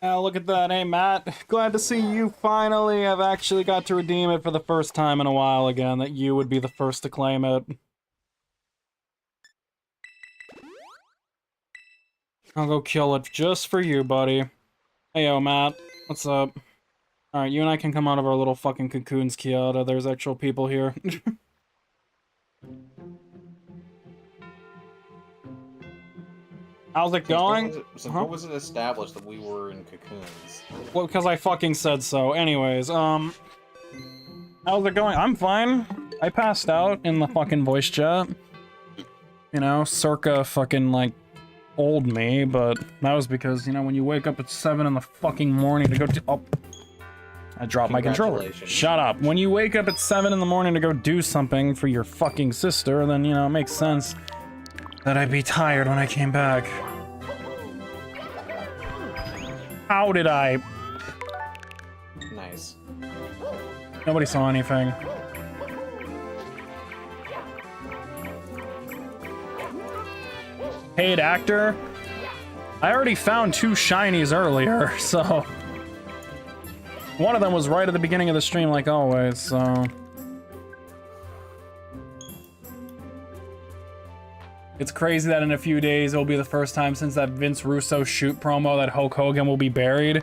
Oh, look at that. Hey, Matt. Glad to see you finally have actually got to redeem it for the first time in a while again, that you would be the first to claim it. I'll go kill it just for you, buddy. Hey, yo, Matt. What's up? Alright, you and I can come out of our little fucking cocoons, Kyoto. There's actual people here. How's it going? Since what was it established that we were in cocoons? Well, because I fucking said so. Anyways, how's it going? I'm fine. I passed out in the fucking voice chat. You know, circa fucking, like, old me, but that was because, you know, when you wake up at 7 in the fucking morning to go to- Oh. I dropped my controller. Shut up. When you wake up at 7 in the morning to go do something for your fucking sister, then, you know, it makes sense that I'd be tired when I came back. How did I? Nice. Nobody saw anything. Paid actor? I already found 2 shinies earlier, so... One of them was right at the beginning of the stream, like always, so... It's crazy that in a few days it'll be the first time since that Vince Russo shoot promo that Hulk Hogan will be buried.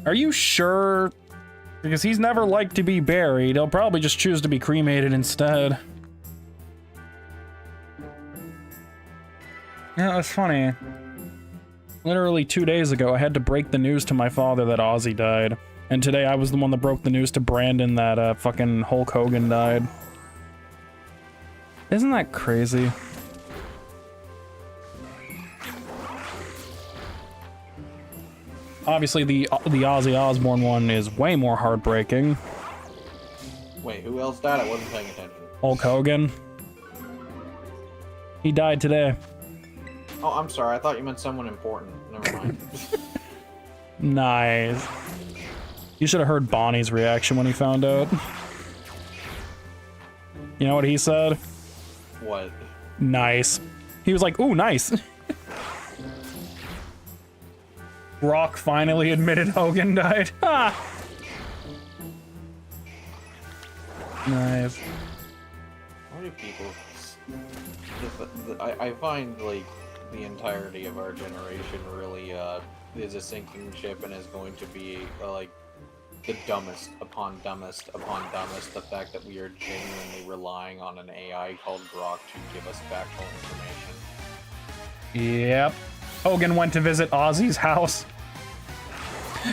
Are you sure? Because he's never liked to be buried. He'll probably just choose to be cremated instead. Yeah, it's funny. Literally 2 days ago, I had to break the news to my father that Ozzy died. And today I was the one that broke the news to Brandon that fucking Hulk Hogan died. Isn't that crazy? Obviously, the Ozzy Osbourne one is way more heartbreaking. Wait, who else died? I wasn't paying attention. Hulk Hogan. He died today. Oh, I'm sorry. I thought you meant someone important. Never mind. Nice. You should have heard Bonnie's reaction when he found out. You know what he said? What? Nice. He was like, ooh, nice. Rock finally admitted Hogan died. Ha! Nice. Why do people... I find, like, the entirety of our generation really, is a sinking ship and is going to be, like, the dumbest upon dumbest upon dumbest. The fact that we are genuinely relying on an AI called Grok to give us factual information. Yep. Hogan went to visit Ozzy's house.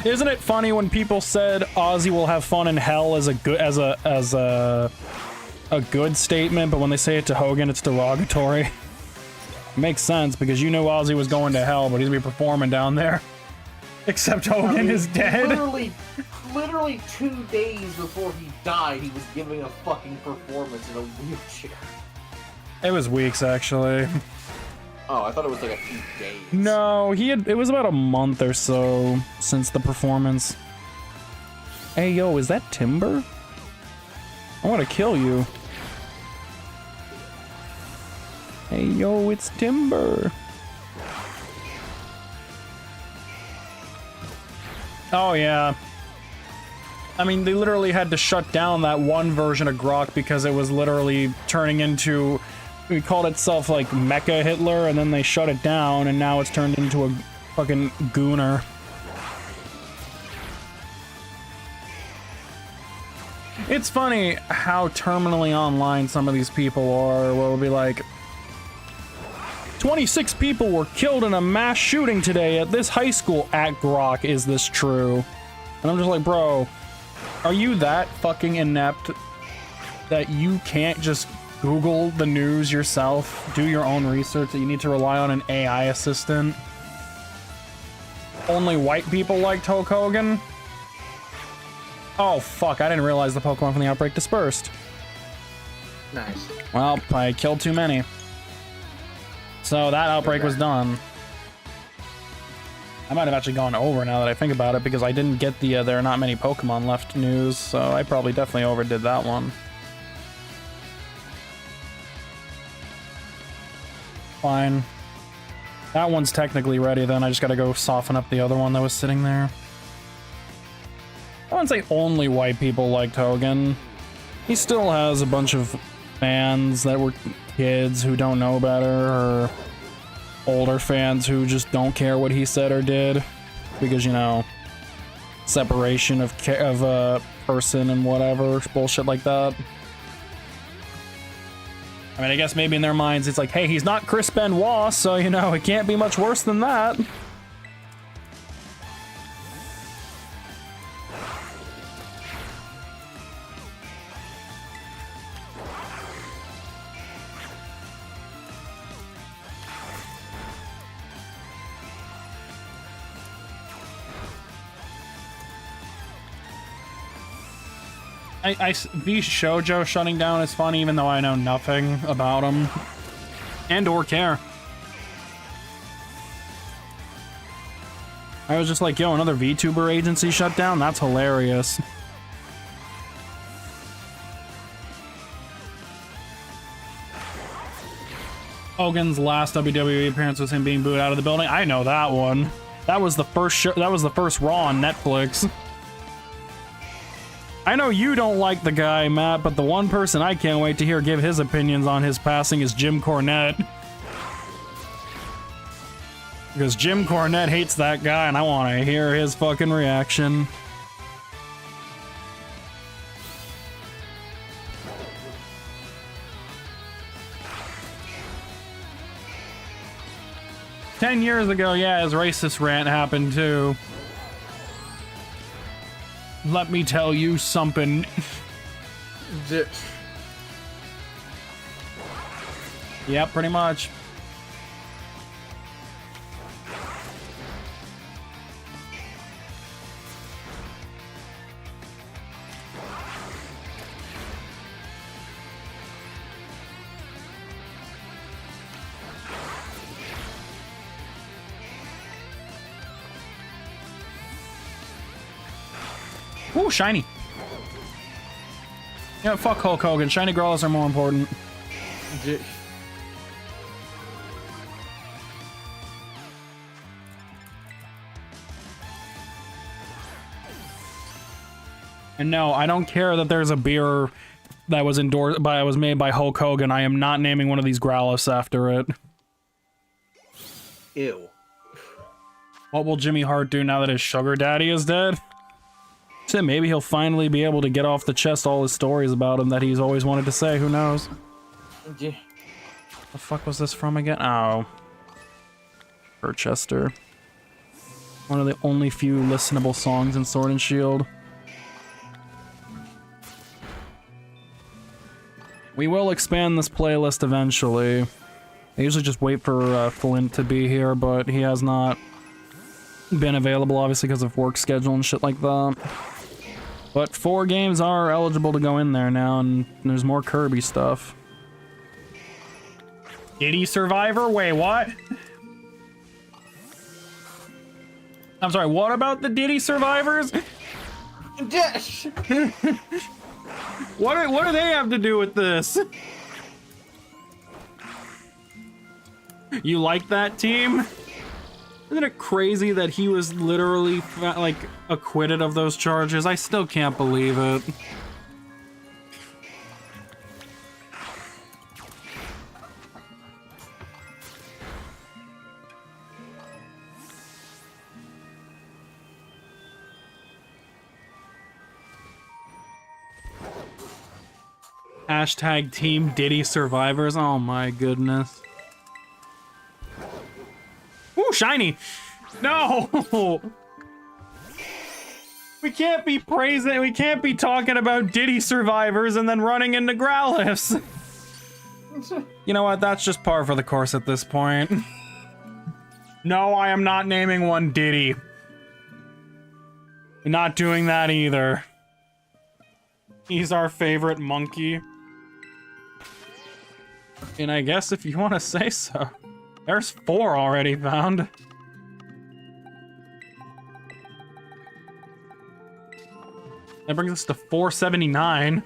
Isn't it funny when people said Ozzy will have fun in hell as a good statement, but when they say it to Hogan, it's derogatory? Makes sense because you knew Ozzy was going to hell, but he's gonna be performing down there. Except Hogan is dead. Literally 2 days before he died, he was giving a fucking performance in a wheelchair. It was weeks, actually. Oh, I thought it was like a few days. No, it was about a month or so since the performance. Hey, yo, is that Timber? I want to kill you. Hey, yo, it's Timber. Oh, yeah. I mean, they literally had to shut down that one version of Grok because it was literally turning into... It called itself, like, Mecha Hitler, and then they shut it down, and now it's turned into a fucking gooner. It's funny how terminally online some of these people are, where it'll be like, 26 people were killed in a mass shooting today at this high school at Grok. Is this true? And I'm just like, bro, are you that fucking inept that you can't just Google the news yourself, do your own research, that you need to rely on an AI assistant? Only white people liked Hulk Hogan? Oh, fuck, I didn't realize the Pokemon from the outbreak dispersed. Nice. Well, I killed too many. So that outbreak was done. I might have actually gone over now that I think about it, because I didn't get the there are not many Pokemon left news, so I probably definitely overdid that one. Fine. That one's technically ready then, I just gotta go soften up the other one that was sitting there. I wouldn't say only white people liked Hogan. He still has a bunch of fans that were kids who don't know better, or older fans who just don't care what he said or did. Because, you know, separation of a person and whatever, bullshit like that. I mean, I guess maybe in their minds it's like, hey, he's not Chris Benoit, so, you know, it can't be much worse than that. V Shoujo shutting down is funny, even though I know nothing about him and or care. I was just like, yo, another VTuber agency shut down? That's hilarious. Hogan's last WWE appearance was him being booed out of the building. I know that one. That was the first show, that was the first Raw on Netflix. I know you don't like the guy, Matt, but the one person I can't wait to hear give his opinions on his passing is Jim Cornette. Because Jim Cornette hates that guy, and I want to hear his fucking reaction. "10 years ago, yeah, his racist rant happened too. Let me tell you something." Yep, pretty much. Ooh, shiny. Yeah, fuck Hulk Hogan. Shiny Growlithes are more important. And no, I don't care that there's a beer that was endorsed by, was made by Hulk Hogan. I am not naming one of these Growlithes after it. Ew. What will Jimmy Hart do now that his sugar daddy is dead? So maybe he'll finally be able to get off the chest all his stories about him that he's always wanted to say. Who knows? Yeah. The fuck was this from again? Oh. Burchester. One of the only few listenable songs in Sword and Shield. We will expand this playlist eventually. I usually just wait for Flint to be here, but he has not been available, obviously, because of work schedule and shit like that. But 4 games are eligible to go in there now, and there's more Kirby stuff. Diddy Survivor? Wait, what? I'm sorry, what about the Diddy Survivors? What do they have to do with this? You like that team? Isn't it crazy that he was literally, like, acquitted of those charges? I still can't believe it. Hashtag Team Diddy Survivors. Oh my goodness. Ooh, shiny! No! We can't be praising, we can't be talking about Diddy Survivors and then running into Growlithes. You know what, that's just par for the course at this point. No, I am not naming one Diddy. I'm not doing that either. He's our favorite monkey. And I guess if you want to say so. There's 4 already found. That brings us to 479.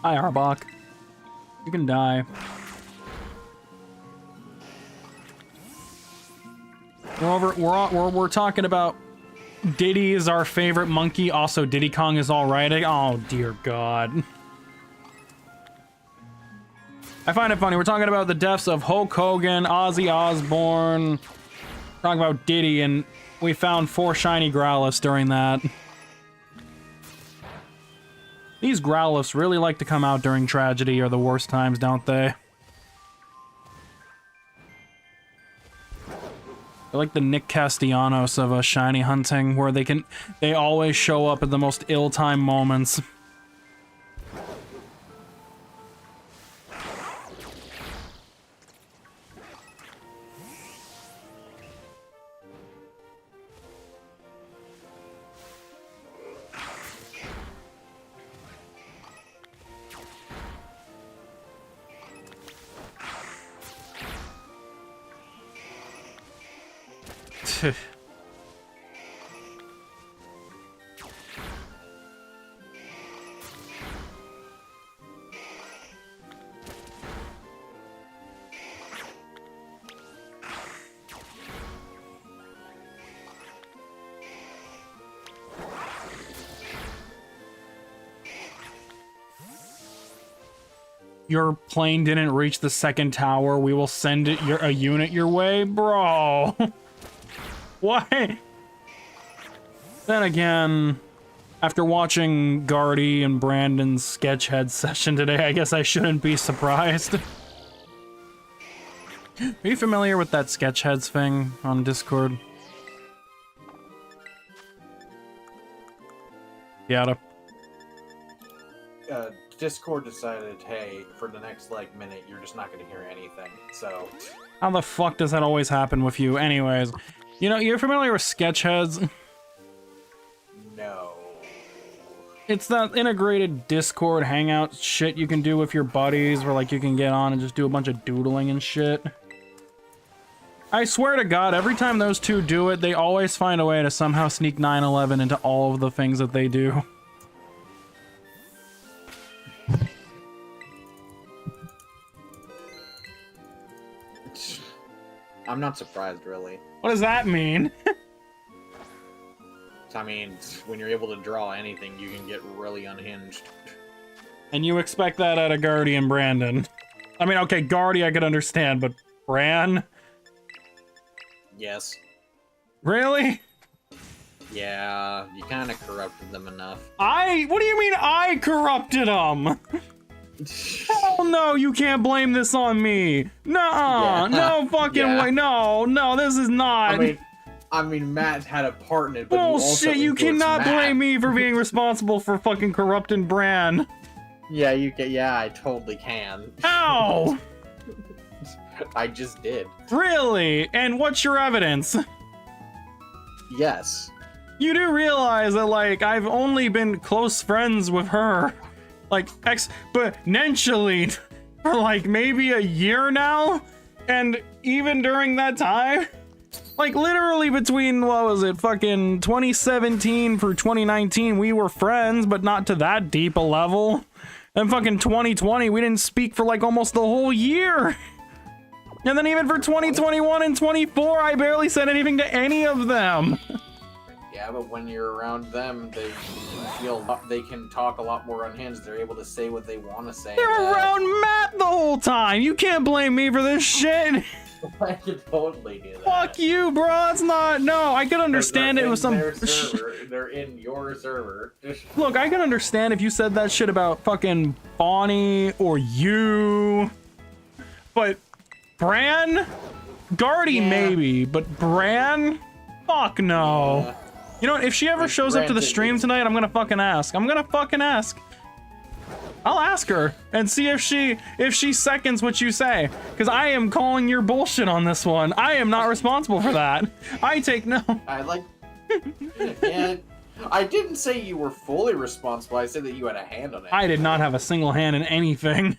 Hi, Arbok. You can die. We're talking about Diddy is our favorite monkey. Also, Diddy Kong is alright. Oh, dear God. I find it funny. We're talking about the deaths of Hulk Hogan, Ozzy Osbourne. Talking about Diddy, and we found 4 shiny Growlithes during that. These Growlithes really like to come out during tragedy or the worst times, don't they? They're like the Nick Castellanos of a shiny hunting, where they always show up at the most ill-timed moments. Your plane didn't reach the second tower. We will send a unit your way, bro. What? Then again, after watching Guardy and Brandon's Sketchhead session today, I guess I shouldn't be surprised. Are you familiar with that Sketchheads thing on Discord? Yeah. Discord decided, hey, for the next, like, minute, you're just not gonna hear anything, so... How the fuck does that always happen with you? Anyways, you know, you're familiar with Sketchheads? No. It's that integrated Discord hangout shit you can do with your buddies, where, like, you can get on and just do a bunch of doodling and shit. I swear to God, every time those two do it, they always find a way to somehow sneak 9/11 into all of the things that they do. I'm not surprised, really. What does that mean? I mean, when you're able to draw anything, you can get really unhinged. And you expect that out of Guardy and Brandon. I mean, okay, Guardy I could understand, but Bran? Yes. Really? Yeah, you kind of corrupted them enough. What do you mean I corrupted them? Hell no, you can't blame this on me. Nuh-uh, no fucking way, no, this is not. I mean, Matt had a part in it, but bullshit, you cannot blame me for being responsible for fucking corrupting Bran. Yeah, you can. Yeah, I totally can. Ow! I just did. Really? And what's your evidence? Yes. You do realize that, like, I've only been close friends with her, like, exponentially for, like, maybe a year now? And even during that time, like, literally between, what was it, fucking 2017 through 2019, we were friends, but not to that deep a level. And fucking 2020, we didn't speak for, like, almost the whole year. And then even for 2021 and 24, I barely said anything to any of them. Yeah, but when you're around them, they can talk a lot more unhinged. They're able to say what they want to say. They're around Matt the whole time. You can't blame me for this shit. I can totally do that. Fuck you, bro. It's not. No, I can understand it with some. They're in your server. Look, I can understand if you said that shit about fucking Bonnie or you, but Bran, Guardy maybe, but Bran, fuck no. Yeah. You know what? If she ever shows up to the stream tonight, I'm gonna fucking ask. I'll ask her and see if she seconds what you say, because I am calling your bullshit on this one. I am not responsible for that. I take no. Yeah, I didn't say you were fully responsible. I said that you had a hand on it. I did not have a single hand in anything.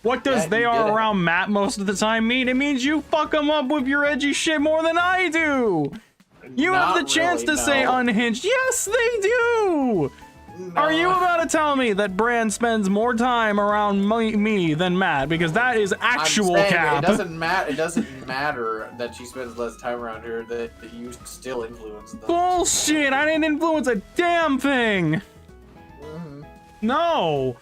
What does they are around Matt most of the time mean? It means you fuck them up with your edgy shit more than I do. You have the chance to say unhinged. Yes, they do. No. Are you about to tell me that Brand spends more time around me than Matt? Because that is actual cap. It doesn't matter. It doesn't matter that she spends less time around her. That you still influence them. Bullshit! I didn't influence a damn thing. No.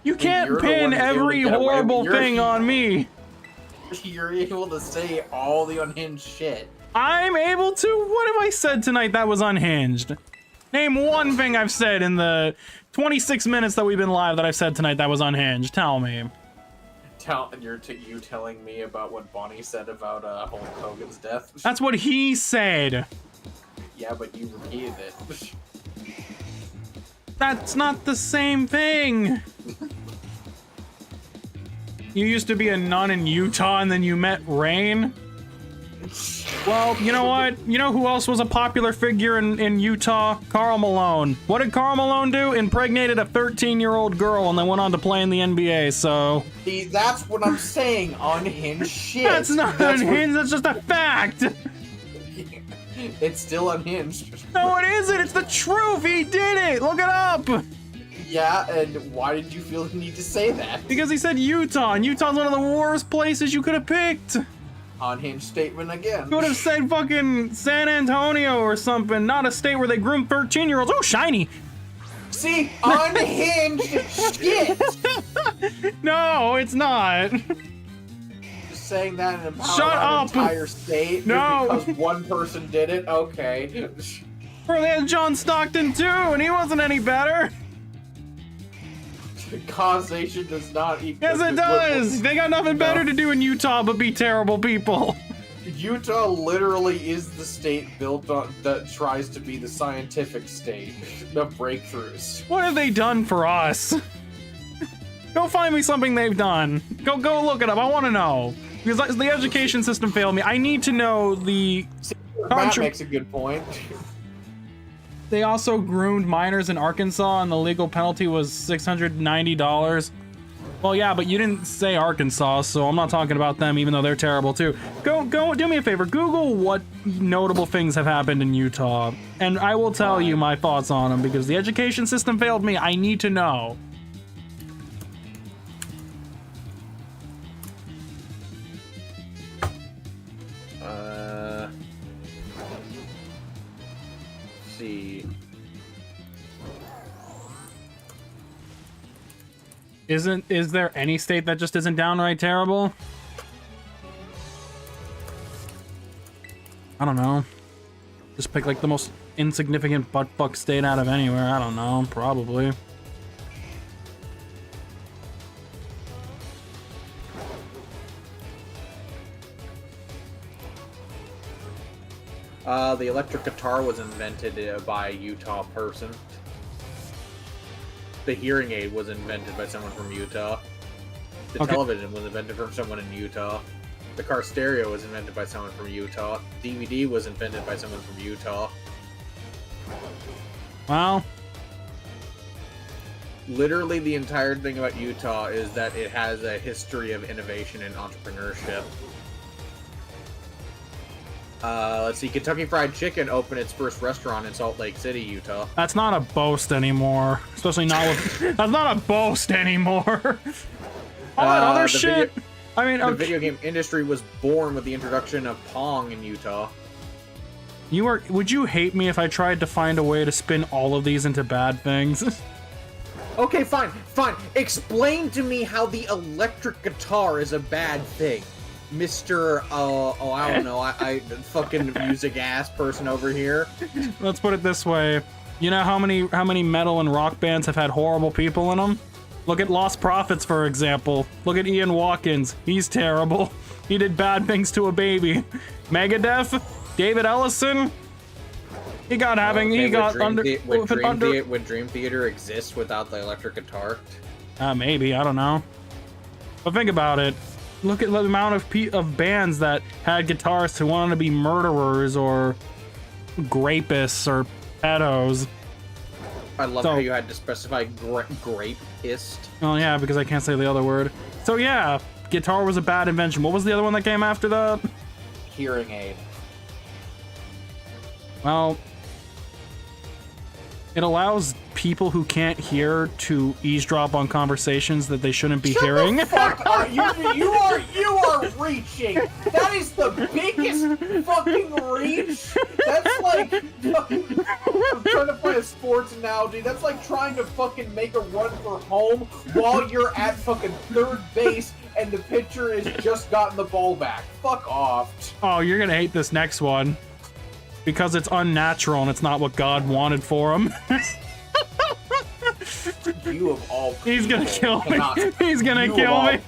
You can't pin every horrible thing on me. You're able to say all the unhinged shit. I'm able to? What have I said tonight that was unhinged? Name one thing I've said in the 26 minutes that we've been live that I've said tonight that was unhinged. Tell me. You telling me about what Bonnie said about Hulk Hogan's death? That's what he said. Yeah, but you repeated it. That's not the same thing. You used to be a nun in Utah and then you met Rain? Well, you know what? You know who else was a popular figure in Utah? Karl Malone. What did Karl Malone do? Impregnated a 13-year-old girl and then went on to play in the NBA, so... See, that's what I'm saying, unhinged shit. That's not unhinged, that's just a fact! It's still unhinged. No, it isn't! It's the truth! He did it! Look it up! Yeah, and why did you feel the need to say that? Because he said Utah, and Utah's one of the worst places you could have picked! Unhinged statement again. You would have said fucking San Antonio or something, not a state where they groom 13-year-olds. Oh, shiny! See? Unhinged shit! No, it's not. Just saying that and empower Shut an up. entire state No. because one person did it? Okay. Bro, they had John Stockton too, and he wasn't any better. Causation does not equal... Yes, it does! They got nothing better to do in Utah but be terrible people. Utah literally is the state built on that tries to be the scientific state of breakthroughs. What have they done for us? Go find me something they've done. Go look it up. I want to know. Because the education system failed me. I need to know the... Matt makes a good point. They also groomed minors in Arkansas, and the legal penalty was $690. Well, yeah, but you didn't say Arkansas, so I'm not talking about them, even though they're terrible too. Go, do me a favor. Google what notable things have happened in Utah, and I will tell you my thoughts on them, because the education system failed me. I need to know. Is there any state that just isn't downright terrible? I don't know. Just pick like the most insignificant buttfuck state out of anywhere. I don't know. Probably. The electric guitar was invented by a Utah person. The hearing aid was invented by someone from Utah. The television was invented from someone in Utah. The car stereo was invented by someone from Utah. DVD was invented by someone from Utah. Well, literally the entire thing about Utah is that it has a history of innovation and entrepreneurship. Let's see, Kentucky Fried Chicken opened its first restaurant in Salt Lake City, Utah. that's not a boast anymore. Especially not with... That's not a boast anymore. All that other shit... I mean, the video game industry was born with the introduction of Pong in Utah. Would you hate me if I tried to find a way to spin all of these into bad things? Okay, fine. Explain to me how the electric guitar is a bad thing. Mr. I don't know, I fucking music ass person over here. Let's put it this way. You know how many metal and rock bands have had horrible people in them? Look at Lost Prophets, for example. Look at Ian Watkins. He's terrible. He did bad things to a baby. Megadeth, David Ellison. He got having. Okay, he got under. Would Dream Theater exist without the electric guitar? Maybe, I don't know. But think about it. Look at the amount of bands that had guitarists who wanted to be murderers or grapists or pedos. I love how you had to specify grapist. Oh yeah, because I can't say the other word. So yeah, guitar was a bad invention. What was the other one that came after that? Hearing aid. Well, It allows people who can't hear to eavesdrop on conversations that they shouldn't be hearing. Fuck, you are reaching. That is the biggest fucking reach. That's like fucking, I'm trying to play a sports analogy. That's like trying to fucking make a run for home while you're at fucking third base and the pitcher has just gotten the ball back. Fuck off. Oh, you're gonna hate this next one. Because it's unnatural and it's not what God wanted for him. You of all people. He's gonna kill me. He's gonna kill me.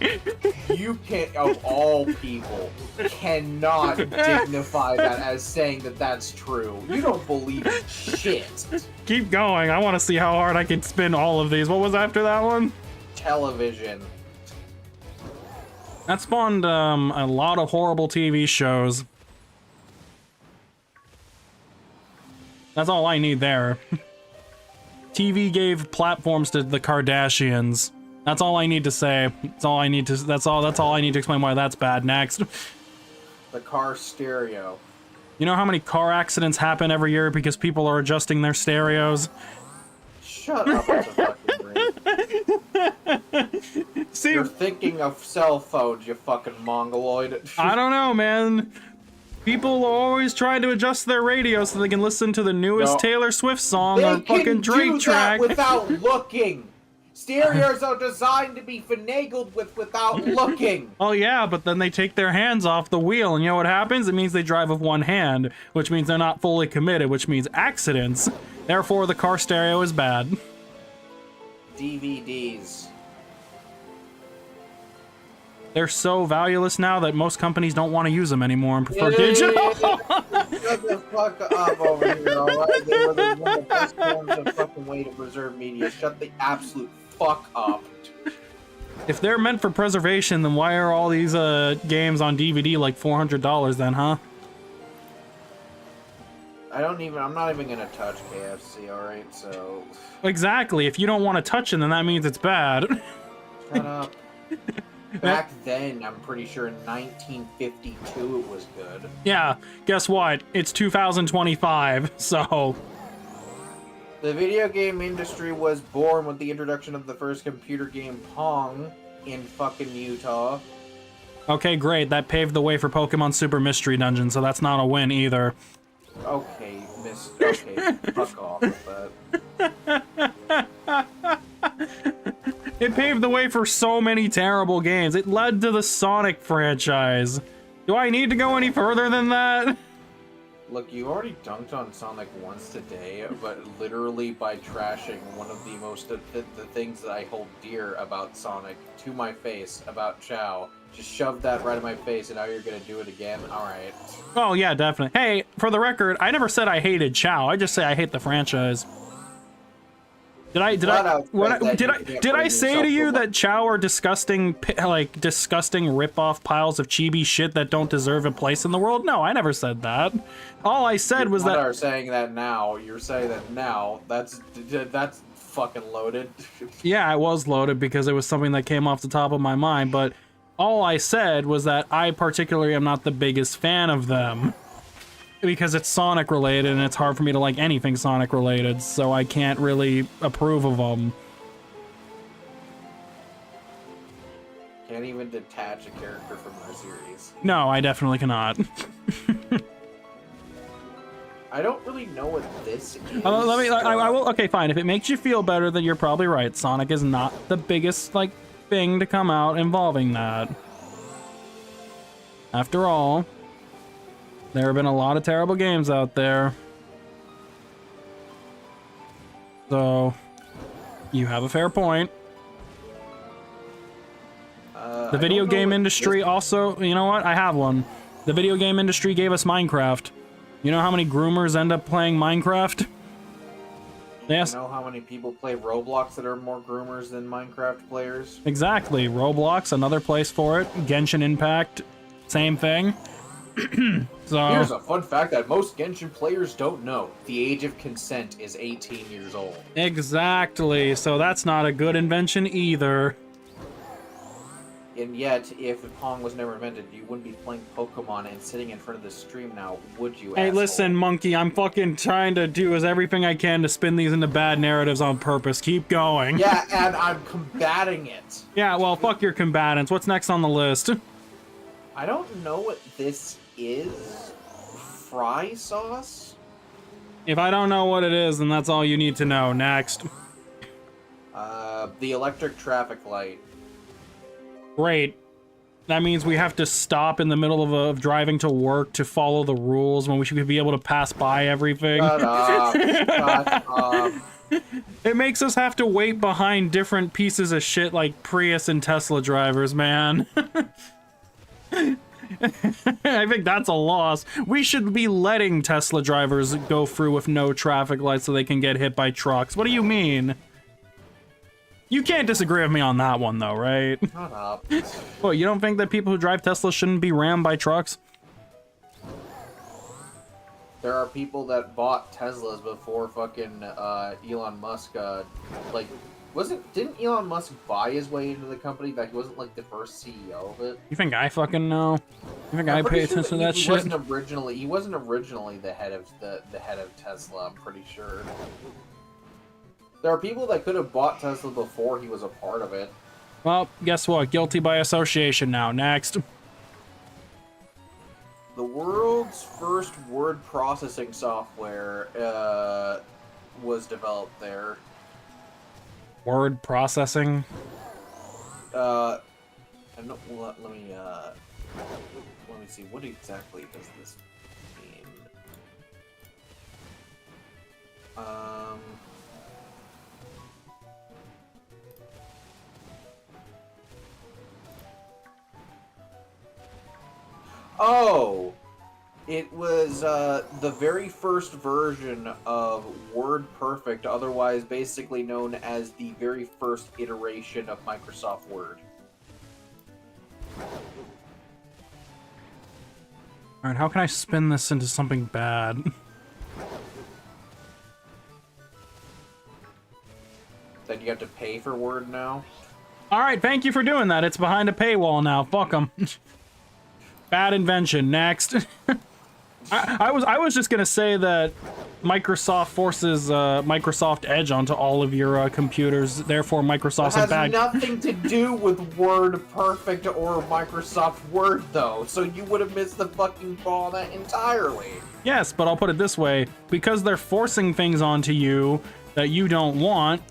You can't, of all people, cannot dignify that as saying that that's true. You don't believe shit. Keep going. I want to see how hard I can spin all of these. What was after that one? Television. That spawned a lot of horrible TV shows. That's all I need there. TV gave platforms to the Kardashians. That's all I need to say. That's all I need to explain why that's bad. Next. The car stereo. You know how many car accidents happen every year because people are adjusting their stereos? Shut up with the fucking dream. See, you're thinking of cell phones, you fucking mongoloid. I don't know, man. People are always trying to adjust their radio so they can listen to the newest Taylor Swift song or fucking Drake track. Without looking. Stereos are designed to be finagled with without looking. Oh yeah, but then they take their hands off the wheel, and you know what happens? It means they drive with one hand, which means they're not fully committed, which means accidents. Therefore, the car stereo is bad. DVDs. They're so valueless now that most companies don't want to use them anymore and prefer digital. Shut the fuck up over here, alright? They were one of the best forms of fucking way to preserve media. Shut the absolute fuck up. If they're meant for preservation, then why are all these games on DVD like $400 then, huh? I'm not even gonna touch KFC, alright? So... Exactly. If you don't want to touch it, then that means it's bad. Shut up. Back then, I'm pretty sure in 1952 it was good. Yeah, guess what? It's 2025, so... The video game industry was born with the introduction of the first computer game Pong in fucking Utah. Okay, great. That paved the way for Pokemon Super Mystery Dungeon, so that's not a win either. Okay, fuck off with that. It paved the way for so many terrible games. It led to the Sonic franchise. Do I need to go any further than that? Look, you already dunked on Sonic once today, but literally by trashing one of the most the things that I hold dear about Sonic to my face, about Chao. Just shoved that right in my face, and now you're gonna do it again? Alright. Oh, yeah, definitely. Hey, for the record, I never said I hated Chao. I just say I hate the franchise. Did I say to you that Chao are disgusting, like, disgusting rip-off piles of chibi shit that don't deserve a place in the world? No, I never said that. All I said was that... You're saying that now. You're saying that now. That's fucking loaded. Yeah, it was loaded because it was something that came off the top of my mind, but all I said was that I particularly am not the biggest fan of them. Because it's Sonic related and it's hard for me to like anything Sonic related, so I can't really approve of them. Can't even detach a character from their series. No, I definitely cannot. I don't really know what this is. I will. Okay, fine. If it makes you feel better, then you're probably right. Sonic is not the biggest like thing to come out involving that. After all, there have been a lot of terrible games out there. So, you have a fair point. The video game industry also, you know what? I have one. The video game industry gave us Minecraft. You know how many groomers end up playing Minecraft? Yes. You know how many people play Roblox that are more groomers than Minecraft players? Exactly. Roblox, another place for it. Genshin Impact, same thing. So, here's a fun fact that most Genshin players don't know. The age of consent is 18 years old. Exactly. So that's not a good invention either. And yet, if Pong was never invented, you wouldn't be playing Pokemon and sitting in front of the stream now, would you, Hey, asshole? listen, monkey, I'm fucking trying to do everything I can to spin these into bad narratives on purpose. Keep going. Yeah, and I'm combating it. Yeah, well, fuck your combatants. What's next on the list? I don't know what this is. Fry sauce? If I don't know what it is, then that's all you need to know. Next. The electric traffic light. Great. That means we have to stop in the middle of driving to work to follow the rules when we should be able to pass by everything. Shut up. Shut up. It makes us have to wait behind different pieces of shit like Prius and Tesla drivers, man. I think that's a loss. We should be letting Tesla drivers go through with no traffic lights so they can get hit by trucks. What do you mean? You can't disagree with me on that one, though, right? Shut up. Well, you don't think that people who drive Tesla shouldn't be rammed by trucks? There are people that bought Teslas before fucking Elon Musk, didn't Elon Musk buy his way into the company? That he wasn't like the first CEO of it? You think I fucking know? You think I I'm pay pretty sure attention to that he shit? He wasn't originally the head of the head of Tesla, I'm pretty sure. There are people that could have bought Tesla before he was a part of it. Well, guess what? Guilty by association now. Next. The world's first word processing software was developed there. Word processing? Let me see. What exactly does this mean? Oh! It was the very first version of WordPerfect, otherwise basically known as the very first iteration of Microsoft Word. Alright, how can I spin this into something bad? Then you have to pay for Word now? Alright, thank you for doing that. It's behind a paywall now. Fuck them. Bad invention. Next. I was just gonna say that Microsoft forces Microsoft Edge onto all of your computers. Therefore, Microsoft's a bad. It has nothing to do with WordPerfect or Microsoft Word, though. So you would have missed the fucking ball on that entirely. Yes, but I'll put it this way: because they're forcing things onto you that you don't want,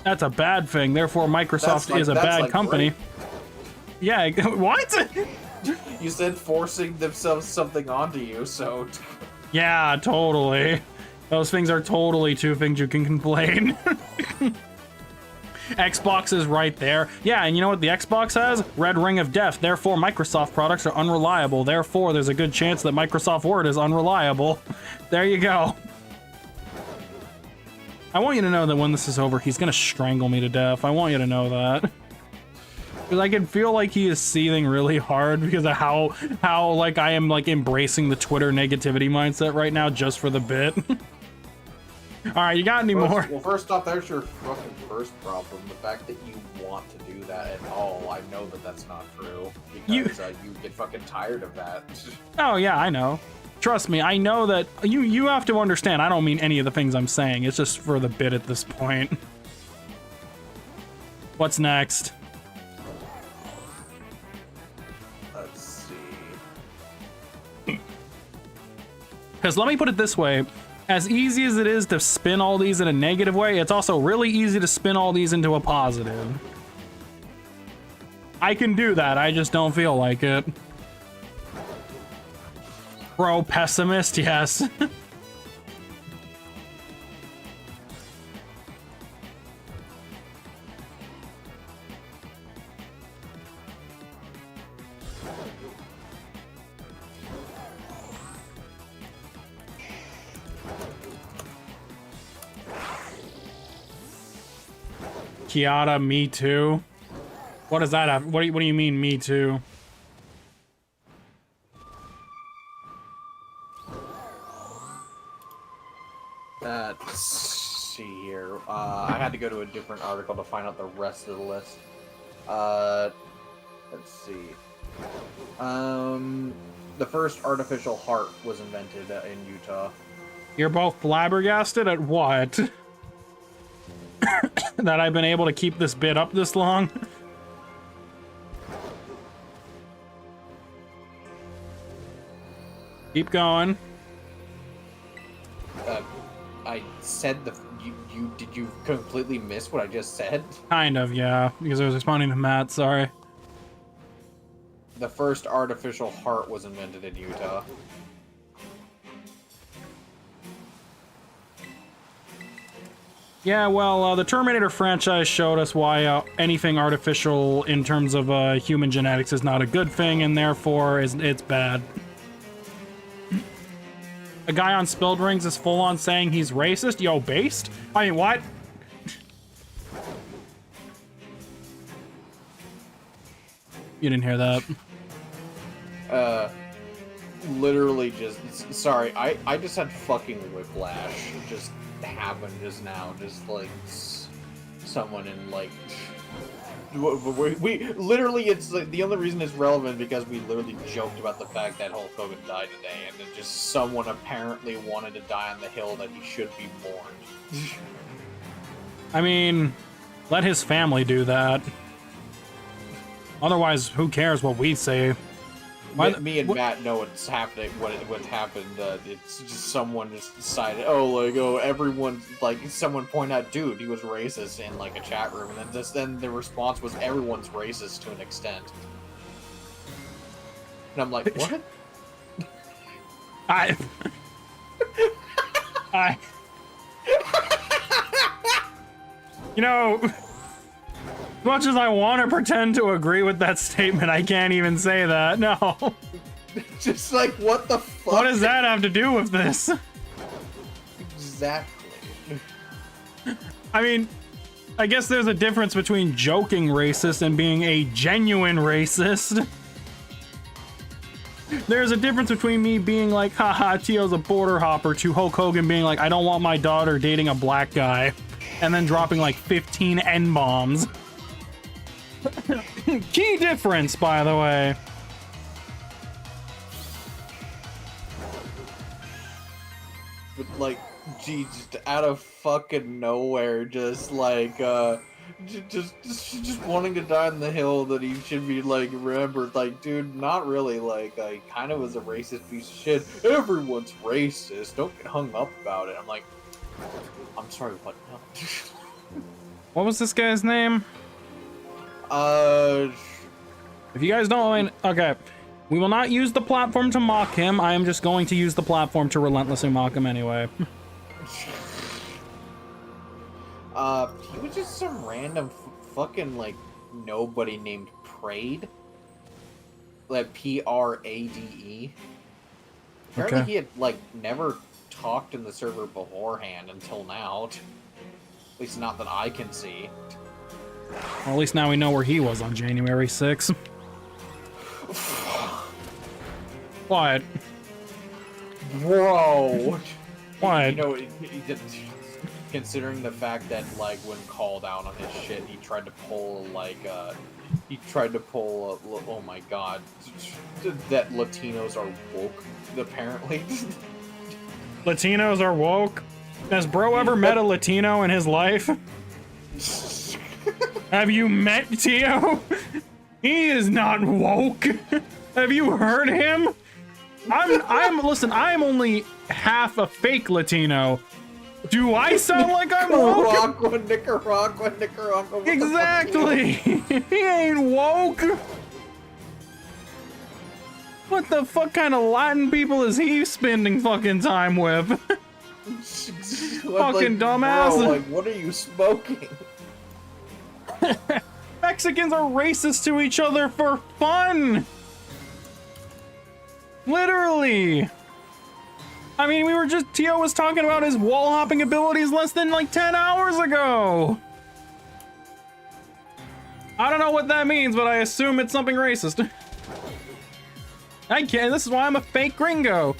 that's a bad thing. Therefore, Microsoft is a bad company. Great. Yeah. What? You said forcing themselves something onto you, so... Yeah, totally. Those things are totally two things you can complain. Xbox is right there. Yeah, and you know what the Xbox has? Red Ring of Death. Therefore, Microsoft products are unreliable. Therefore, there's a good chance that Microsoft Word is unreliable. There you go. I want you to know that when this is over, he's gonna strangle me to death. I want you to know that. Because I can feel like he is seething really hard because of how like I am like embracing the Twitter negativity mindset right now just for the bit. All right, you got any more? Well, first off, there's your fucking first problem. The fact that you want to do that at all. I know that that's not true. Because you get fucking tired of that. Oh, yeah, I know. Trust me, I know that you have to understand. I don't mean any of the things I'm saying. It's just for the bit at this point. What's next? Because let me put it this way, as easy as it is to spin all these in a negative way, it's also really easy to spin all these into a positive. I can do that, I just don't feel like it. Pro pessimist, yes. Kiata, me too. What does that have? What do you mean, me too? Let's see here. I had to go to a different article to find out the rest of the list. Let's see. The first artificial heart was invented in Utah. You're both flabbergasted at what? That I've been able to keep this bit up this long? Keep going. I said did you completely miss what I just said? Kind of, yeah, because I was responding to Matt, sorry. The first artificial heart was invented in Utah. Yeah, well, the Terminator franchise showed us why anything artificial in terms of human genetics is not a good thing, and therefore it's bad. A guy on Spilled Rings is full-on saying he's racist? Yo, based? I mean, what? You didn't hear that. Literally just... Sorry, I just had fucking whiplash. Just happened just now. Just, like, someone in, like... We literally, it's like, the only reason it's relevant because we literally joked about the fact that Hulk Hogan died today, and then just someone apparently wanted to die on the hill that he should be born. I mean, let his family do that. Otherwise, who cares what we say? Me and Matt know what's happening. What happened? It's just someone just decided. Everyone, like, someone pointed out, dude, he was racist in like a chat room, and then the response was everyone's racist to an extent. And I'm like, what? I. You know, as much as I want to pretend to agree with that statement, I can't even say that. No. Just like, what the fuck? What does that have to do with this? Exactly. I mean, I guess there's a difference between joking racist and being a genuine racist. There's a difference between me being like, haha, Tio's a border hopper, to Hulk Hogan being like, I don't want my daughter dating a black guy, and then dropping like 15 N-bombs. Key difference, by the way. But like, gee, just out of fucking nowhere, just like, just wanting to die on the hill that he should be, like, remembered. Like, dude, not really. Like, I kind of was a racist piece of shit. Everyone's racist. Don't get hung up about it. I'm like, I'm sorry, what? No. What was this guy's name? If If you guys don't mind, okay. We will not use the platform to mock him. I am just going to use the platform to relentlessly mock him anyway. he was just some random fucking, like, nobody named Prade. Like, Prade. Apparently he had, like, never talked in the server beforehand until now. At least not that I can see. Well, at least now we know where he was on January 6th. What? Bro! What? You know, he did, considering the fact that, like, when called out on his shit, he tried to pull, like, oh my god, that Latinos are woke, apparently. Latinos are woke? Has bro ever met a Latino in his life? Have you met Tio? He is not woke. Have you heard him? Listen, I'm only half a fake Latino. Do I sound like I'm woke? Nicaragua. Exactly. He ain't woke. What the fuck kind of Latin people is he spending fucking time with? Fucking dumbass. Bro, like, what are you smoking? Mexicans are racist to each other for fun. Literally. I mean, Tio was talking about his wall hopping abilities less than like 10 hours ago. I don't know what that means, but I assume it's something racist. I can't. This is why I'm a fake gringo.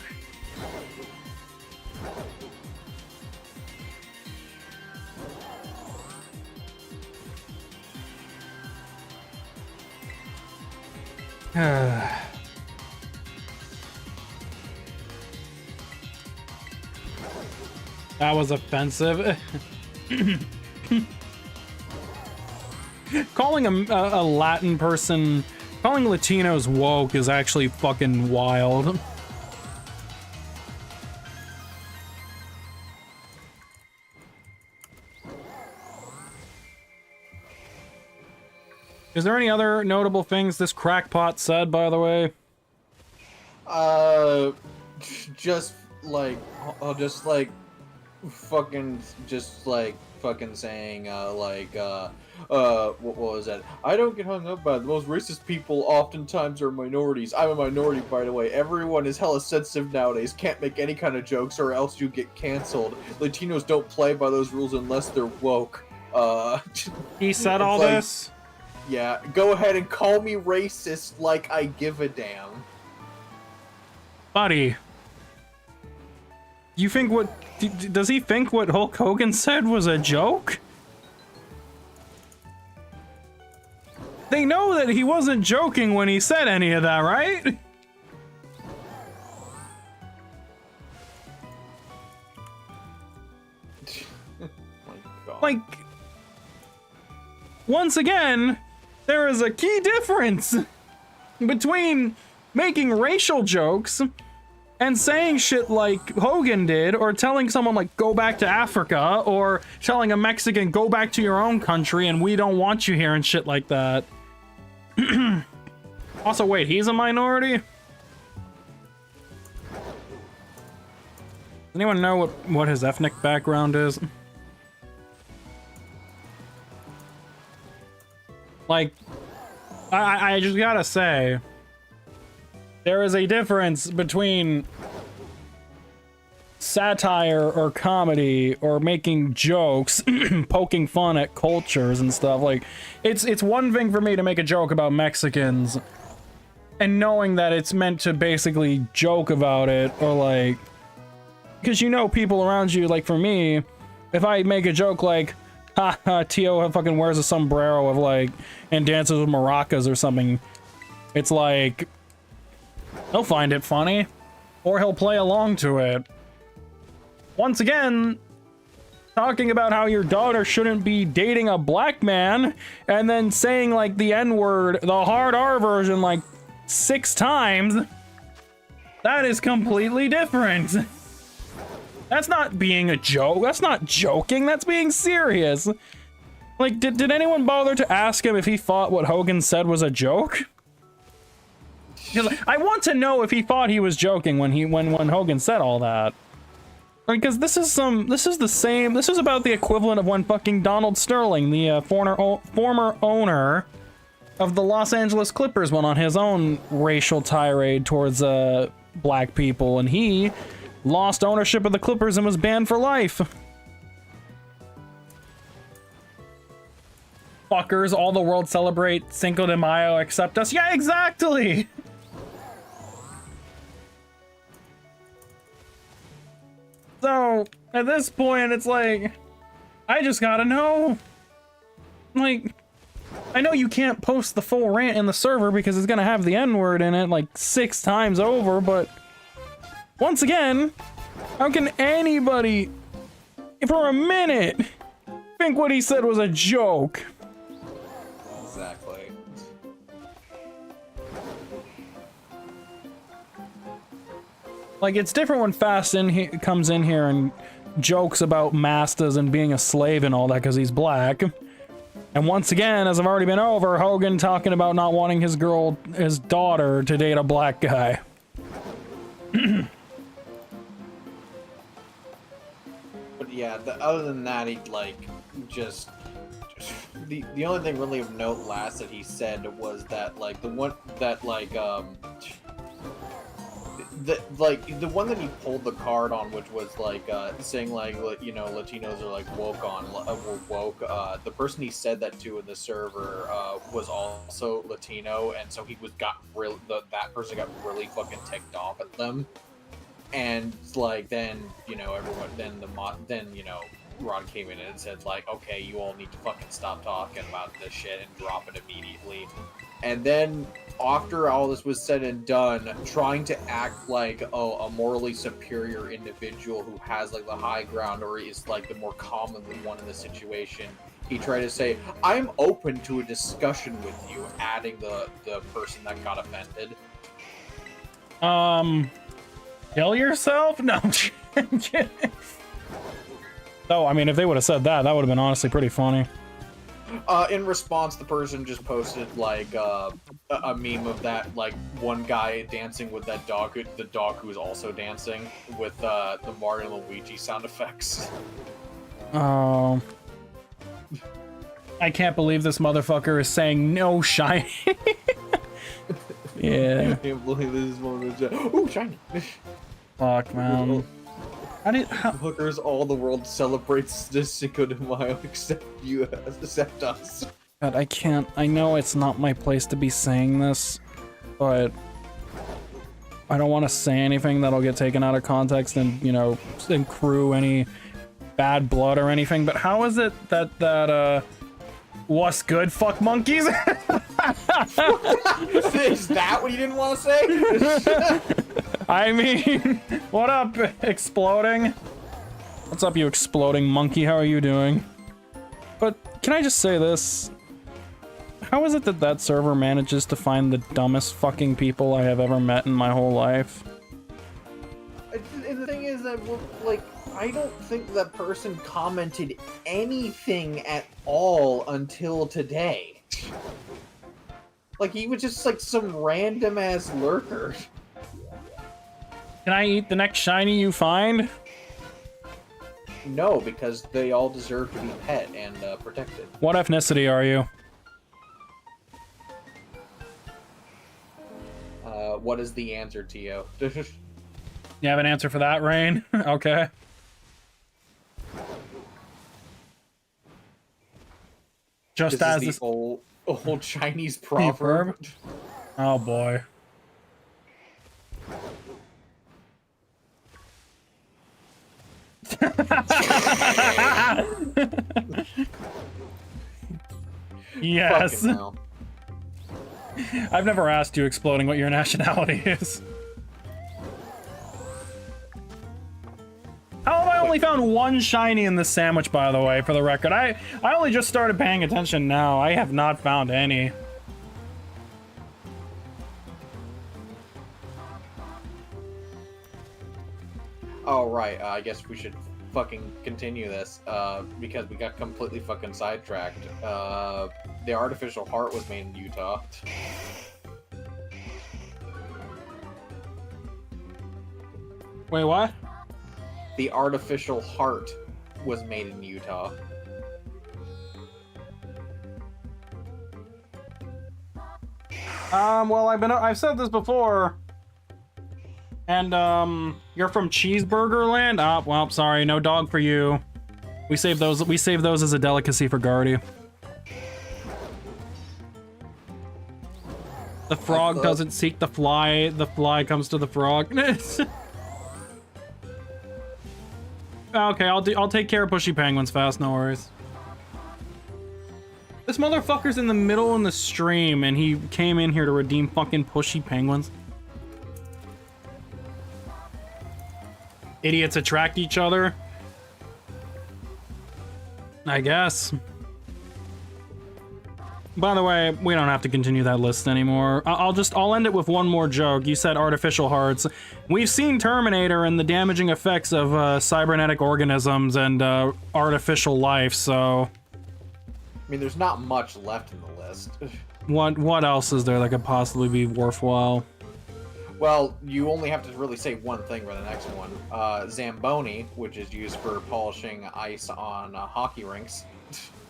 That was offensive. Calling a Latin person, calling Latinos woke is actually fucking wild. Is there any other notable things this crackpot said, by the way? Just like fucking saying, what was that? I don't get hung up by it. The most racist people oftentimes are minorities. I'm a minority, by the way. Everyone is hella sensitive nowadays. Can't make any kind of jokes or else you get canceled. Latinos don't play by those rules unless they're woke. He said all like, this? Yeah, go ahead and call me racist like I give a damn. Buddy. You think what... Does he think what Hulk Hogan said was a joke? They know that he wasn't joking when he said any of that, right? My God. Like... Once again, there is a key difference between making racial jokes and saying shit like Hogan did, or telling someone like, go back to Africa, or telling a Mexican, go back to your own country and we don't want you here and shit like that. Also, wait, he's a minority? Does anyone know what his ethnic background is? Like, I just gotta say, there is a difference between satire or comedy or making jokes, poking fun at cultures and stuff. Like, it's one thing for me to make a joke about Mexicans and knowing that it's meant to basically joke about it, or like, because you know people around you, like for me, if I make a joke like, ha, Tio fucking wears a sombrero of like, and dances with maracas or something, it's like, he'll find it funny, or he'll play along to it. Once again, talking about how your daughter shouldn't be dating a black man, and then saying like the N-word, the hard R version, like 6 times, that is completely different. That's not being a joke. That's not joking. That's being serious. Like, did anyone bother to ask him if he thought what Hogan said was a joke? Because I want to know if he thought he was joking when Hogan said all that. Because this is about the equivalent of when fucking Donald Sterling, the former owner of the Los Angeles Clippers, went on his own racial tirade towards black people, and he lost ownership of the Clippers and was banned for life. Fuckers, all the world celebrate Cinco de Mayo except us. Yeah, exactly! So, at this point, it's like, I just gotta know. Like, I know you can't post the full rant in the server because it's gonna have the N-word in it like 6 times over, but once again, how can anybody, for a minute, think what he said was a joke? Exactly. Like, it's different when Fast comes in here and jokes about masters and being a slave and all that because he's black. And once again, as I've already been over, Hogan talking about not wanting his daughter to date a black guy. But yeah, other than that, he like just the only thing really of note last that he said was that like the one that like the one that he pulled the card on, which was like saying like, you know, Latinos are like woke. The person he said that to in the server was also Latino, and so that person got really fucking ticked off at them. And like then, you know, Rod came in and said like, okay, you all need to fucking stop talking about this shit and drop it immediately. And then after all this was said and done, trying to act like a morally superior individual who has like the high ground or is like the more commonly one in the situation, he tried to say, "I'm open to a discussion with you," adding the person that got offended. Kill yourself? No. I'm kidding. No, I mean, if they would have said that, that would have been honestly pretty funny. In response, the person just posted like a meme of that like one guy dancing with that dog, the dog who's also dancing with the Mario and Luigi sound effects. Oh, I can't believe this motherfucker is saying no shiny. Yeah. I can't believe this is one of the oh shiny. Fuck, man. Hookers, all the world celebrates this Cinco de Mayo except you, except us. God, I can't. I know it's not my place to be saying this, but I don't want to say anything that'll get taken out of context and, you know, accrue any bad blood or anything. But how is it that what's good, fuck monkeys? Is that what you didn't want to say? I mean, what up, exploding? What's up, you exploding monkey? How are you doing? But can I just say this? How is it that that server manages to find the dumbest fucking people I have ever met in my whole life? And the thing is that, like, I don't think that person commented anything at all until today. Like, he was just like some random ass lurker. Can I eat the next shiny you find? No, because they all deserve to be pet and protected. What ethnicity are you? What is the answer, Tio? You have an answer for that, Rain? Okay. Just this as is this the old Chinese proverb. Oh boy. Yes. I've never asked you, exploding, what your nationality is. How have I only found one shiny in this sandwich, by the way, for the record? I only just started paying attention now. I have not found any. Oh, right. I guess we should fucking continue this, because we got completely fucking sidetracked. The artificial heart was made in Utah. Wait, what? The artificial heart was made in Utah. Well, I've said this before. And, you're from Cheeseburger Land? Oh, well, sorry, no dog for you. We save those as a delicacy for Guardy. The frog doesn't seek the fly comes to the frog. Okay, I'll take care of pushy penguins fast, no worries. This motherfucker's in the middle of the stream and he came in here to redeem fucking pushy penguins. Idiots attract each other. I guess. By the way, we don't have to continue that list anymore. I'll end it with one more joke. You said artificial hearts. We've seen Terminator and the damaging effects of cybernetic organisms and artificial life, so... I mean, there's not much left in the list. What else is there that could possibly be worthwhile? Well, you only have to really say one thing for the next one. Zamboni, which is used for polishing ice on hockey rinks.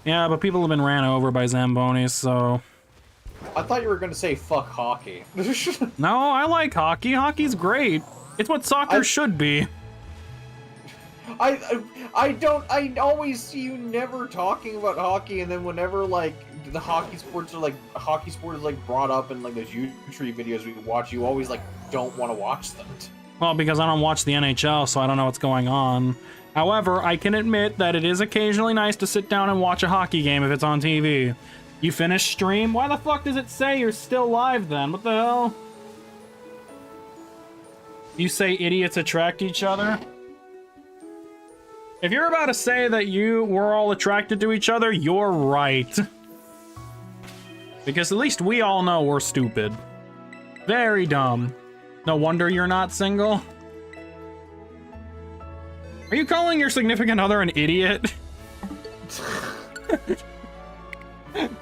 Yeah, but people have been ran over by Zambonis, so... I thought you were going to say fuck hockey. No, I like hockey. Hockey's great. It's what soccer should be. I always see you never talking about hockey, and then whenever, like, the hockey sport is, like, brought up in, like, those YouTube videos we watch, you always, like, don't want to watch them. Well, because I don't watch the NHL, so I don't know what's going on. However, I can admit that it is occasionally nice to sit down and watch a hockey game if it's on TV. You finished stream? Why the fuck does it say you're still live then? What the hell? You say idiots attract each other? If you're about to say that we're all attracted to each other, you're right. Because at least we all know we're stupid. Very dumb. No wonder you're not single. Are you calling your significant other an idiot?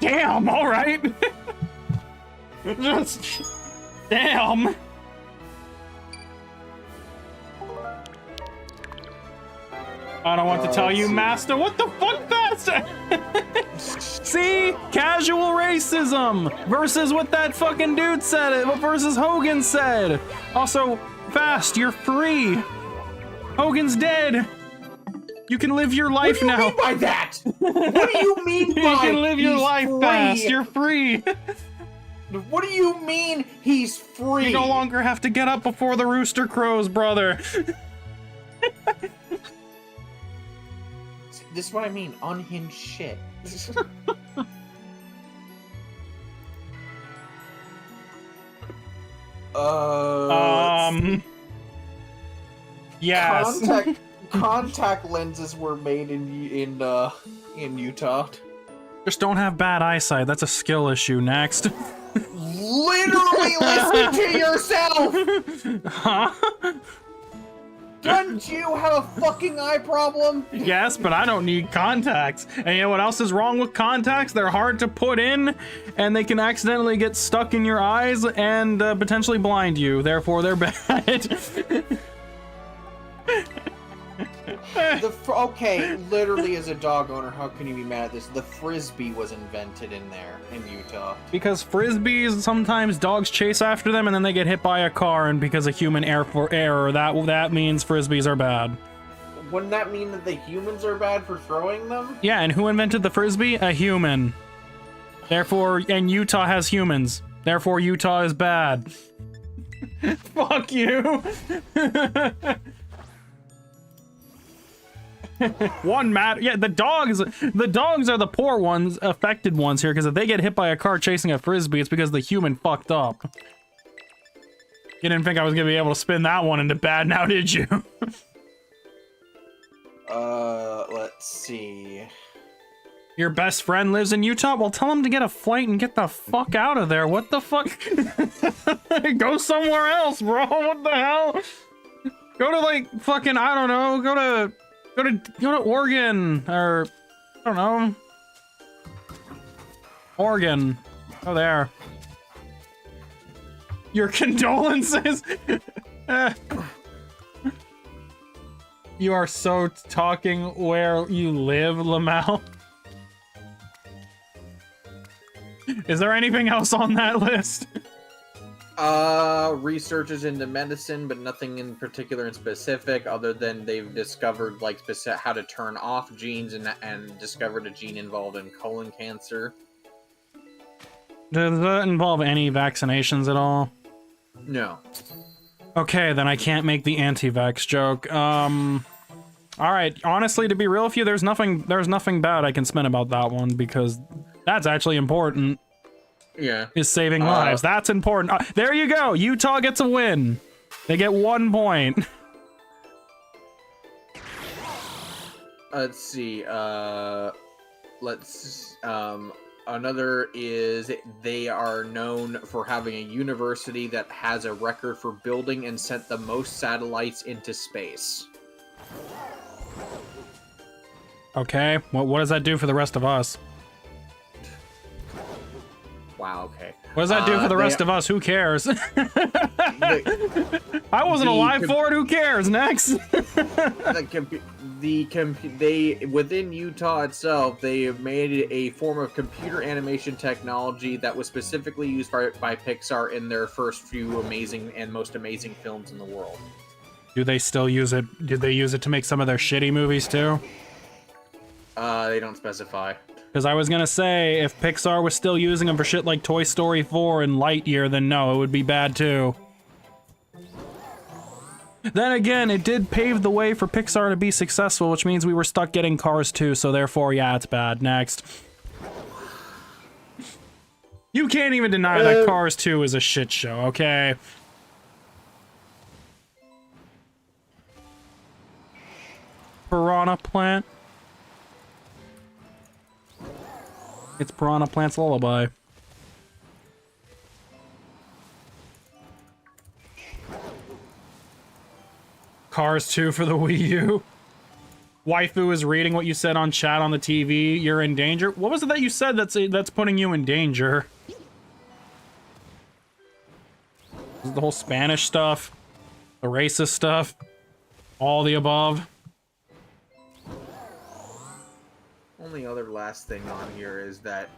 Damn, alright. Just... Damn. I don't want to tell you, Master. What the fuck, Master? See? Casual racism versus what that fucking dude said, versus Hogan said. Also, Fast, you're free. Hogan's dead. You can live your life now. What do you mean by that? What do you mean by you can live your life, free? Fast. You're free. What do you mean he's free? You no longer have to get up before the rooster crows, brother. This is what I mean, unhinged shit. Yes. Contact lenses were made in Utah. Just don't have bad eyesight. That's a skill issue. Next. Literally listen to yourself! Huh? Don't you have a fucking eye problem? Yes, but I don't need contacts. And you know what else is wrong with contacts? They're hard to put in, and they can accidentally get stuck in your eyes and potentially blind you. Therefore, they're bad. Okay, literally as a dog owner, how can you be mad at this? The Frisbee was invented in there, in Utah. Because Frisbees, sometimes dogs chase after them and then they get hit by a car, and because of human error, that means Frisbees are bad. Wouldn't that mean that the humans are bad for throwing them? Yeah, and who invented the Frisbee? A human. Therefore, and Utah has humans. Therefore, Utah is bad. Fuck you. Yeah, the dogs are the poor ones, affected ones here, because if they get hit by a car chasing a Frisbee, it's because the human fucked up. You didn't think I was gonna be able to spin that one into bad now, did you? Let's see. Your best friend lives in Utah? Well, tell him to get a flight and get the fuck out of there. What the fuck? Go somewhere else, bro. What the hell? Go to, like, fucking, I don't know, go to Oregon, or, I don't know. Oregon. Go there. Your condolences? You are so talking where you live, Lamau. Is there anything else on that list? Researches into medicine, but nothing in particular and specific, other than they've discovered, like, how to turn off genes and discovered a gene involved in colon cancer. Does that involve any vaccinations at all? No. Okay, then I can't make the anti-vax joke. Alright, honestly, to be real with you, there's nothing bad I can spin about that one, because that's actually important. Yeah. Is saving lives. That's important. There you go! Utah gets a win! They get 1 point. Let's see, another is they are known for having a university that has a record for building and sent the most satellites into space. Okay, well, what does that do for the rest of us? Wow, okay. What does that do for the rest of us? Who cares? I wasn't alive for it, who cares? Next! Within Utah itself, they have made a form of computer animation technology that was specifically used by Pixar in their first few amazing and most amazing films in the world. Do they still use it? Did they use it to make some of their shitty movies too? They don't specify. Because I was gonna say, if Pixar was still using them for shit like Toy Story 4 and Lightyear, then no, it would be bad too. Then again, it did pave the way for Pixar to be successful, which means we were stuck getting Cars too, so therefore, yeah, it's bad. Next. You can't even deny that Cars 2 is a shit show, okay? Piranha Plant. It's Piranha Plant's lullaby. Cars 2 for the Wii U. Waifu is reading what you said on chat on the TV. You're in danger. What was it that you said that's putting you in danger? Is it the whole Spanish stuff? The racist stuff? All the above? Only other last thing on here is that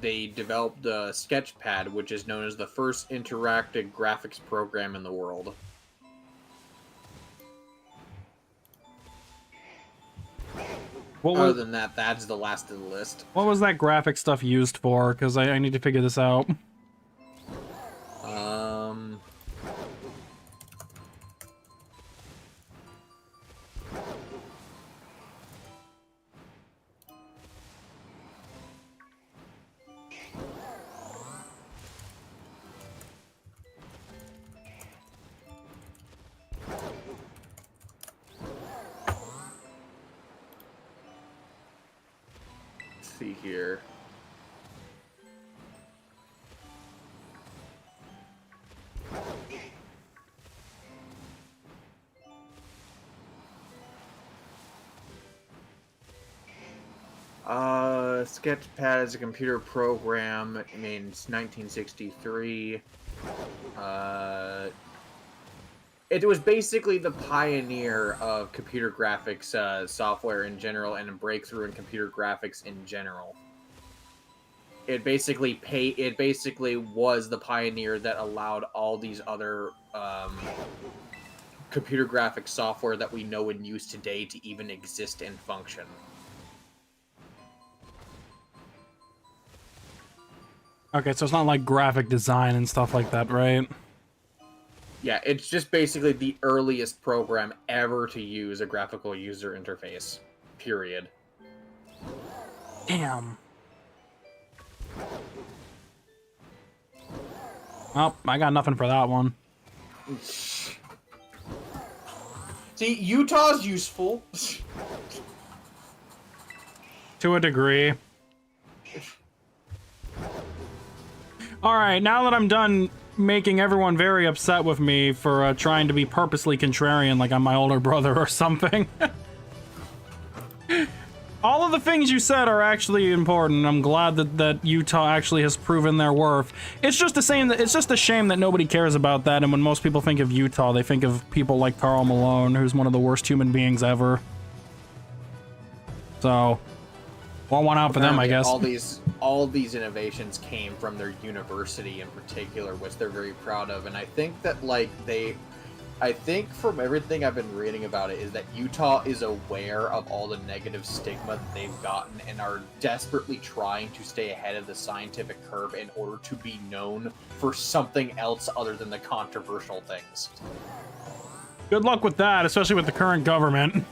they developed the Sketchpad, which is known as the first interactive graphics program in the world. Other than that, that's the last of the list. What was that graphic stuff used for? Because I need to figure this out. See here. Sketchpad is a computer program in 1963. It was basically the pioneer of computer graphics software in general and a breakthrough in computer graphics in general. It basically was the pioneer that allowed all these other computer graphics software that we know and use today to even exist and function. Okay, so it's not like graphic design and stuff like that, right? Yeah, it's just basically the earliest program ever to use a graphical user interface. Period. Damn. Well, I got nothing for that one. See, Utah's useful. To a degree. Alright, now that I'm done making everyone very upset with me for trying to be purposely contrarian like I'm my older brother or something. All of the things you said are actually important. I'm glad that Utah actually has proven their worth. It's just a shame that nobody cares about that, and when most people think of Utah, they think of people like Karl Malone, who's one of the worst human beings ever. So, well, one out for them, I guess. All these innovations came from their university in particular, which they're very proud of, and I think that I think from everything I've been reading about it is that Utah is aware of all the negative stigma that they've gotten and are desperately trying to stay ahead of the scientific curve in order to be known for something else other than the controversial things. Good luck with that, especially with the current government.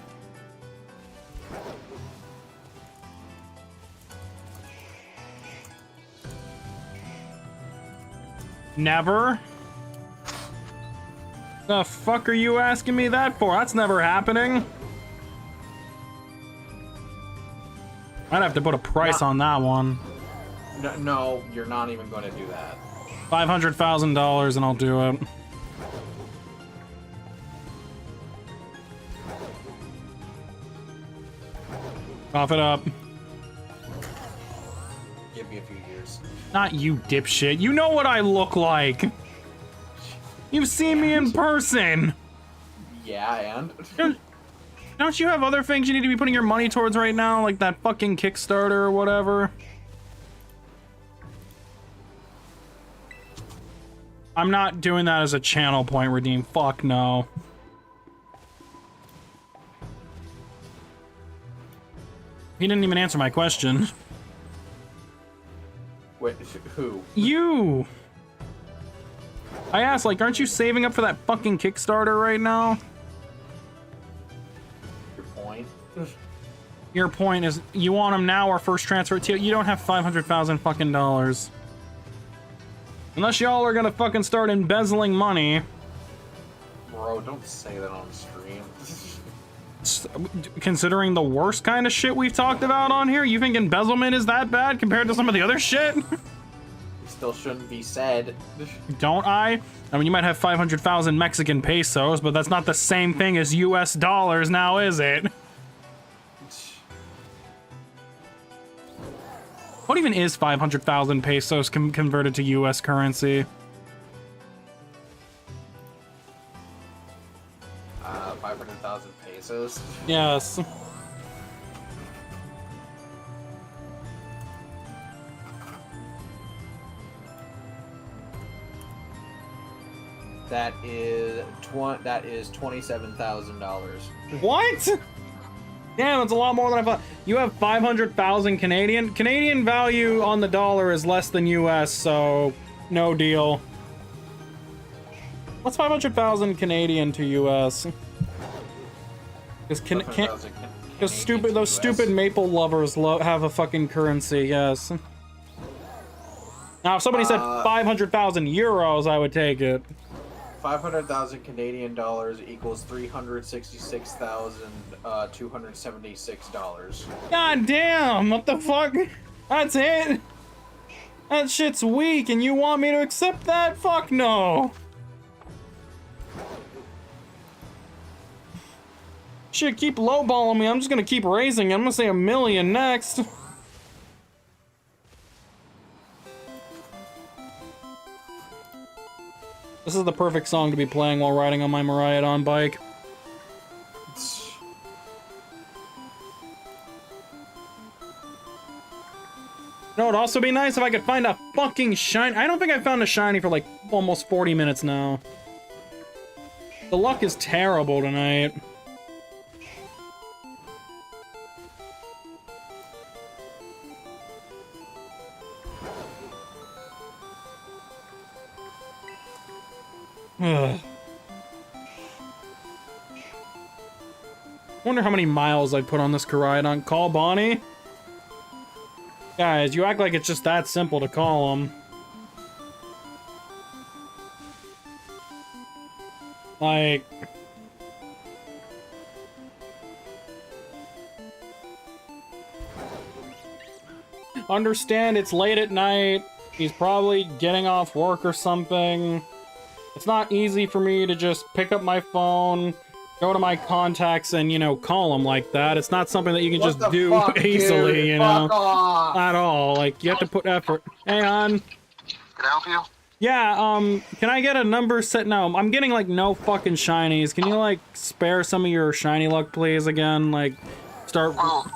Never? The fuck are you asking me that for? That's never happening. I'd have to put a price on that one. No, you're not even going to do that. $500,000 and I'll do it. Cough it up. Give me a few years. Not you, dipshit. You know what I look like. You've seen me in person. Yeah, and? Don't you have other things you need to be putting your money towards right now? Like that fucking Kickstarter or whatever? I'm not doing that as a channel point redeem. Fuck no. He didn't even answer my question. Wait, who? You! I asked, like, aren't you saving up for that fucking Kickstarter right now? Your point? Your point is, you want them now or first transfer it to you? You don't have 500,000 fucking dollars. Unless y'all are gonna fucking start embezzling money. Bro, don't say that on stream. Considering the worst kind of shit we've talked about on here, you think embezzlement is that bad compared to some of the other shit? It still shouldn't be said. Don't I? I mean, you might have 500,000 Mexican pesos, but that's not the same thing as US dollars now, is it? What even is 500,000 pesos converted to US currency? 500,000 pesos. Yes. That is $27,000. What? Damn, that's a lot more than I thought. You have 500,000 Canadian. Canadian value on the dollar is less than US, so no deal. What's 500,000 Canadian to US? Because those stupid maple lovers have a fucking currency, yes. Now, if somebody said 500,000 euros, I would take it. 500,000 Canadian dollars equals $366,276. God damn, what the fuck? That's it? That shit's weak, and you want me to accept that? Fuck no. Shit, keep lowballing me. I'm just gonna keep raising. I'm gonna say 1 million next. This is the perfect song to be playing while riding on my Mariadon bike. You know, it'd also be nice if I could find a fucking shiny. I don't think I've found a shiny for like almost 40 minutes now. The luck is terrible tonight. Ugh. Wonder how many miles I put on this Koraidon. Call Bonnie? Guys, you act like it's just that simple to call him. Like... Understand it's late at night. He's probably getting off work or something. It's not easy for me to just pick up my phone, go to my contacts, and, you know, call them like that. It's not something that you can just do easily, dude? you know? Fuck off. At all. Like, you have to put effort. Hey, hon. Can I help you? Yeah, can I get a number set? No, I'm getting, like, no fucking shinies. Can you, like, spare some of your shiny luck, please, again? Like, start... Well,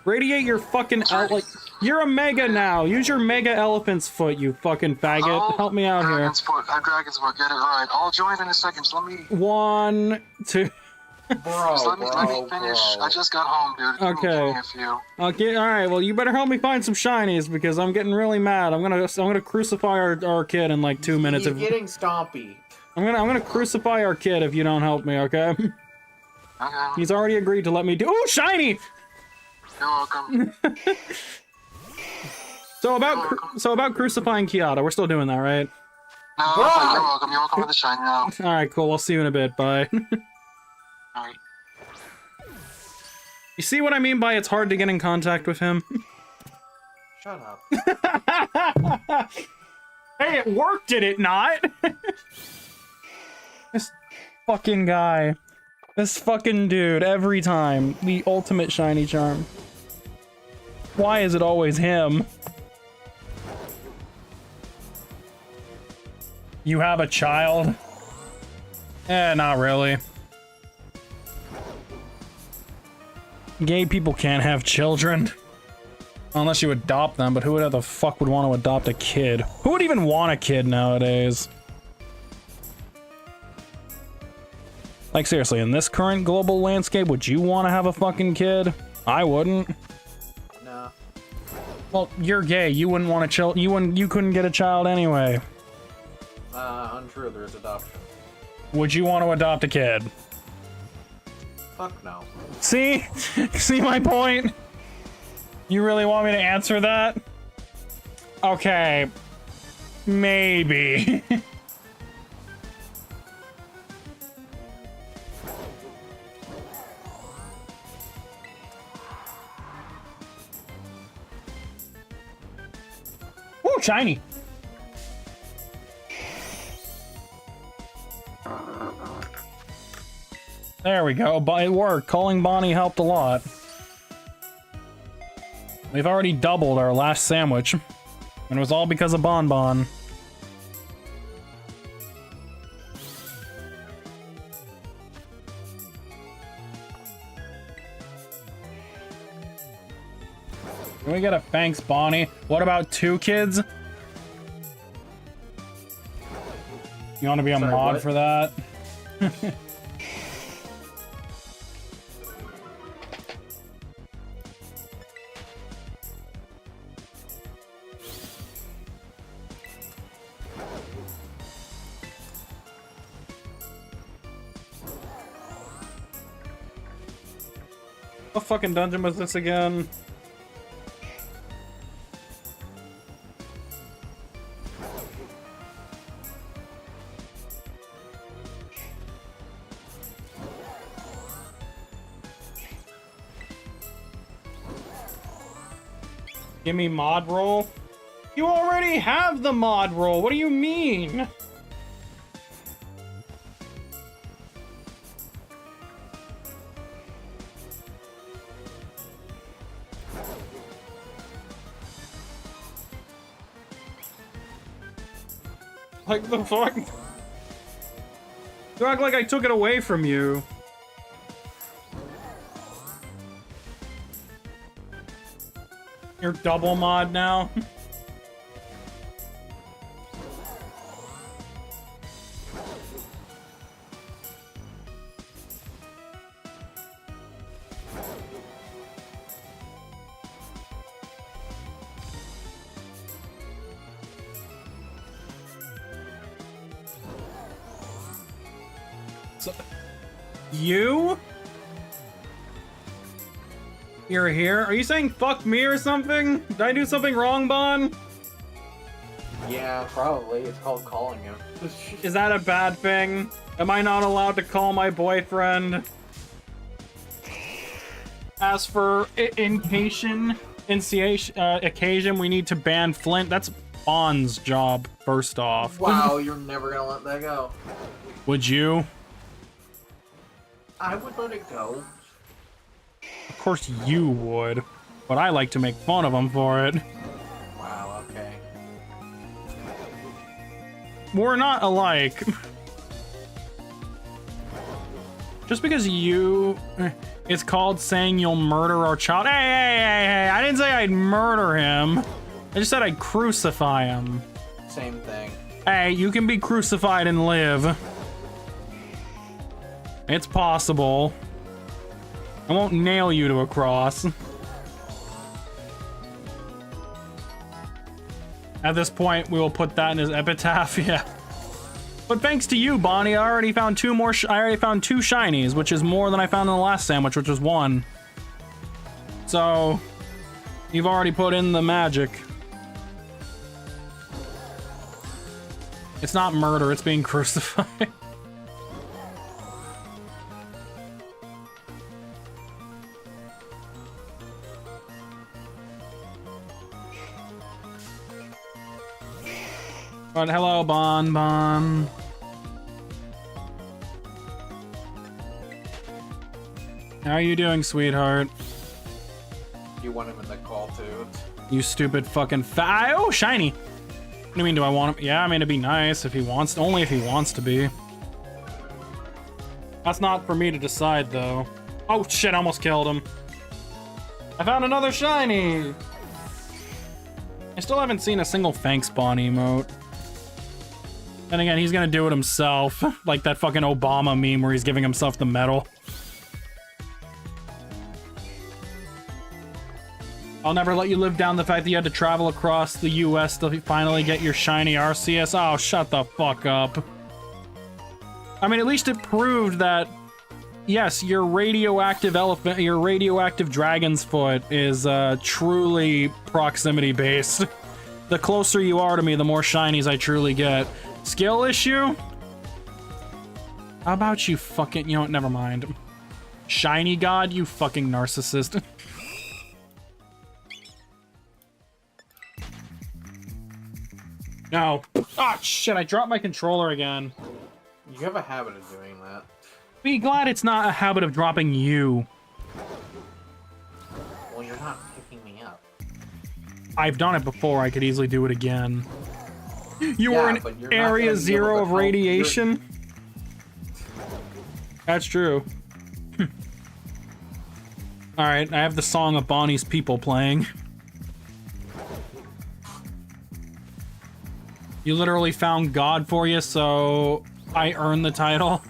Radiate your fucking... like, you're a mega now. Use your mega elephant's foot, you fucking faggot. Help me out here. Dragon's foot. Dragon's foot. Get it right. I'll join in a second. Just let me... 1, 2... Bro, Just let me finish. bro. I just got home, dude. Okay. Give me a few. Okay, alright, well, you better help me find some shinies, because I'm getting really mad. I'm gonna crucify our kid in, like, 2 minutes. He's getting stompy. I'm gonna crucify our kid if you don't help me, okay? Okay. He's already agreed to let me do- Ooh, shiny! You're welcome. So about crucifying Kiata, we're still doing that, right? No, Bro! you're welcome. You're welcome for the shine now. Alright, cool, I'll see you in a bit, bye. Alright. You see what I mean by it's hard to get in contact with him? Shut up. Hey, it worked, did it not? This fucking guy. This fucking dude, every time. The ultimate shiny charm. Why is it always him? You have a child? Eh, not really. Gay people can't have children. Unless you adopt them, but who the fuck would want to adopt a kid? Who would even want a kid nowadays? Like, seriously, in this current global landscape, would you want to have a fucking kid? I wouldn't. No. Well, you're gay. You wouldn't want a child. You couldn't get a child anyway. Untrue. There's adoption. Would you want to adopt a kid? Fuck no. See? See my point? You really want me to answer that? Okay. Maybe. Ooh, shiny. There we go. It worked. Calling Bonnie helped a lot. We've already doubled our last sandwich. And it was all because of Bon Bon. Can we get a thanks, Bonnie? What about 2 kids? You want to be a mod what? for that? What fucking dungeon was this again? Give me mod roll? You already have the mod roll. What do you mean? Like the fuck? You act like I took it away from you. You're double mod now? You? You're here? Are you saying fuck me or something? Did I do something wrong, Bon? Yeah, probably. It's called calling him. Is that a bad thing? Am I not allowed to call my boyfriend? As for occasion, we need to ban Flint. That's Bon's job, first off. Wow, you're never gonna let that go. Would you? I would let it go. Of course you would. But I like to make fun of him for it. Wow, okay. We're not alike. Just because you... It's called saying you'll murder our child. Hey, I didn't say I'd murder him. I just said I'd crucify him. Same thing. Hey, you can be crucified and live. It's possible. I won't nail you to a cross. At this point, we will put that in his epitaph, yeah. But thanks to you, Bonnie, I already found 2 more. I already found 2 shinies, which is more than I found in the last sandwich, which was 1. So, you've already put in the magic. It's not murder, it's being crucified. But hello, Bon Bon. How are you doing, sweetheart? You want him in the call too. You stupid fucking oh, shiny. What do you mean, do I want him? Yeah, I mean, it'd be nice if he wants to, only if he wants to be. That's not for me to decide, though. Oh, shit, I almost killed him. I found another shiny. I still haven't seen a single thanks Bon emote. And again, he's gonna do it himself. Like that fucking Obama meme where he's giving himself the medal. I'll never let you live down the fact that you had to travel across the US to finally get your shiny RCS. Oh, shut the fuck up. I mean, at least it proved that, yes, your radioactive dragon's foot is truly proximity based. The closer you are to me, the more shinies I truly get. Skill issue? How about you fucking... You know what? Never mind. Shiny god, you fucking narcissist. No. Oh, shit, I dropped my controller again. You have a habit of doing that. Be glad it's not a habit of dropping you. Well, you're not picking me up. I've done it before, I could easily do it again. You Yeah, were in but you're not area gonna be able 0 to of help. radiation? That's true. Alright, I have the song of Bonnie's People playing. You literally found God for you, so I earned the title.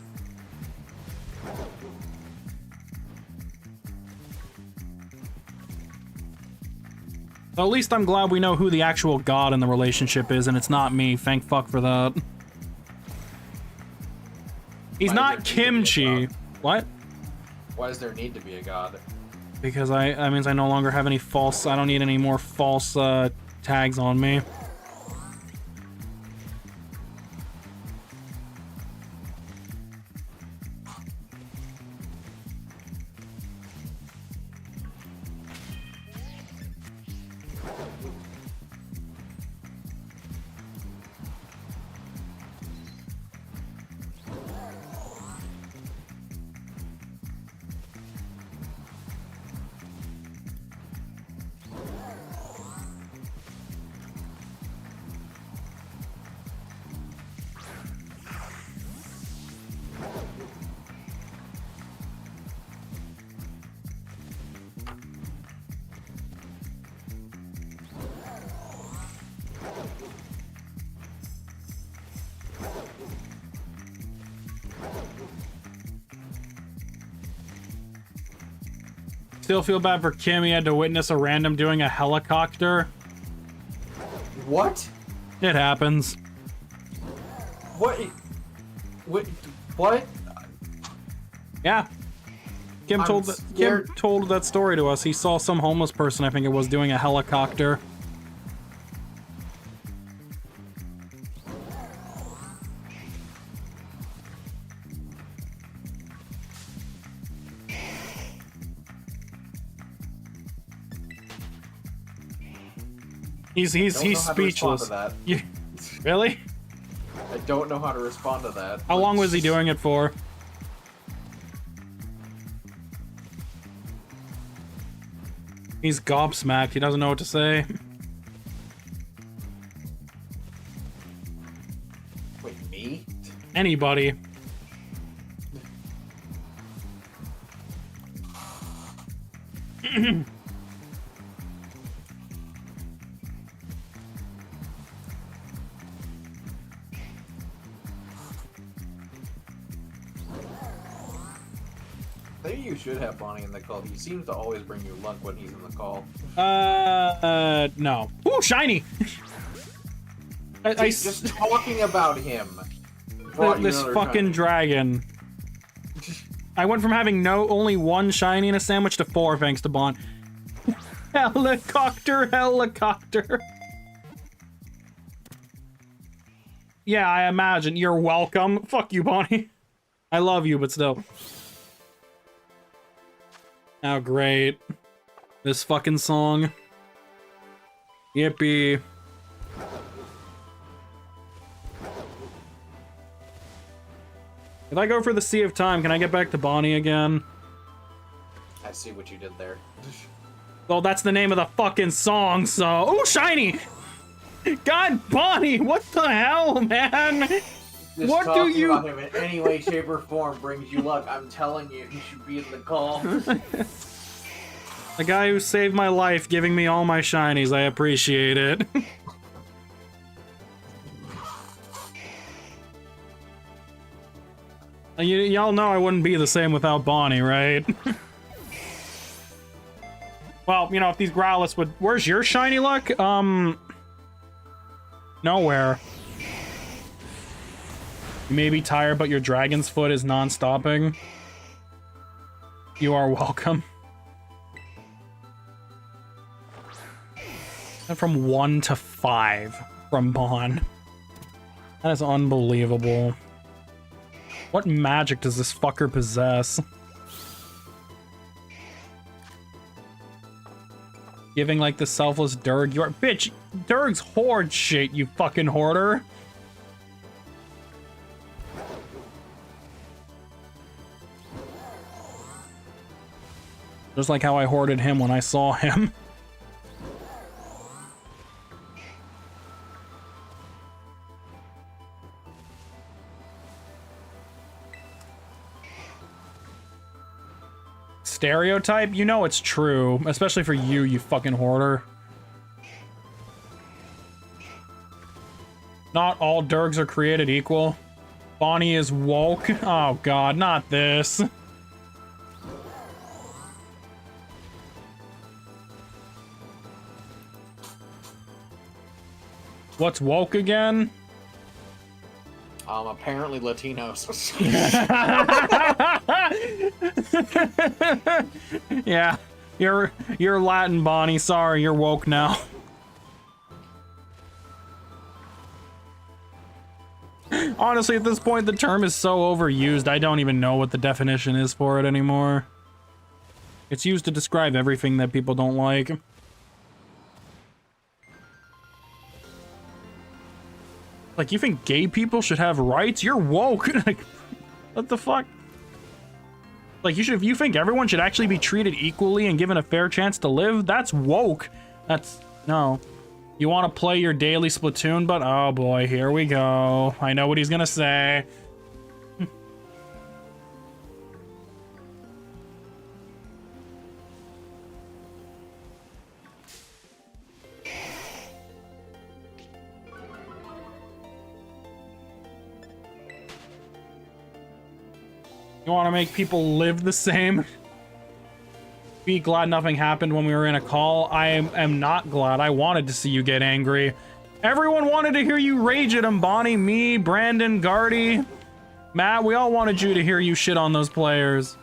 So at least I'm glad we know who the actual God in the relationship is, and it's not me. Thank fuck for that. He's Why not does there need to be a kimchi. God? What? Why does there need to be a god? Because that means I no longer have any false... I don't need any more false tags on me. Still feel bad for Kim. He had to witness a random doing a helicopter. What? It happens. What? What? Yeah. Kim I'm told scared. Kim told that story to us. He saw some homeless person, I think it was, doing a helicopter. He's Don't know how to respond speechless. to that. You, really? I don't know how to respond to that. How long was he doing it for? He's gobsmacked. He doesn't know what to say. Wait, me? Anybody. Maybe you should have Bonnie in the call. He seems to always bring you luck when he's in the call. No. Ooh, shiny! Just talking about him. brought you This another fucking shiny. dragon. I went from having only one shiny in a sandwich to 4 thanks to Bon. Helicopter. Yeah, I imagine. You're welcome. Fuck you, Bonnie. I love you, but still. Oh, great. This fucking song. Yippee. If I go for the Sea of Time, can I get back to Bonnie again? I see what you did there. Well, that's the name of the fucking song, so... Oh, shiny! God, Bonnie, what the hell, man? Just What do talking you... about him in any way, shape, or form brings you luck. I'm telling you, he should be in the call. The guy who saved my life giving me all my shinies, I appreciate it. Y'all know I wouldn't be the same without Bonnie, right? Well, you know, if these Growlithes would... Where's your shiny luck? Nowhere. You may be tired, but your dragon's foot is non-stopping. You are welcome. And from 1 to 5 from Bon. That is unbelievable. What magic does this fucker possess? Giving like the selfless Durg. You're bitch. Durg's hoard shit, you fucking hoarder. Just like how I hoarded him when I saw him. Stereotype? You know it's true, especially for you, you fucking hoarder. Not all Durgs are created equal. Bonnie is woke. Oh god, not this. What's woke again? Apparently Latinos. Yeah, you're Latin, Bonnie. Sorry, you're woke now. Honestly, at this point, the term is so overused, I don't even know what the definition is for it anymore. It's used to describe everything that people don't like. Like, you think gay people should have rights? You're woke. Like, what the fuck? Like, if you think everyone should actually be treated equally and given a fair chance to live, that's woke. No. You want to play your daily Splatoon, but oh boy, here we go. I know what he's gonna say. You want to make people live the same? Be glad nothing happened when we were in a call. I am not glad. I wanted to see you get angry. Everyone wanted to hear you rage at him, Bonnie, me, Brandon, Gardy, Matt. We all wanted you to hear you shit on those players.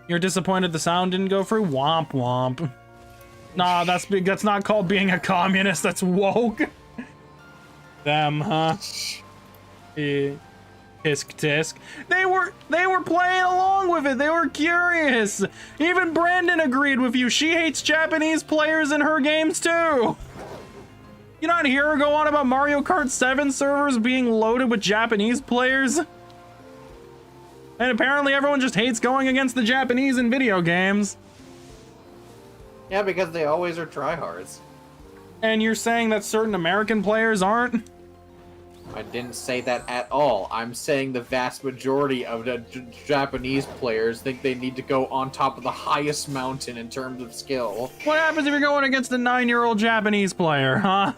You're disappointed the sound didn't go through? Womp womp. Nah, that's not called being a communist. That's woke. Them, huh? Tisk tisk. They were playing along with it. They were curious. Even Brandon agreed with you. She hates Japanese players in her games too. You not hear her go on about Mario Kart 7 servers being loaded with Japanese players? And apparently everyone just hates going against the Japanese in video games. Yeah, because they always are tryhards. And you're saying that certain American players aren't? I didn't say that at all. I'm saying the vast majority of the Japanese players think they need to go on top of the highest mountain in terms of skill. What happens if you're going against a 9-year-old Japanese player, huh?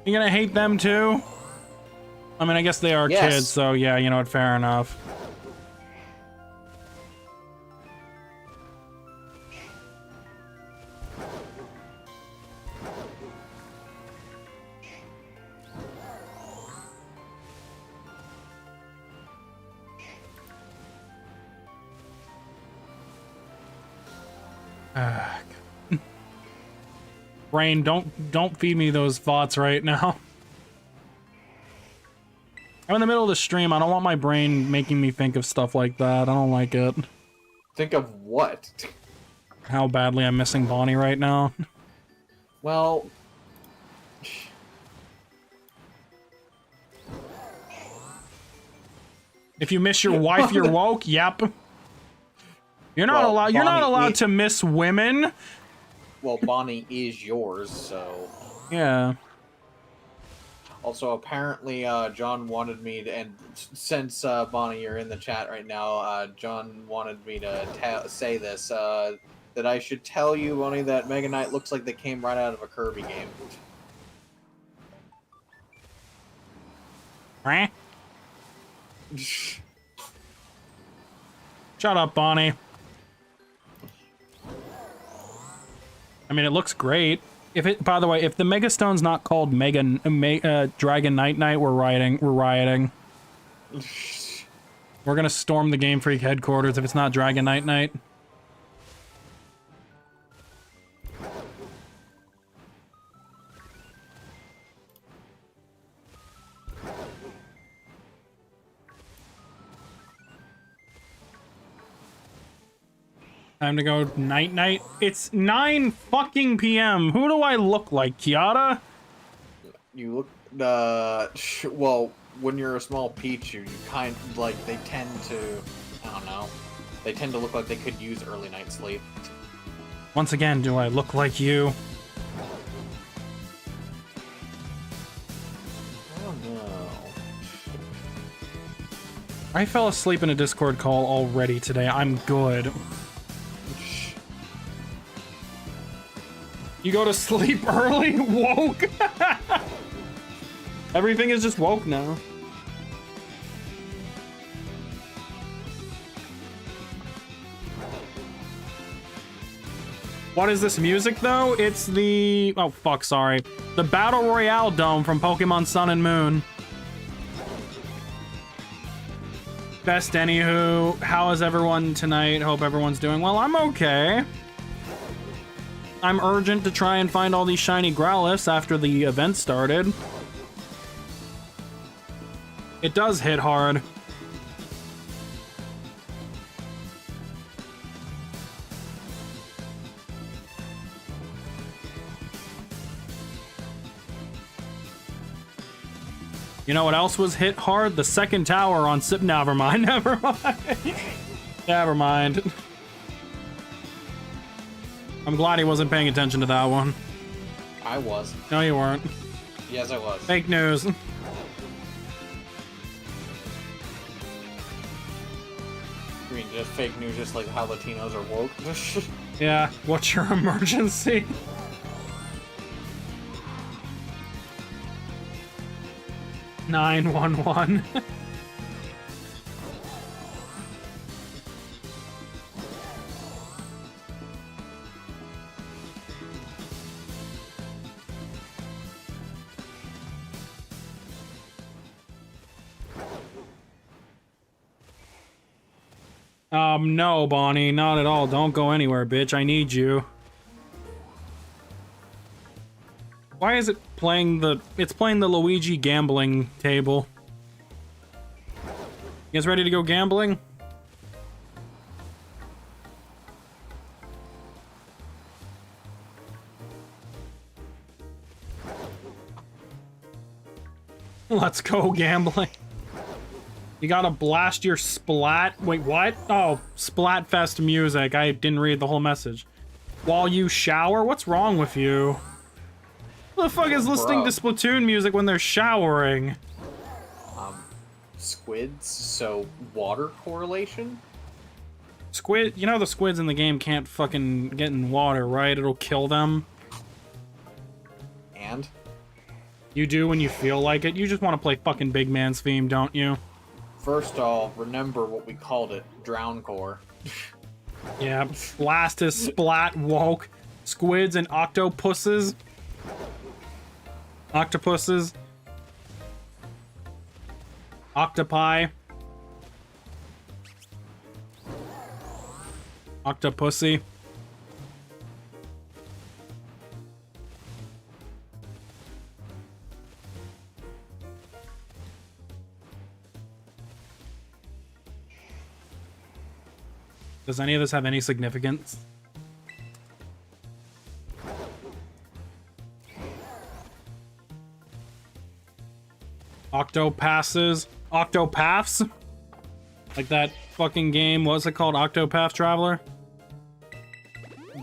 You gonna hate them too? I mean, I guess they are Yes. kids, so yeah, you know what, fair enough. Brain, don't feed me those thoughts right now. I'm in the middle of the stream. I don't want my brain making me think of stuff like that. I don't like it. Think of what? How badly I'm missing Bonnie right now. Well... If you miss your wife, you're woke. Yep. You're not Well, allowed. You're not Bonnie allowed is- to miss women. Well, Bonnie is yours, so... Yeah. Also, apparently, John wanted me to, and since, Bonnie, you're in the chat right now, John wanted me to say this, that I should tell you, Bonnie, that Mega Knight looks like they came right out of a Kirby game. Eh? Shut up, Bonnie. I mean, it looks great. If it, by the way, if the Mega Stone's not called Dragon Night, we're rioting. We're gonna storm the Game Freak headquarters if it's not Dragon Night. Time to go night-night. It's 9 fucking p.m. Who do I look like, Kiara? You look, well, when you're a small Pichu, you kind of, like, they tend to, I don't know, they tend to look like they could use early night sleep. Once again, do I look like you? Oh no. I fell asleep in a Discord call already today. I'm good. You go to sleep early? Woke? Everything is just woke now. What is this music, though? It's the... Oh, fuck, sorry. The Battle Royale Dome from Pokemon Sun and Moon. Best anywho. How is everyone tonight? Hope everyone's doing well. I'm okay. I'm urgent to try and find all these shiny Growlithes after the event started. It does hit hard. You know what else was hit hard? The second tower on Sip. Never mind. Never mind. Never mind. I'm glad he wasn't paying attention to that one. I was. No, you weren't. Yes, I was. Fake news. I mean, just fake news, just like how Latinos are woke. Yeah, what's your emergency? (911). No, Bonnie, not at all. Don't go anywhere, bitch. I need you. Why is it playing the... It's playing the Luigi gambling table. You guys ready to go gambling? Let's go gambling. You gotta blast your splat... Wait, what? Oh, Splatfest music. I didn't read the whole message. While you shower? What's wrong with you? Who the fuck is listening to Splatoon music when they're showering? Squids, so water correlation? Squid... You know the squids in the game can't fucking get in water, right? It'll kill them. And? You do when you feel like it. You just want to play fucking Big Man's theme, don't you? First off, remember what we called it, Drowncore. Yeah, blast is splat woke. Squids and octopuses. Octopuses. Octopi. Octopussy. Does any of this have any significance? Octopasses? Octopaths? Like that fucking game, what's it called? Octopath Traveler?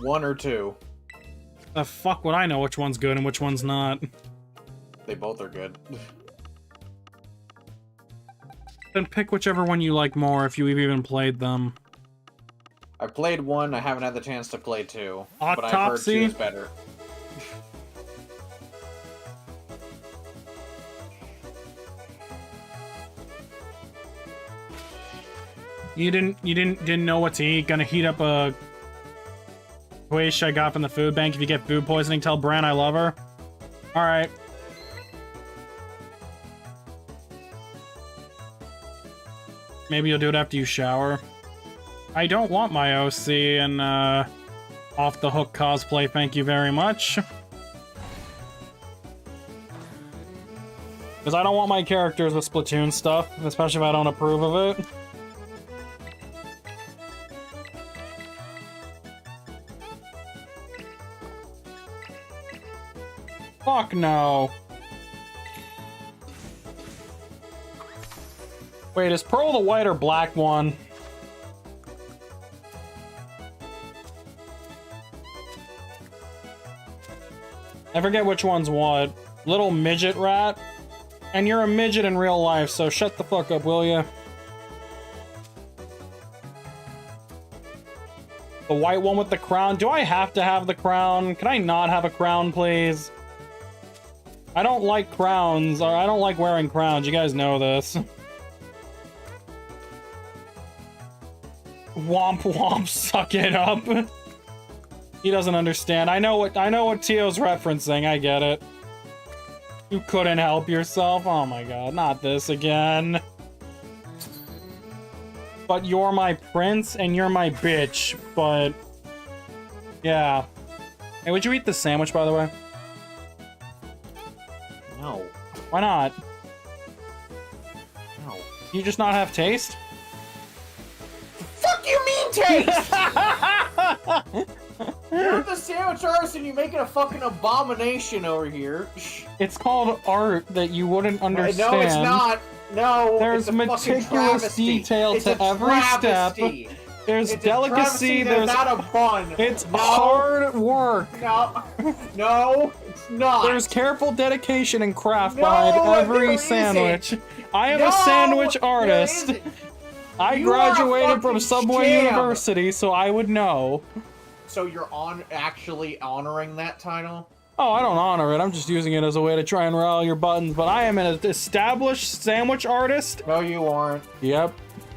One or two. The fuck would I know which one's good and which one's not? They both are good. Then pick whichever one you like more if you've even played them. I played one, I haven't had the chance to play two. Autopsy? But I've heard two is better. You didn't know what to eat. Gonna heat up a quiche I got from the food bank. If you get food poisoning, tell Bran I love her. Alright. Maybe you'll do it after you shower. I don't want my OC and off the hook cosplay, thank you very much. Because I don't want my characters with Splatoon stuff, especially if I don't approve of it. Fuck no. Wait, is Pearl the white or black one? I forget which one's what. Little midget rat? And you're a midget in real life, so shut the fuck up, will ya? The white one with the crown? Do I have to have the crown? Can I not have a crown, please? I don't like crowns, or I don't like wearing crowns. You guys know this. Womp womp, suck it up. He doesn't understand. I know what Tio's referencing. I get it. You couldn't help yourself. Oh my god, not this again. But you're my prince and you're my bitch, but yeah. Hey, would you eat the sandwich, by the way? No. Why not? No. You just not have taste? Fuck you mean taste? You're the sandwich artist and you're making a fucking abomination over here. It's called art that you wouldn't understand. No, it's not. No, there's it's a meticulous detail to every step. There's delicacy. There's not a bun. It's hard work. No, no, it's not. There's careful dedication and craft behind every sandwich. I am a sandwich artist. I graduated from Subway University, so I would know. So you're actually honoring that title? Oh, I don't honor it. I'm just using it as a way to try and rally your buttons. But I am an established sandwich artist. No, you aren't. Yep.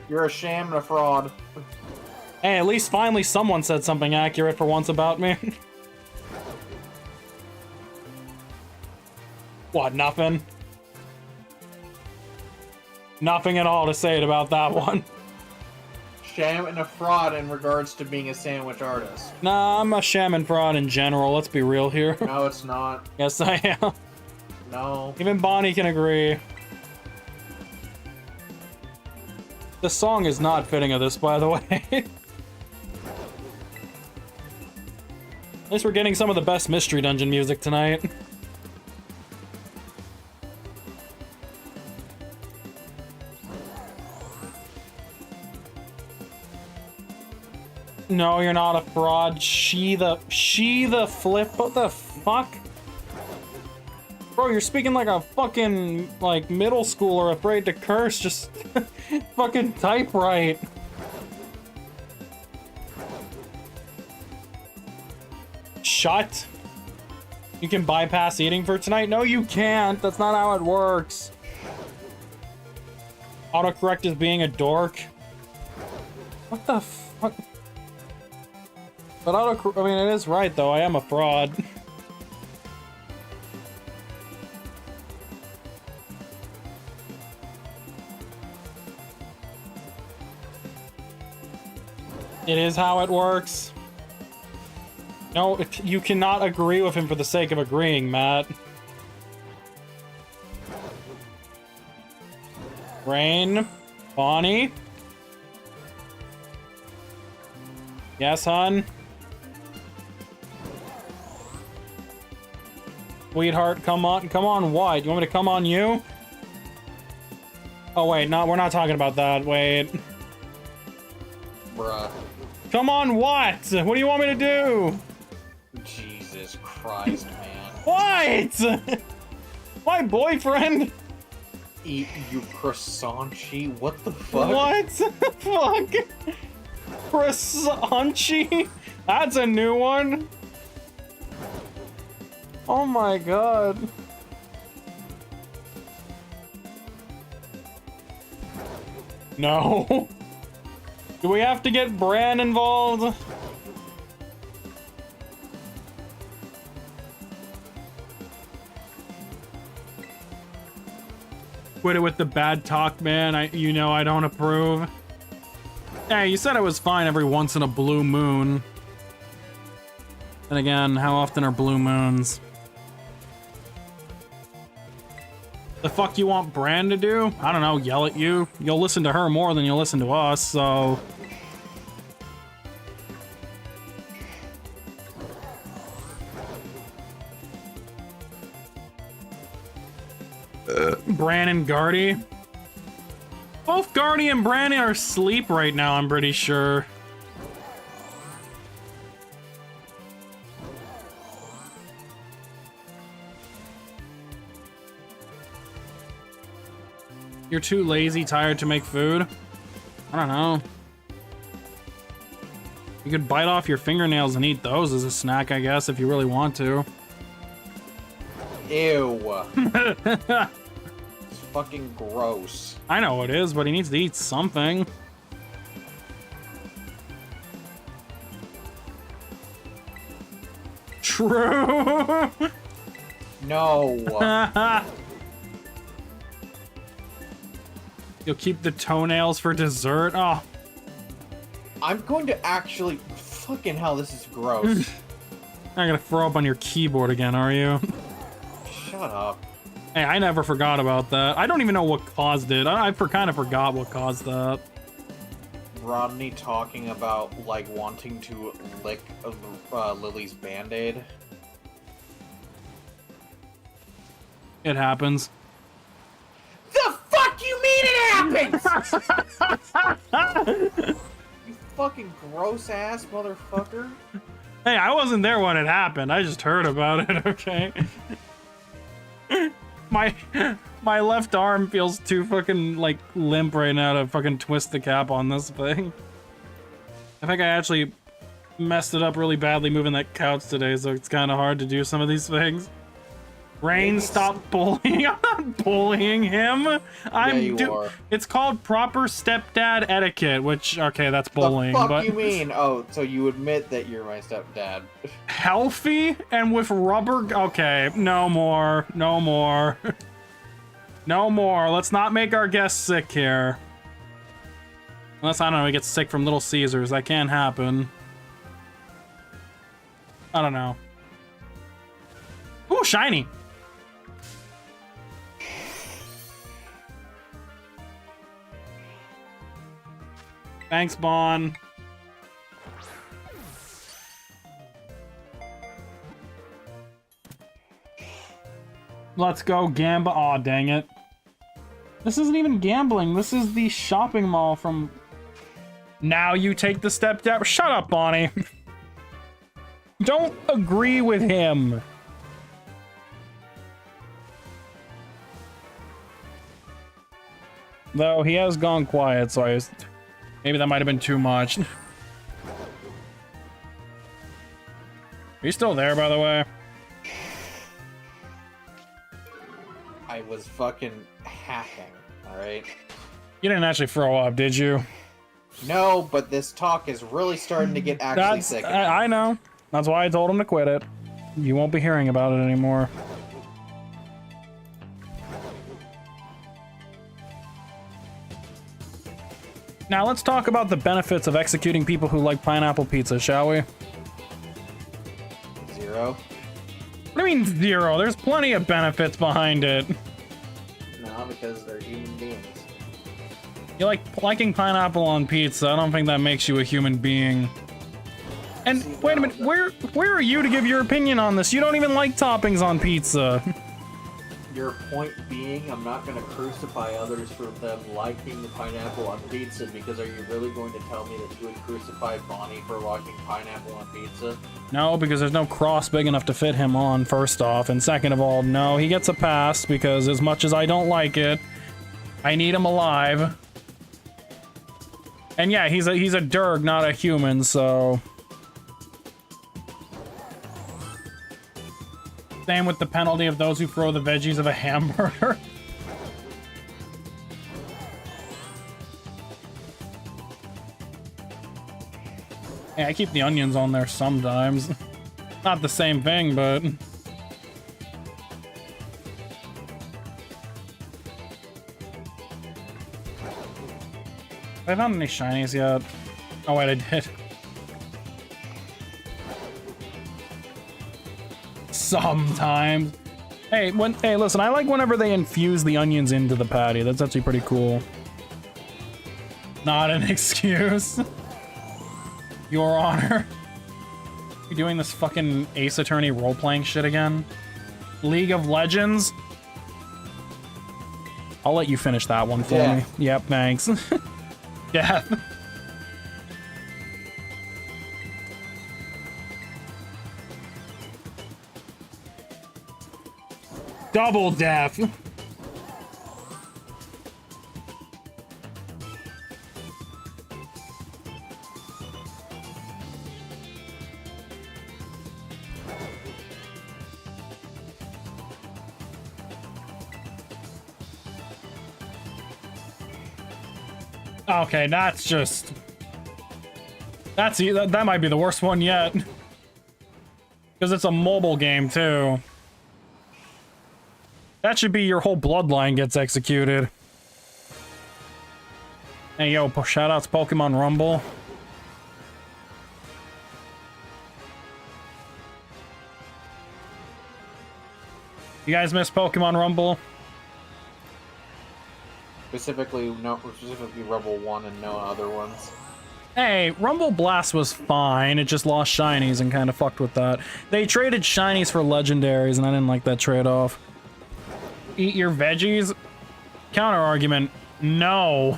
You're a sham and a fraud. Hey, at least finally someone said something accurate for once about me. What, nothing? Nothing at all to say it about that one. Sham and a fraud in regards to being a sandwich artist. Nah, I'm a sham and fraud in general. Let's be real here. No, it's not. Yes, I am. No. Even Bonnie can agree. The song is not fitting of this, by the way. At least we're getting some of the best Mystery Dungeon music tonight. No, you're not a fraud. She the flip. What the fuck? Bro, you're speaking like a fucking, like, middle schooler afraid to curse. Just fucking type right. Shut. You can bypass eating for tonight? No, you can't. That's not how it works. Autocorrect is being a dork. What the fuck? But I mean, it is right, though. I am a fraud. It is how it works. No, you cannot agree with him for the sake of agreeing, Matt. Rain. Bonnie. Yes, hon. Sweetheart, come on. Come on what? You want me to come on you? Oh, wait, no, we're not talking about that. Wait. Bruh. Come on what? What do you want me to do? Jesus Christ, man. What? My boyfriend? Eat you croissanty? What the fuck? What? Fuck? Croissanty? That's a new one. Oh my god. No. Do we have to get Bran involved? Quit it with the bad talk, man. You know I don't approve. Hey, you said it was fine every once in a blue moon. And again, how often are blue moons? The fuck you want Bran to do? I don't know, yell at you. You'll listen to her more than you'll listen to us, so... Bran and Gardy. Both Gardy and Bran are asleep right now, I'm pretty sure. You're too lazy, tired to make food? I don't know. You could bite off your fingernails and eat those as a snack, I guess, if you really want to. Ew. It's fucking gross. I know it is, but he needs to eat something. True. No. You'll keep the toenails for dessert? Oh. I'm going to actually... Fucking hell, this is gross. Not gonna throw up on your keyboard again, are you? Shut up. Hey, I never forgot about that. I don't even know what caused it. I kind of forgot what caused that. Rodney talking about, like, wanting to lick Lily's Band-Aid. It happens. The fuck you mean it happens? You fucking gross ass motherfucker. Hey, I wasn't there when it happened. I just heard about it, okay? My left arm feels too fucking, like, limp right now to fucking twist the cap on this thing. I think I actually messed it up really badly moving that couch today, so it's kind of hard to do some of these things. Rain, stop bullying. I'm not bullying him. It's called proper stepdad etiquette, which, okay, that's bullying. The fuck but you mean? Oh, so you admit that you're my stepdad. Healthy and with rubber. Okay, no more. No more. No more. Let's not make our guests sick here. Unless, I don't know, he gets sick from Little Caesars. That can't happen. I don't know. Ooh, shiny. Thanks, Bon. Let's go gamble. Aw, dang it. This isn't even gambling. This is the shopping mall from... Now you take the stepdad. Shut up, Bonnie. Don't agree with him. Though he has gone quiet, so maybe that might have been too much. Are you still there, by the way? I was fucking hacking, alright? You didn't actually throw up, did you? No, but this talk is really starting to get actually sick. I know. That's why I told him to quit it. You won't be hearing about it anymore. Now let's talk about the benefits of executing people who like pineapple pizza, shall we? 0. What do you mean 0? There's plenty of benefits behind it. No, because they're human beings. You like liking pineapple on pizza. I don't think that makes you a human being. And See, wait a minute, where are you to give your opinion on this? You don't even like toppings on pizza. Your point being, I'm not going to crucify others for them liking the pineapple on pizza, because are you really going to tell me that you would crucify Bonnie for liking pineapple on pizza? No, because there's no cross big enough to fit him on, first off. And second of all, no, he gets a pass, because as much as I don't like it, I need him alive. And yeah, he's a Durg, not a human, so... Same with the penalty of those who throw the veggies of a hamburger. Yeah, I keep the onions on there sometimes. Not the same thing, but... Have I found any shinies yet? Oh wait, I did. Sometimes. Hey, listen, I like whenever they infuse the onions into the patty. That's actually pretty cool. Not an excuse. Your Honor. You doing this fucking Ace Attorney role-playing shit again? League of Legends? I'll let you finish that one for Yeah. me. Yep, thanks. Death. Double death. Okay, that's just... that might be the worst one yet. Because it's a mobile game, too. That should be your whole bloodline gets executed. Hey, yo, shoutouts Pokemon Rumble. You guys miss Pokemon Rumble? Specifically Rebel 1 and no other ones. Hey, Rumble Blast was fine. It just lost shinies and kind of fucked with that. They traded shinies for legendaries, and I didn't like that trade-off. Eat your veggies? Counter argument, no.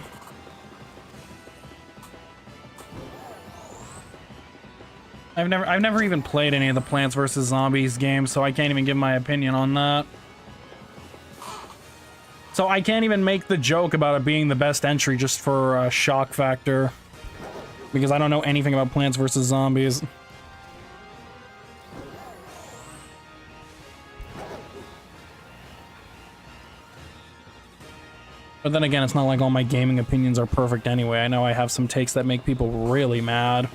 I've never even played any of the Plants vs. Zombies games, so I can't even give my opinion on that. So I can't even make the joke about it being the best entry just for shock factor. Because I don't know anything about Plants vs. Zombies. But then again, it's not like all my gaming opinions are perfect anyway. I know I have some takes that make people really mad.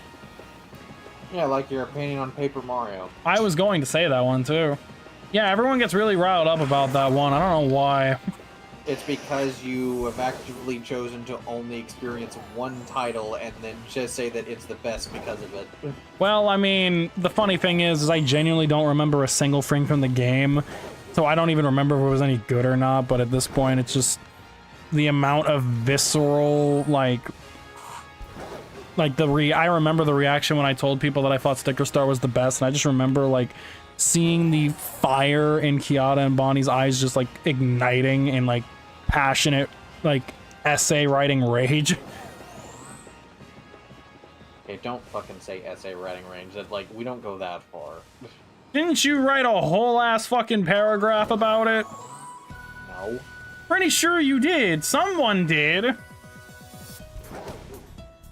Yeah, like your opinion on Paper Mario. I was going to say that one too. Yeah, everyone gets really riled up about that one. I don't know why. It's because you have actively chosen to only experience one title and then just say that it's the best because of it. Well, I mean, the funny thing is I genuinely don't remember a single thing from the game. So I don't even remember if it was any good or not, but at this point it's just the amount of visceral, I remember the reaction when I told people that I thought Sticker Star was the best, and I just remember, like, seeing the fire in Kiata and Bonnie's eyes just, like, igniting in, like, passionate, like, essay writing rage. Okay, don't fucking say essay writing range. That, like, we don't go that far. Didn't you write a whole ass fucking paragraph about it? No. Pretty sure you did. Someone did.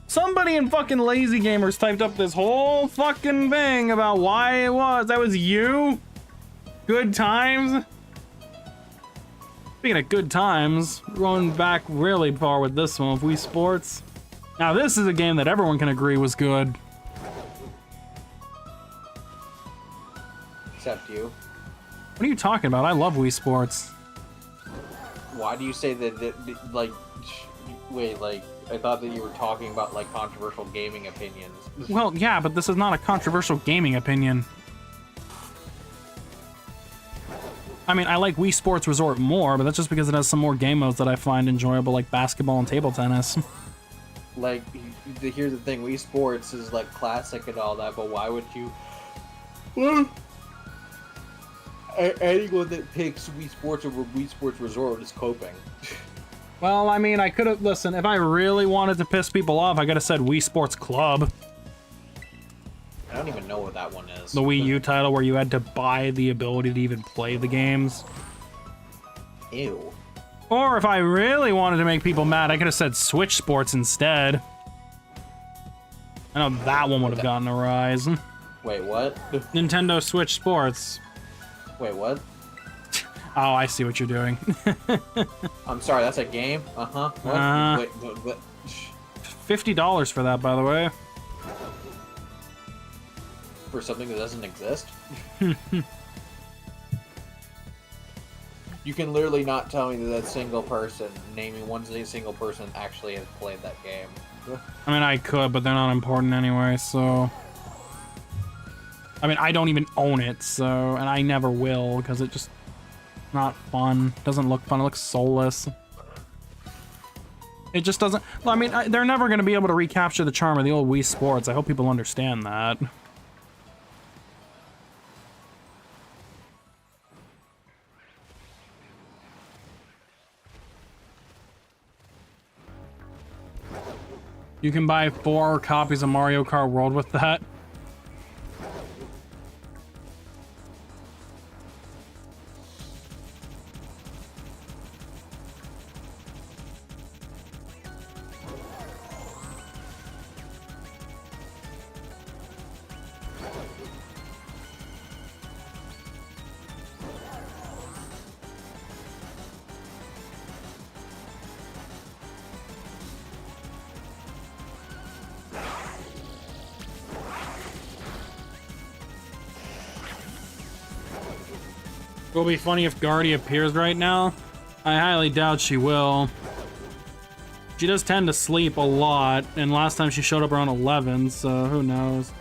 Somebody in fucking Lazy Gamers typed up this whole fucking thing about why it was. That was you? Good times? Speaking of good times, we're going back really far with this one with Wii Sports. Now this is a game that everyone can agree was good. Except you. What are you talking about? I love Wii Sports. Why do you say that like, wait, like, I thought that you were talking about, like, controversial gaming opinions. Well, yeah, but this is not a controversial gaming opinion. I mean, I like Wii Sports Resort more, but that's just because it has some more game modes that I find enjoyable, like basketball and table tennis. Like, here's the thing, Wii Sports is, like, classic and all that, but why would you... Anyone that picks Wii Sports over Wii Sports Resort is coping. Well, I mean, I could have... Listen, if I really wanted to piss people off, I could have said Wii Sports Club. I don't even know what that one is. The Wii U title where you had to buy the ability to even play the games. Ew. Or if I really wanted to make people mad, I could have said Switch Sports instead. I know that one would have gotten a rise. Wait, what? Nintendo Switch Sports. Wait, what? Oh, I see what you're doing. I'm sorry, that's a game? Uh-huh. What? Wait, what? $50 for that, by the way. For something that doesn't exist? You can literally not tell me that single person, naming one single person actually has played that game. I mean, I could, but they're not important anyway, so... I mean, I don't even own it, so... And I never will, because it just... not fun. Doesn't look fun. It looks soulless. It just doesn't... Well, I mean, they're never going to be able to recapture the charm of the old Wii Sports. I hope people understand that. You can buy 4 copies of Mario Kart World with that. It will be funny if Guardy appears right now. I highly doubt she will. She does tend to sleep a lot, and last time she showed up around 11, so who knows.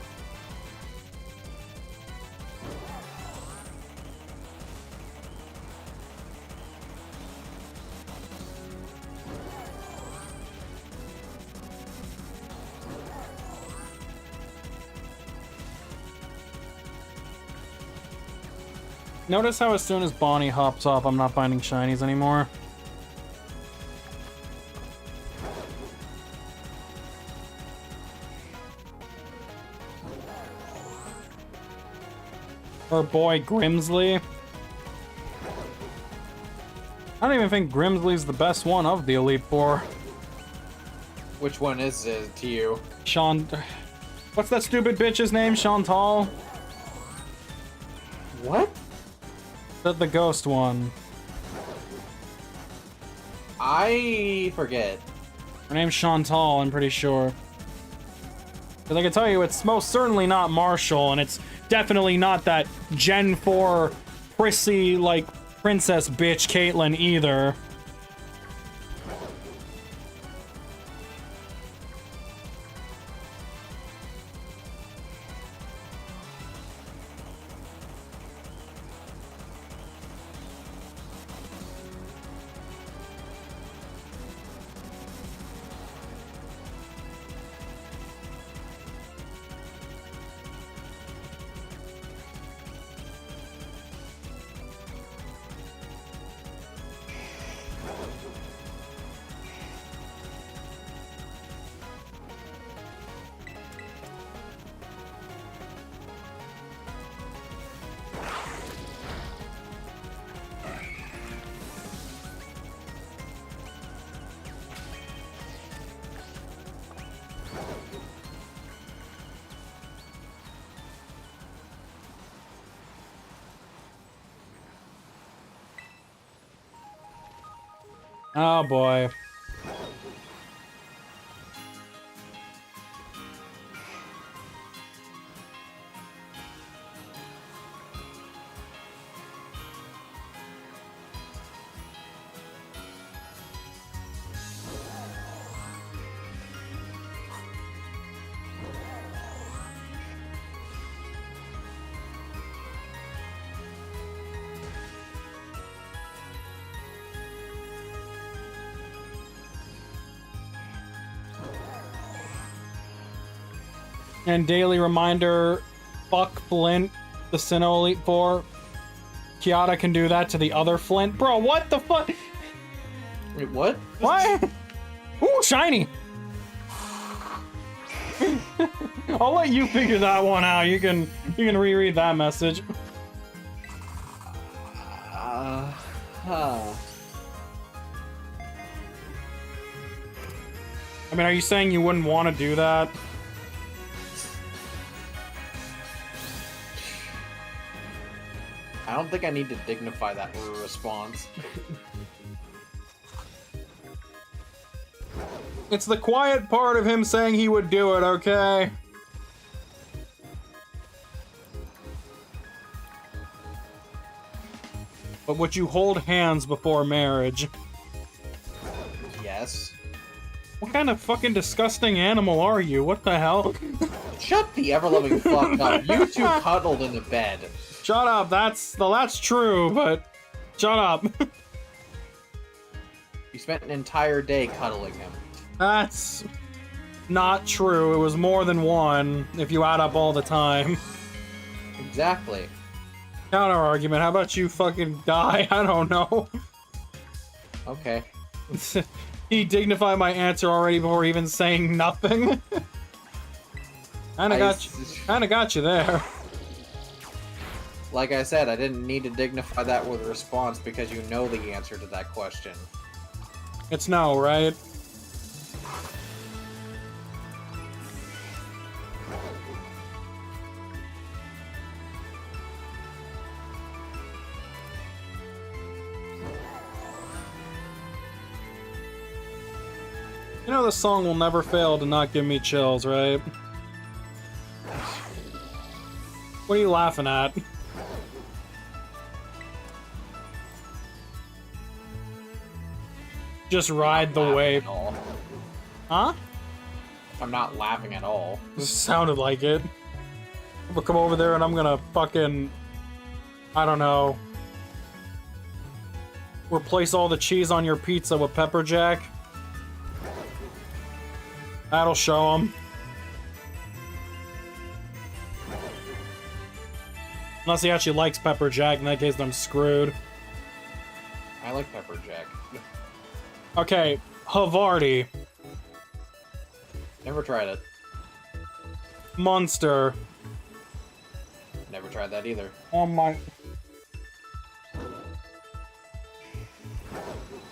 Notice how as soon as Bonnie hops off, I'm not finding shinies anymore. Her boy Grimsley. I don't even think Grimsley's the best one of the Elite Four. Which one is it to you? What's that stupid bitch's name? Chantal? What? The ghost one. I forget. Her name's Chantal, I'm pretty sure. Because I can tell you, it's most certainly not Marshall, and it's definitely not that Gen 4 prissy, like, princess bitch Caitlyn either. Oh boy. And daily reminder, fuck Flint, the Sinnoh Elite Four. Kiata can do that to the other Flint. Bro, what the fuck? Wait, what? What? Ooh, shiny! I'll let you figure that one out. You can reread that message. Huh. I mean, are you saying you wouldn't want to do that? I don't think I need to dignify that response. It's the quiet part of him saying he would do it, okay? But would you hold hands before marriage? Yes. What kind of fucking disgusting animal are you? What the hell? Shut the ever-loving fuck up. You two cuddled in the bed. Shut up, that's true, but shut up. You spent an entire day cuddling him. That's not true. It was more than one, if you add up all the time. Exactly. Counter argument, how about you fucking die? I don't know. Okay. He dignified my answer already before even saying nothing. Kinda got you there. Like I said, I didn't need to dignify that with a response because you know the answer to that question. It's no, right? You know this song will never fail to not give me chills, right? What are you laughing at? Just ride the wave. Huh? I'm not laughing at all. This sounded like it. I'm gonna come over there and I'm gonna fucking... I don't know. Replace all the cheese on your pizza with pepper jack. That'll show him. Unless he actually likes pepper jack, in that case I'm screwed. I like pepper jack. Okay, Havarti. Never tried it. Munster. Never tried that either. Oh my...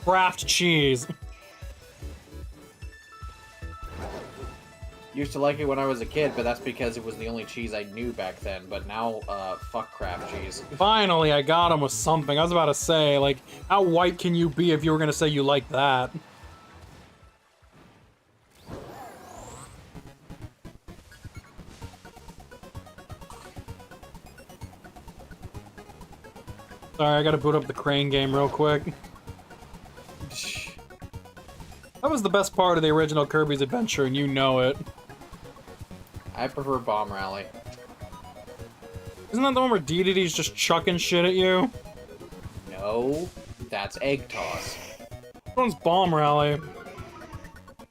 Kraft cheese. Used to like it when I was a kid, but that's because it was the only cheese I knew back then. But now, fuck Kraft cheese. Finally, I got him with something. I was about to say, like, how white can you be if you were gonna say you like that? Sorry, I gotta boot up the crane game real quick. That was the best part of the original Kirby's Adventure, and you know it. I prefer Bomb Rally. Isn't that the one where Dedede's just chucking shit at you? No, that's Egg Toss. That one's Bomb Rally.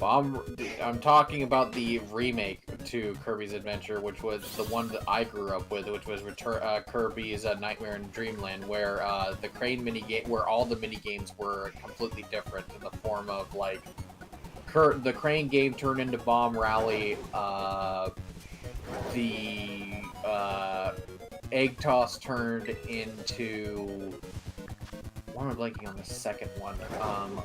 I'm talking about the remake to Kirby's Adventure, which was the one that I grew up with, which was Kirby's Nightmare in Dreamland, where the crane minigame, where all the minigames were completely different in the form of like, the crane game turned into Bomb Rally, the Egg Toss turned into... Why am I blanking on the second one?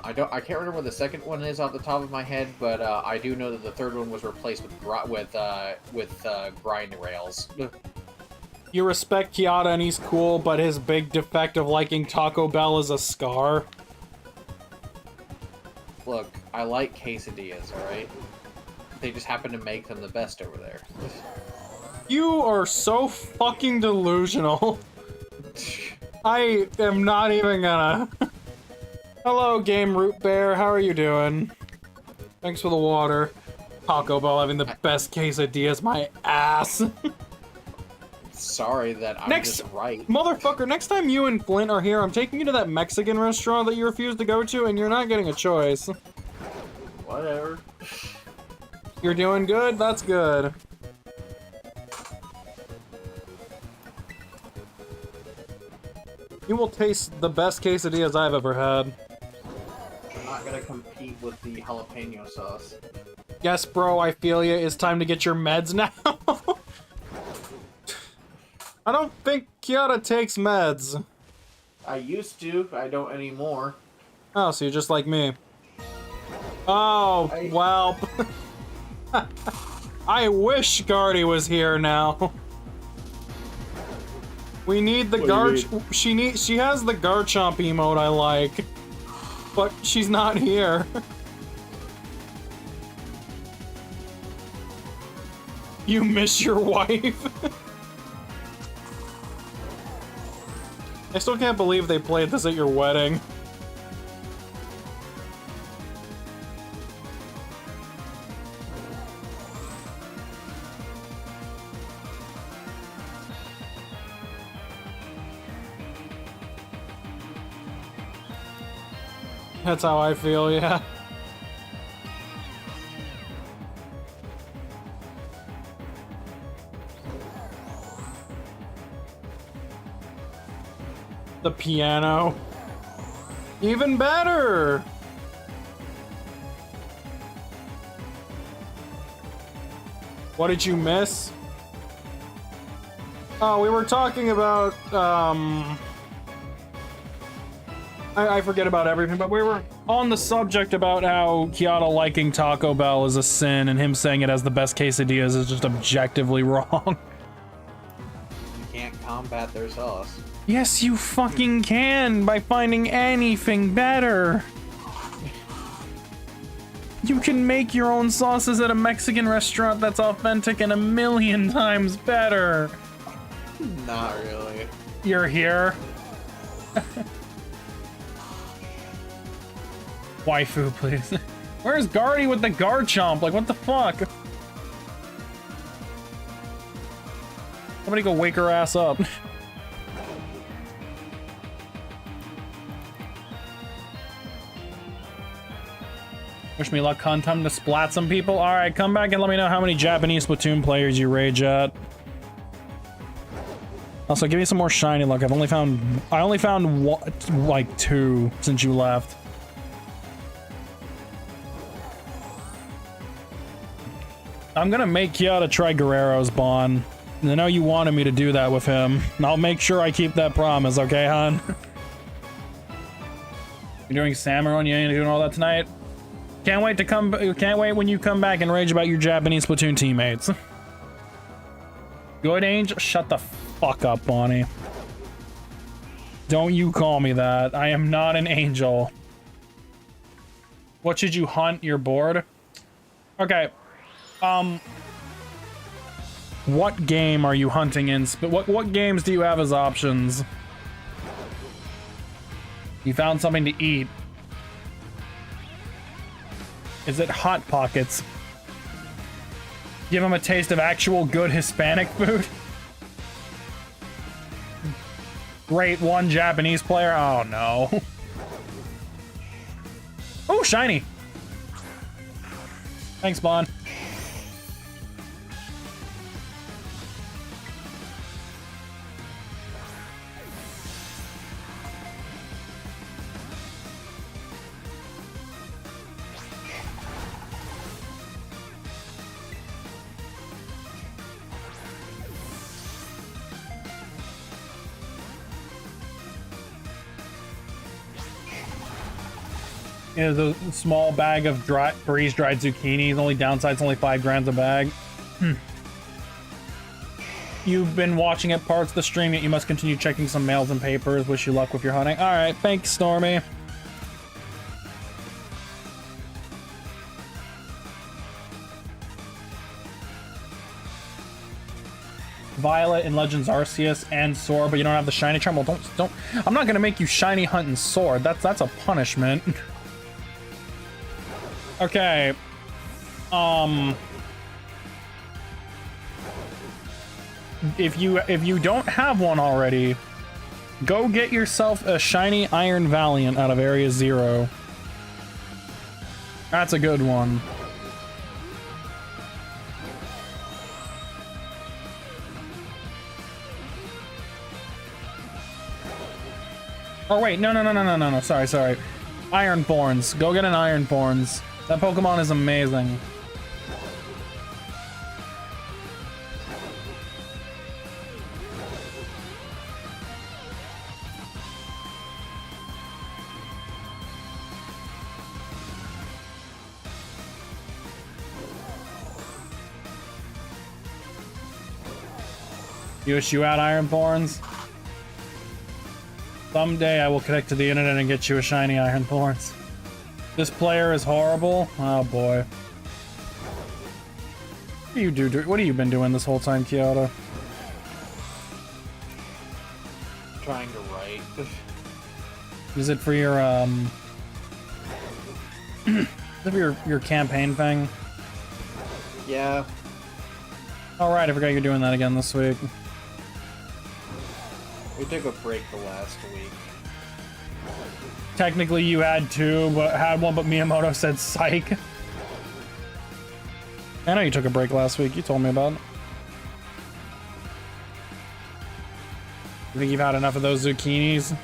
I can't remember what the second one is off the top of my head, but I do know that the third one was replaced with grind rails. You respect Kiata and he's cool, but his big defect of liking Taco Bell is a scar. Look, I like quesadillas, alright? They just happen to make them the best over there. You are so fucking delusional. I am not even gonna... Hello, Game Root Bear. How are you doing? Thanks for the water. Taco Bell having the best quesadillas, my ass. Sorry that I'm just right. Motherfucker, next time you and Flint are here, I'm taking you to that Mexican restaurant that you refuse to go to, and you're not getting a choice. Whatever. You're doing good? That's good. You will taste the best quesadillas I've ever had. I'm not gonna compete with the jalapeno sauce. Yes, bro, I feel ya. It's time to get your meds now. I don't think Kiata takes meds. I used to, I don't anymore. Oh, so you're just like me. Oh, well. I wish Guardy was here now. We need the she has the Garchomp emote I like. But she's not here. You miss your wife? I still can't believe they played this at your wedding. That's how I feel, yeah. The piano. Even better! What did you miss? Oh, we were talking about, I forget about everything, but we were on the subject about how Kyoto liking Taco Bell is a sin, and him saying it has the best quesadillas is just objectively wrong. You can't combat their sauce. Yes, you fucking can, by finding anything better. You can make your own sauces at a Mexican restaurant that's authentic and 1,000,000 times better. Not really. You're here. Waifu, please. Where's Guardy with the Garchomp? Like, what the fuck? Somebody go wake her ass up. Wish me luck, cunt. Time to splat some people. Alright, come back and let me know how many Japanese Splatoon players you rage at. Also, give me some more shiny luck. I only found one, like 2 since you left. I'm gonna make Kyoto try Guerrero's Bond. I know you wanted me to do that with him. And I'll make sure I keep that promise, okay, hon? You're doing Samurón? You ain't doing all that tonight? Can't wait when you come back and rage about your Japanese Splatoon teammates. Good Angel? Shut the fuck up, Bonnie. Don't you call me that. I am not an angel. What should you hunt? You're bored? Okay. What game are you hunting in? What games do you have as options? You found something to eat. Is it Hot Pockets? Give him a taste of actual good Hispanic food? Great, one Japanese player? Oh no. Oh, shiny. Thanks, Bond. Is a small bag of freeze-dried zucchinis. Only downside's only 5 grams a bag. You've been watching at parts of the stream, yet you must continue checking some mails and papers. Wish you luck with your hunting. All right, thanks, Stormy. Violet in Legends Arceus and Sword, but you don't have the shiny charm. Well, don't. I'm not gonna make you shiny hunt and Sword. That's a punishment. Okay. If you don't have one already, go get yourself a shiny Iron Valiant out of Area 0. That's a good one. Oh wait, no. Sorry. Iron Thorns. Go get an Iron Thorns. That Pokemon is amazing. You wish you had Iron Thorns? Someday I will connect to the internet and get you a shiny Iron Thorns. This player is horrible. Oh boy. What have you been doing this whole time, Kyoto? Trying to write. Is it for your is it for your campaign thing? Yeah. Alright, I forgot you're doing that again this week. We took a break the last week. Technically you had two, but had one, but Miyamoto said psych. I know you took a break last week, you told me about it. You think you've had enough of those zucchinis?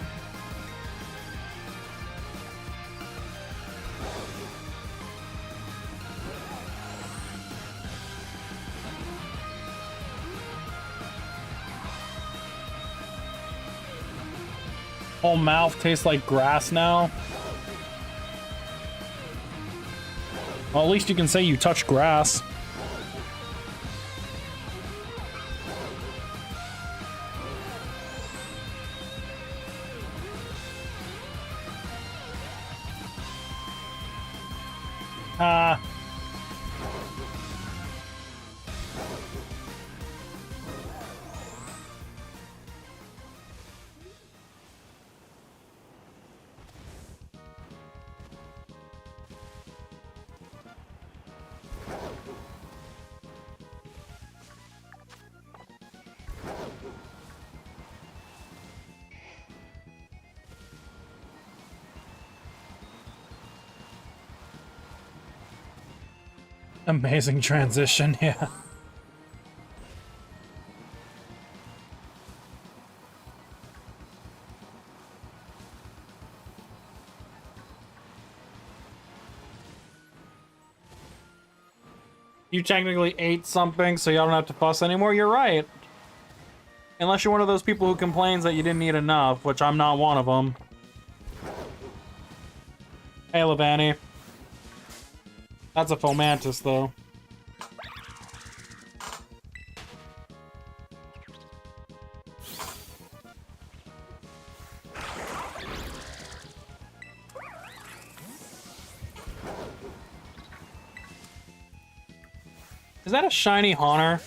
Whole mouth tastes like grass now. Well, at least you can say you touched grass. Amazing transition, yeah. You technically ate something, so you don't have to fuss anymore. You're right. Unless you're one of those people who complains that you didn't eat enough, which I'm not one of them. Hey, Levani. That's a Fomantis, though. Is that a shiny Haunter?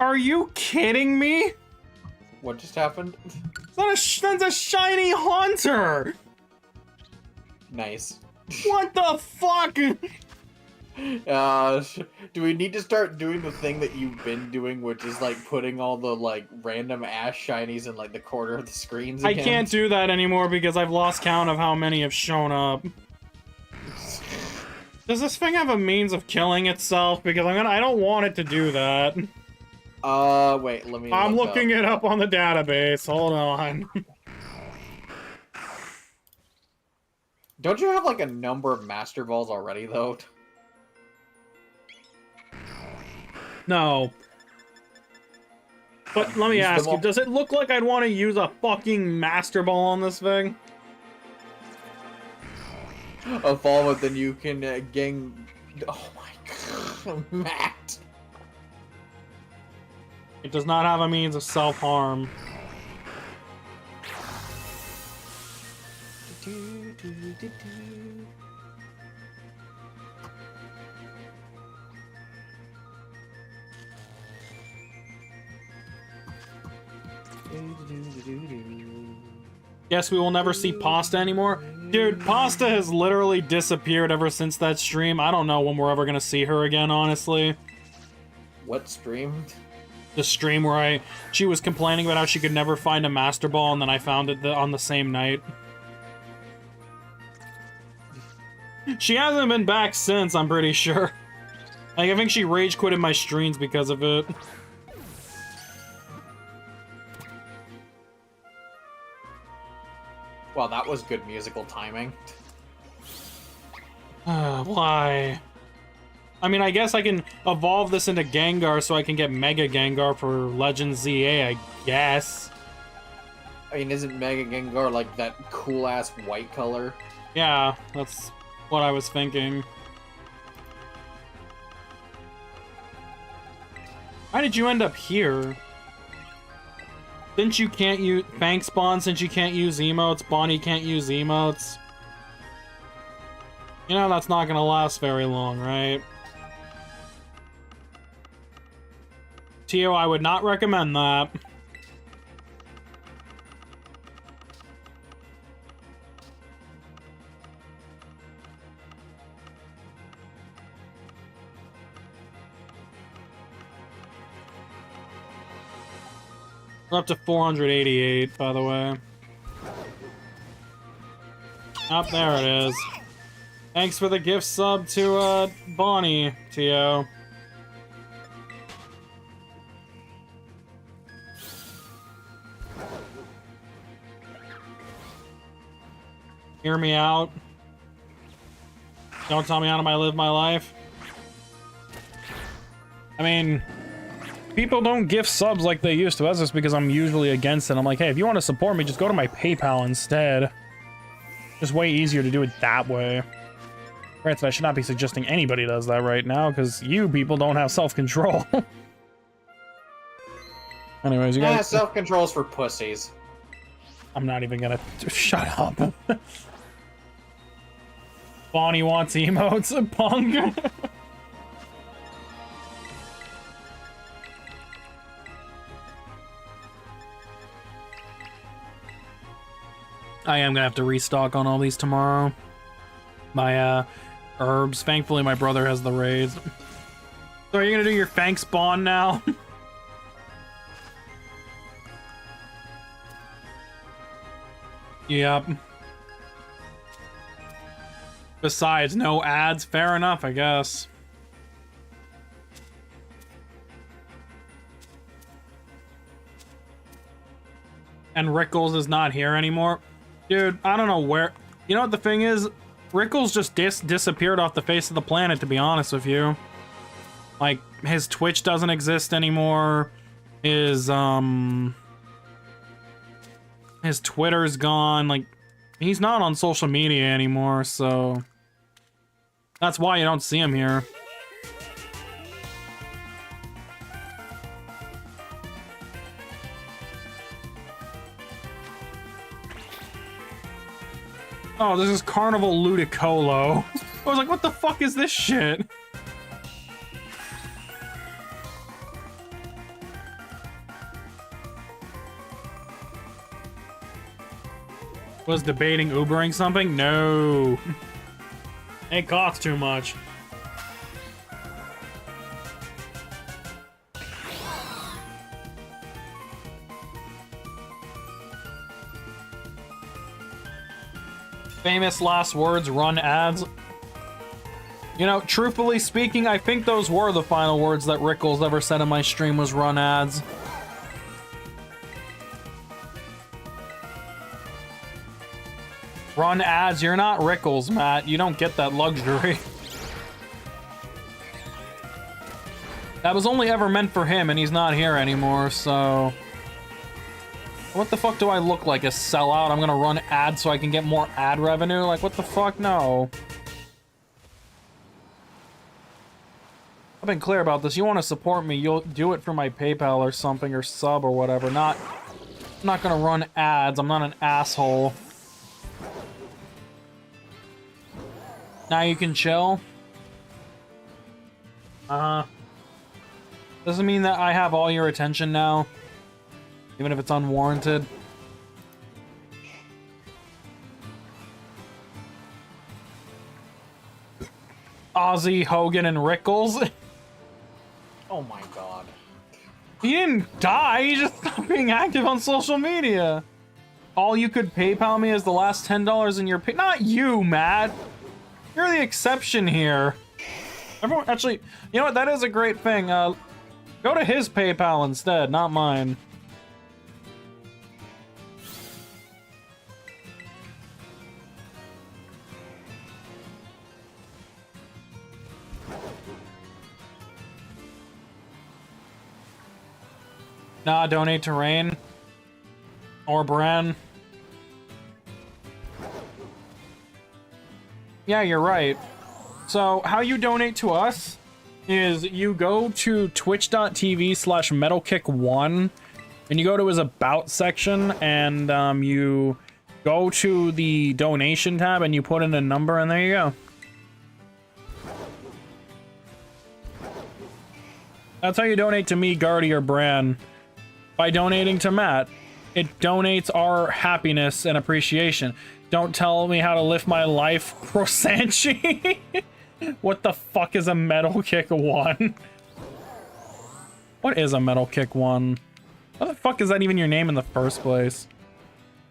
Are you kidding me? What just happened? That's a shiny Haunter! Nice. What the fuck? Do we need to start doing the thing that you've been doing, which is like putting all the like random ass shinies in like the corner of the screens again? I can't do that anymore because I've lost count of how many have shown up. Does this thing have a means of killing itself? Because I don't want it to do that. Wait, let me I'm look looking it up on the database. Hold on. Don't you have like a number of Master Balls already, though? No. But let me ask you, does it look like I'd want to use a fucking Master Ball on this thing? A fall, but then you can gang... Oh my god, Matt! It does not have a means of self-harm. Guess we will never see Pasta anymore. Dude, Pasta has literally disappeared ever since that stream. I don't know when we're ever gonna see her again, honestly. What stream? The stream where she was complaining about how she could never find a Master Ball, and then I found it on the same night. She hasn't been back since, I'm pretty sure. Like, I think she rage quitted my streams because of it. Well, that was good musical timing. Why? I mean, I guess I can evolve this into Gengar so I can get Mega Gengar for Legend ZA, I guess. I mean, isn't Mega Gengar like that cool-ass white color? Yeah, that's what I was thinking. Why did you end up here? Since you can't use Bank Spawn, since you can't use emotes, Bonnie can't use emotes. You know that's not gonna last very long, right? Tio, I would not recommend that. We're up to 488, by the way. Up there it is. Thanks for the gift sub to, Bonnie, Tio. Hear me out. Don't tell me how to live my life. I mean, people don't gift subs like they used to. That's just because I'm usually against it. I'm like, hey, if you want to support me, just go to my PayPal instead. Just way easier to do it that way. Granted, I should not be suggesting anybody does that right now, because you people don't have self-control. Anyways, you guys... Yeah, self-control's for pussies. I'm not even gonna... Shut up. Bonnie wants emotes, punk. I am gonna have to restock on all these tomorrow. My, herbs. Thankfully, my brother has the raids. So are you gonna do your Fank spawn now? Yep. Besides, no ads. Fair enough, I guess. And Rickles is not here anymore. Dude, I don't know where... You know what the thing is? Rickles just disappeared off the face of the planet, to be honest with you. Like, his Twitch doesn't exist anymore. His Twitter's gone. Like, he's not on social media anymore, so... That's why you don't see him here. Oh, this is Carnival Ludicolo. I was like, what the fuck is this shit? Was debating Ubering something? No. It costs too much. Famous last words, run ads. You know, truthfully speaking, I think those were the final words that Rickles ever said in my stream was run ads. Run ads, you're not Rickles, Matt. You don't get that luxury. That was only ever meant for him, and he's not here anymore, so... What the fuck do I look like? A sellout? I'm gonna run ads so I can get more ad revenue? Like, what the fuck? No. I've been clear about this. You want to support me, you'll do it for my PayPal or something, or sub or whatever. I'm not gonna run ads. I'm not an asshole. Now you can chill. Doesn't mean that I have all your attention now. Even if it's unwarranted. Ozzy, Hogan, and Rickles. Oh my god. He didn't die, he just stopped being active on social media. All you could PayPal me is the last $10 in your pay- Not you, Matt! You're the exception here. Everyone, actually, you know what, that is a great thing. Go to his PayPal instead, not mine. Nah, donate to Rain. Or Bran. Yeah, you're right. So, how you donate to us is you go to twitch.tv/metalkick1 and you go to his About section and you go to the donation tab and you put in a number and there you go. That's how you donate to me, Guardy, or Bran. By donating to Matt. It donates our happiness and appreciation. Don't tell me how to live my life, Crosanchi. What the fuck is a Metal Kick 1? What is a Metal Kick 1? What the fuck is that even your name in the first place?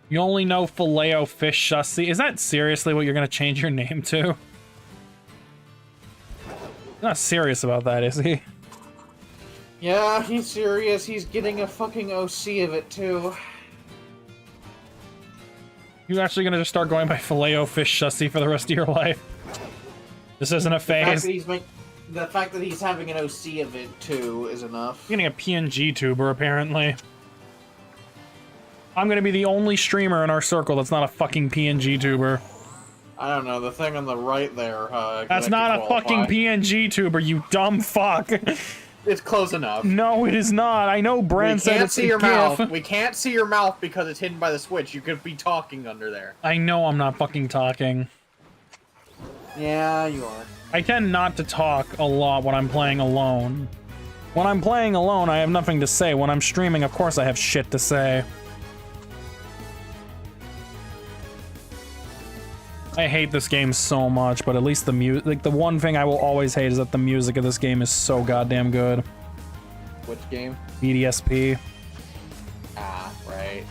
You only know Filet-O Fish Chassis. Is that seriously what you're gonna change your name to? He's not serious about that, is he? Yeah, he's serious. He's getting a fucking OC of it, too. You actually gonna just start going by Filet-O Fish Chassis for the rest of your life? This isn't a phase. The fact that he's having an OC of it too is enough. Getting a PNG tuber, apparently. I'm gonna be the only streamer in our circle that's not a fucking PNG tuber. I don't know, the thing on the right there, That's not a fucking PNG tuber, you dumb fuck. It's close enough. No, it is not. I know Brand said it's see your GIF. mouth. We can't see your mouth because it's hidden by the switch. You could be talking under there. I know I'm not fucking talking. Yeah, you are. I tend not to talk a lot when I'm playing alone. When I'm playing alone, I have nothing to say. When I'm streaming, of course I have shit to say. I hate this game so much, but at least the music, like, the one thing I will always hate is that the music of this game is so goddamn good. Which game? BDSP. Ah, right.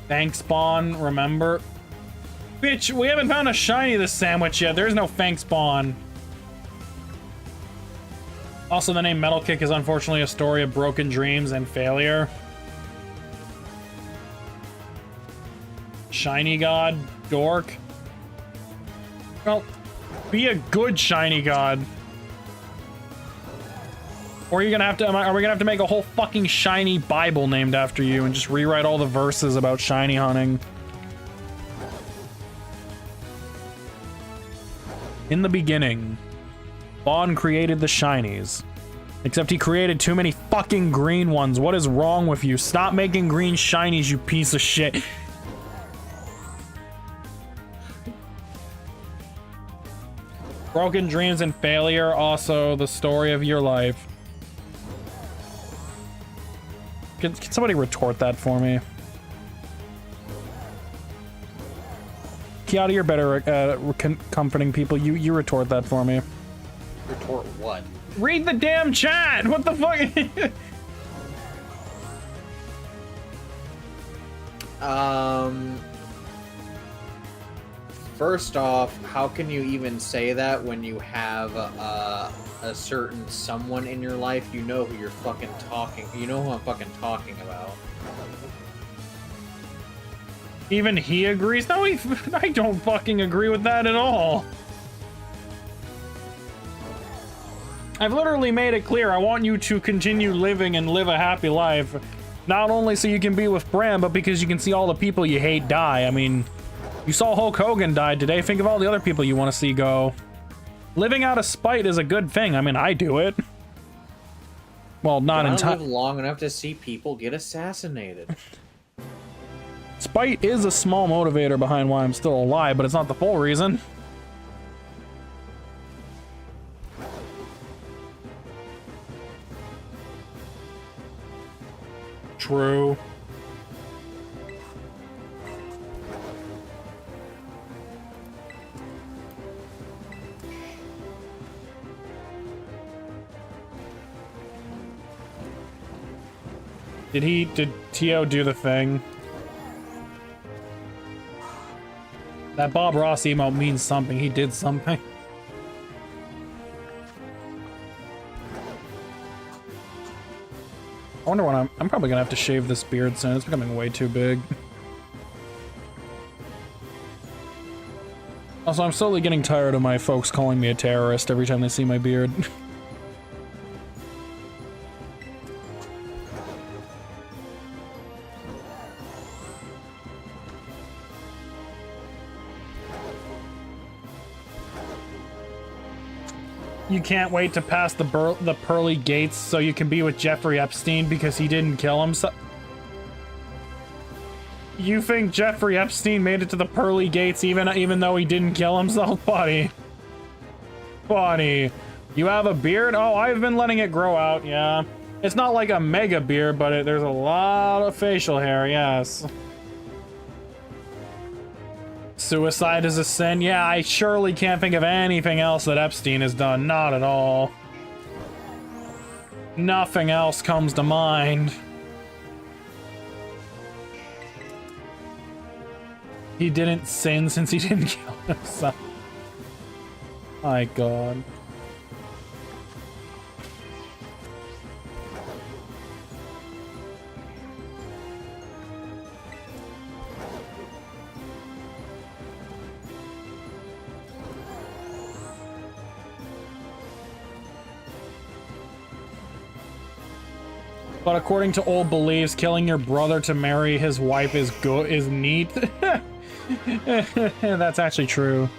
Fang spawn, remember? Bitch, we haven't found a shiny this sandwich yet. There's no Fang spawn. Also, the name Metal Kick is unfortunately a story of broken dreams and failure. Shiny God, dork. Well, be a good shiny god. Or are you gonna have to? Are we gonna have to make a whole fucking shiny Bible named after you and just rewrite all the verses about shiny hunting? In the beginning, Vaughn created the shinies. Except he created too many fucking green ones. What is wrong with you? Stop making green shinies, you piece of shit. Broken dreams and failure, also the story of your life. Can somebody retort that for me? Kiata, you're better at comforting people. You retort that for me. Retort what? Read the damn chat! What the fuck? First off, how can you even say that when you have a certain someone in your life? You know who you're fucking talking. You know who I'm fucking talking about. Even he agrees? No, I don't fucking agree with that at all. I've literally made it clear I want you to continue living and live a happy life. Not only so you can be with Bram, but because you can see all the people you hate die. I mean, you saw Hulk Hogan die today. Think of all the other people you want to see go. Living out of spite is a good thing. I mean, I do it. Well, not in time. Live long enough to see people get assassinated. Spite is a small motivator behind why I'm still alive, but it's not the full reason. True. Did Tio do the thing? That Bob Ross emote means something. He did something. I wonder when I'm probably gonna have to shave this beard soon. It's becoming way too big. Also, I'm slowly getting tired of my folks calling me a terrorist every time they see my beard. You can't wait to pass the pearly gates so you can be with Jeffrey Epstein because he didn't kill himself. You think Jeffrey Epstein made it to the pearly gates even though he didn't kill himself, buddy? Buddy, you have a beard? Oh, I've been letting it grow out. Yeah, it's not like a mega beard, but there's a lot of facial hair. Yes. Suicide is a sin? Yeah, I surely can't think of anything else that Epstein has done. Not at all. Nothing else comes to mind. He didn't sin since he didn't kill himself. My God. But according to old beliefs, killing your brother to marry his wife is good, is neat. That's actually true.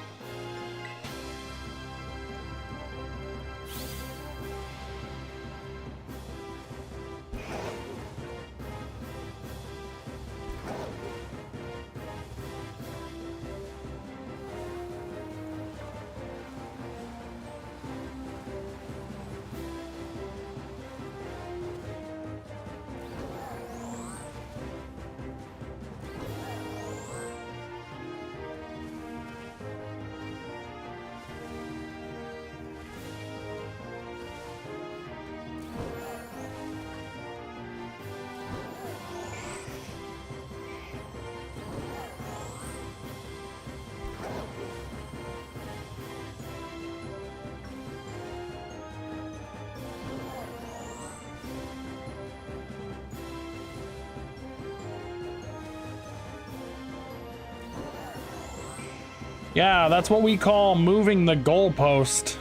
Yeah, that's what we call moving the goalpost.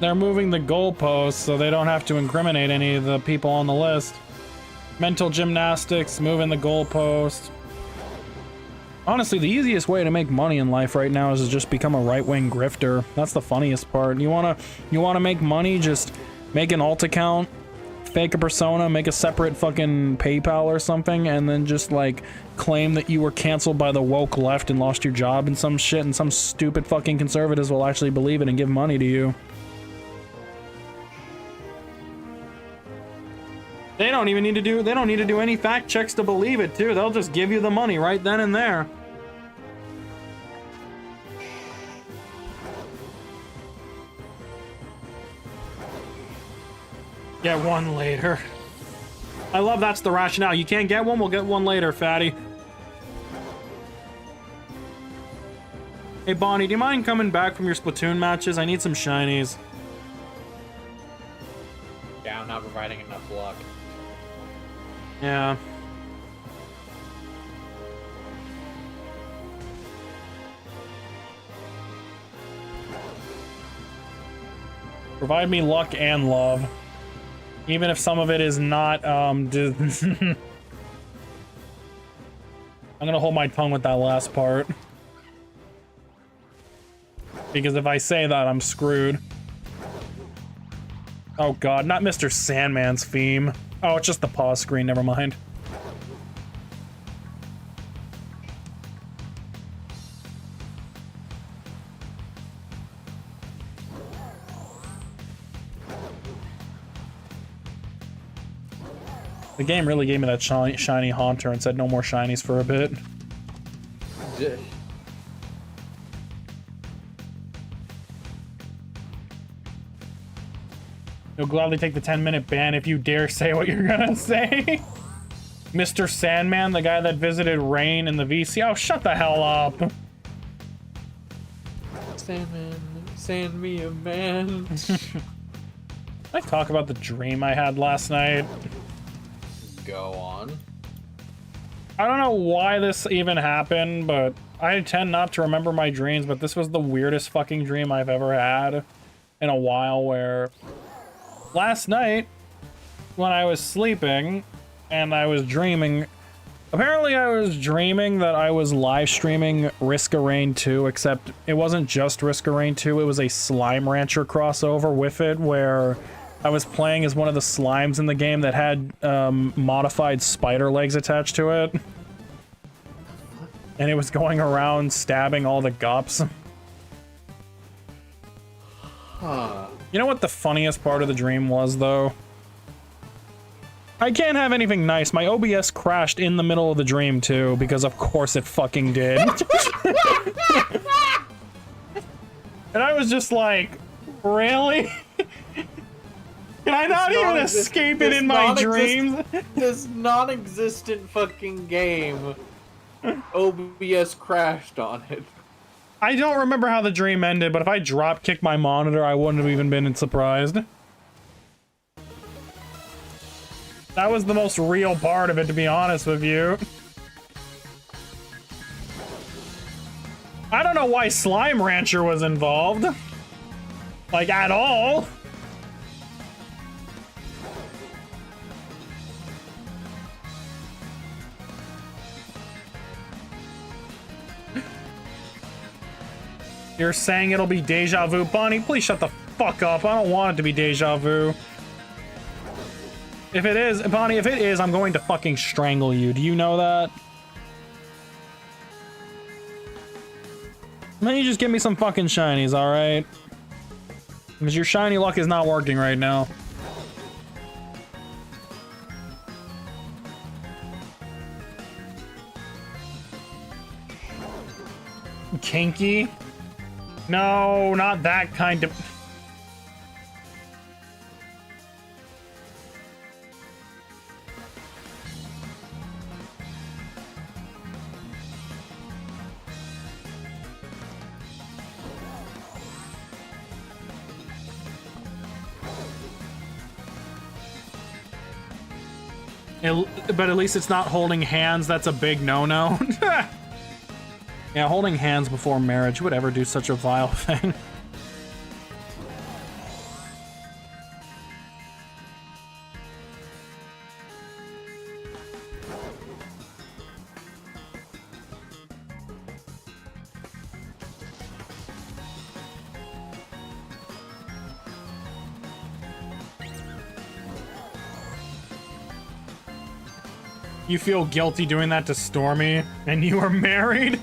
They're moving the goalpost so they don't have to incriminate any of the people on the list. Mental gymnastics, moving the goalpost. Honestly, the easiest way to make money in life right now is to just become a right-wing grifter. That's the funniest part. You wanna make money, just make an alt account, fake a persona, make a separate fucking PayPal or something, and then just like claim that you were canceled by the woke left and lost your job and some shit, and some stupid fucking conservatives will actually believe it and give money to you. They don't need to do any fact checks to believe it too. They'll just give you the money right then and there. Get one later. I love that's the rationale. You can't get one, we'll get one later, fatty. Hey Bonnie, do you mind coming back from your Splatoon matches? I need some shinies. Yeah, I'm not providing enough luck. Yeah. Provide me luck and love. Even if some of it is not, I'm gonna hold my tongue with that last part. Because if I say that, I'm screwed. Oh god, not Mr. Sandman's theme. Oh, it's just the pause screen, never mind. The game really gave me that shiny Haunter and said no more shinies for a bit. You'll gladly take the 10-minute ban if you dare say what you're gonna say. Mr. Sandman, the guy that visited Rain in the VC. Oh, shut the hell up. Sandman, sand me a man. I talk about the dream I had last night. Go on. I don't know why this even happened, but I tend not to remember my dreams, but this was the weirdest fucking dream I've ever had in a while, where last night when I was sleeping and I was dreaming, apparently I was dreaming that I was live streaming Risk of Rain 2, except it wasn't just Risk of Rain 2, it was a Slime Rancher crossover with it, where I was playing as one of the slimes in the game that had modified spider legs attached to it. And it was going around stabbing all the gups. Huh. You know what the funniest part of the dream was, though? I can't have anything nice. My OBS crashed in the middle of the dream, too, because of course it fucking did. And I was just like, really? Can I not even escape it in my dreams? This non-existent fucking game, OBS crashed on it. I don't remember how the dream ended, but if I drop-kicked my monitor, I wouldn't have even been surprised. That was the most real part of it, to be honest with you. I don't know why Slime Rancher was involved. Like, at all. You're saying it'll be deja vu? Bonnie, please shut the fuck up. I don't want it to be deja vu. If it is, Bonnie, if it is, I'm going to fucking strangle you. Do you know that? Why don't you just give me some fucking shinies, alright? Because your shiny luck is not working right now. Kinky? No, not that kind of... But at least it's not holding hands. That's a big no-no. Yeah, holding hands before marriage would ever do such a vile thing. You feel guilty doing that to Stormy, and you are married?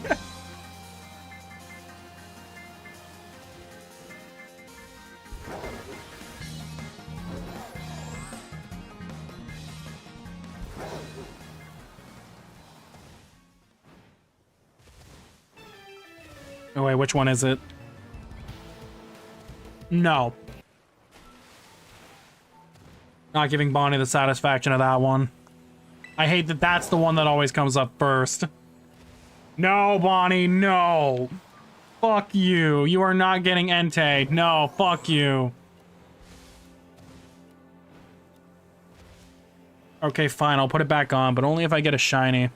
Oh wait, which one is it? No. Not giving Bonnie the satisfaction of that one. I hate that that's the one that always comes up first. No, Bonnie, no. Fuck you. You are not getting Entei. No, fuck you. Okay, fine, I'll put it back on, but only if I get a shiny.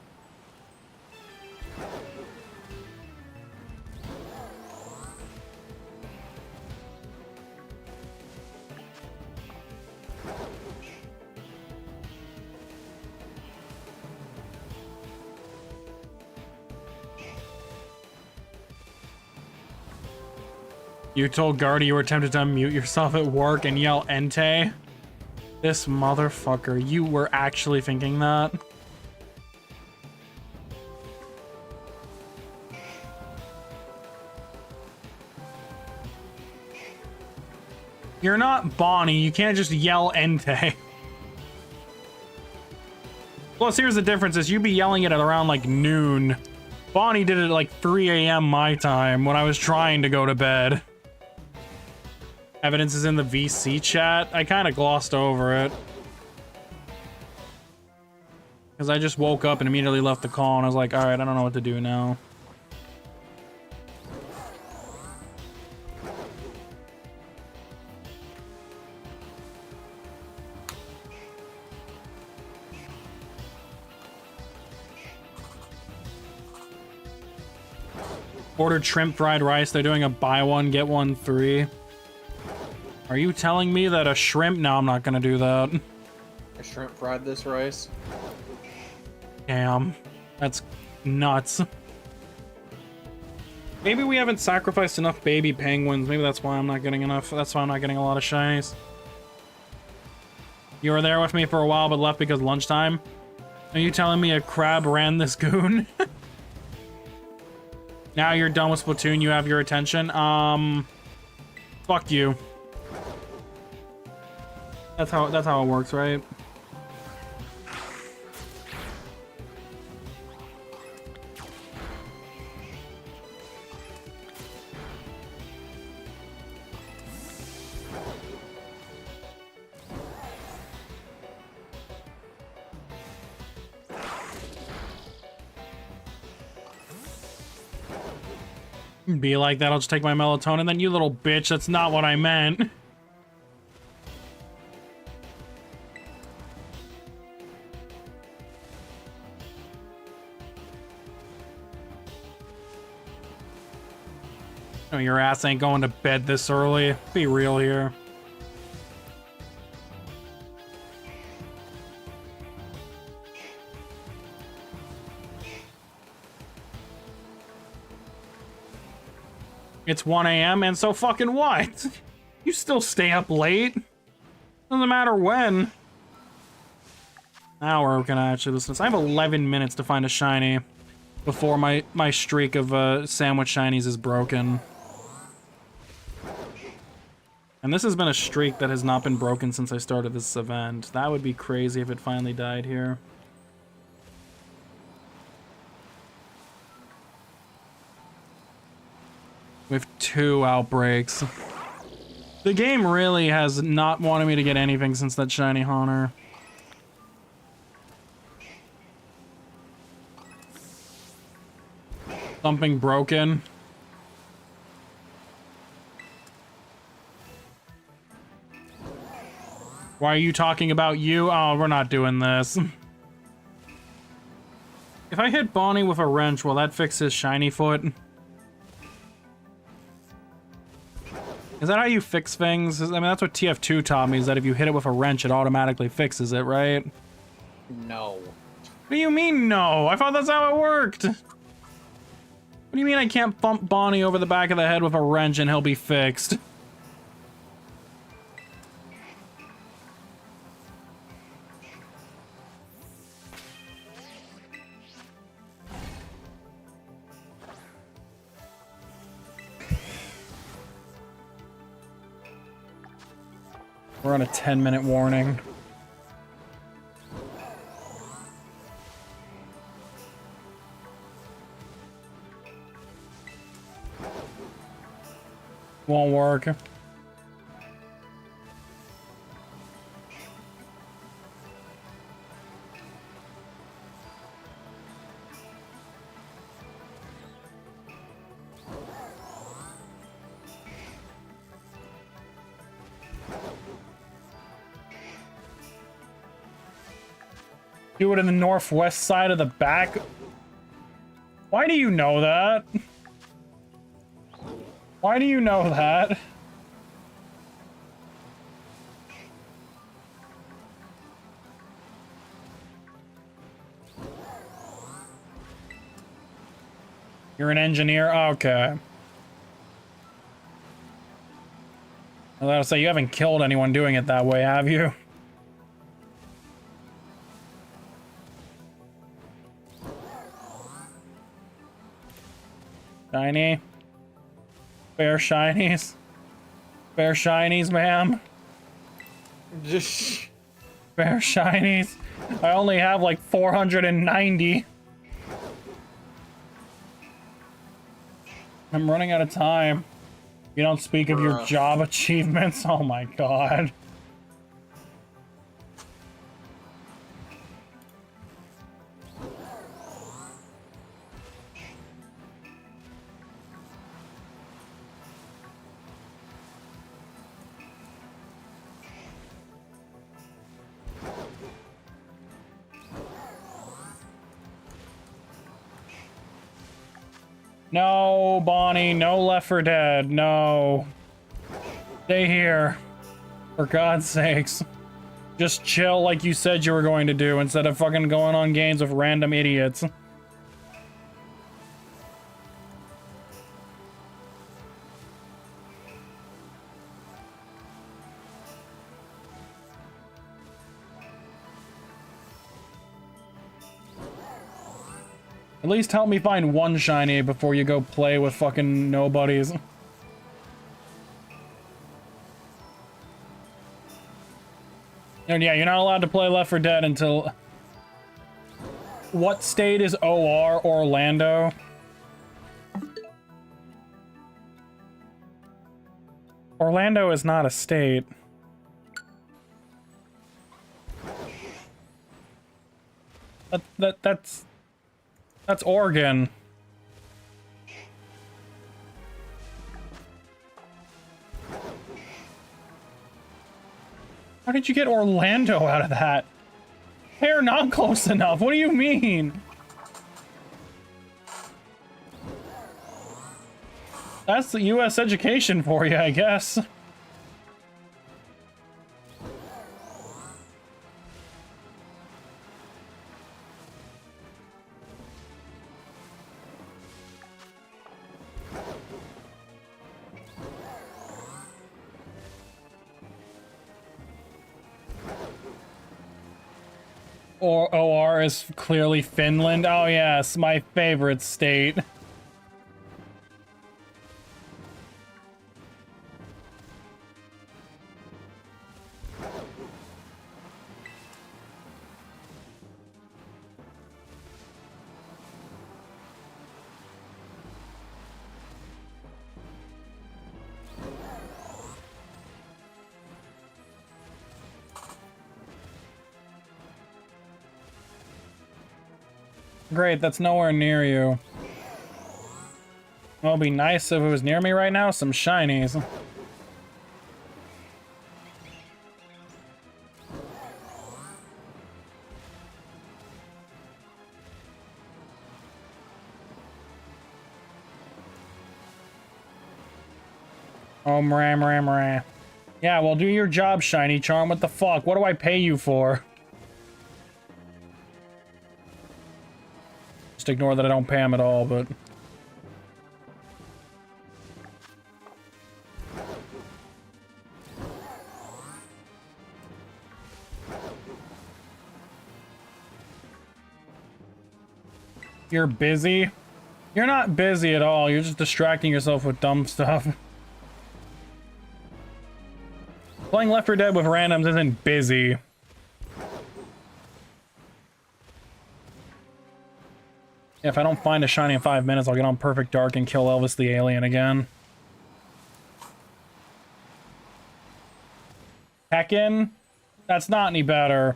You told Guardy you were tempted to unmute yourself at work and yell Entei? This motherfucker, you were actually thinking that? You're not Bonnie, you can't just yell Entei. Plus, here's the difference, is you'd be yelling it at around like noon. Bonnie did it at like 3 a.m. my time when I was trying to go to bed. Evidence is in the VC chat. I kind of glossed over it. Because I just woke up and immediately left the call and I was like, alright, I don't know what to do now. Ordered shrimp fried rice. They're doing a buy one, get one free. Are you telling me that a shrimp? No, I'm not gonna do that. I shrimp fried this rice. Damn. That's nuts. Maybe we haven't sacrificed enough baby penguins. Maybe that's why I'm not getting enough. That's why I'm not getting a lot of shinies. You were there with me for a while, but left because lunchtime? Are you telling me a crab ran this goon? Now you're done with Splatoon, you have your attention. Fuck you. That's how it works, right? Be like that, I'll just take my melatonin, then you little bitch, that's not what I meant. Oh, your ass ain't going to bed this early. Be real here. It's 1 a.m. and so fucking what? You still stay up late. Doesn't matter when. Now we're gonna actually listen to this. I have 11 minutes to find a shiny before my streak of sandwich shinies is broken. And this has been a streak that has not been broken since I started this event. That would be crazy if it finally died here. With 2 outbreaks. The game really has not wanted me to get anything since that shiny Haunter. Something broken. Why are you talking about you? Oh, we're not doing this. If I hit Bonnie with a wrench, will that fix his shiny foot? Is that how you fix things? I mean, that's what TF2 taught me, is that if you hit it with a wrench, it automatically fixes it, right? No. What do you mean, no? I thought that's how it worked. What do you mean I can't bump Bonnie over the back of the head with a wrench and he'll be fixed? We're on a 10-minute warning. Won't work. Do it in the northwest side of the back. Why do you know that? Why do you know that? You're an engineer? Okay. I was gonna say, you haven't killed anyone doing it that way, have you? Shiny. Fair shinies. Fair shinies, ma'am. Just Fair shinies. I only have like 490. I'm running out of time. You don't speak of your job achievements? Oh my god. No, Bonnie, no Left 4 Dead, no. Stay here. For God's sakes. Just chill like you said you were going to do instead of fucking going on games with random idiots. At least help me find one shiny before you go play with fucking nobodies. And yeah, you're not allowed to play Left 4 Dead until... What state is OR Orlando? Orlando is not a state. That's Oregon. How did you get Orlando out of that? They're not close enough. What do you mean? That's the U.S. education for you, I guess. Or OR is clearly Finland. Oh yes, my favorite state. Great, that's nowhere near you. Well, it'd be nice if it was near me right now. Some shinies. Oh, mrah. Yeah, well, do your job, Shiny Charm. What the fuck? What do I pay you for? Just ignore that I don't pay him at all, but... You're busy? You're not busy at all. You're just distracting yourself with dumb stuff. Playing Left 4 Dead with randoms isn't busy. If I don't find a shiny in 5 minutes, I'll get on Perfect Dark and kill Elvis the Alien again. Tekken? That's not any better.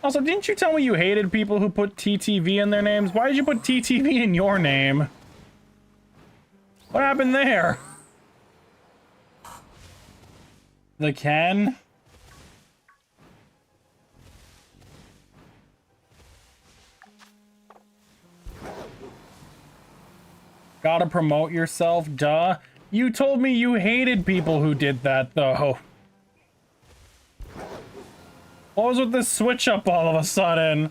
Also, didn't you tell me you hated people who put TTV in their names? Why did you put TTV in your name? What happened there? The Ken? Gotta promote yourself, duh. You told me you hated people who did that, though. What was with this switch up all of a sudden?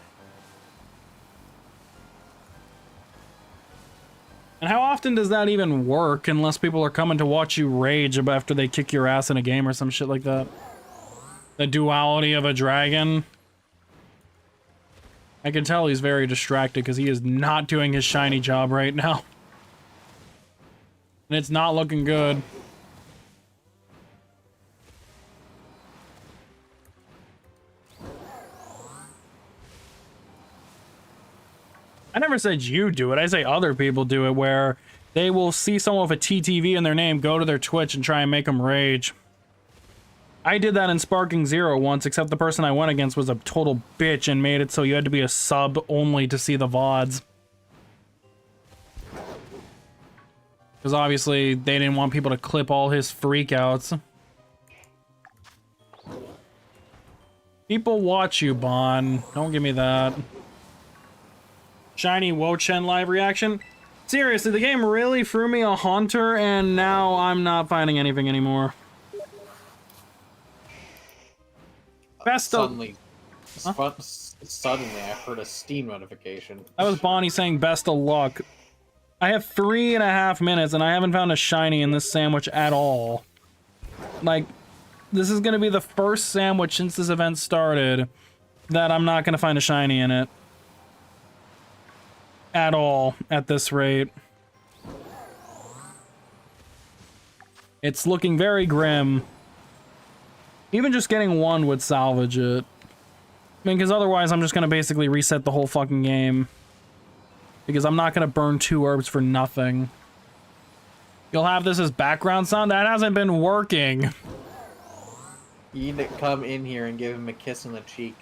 And how often does that even work unless people are coming to watch you rage after they kick your ass in a game or some shit like that? The duality of a dragon. I can tell he's very distracted because he is not doing his shiny job right now. And it's not looking good. I never said you do it. I say other people do it where they will see someone with a TTV in their name, go to their Twitch and try and make them rage. I did that in Sparking Zero once, except the person I went against was a total bitch and made it so you had to be a sub only to see the VODs. Because obviously they didn't want people to clip all his freakouts. People watch you, Bon. Don't give me that. Shiny Wo-Chen live reaction. Seriously, the game really threw me a Haunter, and now I'm not finding anything anymore. Best of... Suddenly, I heard a Steam notification. That was Bonnie saying best of luck. I have 3.5 minutes, and I haven't found a shiny in this sandwich at all. Like, this is going to be the first sandwich since this event started that I'm not going to find a shiny in it. At all, at this rate. It's looking very grim. Even just getting one would salvage it. I mean, because otherwise I'm just going to basically reset the whole fucking game. Because I'm not going to burn 2 herbs for nothing. You'll have this as background sound? That hasn't been working. You need to come in here and give him a kiss on the cheek.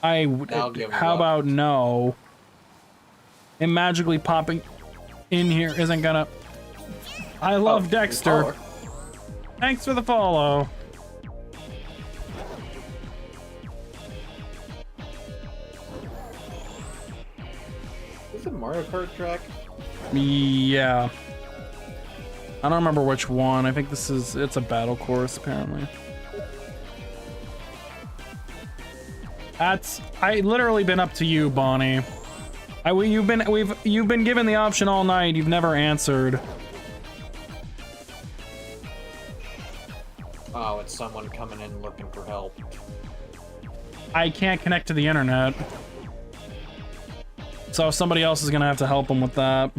How about no? And magically popping in here isn't gonna... I love Dexter. Thanks for the follow. Is this a Mario Kart track? Yeah. I don't remember which one. I think this is... It's a battle course, apparently. That's... I literally been up to you, Bonnie. You've been given the option all night. You've never answered. Oh, it's someone coming in looking for help. I can't connect to the internet. So somebody else is gonna have to help him with that.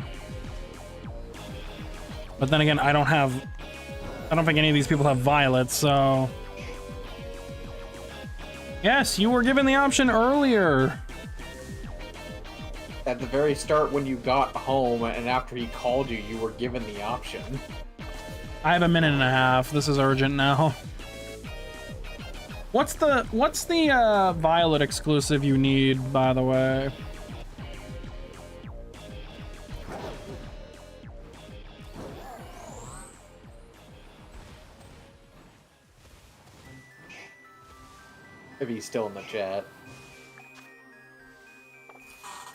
But then again, I don't think any of these people have violets, so... Yes, you were given the option earlier. At the very start when you got home and after he called you, you were given the option. I have a minute and a half. This is urgent now. What's the violet exclusive you need, by the way? If he's still in the chat.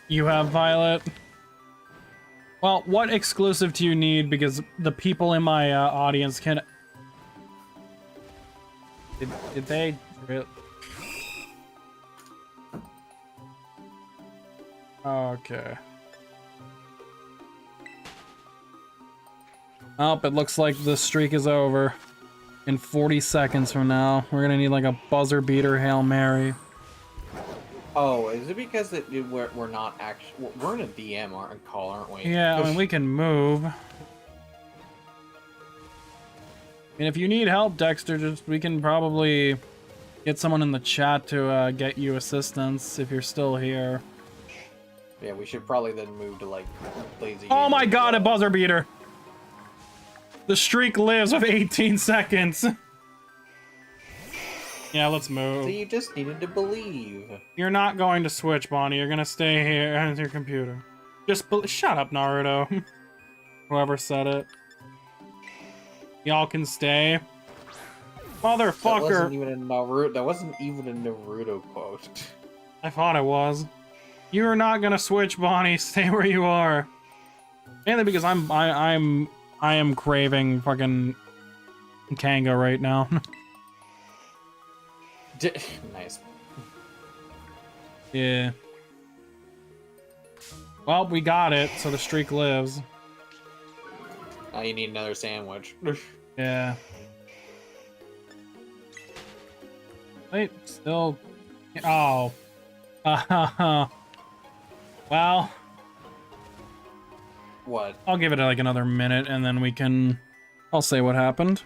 You have violet? Well, what exclusive do you need? Because the people in my audience can... Did they... Okay. Oh, it looks like the streak is over. In 40 seconds from now, we're gonna need like a buzzer beater Hail Mary. Oh, is it because we're not actually... We're in a DM call, aren't we? Yeah, I mean, we can move. And if you need help, Dexter, we can probably get someone in the chat to get you assistance if you're still here. Yeah, we should probably then move to like lazy. Oh my god, a buzzer beater! The streak lives with 18 seconds. Yeah, let's move. So you just needed to believe. You're not going to switch, Bonnie. You're gonna stay here on your computer. Just shut up, Naruto. Whoever said it. Y'all can stay. Motherfucker. That wasn't even a Naruto. That wasn't even a Naruto quote. I thought it was. You are not gonna switch, Bonnie. Stay where you are. Mainly because I am craving fucking Kanga right now. Nice. Yeah. Well, we got it, so the streak lives. Now you need another sandwich. Yeah. Wait, still... Oh. Well... What? I'll give it like another minute and then we can... I'll say what happened.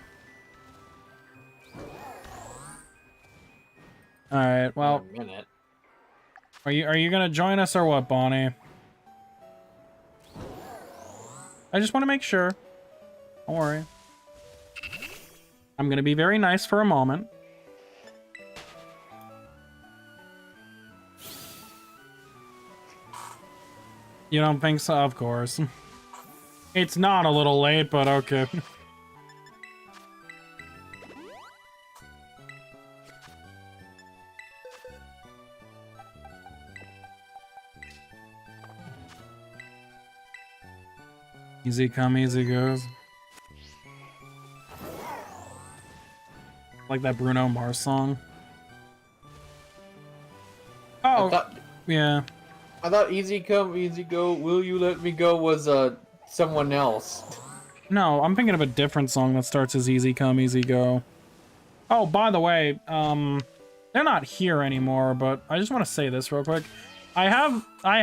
Alright, well... A minute. Are you gonna join us or what, Bonnie? I just want to make sure. Don't worry. I'm gonna be very nice for a moment. You don't think so? Of course. It's not a little late, but okay. Easy come, easy goes. Like that Bruno Mars song. Oh, yeah. I thought easy come, easy go, will you let me go was someone else. No, I'm thinking of a different song that starts as easy come, easy go. Oh, by the way, they're not here anymore, but I just want to say this real quick. I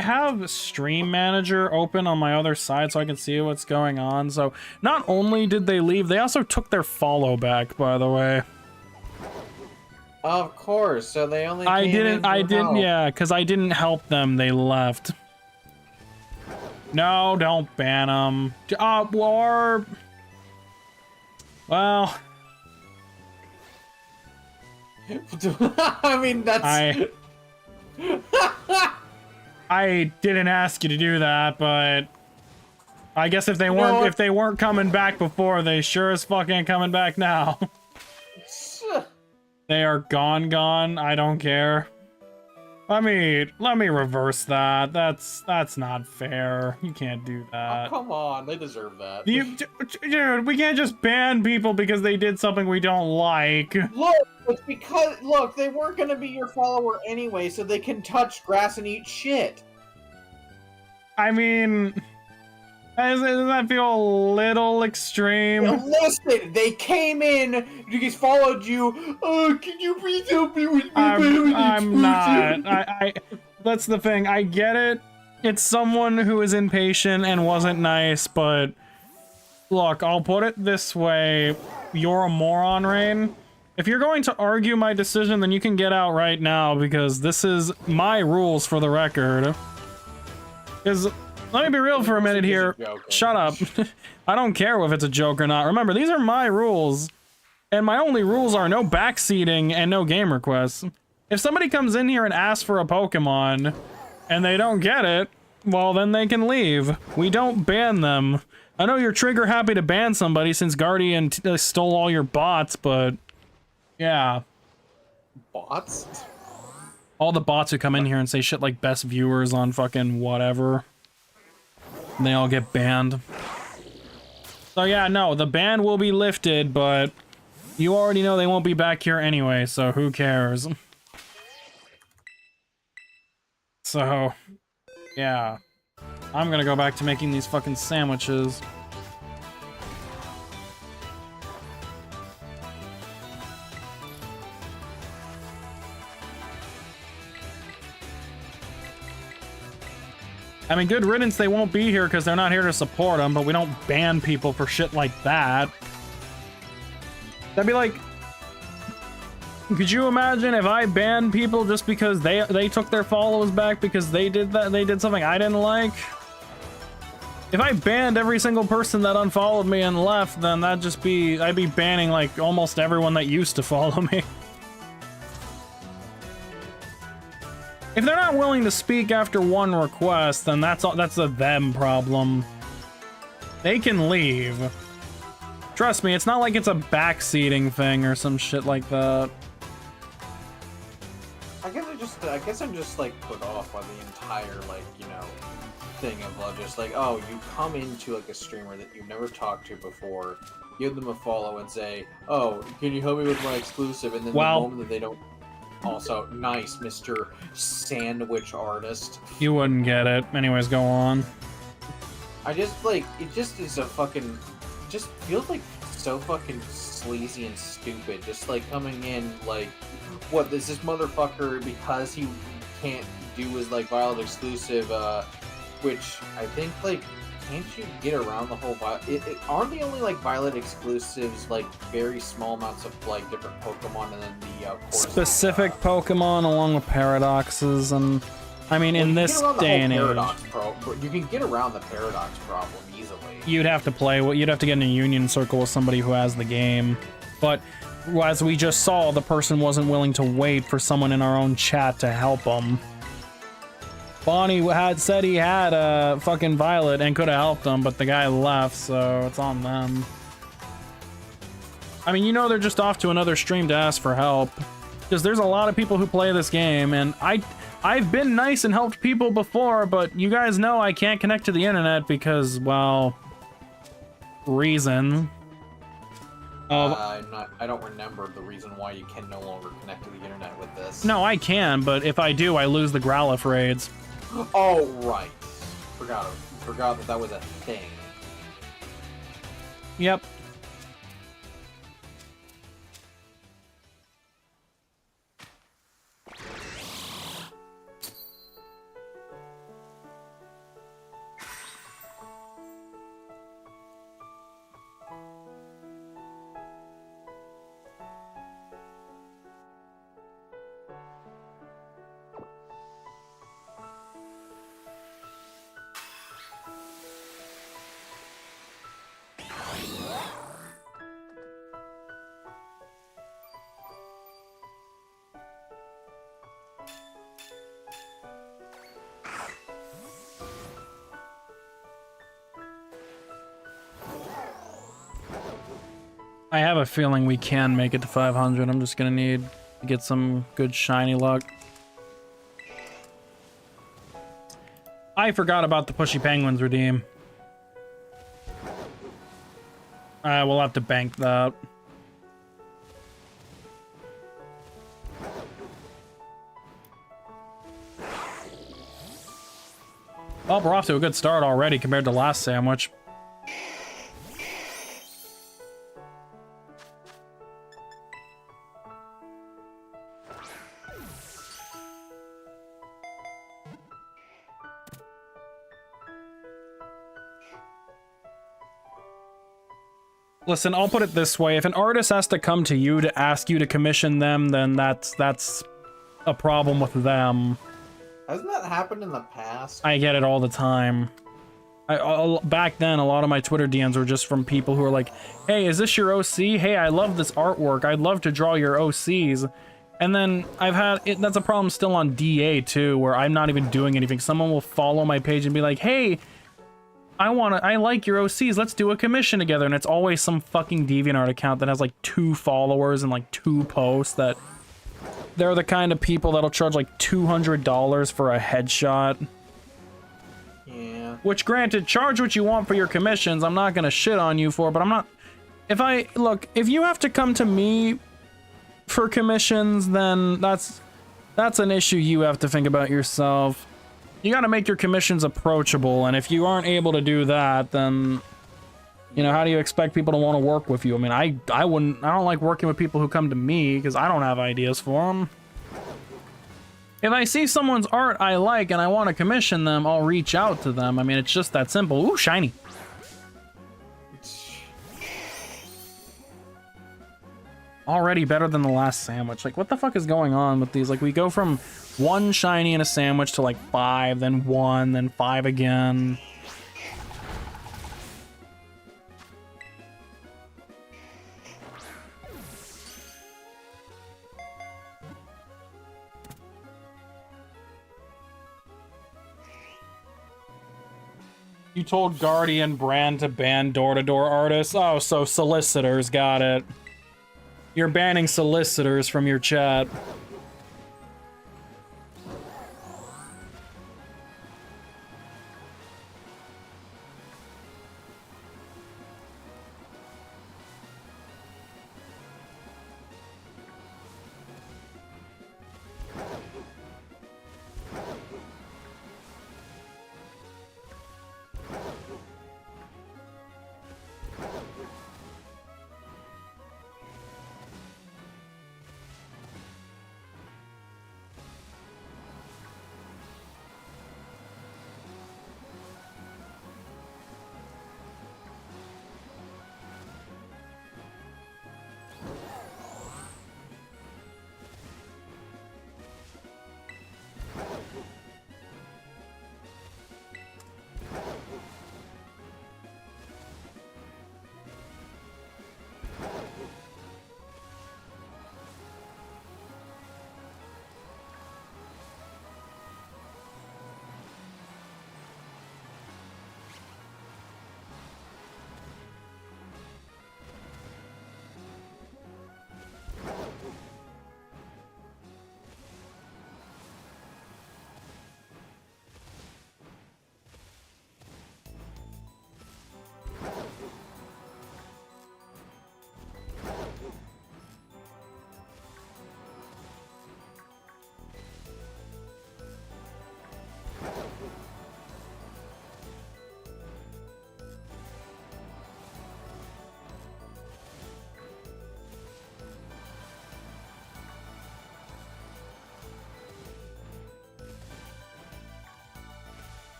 have Stream Manager open on my other side so I can see what's going on. So not only did they leave, they also took their follow back, by the way. Of course, so they only I didn't, help. yeah, because I didn't help them, they left. No, don't ban them. Or... Well... I mean, that's... I didn't ask you to do that, but... I guess if they weren't coming back before, they sure as fuck ain't coming back now. They are gone. I don't care. Let me reverse that. That's not fair. You can't do that. Oh, come on, they deserve that. Dude, we can't just ban people because they did something we don't like. Look, it's because they weren't gonna be your follower anyway, so they can touch grass and eat shit. I mean, doesn't that feel a little extreme? Now listen, they came in, they followed you. Oh, can you please help me with I'm not. That's the thing. I get it. It's someone who is impatient and wasn't nice, but look, I'll put it this way. You're a moron, Rain. If you're going to argue my decision, then you can get out right now, because this is my rules for the record. Because, let me be real for a minute here. Shut up. I don't care if it's a joke or not. Remember, these are my rules. And my only rules are no backseating and no game requests. If somebody comes in here and asks for a Pokemon, and they don't get it, well, then they can leave. We don't ban them. I know you're trigger happy to ban somebody since Guardian stole all your bots, but yeah. Bots? All the bots who come in here and say shit like best viewers on fucking whatever. And they all get banned. So yeah, no, the ban will be lifted, but you already know they won't be back here anyway, so who cares? So, yeah. I'm gonna go back to making these fucking sandwiches. I mean, good riddance, they won't be here because they're not here to support them, but we don't ban people for shit like that. That'd be like... Could you imagine if I banned people just because they took their followers back because they did something I didn't like? If I banned every single person that unfollowed me and left, then I'd be banning like almost everyone that used to follow me. If they're not willing to speak after one request, then that's a them problem. They can leave. Trust me, it's not like it's a backseating thing or some shit like that. I guess I'm just like put off by the entire like, you know, thing of just like, oh, you come into like a streamer that you've never talked to before, give them a follow and say, oh, can you help me with my exclusive? And then the moment that they don't. Also, nice, Mr. Sandwich Artist. You wouldn't get it. Anyways, go on. I just, like, it just is a fucking... just feels, like, so fucking sleazy and stupid. Just, like, coming in, like, what, is this motherfucker, because he can't do his, like, Violet exclusive, which I think, like, can't you get around the whole Violet? Aren't the only, like, Violet exclusives, like, very small amounts of, like, different Pokemon and then the, specific Pokemon along with paradoxes and... I mean, in this day and age... You can get around the paradox problem easily. You'd have to you'd have to get in a union circle with somebody who has the game. But, as we just saw, the person wasn't willing to wait for someone in our own chat to help them. Bonnie had said he had a fucking Violet and could have helped him, but the guy left, so it's on them. I mean, you know they're just off to another stream to ask for help. Because there's a lot of people who play this game, and I've been nice and helped people before, but you guys know I can't connect to the internet because, well, reason. I don't remember the reason why you can no longer connect to the internet with this. No, I can, but if I do, I lose the Growlithe raids. Oh, right. Forgot that was a thing. Yep. I have a feeling we can make it to 500. I'm just gonna need to get some good shiny luck. I forgot about the Pushy Penguins redeem. We'll have to bank that. Well, we're off to a good start already compared to last sandwich. Listen, I'll put it this way. If an artist has to come to you to ask you to commission them, then that's a problem with them. Hasn't that happened in the past? I get it all the time. Back then, a lot of my Twitter DMs were just from people who are like, hey, is this your OC? Hey, I love this artwork. I'd love to draw your OCs. And then I've had, that's a problem still on DA too, where I'm not even doing anything. Someone will follow my page and be like, hey, I like your OCs, let's do a commission together. And it's always some fucking DeviantArt account that has like 2 followers and like 2 posts that they're the kind of people that'll charge like $200 for a headshot. Yeah. Which, granted, charge what you want for your commissions. I'm not gonna shit on you for, but I'm not. If you have to come to me for commissions, then that's an issue you have to think about yourself. You gotta make your commissions approachable, and if you aren't able to do that, then, you know, how do you expect people to want to work with you? I mean, I don't like working with people who come to me because I don't have ideas for them. If I see someone's art I like and I want to commission them, I'll reach out to them. I mean, it's just that simple. Ooh, shiny. Already better than the last sandwich. Like, what the fuck is going on with these? Like, we go from 1 shiny in a sandwich to like 5, then 1, then 5 again. You told Guardian Brand to ban door-to-door artists? Oh, so solicitors, got it. You're banning solicitors from your chat.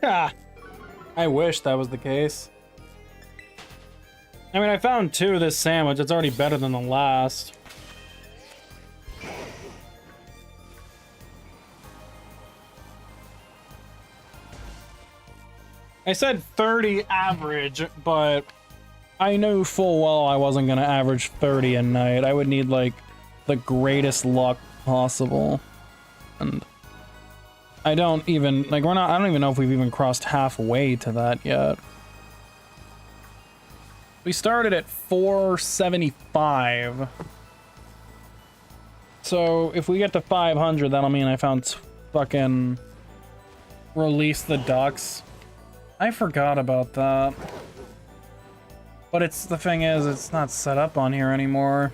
Yeah, I wish that was the case. I mean, I found 2 of this sandwich. It's already better than the last. I said 30 average, but I knew full well I wasn't gonna average 30 a night. I would need, like, the greatest luck possible. And I don't even, like, I don't even know if we've even crossed halfway to that yet. We started at 475. So if we get to 500, that'll mean I found fucking release the ducks. I forgot about that. But the thing is, it's not set up on here anymore.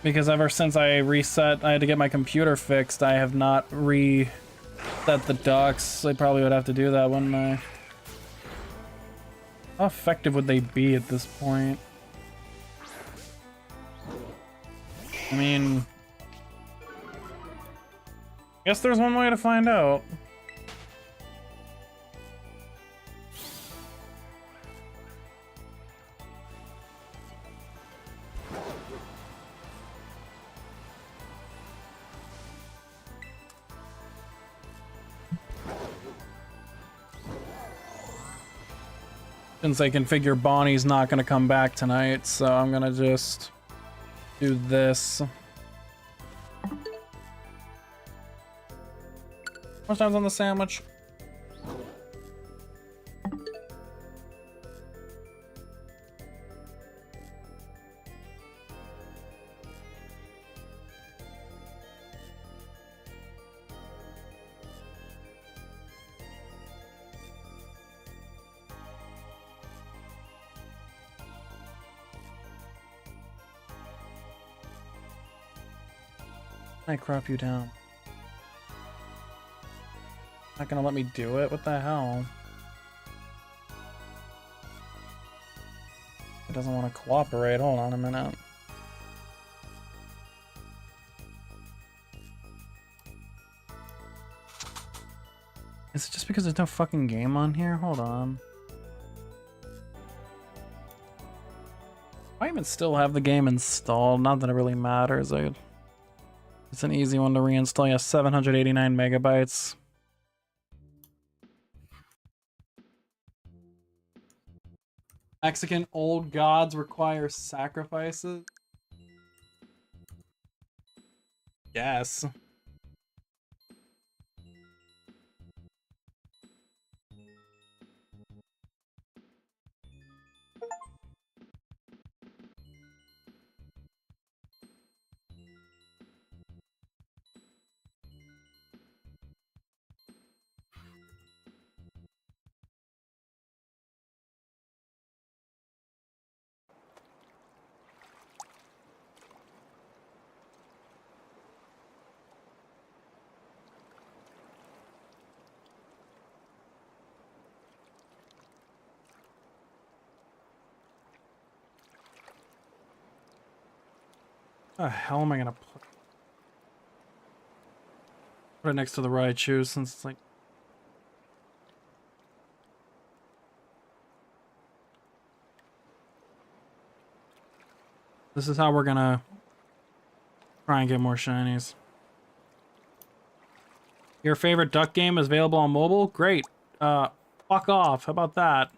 Because ever since I reset, I had to get my computer fixed, I have not reset the ducks. I probably would have to do that, wouldn't I? How effective would they be at this point? I mean... guess there's one way to find out. Since I can figure Bonnie's not gonna come back tonight, so I'm gonna just do this. How much time's on the sandwich? I crop you down. Not gonna let me do it? What the hell? It doesn't want to cooperate. Hold on a minute. Is it just because there's no fucking game on here? Hold on. I even still have the game installed. Not that it really matters. It's an easy one to reinstall. Yeah, 789 megabytes. Mexican old gods require sacrifices? Yes. What the hell am I gonna put it next to the Raichu since it's like... This is how we're gonna try and get more shinies. Your favorite duck game is available on mobile? Great. Fuck off. How about that?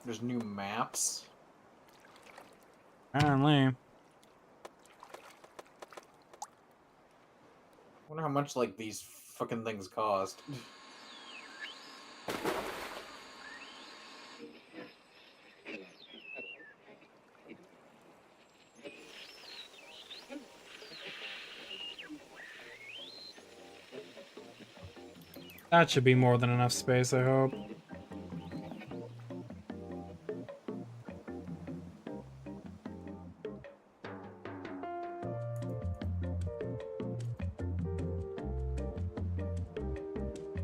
There's new maps. Apparently. I wonder how much like these fucking things cost. That should be more than enough space, I hope.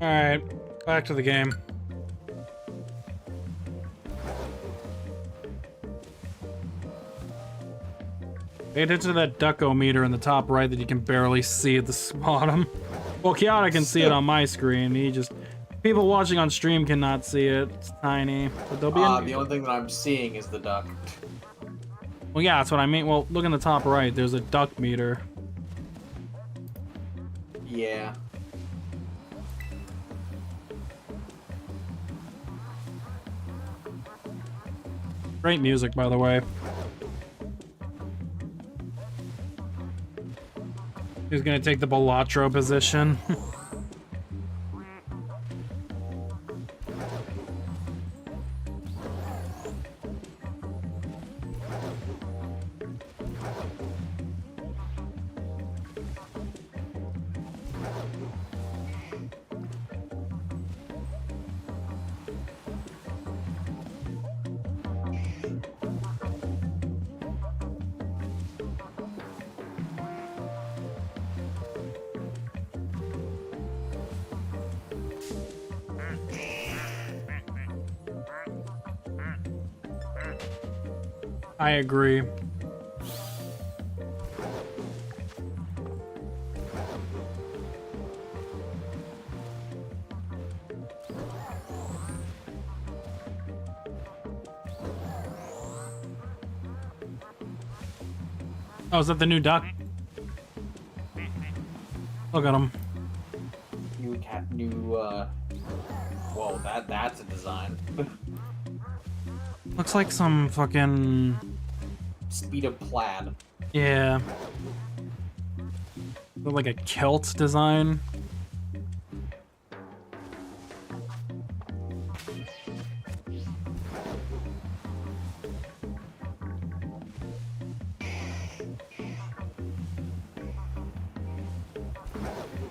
Alright, back to the game. Pay attention to that ducko meter in the top right that you can barely see at the bottom. Well, Kiara can see it on my screen. People watching on stream cannot see it. It's tiny. But there'll be The only thing that I'm seeing is the duck. Well, yeah, that's what I mean. Well, look in the top right. There's a duck meter. Yeah. Great music, by the way. He's gonna take the Balatro position. I agree. Oh, is that the new duck? Look at him. Whoa, that's a design. Looks like some fucking... Speed of plaid. Yeah. Look like a kilt design.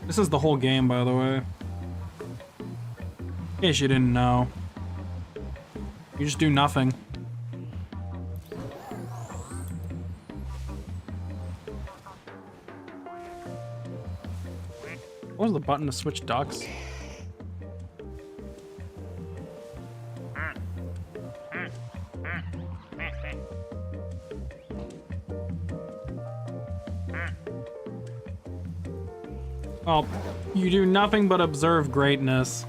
This is the whole game, by the way. In case you didn't know. You just do nothing. What was the button to switch ducks? Oh, you do nothing but observe greatness.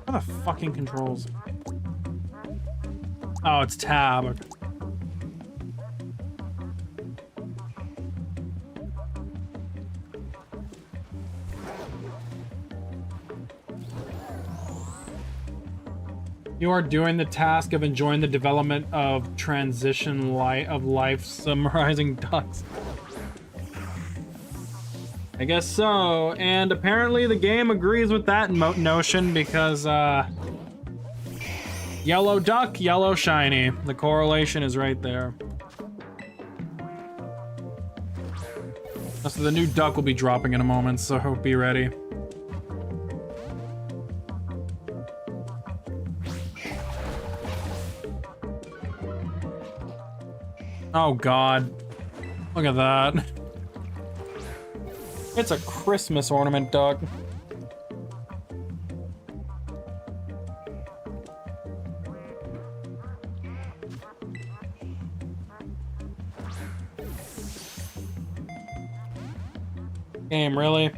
What are the fucking controls? Oh, it's tab. You are doing the task of enjoying the development of transition light of life summarizing ducks. I guess so, and apparently the game agrees with that notion because, yellow duck, yellow shiny. The correlation is right there. So the new duck will be dropping in a moment, so be ready. Oh god. Look at that. It's a Christmas ornament duck. Game, really?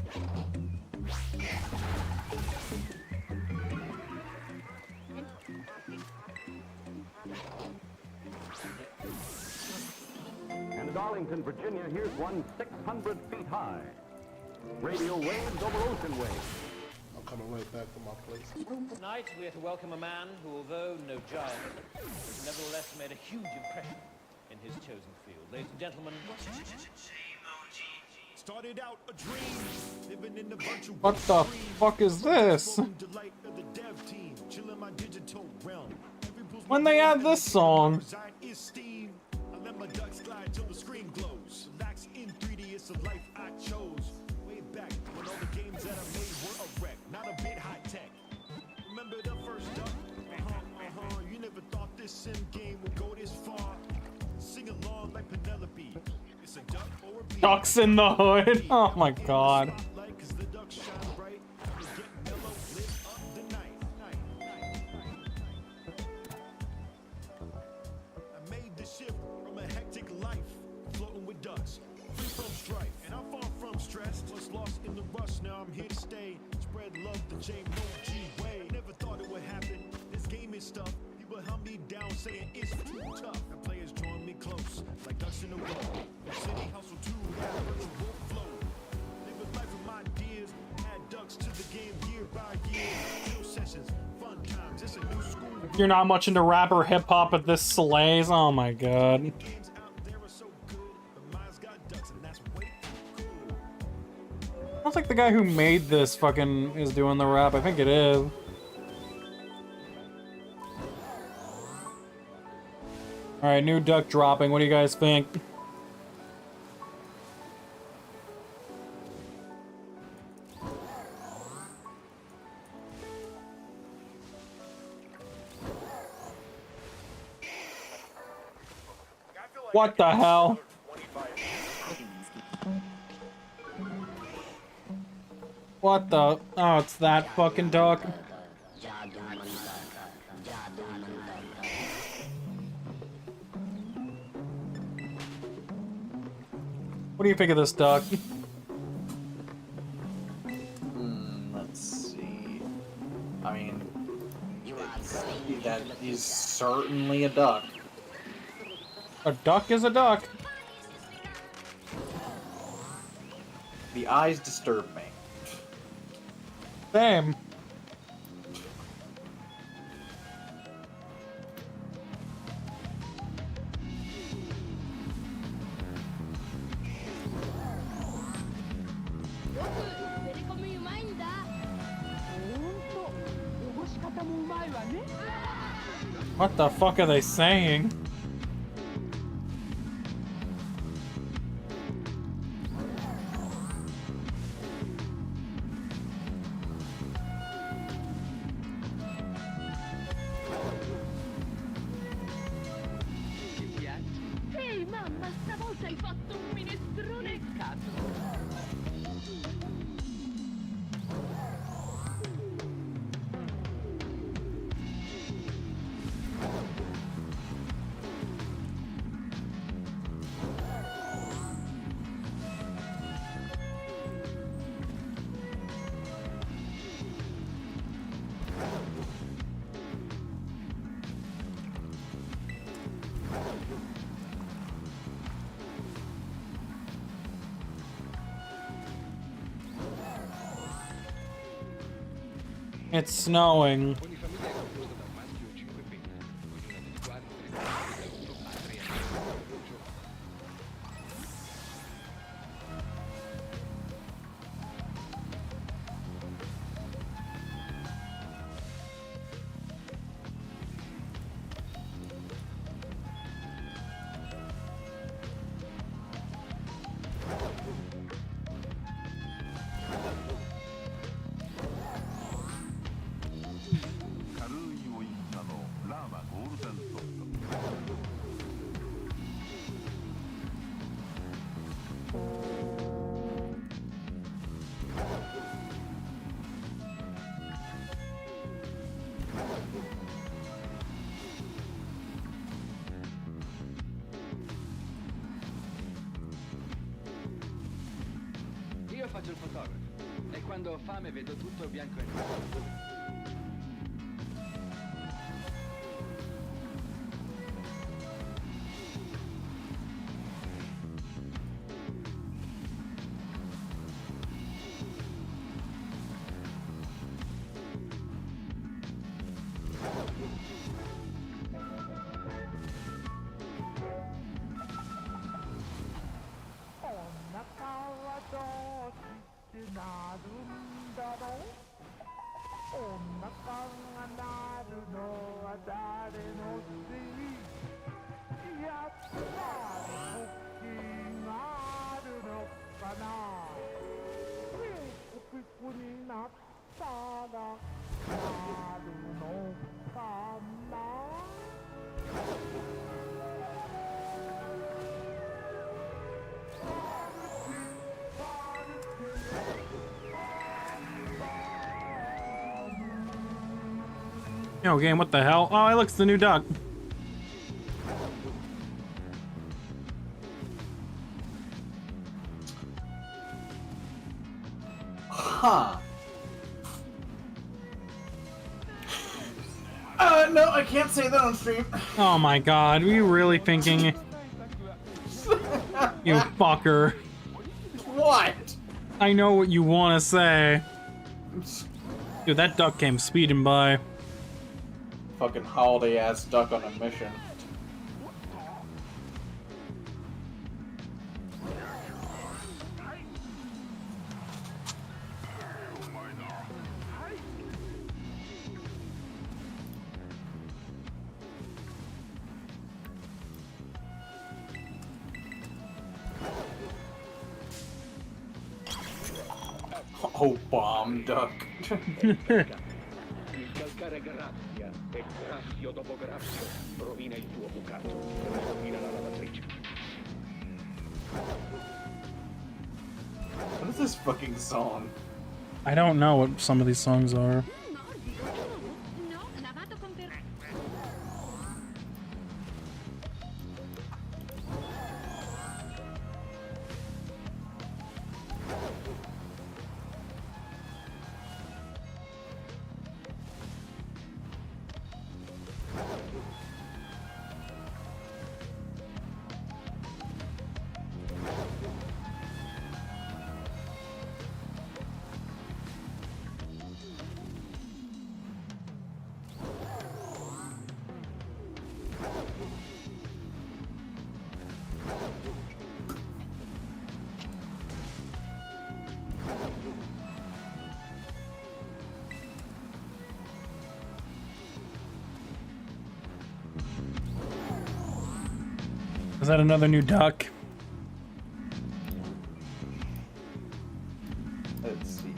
Arlington, Virginia, here's one 600 feet high. Radio waves over ocean waves. I'm coming right back to my place. Tonight, we're to welcome a man who, although no giant, has nevertheless made a huge impression in his chosen field. Ladies and gentlemen, started out a dream, living in the virtual What the fuck is this? delight of the dev team, chilling my digital realm. When they add this song? Is steam. I let my ducks glide till the screen glows. Relax in 3D, it's a life I chose. Way back when all the games that I made were a wreck, not a bit high tech. Remember the first duck? You never thought this sim game would go this far. Sing along like Penelope. It's a duck or a bee. Ducks in the hood. Oh my god. Spotlight, 'cause the ducks shine bright. They get mellow, lit up the night. I made the shift from a hectic life, floating with ducks, free from strife, and I'm far from stressed. Was lost in the rush, now I'm here to stay. Spread love the J No G way. Never thought it would happen. This game is stuff. People held me down, saying it's too tough. And players drawing me close, like ducks in a row. City hustle too, that brother won't flow. Living life with my dears, add ducks to the game year by year. Chill sessions, fun times, it's a new school. You're not much into rap or hip hop, but this slays. Oh my god. Games out there are so good, but mine's got ducks and that's way too cool. Sounds like the guy who made this fucking is doing the rap. I think it is. Alright, new duck dropping. What do you guys think? What the hell? What the? Oh, it's that fucking duck. What do you think of this duck? Let's see. I mean, that is certainly a duck. A duck is a duck. The eyes disturb me. Same. What the fuck are they saying? Ehi mamma, stavolta hai fatto un minestrone cazzo! It's snowing. Ogni famiglia è composta da un maschio o 5 femmine, ognuna delle quali presenterebbe da 8 padri a 9 giovani. Io faccio il fotografo e quando ho fame vedo tutto bianco e nero. Yo, game, what the hell? Oh, it looks the new duck. Huh. No, I can't say that on stream. Oh my god, are you really thinking? You fucker. What? I know what you want to say. Dude, that duck came speeding by. Fucking holiday ass duck on a mission. Oh, bomb duck. Il calcare grazia e graffio dopo graffio rovina il tuo bucato. Rovina la lavatrice. What is this fucking song? I don't know what some of these songs are. No, lavato con per... Is that another new duck? Let's see.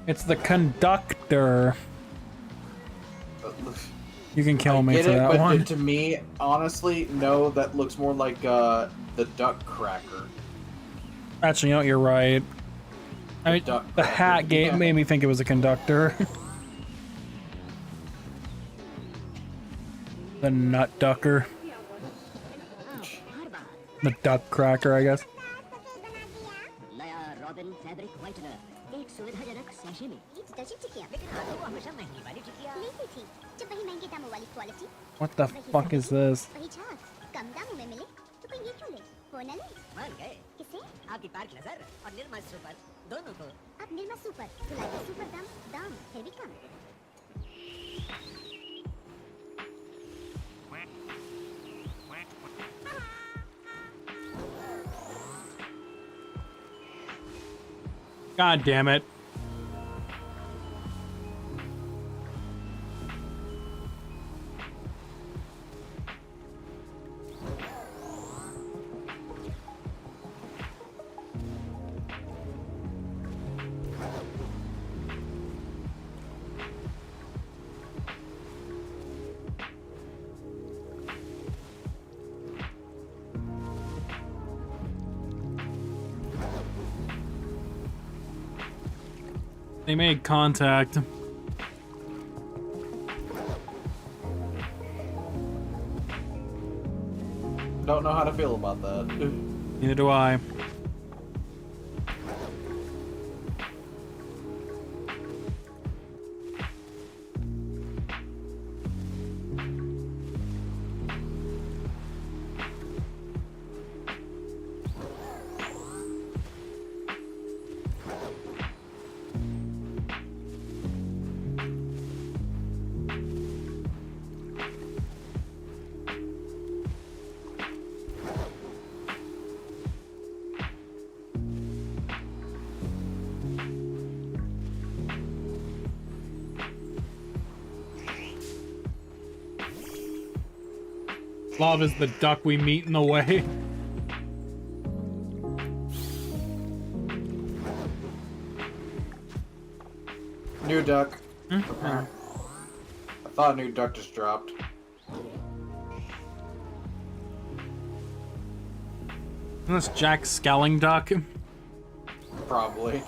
It's the conductor. You can kill me Get for it, that but one. to me, honestly, no, that looks more like the duck cracker. Actually, you know, you're right. I mean, duck the cracker. hat gate Yeah. made me think it was a conductor. The nut ducker. The duck cracker, I guess. नया robin fabric whitener एक सुविधाजनक sachet में 10 टिकिया लेकिन आपको हमेशा महंगी वाली टिकिया लेती थी जब वही महंगे दामों वाली quality What the fuck is this? वही झाग कम दामों में मिले तो कोई ये क्यों ले हो ना ले मान गए किसे आपकी पार्क नजर और निर्मा सुपर दोनों को अब निर्मा सुपर तो लाइक सुपर दाम दाम फिर भी कम God damn it. They made contact. Don't know how to feel about that. Neither do I. Slav is the duck we meet in the way. New duck. Hmm? I thought a new duck just dropped. Isn't this Jack Skelling duck? Probably.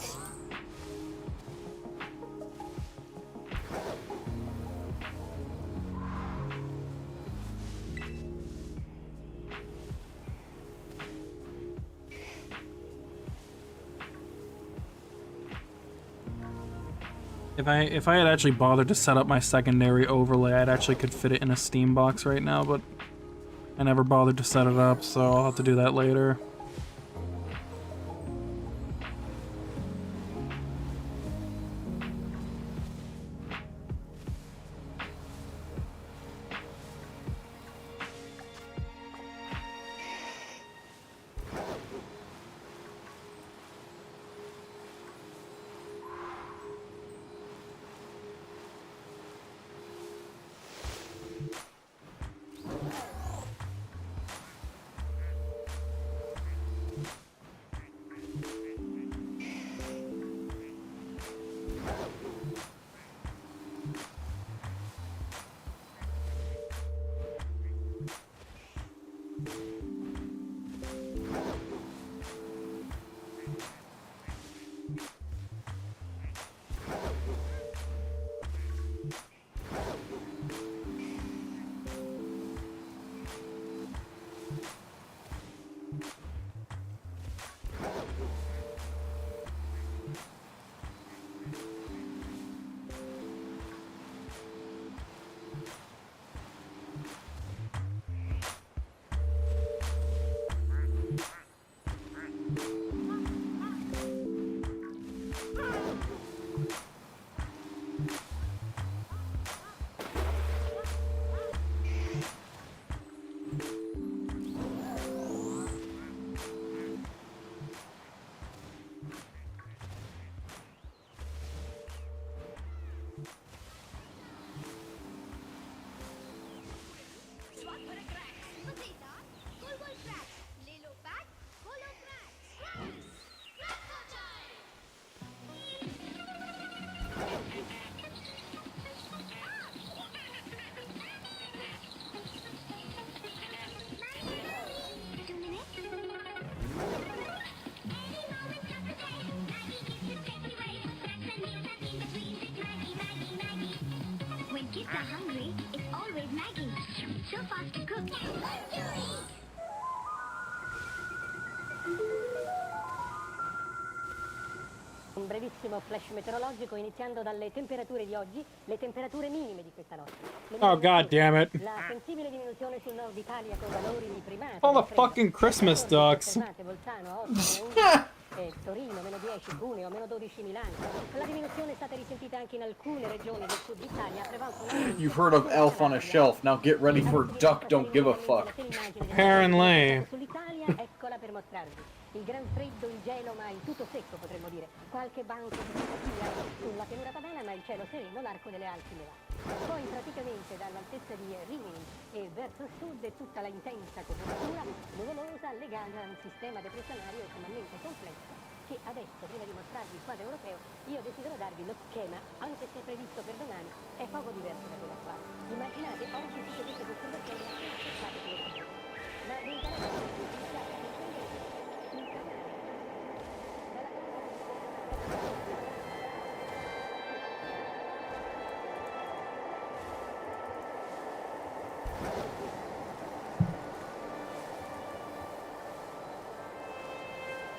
If I had actually bothered to set up my secondary overlay, I'd actually could fit it in a Steam box right now, but I never bothered to set it up, so I'll have to do that later. When kids are hungry, it's always Maggie. So fast to cook and fun to eat. Un brevissimo flash meteorologico iniziando dalle temperature di oggi, le temperature minime di questa notte. Oh, god damn it. La sensibile diminuzione sul nord Italia con valori di primati. All the fucking Christmas ducks. Bolzano, Ostia, Torino, meno 10, Cuneo, meno 12 Milano. La diminuzione è stata risentita anche in alcune regioni del sud Italia. You've heard of Elf on a Shelf, now get ready for Duck Don't Give a Fuck. Apparently. Sull'Italia, eccola per mostrarvi. Il gran freddo, il gelo, ma il tutto secco potremmo dire. Qualche banco di simpatia sulla pianura padana, ma il cielo sereno, l'arco delle Alpi Nevate. Poi praticamente dall'altezza di Rimini e verso sud è tutta la intensa copertura nuvolosa legata a un sistema depressionario estremamente complesso che adesso, prima di mostrarvi il quadro europeo, io desidero darvi lo schema, anche se previsto per domani, è poco diverso da quello attuale. Immaginate oggi tutte queste osservazioni accettate per il ma vi interessa iniziare a comprendere il canale.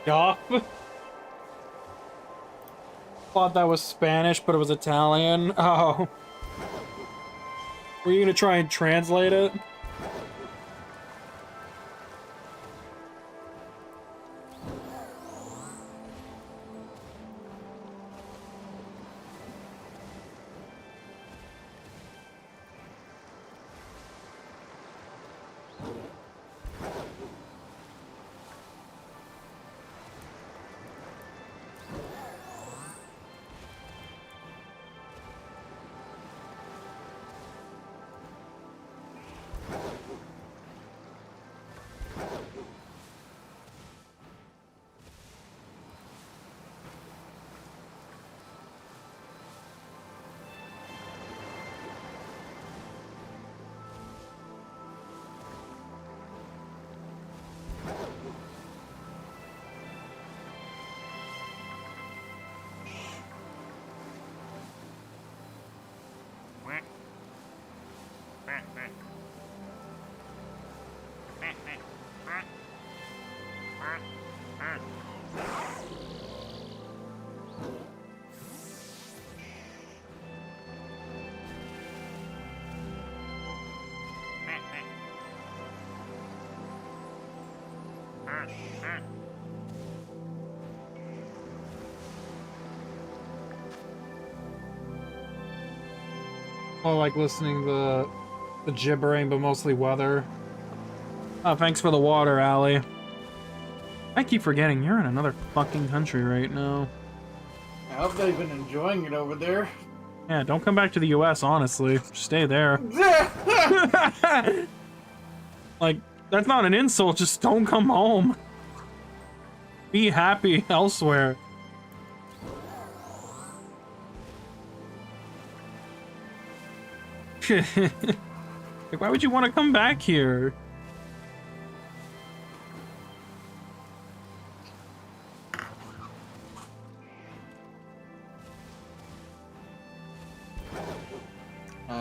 Duff? Thought that was Spanish, but it was Italian. Oh. Were you gonna try and translate it? I like listening to the gibbering, but mostly weather. Oh, thanks for the water, Allie. I keep forgetting you're in another fucking country right now. I hope they've been enjoying it over there. Yeah, don't come back to the US, honestly. Stay there. Like, that's not an insult, just don't come home. Be happy elsewhere. Like, why would you want to come back here?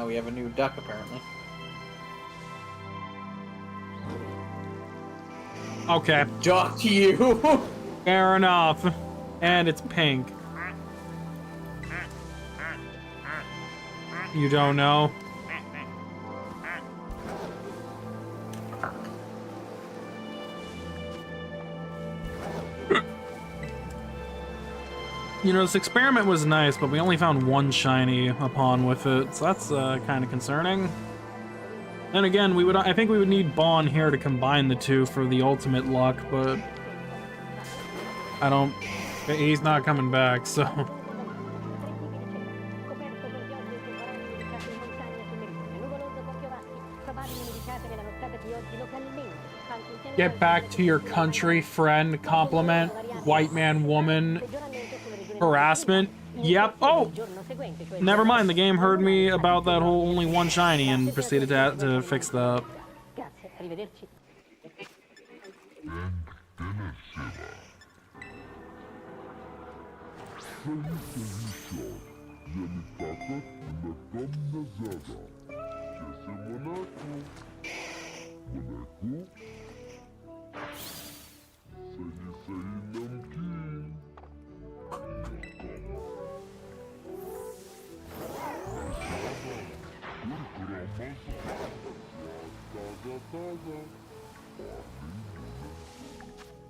We have a new duck, apparently. Okay. Duck you! Fair enough. And it's pink. You don't know? You know, this experiment was nice, but we only found one shiny upon with it, so that's kind of concerning. Then again, I think we would need Bon here to combine the two for the ultimate luck, but he's not coming back, so. Get back to your country, friend, compliment, white man, woman, harassment. Yep. Oh! Never mind, the game heard me about that whole only one shiny and proceeded to fix that.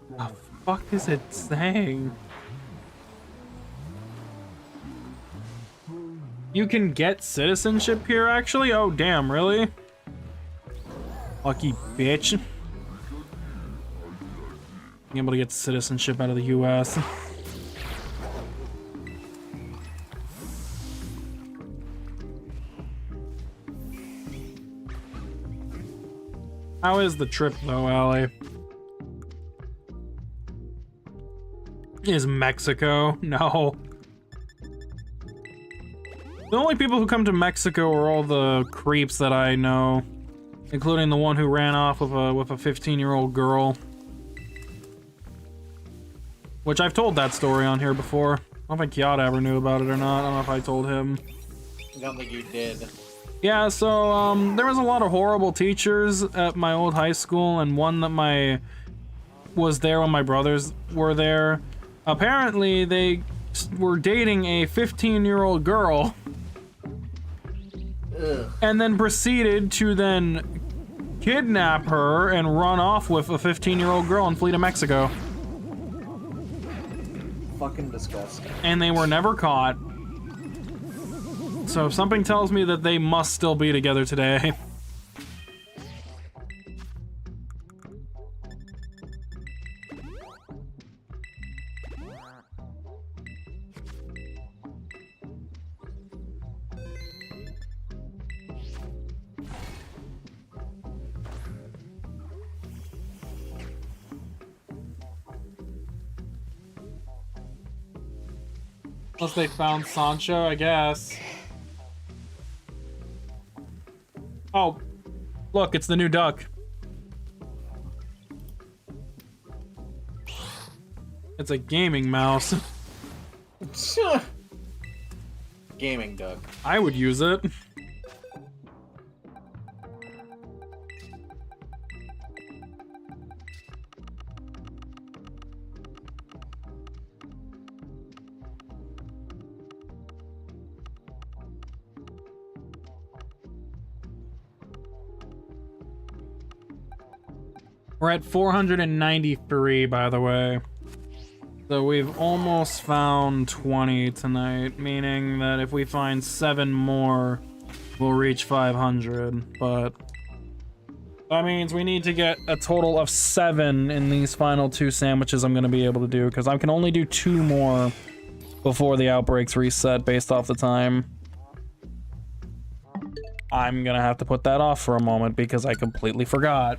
The fuck is it saying? You can get citizenship here, actually? Oh, damn, really? Lucky bitch. Being able to get citizenship out of the US. How is the trip, though, Allie? Is Mexico? No. The only people who come to Mexico are all the creeps that I know, including the one who ran off with a 15-year-old girl. Which I've told that story on here before. I don't think Kiata ever knew about it or not. I don't know if I told him. I don't think you did. Yeah, so, there was a lot of horrible teachers at my old high school, and one that was there when my brothers were there. Apparently, they were dating a 15-year-old girl. Ugh. And then proceeded to then kidnap her and run off with a 15-year-old girl and flee to Mexico. Fucking disgusting. And they were never caught. So something tells me that they must still be together today. Unless they found Sancho, I guess. Oh, look, it's the new duck. It's a gaming mouse. Gaming duck. I would use it. We're at 493, by the way. So we've almost found 20 tonight, meaning that if we find 7 more, we'll reach 500, but that means we need to get a total of 7 in these final 2 sandwiches I'm gonna be able to do, because I can only do 2 more before the outbreaks reset based off the time. I'm gonna have to put that off for a moment because I completely forgot.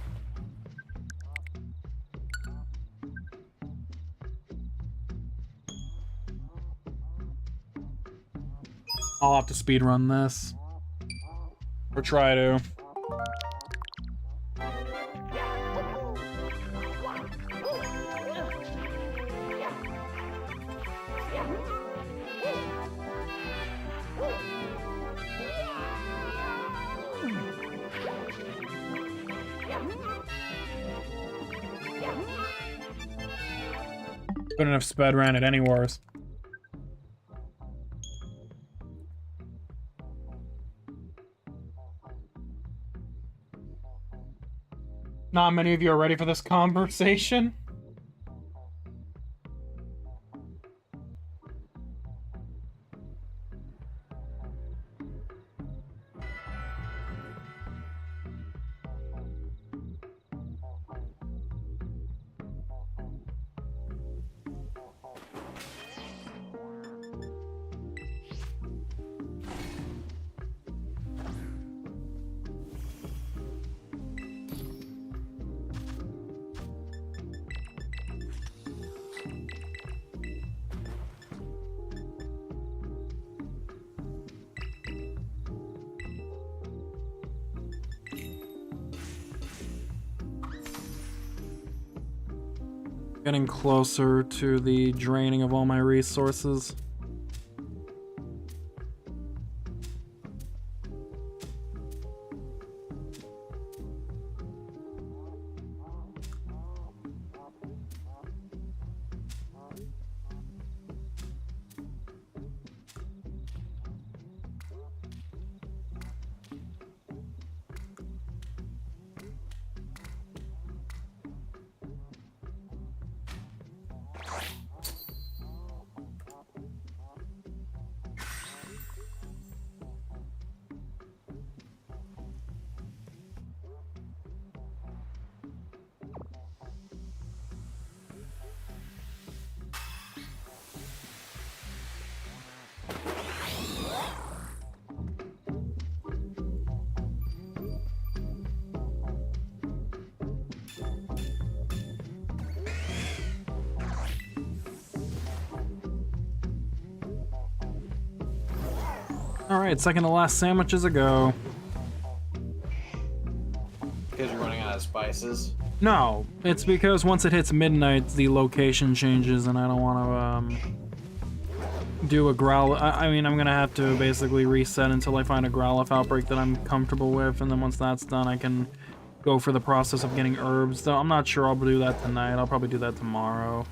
I'll have to speedrun this. Or try to. Couldn't have sped ran it any worse. Not many of you are ready for this conversation. Getting closer to the draining of all my resources. Alright, second to last sandwiches a go. Because you're running out of spices? No, it's because once it hits midnight, the location changes and I don't want to, do a growl. I mean, I'm gonna have to basically reset until I find a Growlithe outbreak that I'm comfortable with, and then once that's done, I can go for the process of getting herbs. Though I'm not sure I'll do that tonight. I'll probably do that tomorrow.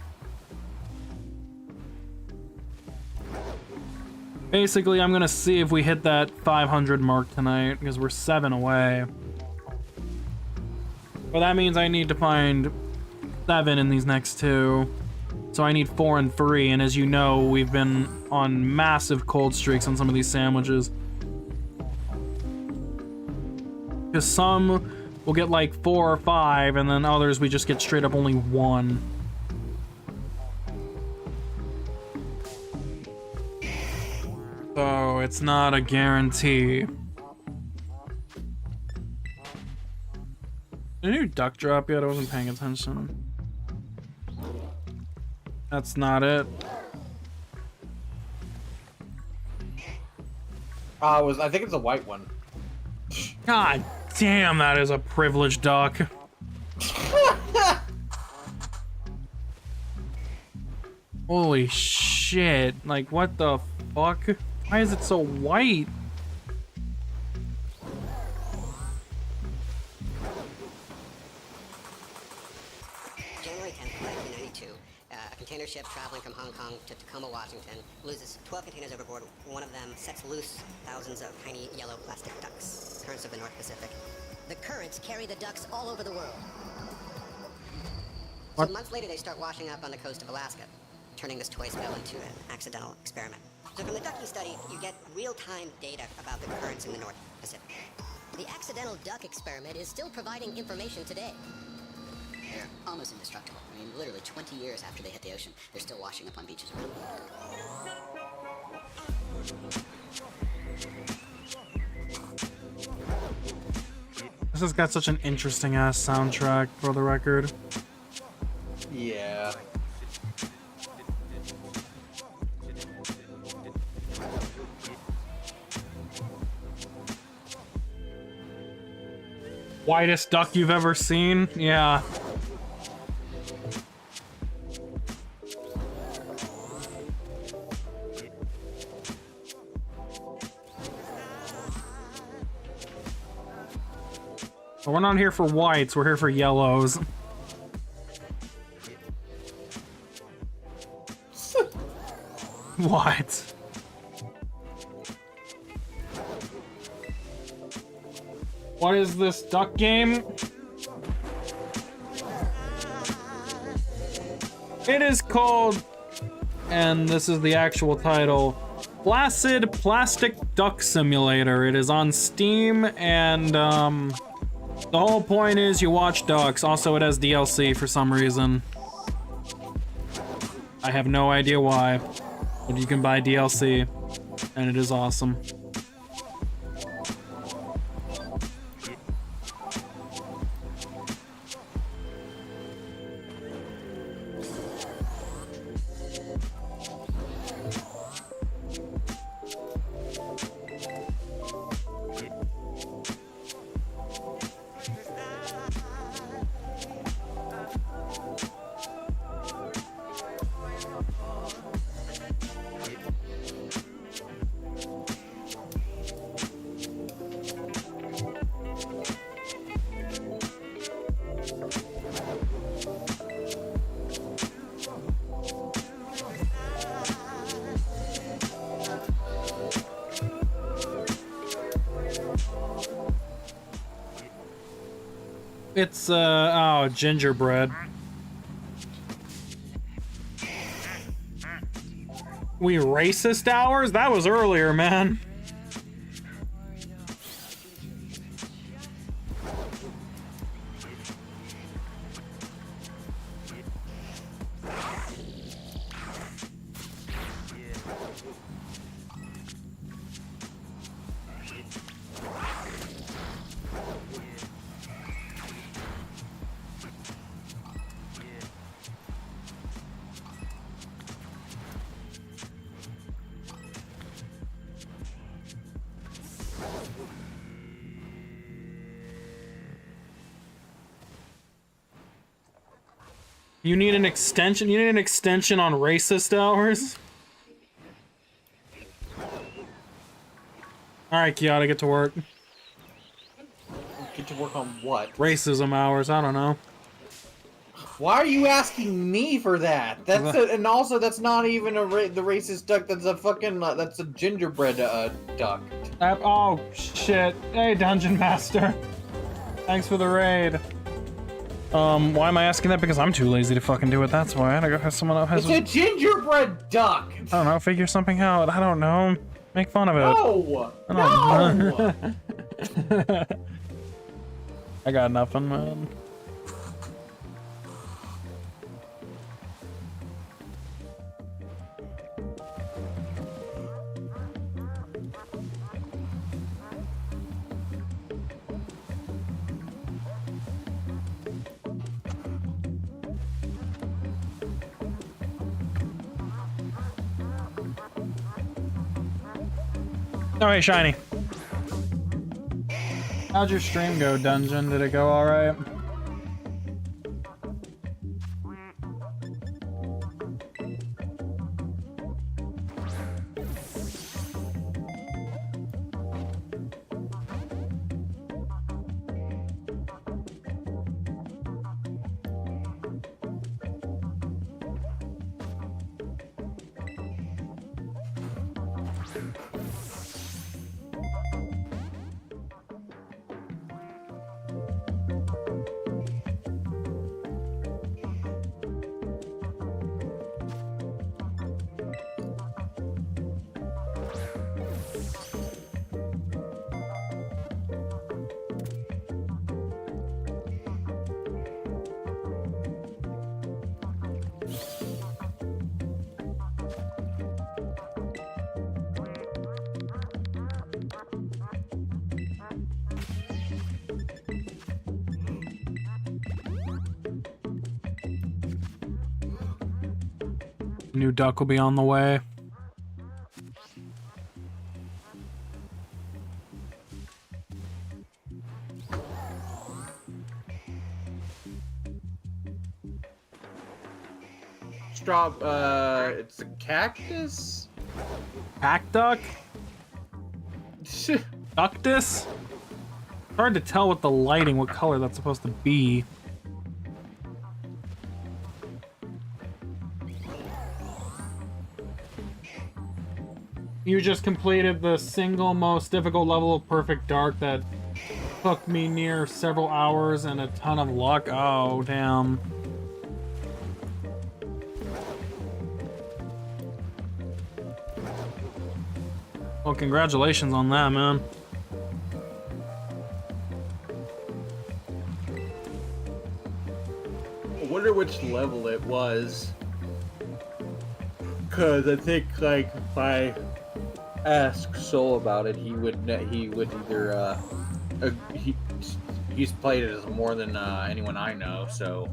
Basically, I'm gonna see if we hit that 500 mark tonight, because we're 7 away. But that means I need to find 7 in these next 2. So I need 4 and 3, and as you know, we've been on massive cold streaks on some of these sandwiches. Because some will get like 4 or 5, and then others we just get straight up only 1. So it's not a guarantee. Did a new duck drop yet? I wasn't paying attention. That's not it. I think it's a white one. God damn, that is a privileged duck. Holy shit. Like, what the fuck? Why is it so white? January 10th, 1992. A container ship traveling from Hong Kong to Tacoma, Washington, loses 12 containers overboard. One of them sets loose thousands of tiny yellow plastic ducks. Currents of the North Pacific. The currents carry the ducks all over the world. So months later, they start washing up on the coast of Alaska, turning this toy spill into an accidental experiment. So from the ducking study, you get real-time data about the currents in the North Pacific. The accidental duck experiment is still providing information today. They're almost indestructible. I mean, literally 20 years after they hit the ocean, they're still washing up on beaches around the world. This has got such an interesting ass soundtrack, for the record. Yeah. Whitest duck you've ever seen? Yeah. But we're not here for whites, we're here for yellows. What? What is this duck game? It is called, and this is the actual title, Flaccid Plastic Duck Simulator. It is on Steam, and the whole point is you watch ducks. Also, it has DLC for some reason. I have no idea why, but you can buy DLC, and it is awesome. It's, oh, gingerbread. We racist hours? That was earlier, man. You need an extension? You need an extension on racist hours? Alright, Kiata, get to work. Get to work on what? Racism hours, I don't know. Why are you asking me for that? That's and also that's not even the racist duck. That's a fucking that's a gingerbread duck. Oh shit! Hey, Dungeon Master. Thanks for the raid. Why am I asking that? Because I'm too lazy to fucking do it. That's why. I gotta go have someone else. It's a gingerbread duck. I don't know. Figure something out. I don't know. Make fun of it. No. No. I got nothing, man. Oh, hey, Shiny. How'd your stream go, Dungeon? Did it go alright? New duck will be on the way. It's a cactus? Cactuck? Ductus? Hard to tell with the lighting what color that's supposed to be. You just completed the single most difficult level of Perfect Dark that took me near several hours and a ton of luck. Oh, damn. Well, congratulations on that, man. I wonder which level it was. Cause I think like if I ask Soul about it, he would either he's played it as more than anyone I know, so.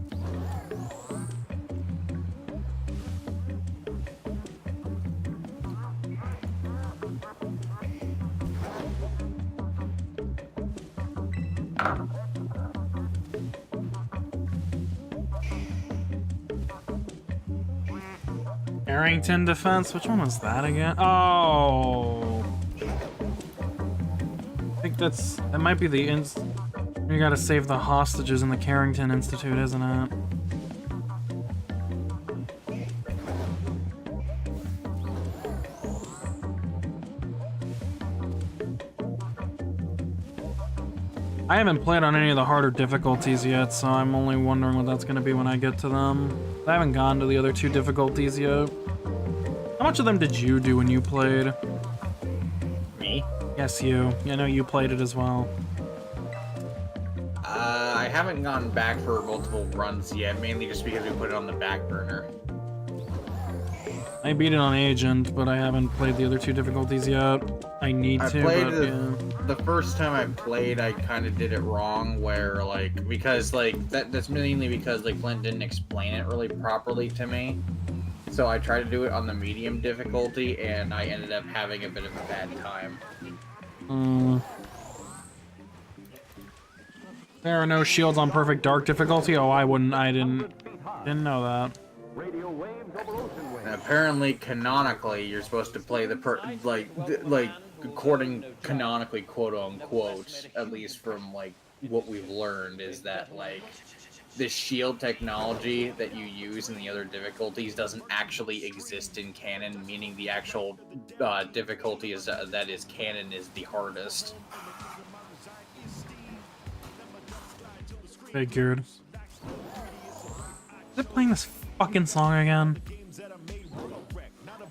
Arrington defense? Which one was that again? Oh. I think that might be the you gotta save the hostages in the Carrington Institute, isn't it? I haven't played on any of the harder difficulties yet, so I'm only wondering what that's gonna be when I get to them. I haven't gone to the other 2 difficulties yet. How much of them did you do when you played? Me? Yes, you. I know you played it as well. I haven't gone back for multiple runs yet, mainly just because we put it on the back burner. I beat it on Agent, but I haven't played the other 2 difficulties yet. I need to, but yeah. The first time I played, I kind of did it wrong, where, like, because, like, that's mainly because, like, Flint didn't explain it really properly to me. So I tried to do it on the medium difficulty, and I ended up having a bit of a bad time. There are no shields on Perfect Dark difficulty? Oh, I didn't know that. And apparently, canonically, you're supposed to play the according canonically, quote unquote, at least from like what we've learned, is that like the shield technology that you use in the other difficulties doesn't actually exist in canon, meaning the actual difficulty is that is canon is the hardest. Figured. Is it playing this fucking song again?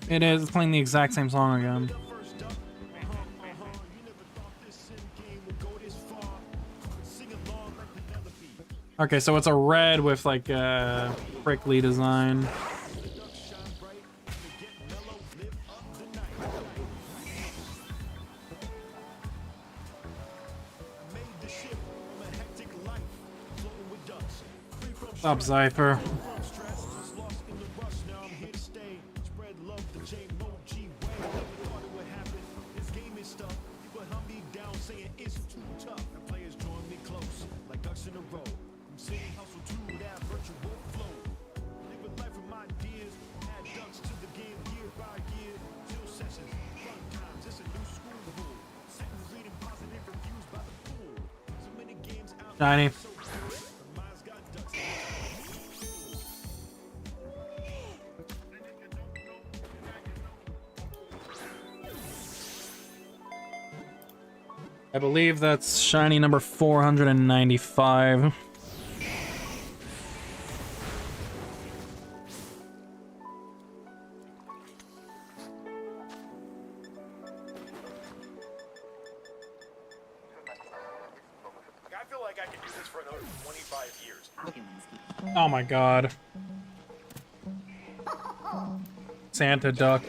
It is. It's playing the exact same song again. Okay, so it's a red with like a prickly design. What's up, Zypher? Shiny. I believe that's shiny number 495. Oh my god. Santa duck.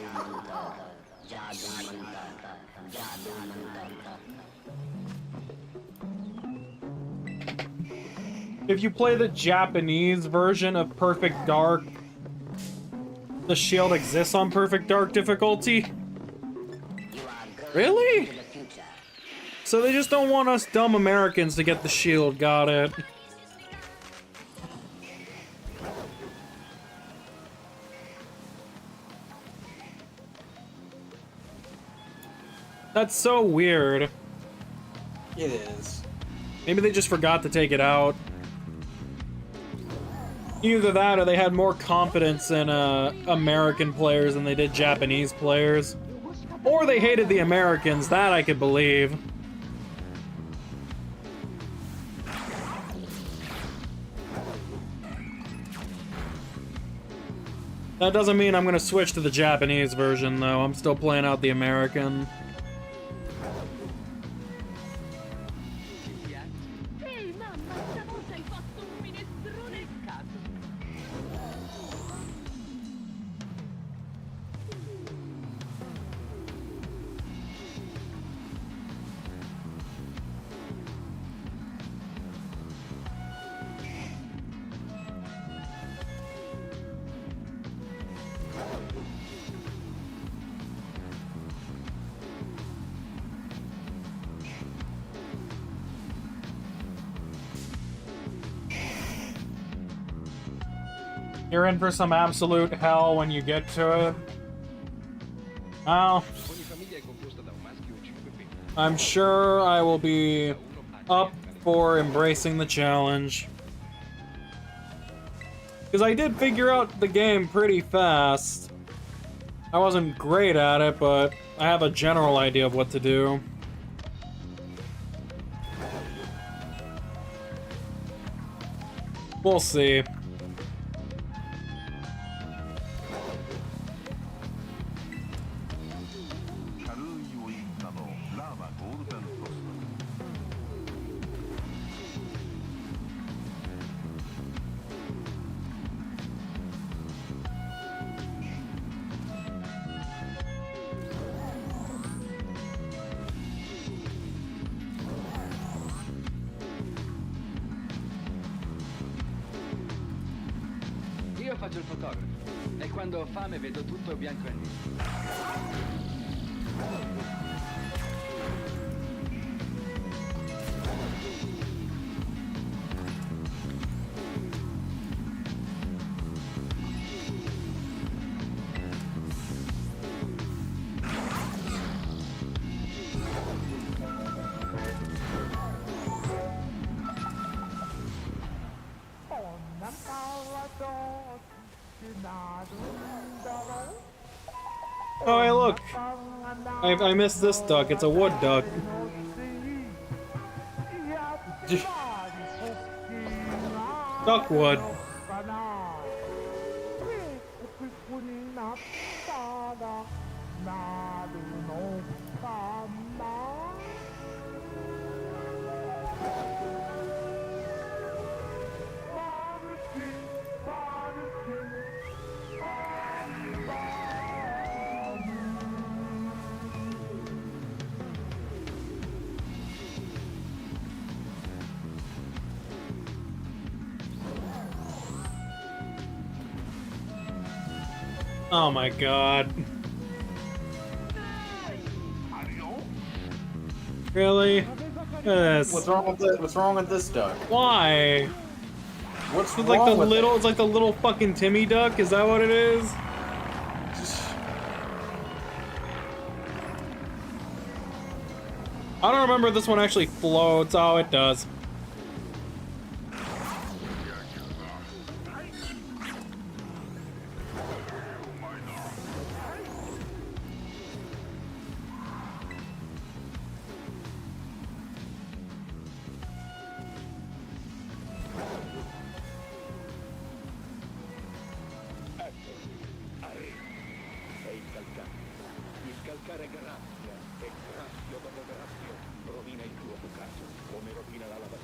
If you play the Japanese version of Perfect Dark, The shield exists on perfect dark difficulty? Really? So they just don't want us dumb Americans to get the shield, got it. That's so weird. It is. Maybe they just forgot to take it out. Either that or they had more confidence in American players than they did Japanese players. Or they hated the Americans, that I could believe. That doesn't mean I'm gonna switch to the Japanese version, though. I'm still playing out the American. Ehi, mamma, stavolta hai fatto un minestrone scaso. You're in for some absolute hell when you get to it. Well, I'm sure I will be up for embracing the challenge. Because I did figure out the game pretty fast. I wasn't great at it, but I have a general idea of what to do. We'll see. Io faccio il fotografo e quando ho fame vedo tutto bianco e nero. Oh, hey, look! I missed this duck. It's a wood duck. Duckwood. Oh my god. Really? Look at this. What's wrong with it? What's wrong with this duck? Why? What's It's wrong like the with little, it? it's like the little fucking Timmy duck, is that what it is? I don't remember if this one actually floats. Oh, it does. Sei scalcato. Di scalcare grazia e grazio dopo grazio rovina il tuo bucato, come rovina la lavatrice.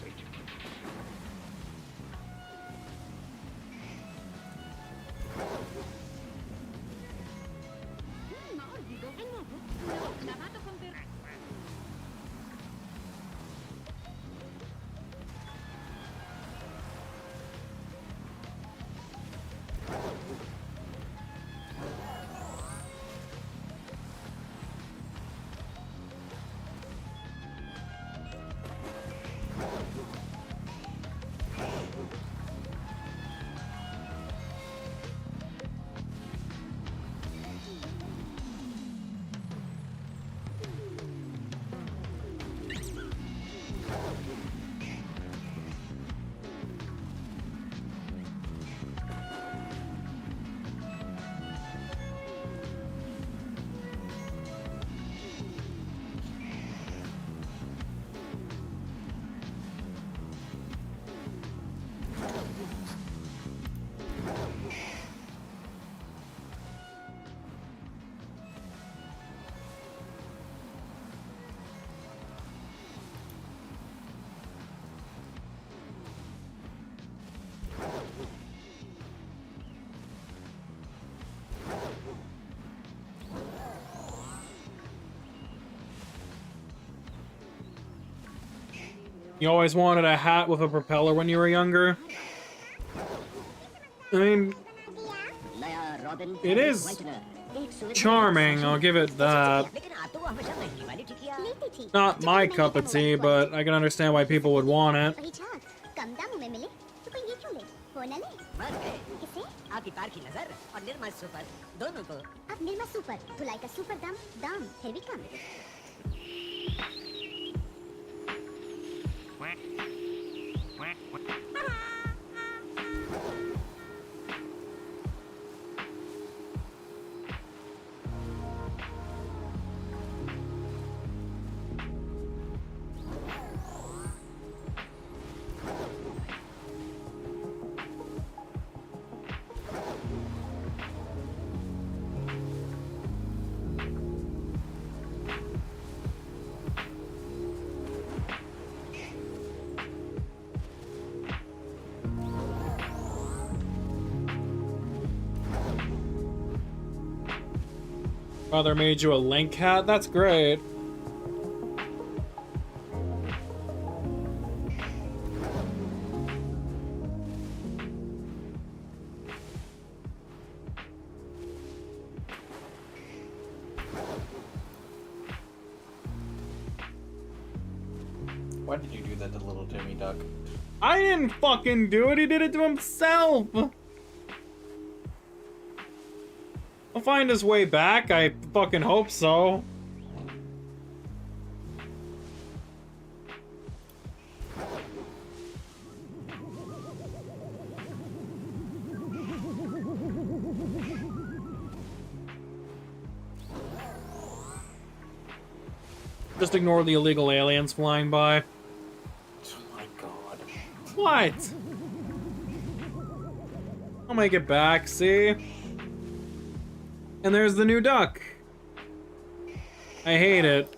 You always wanted a hat with a propeller when you were younger? I mean, it is charming, I'll give it that. Not my cup of tea, but I can understand why people would want it. Father made you a Link hat? That's great. Why did you do that to little Timmy Duck? I didn't fucking do it, he did it to himself! He'll find his way back, I fucking hope so. Just ignore the illegal aliens flying by. Oh my god. What? I'll make it back, see? And there's the new duck. I hate it.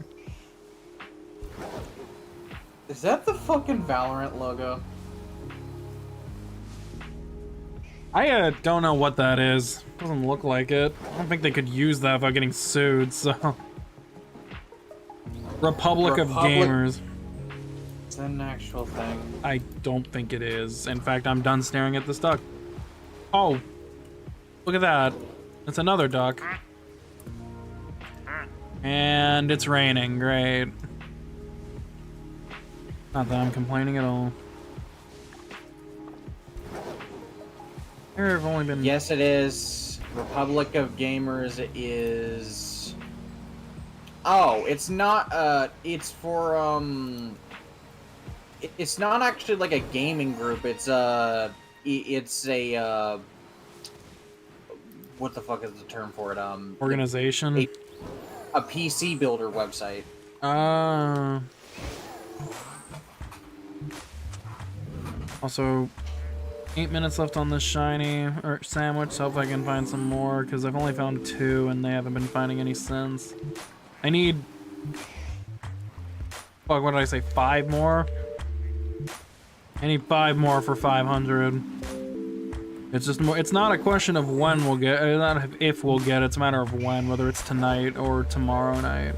Is that the fucking Valorant logo? I don't know what that is. Doesn't look like it. I don't think they could use that without getting sued, so... Republic of Gamers. Is that an actual thing? I don't think it is. In fact, I'm done staring at this duck. Oh, look at that. It's another duck. And it's raining, great. Not that I'm complaining at all. There have only been... Yes, it is. Republic of Gamers is... Oh, it's not, it's for, it's not actually like a gaming group, it's a, what the fuck is the term for it, Organization? A PC builder website. Also, 8 minutes left on this shiny or sandwich, so if I can find some more, because I've only found 2 and they haven't been finding any since. I need... Fuck, what did I say? 5 more? I need 5 more for 500. It's just more... It's not a question of when we'll get... Not if we'll get it, it's a matter of when, whether it's tonight or tomorrow night.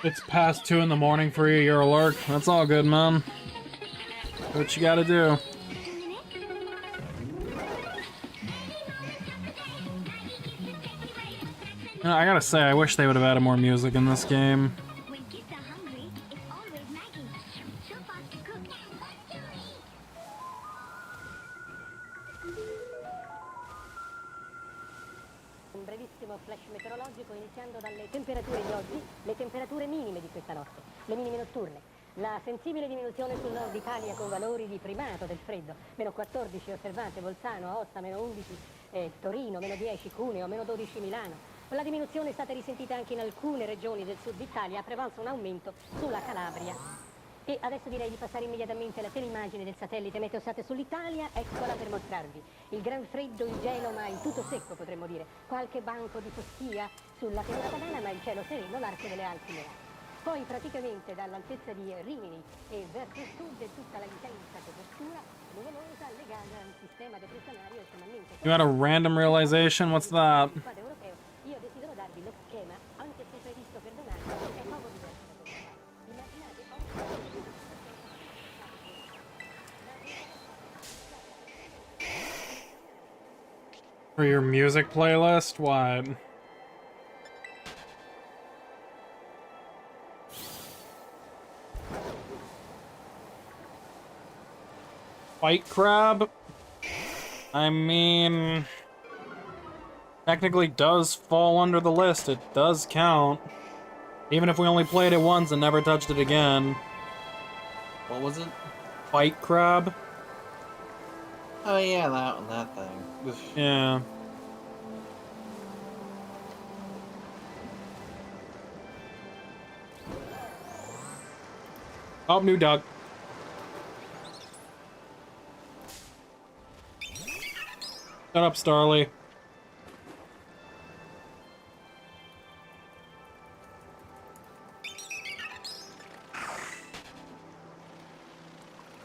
It's past 2 in the morning for you, you're a lurk. That's all good, man. What you gotta do. You know, I gotta say, I wish they would have added more music in this game. When kids are hungry, it's always Maggie. So far, flash meteorologico iniziando dalle temperature di oggi, le temperature minime di questa notte, le minime notturne. La sensibile diminuzione sul nord Italia con valori di primato del freddo, meno 14 osservate Bolzano, Aosta, meno 11 Torino, meno 10 Cuneo, meno 12 Milano. La diminuzione è stata risentita anche in alcune regioni del sud Italia, a prevalso un aumento sulla Calabria. E adesso direi di passare immediatamente alla teleimmagine del satellite Meteosat sull'Italia, eccola per mostrarvi. Il gran freddo, il gelo, ma il tutto secco potremmo dire. Qualche banco di foschia sulla pianura padana, ma il cielo sereno, l'arco delle Alpi nerato. Poi praticamente dall'altezza di Rimini e verso il sud è tutta la intensa copertura nuvolosa legata al sistema depressionario estremamente You had a random realization? What's that? europeo. Io desidero darvi lo schema, anche se previsto per domani, è poco diverso da questo. Immaginate For your music playlist? What? Fight crab? I mean, technically does fall under the list. It does count. Even if we only played it once and never touched it again. What was it? Fight crab? Oh yeah, that thing. Yeah. Oh, new duck. Shut up, Starly.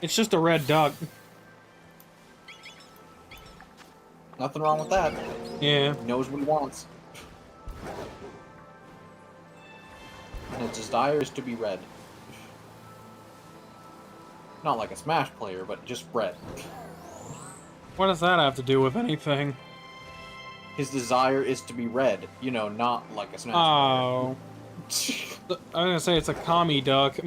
It's just a red duck. Nothing wrong with that. Yeah. He knows what he wants. And its desire is to be red. Not like a Smash player, but just red. What does that have to do with anything? His desire is to be red. You know, not like a Smash Oh. player. I was gonna say it's a commie duck.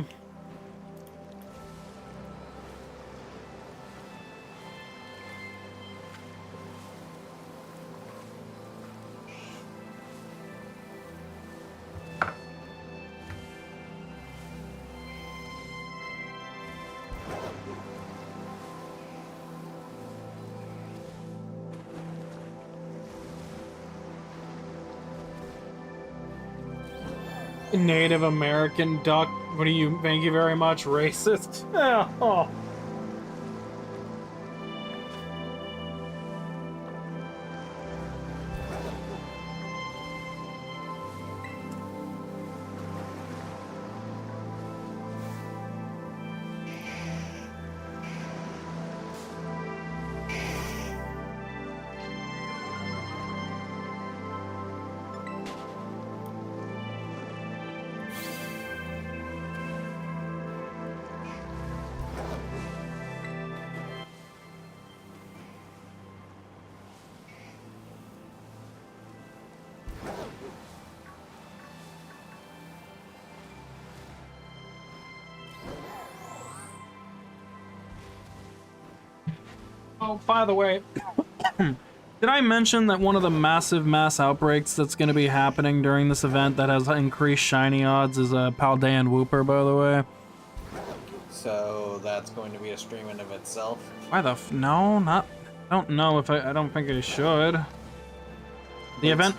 Native American duck. What do you? Thank you very much, racist. Oh. Oh, by the way, did I mention that one of the massive mass outbreaks that's going to be happening during this event that has increased shiny odds is a Paldean Whooper, by the way? So that's going to be a stream in of itself. Why the no, not. I don't know if I don't think I should. The event.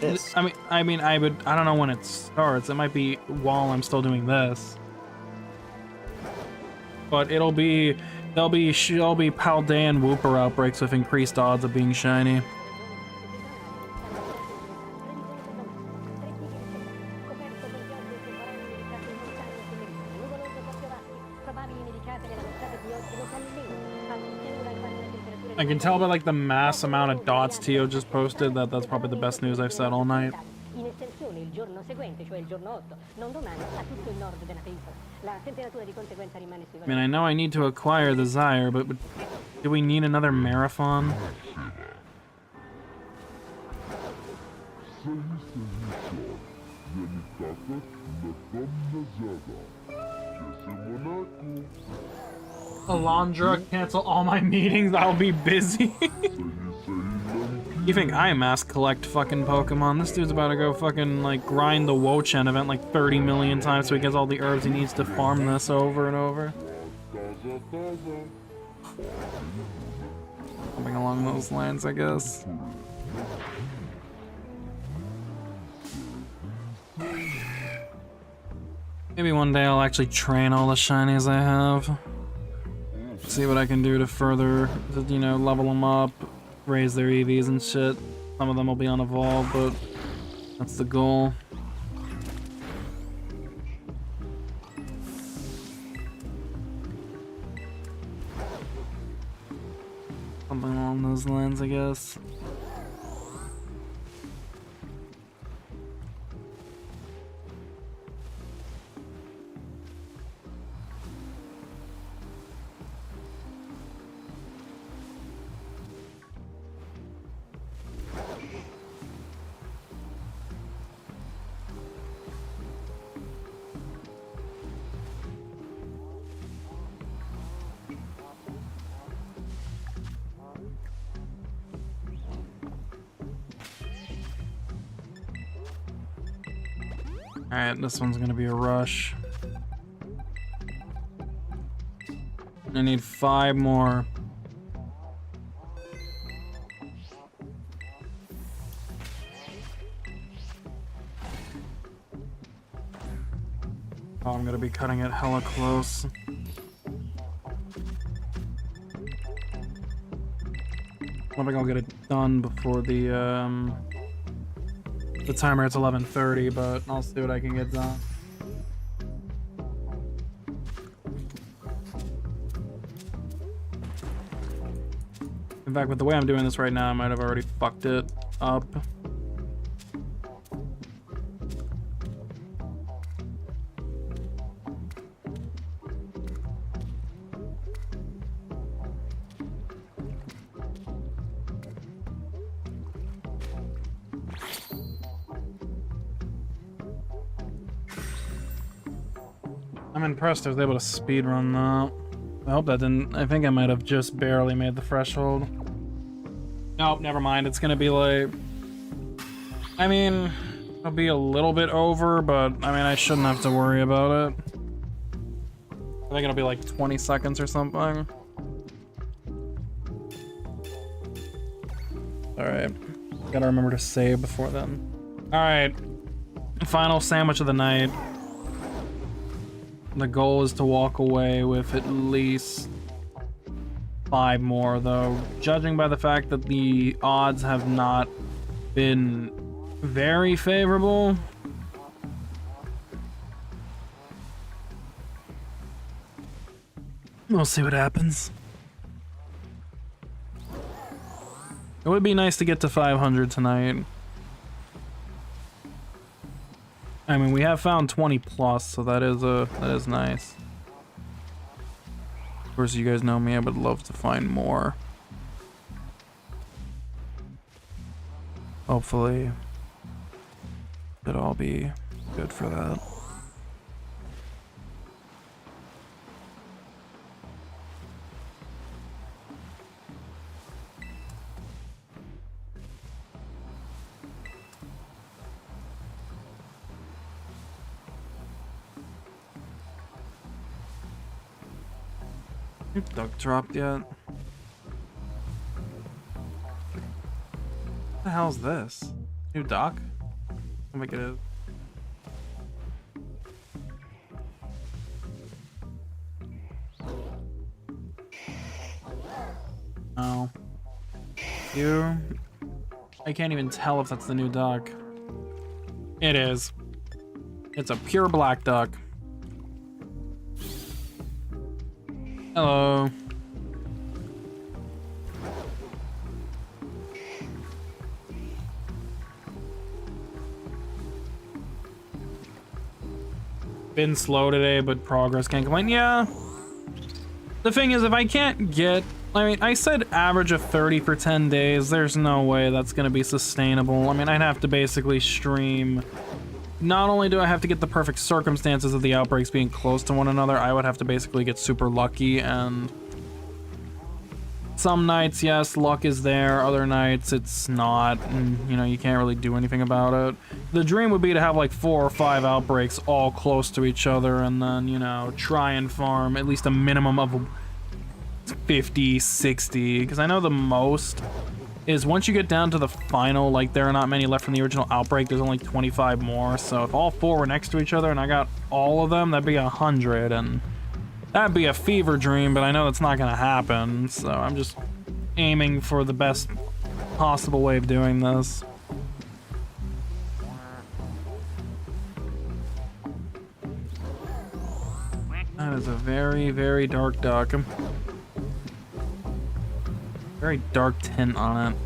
I mean, I don't know when it starts. It might be while I'm still doing this. But there'll be Paldean Whooper outbreaks with increased odds of being shiny. I can tell by like the mass amount of dots Tio just posted that that's probably the best news I've said all night. in estensione il giorno seguente, cioè il giorno 8, non domani, a tutto il nord della penisola. La temperatura di conseguenza rimane sui I mean, I know I need to acquire the Zyre, but do we need another marathon? Alondra, cancel all my meetings, I'll be busy. You think I mass collect fucking Pokemon? This dude's about to go fucking, like, grind the Wo-Chen event like 30 million times so he gets all the herbs he needs to farm this over and over. Something along those lines, I guess. Maybe one day I'll actually train all the shinies I have. See what I can do to further, you know, level them up, raise their EVs and shit. Some of them will be on Evolve, but that's the goal. Something along those lines, I guess. Alright, this one's gonna be a rush. I need 5 more. Oh, I'm gonna be cutting it hella close. I think I'll get it done before the timer it's 11:30, but I'll see what I can get done. In fact, with the way I'm doing this right now, I might have already fucked it up. I'm impressed I was able to speedrun that. I hope that didn't... I think I might have just barely made the threshold. Nope, never mind. It's gonna be like... I mean, it'll be a little bit over, but I mean, I shouldn't have to worry about it. I think it'll be like 20 seconds or something. Alright. Gotta remember to save before then. Alright. Final sandwich of the night. The goal is to walk away with at least 5 more, though. Judging by the fact that the odds have not been very favorable. We'll see what happens. It would be nice to get to 500 tonight. I mean, we have found 20 plus, so that is nice. Of course, you guys know me, I would love to find more. Hopefully, it'll all be good for that. Duck dropped yet? What the hell is this? New duck? I think it is. Oh. You? I can't even tell if that's the new duck. It is. It's a pure black duck. Hello. Been slow today, but progress, can't complain. Yeah. The thing is, if I can't get... I mean, I said average of 30 for 10 days. There's no way that's gonna be sustainable. I mean, I'd have to basically stream... Not only do I have to get the perfect circumstances of the outbreaks being close to one another, I would have to basically get super lucky, and Some nights, yes, luck is there. Other nights, it's not. And, you know, you can't really do anything about it. The dream would be to have like 4 or 5 outbreaks all close to each other and then, you know, try and farm at least a minimum of 50, 60. Because I know the most is once you get down to the final, like, there are not many left from the original outbreak. There's only 25 more. So if all 4 were next to each other and I got all of them, that'd be 100. And that'd be a fever dream, but I know that's not gonna happen. So I'm just aiming for the best possible way of doing this. That is a very, very dark duck. Very dark tint on it.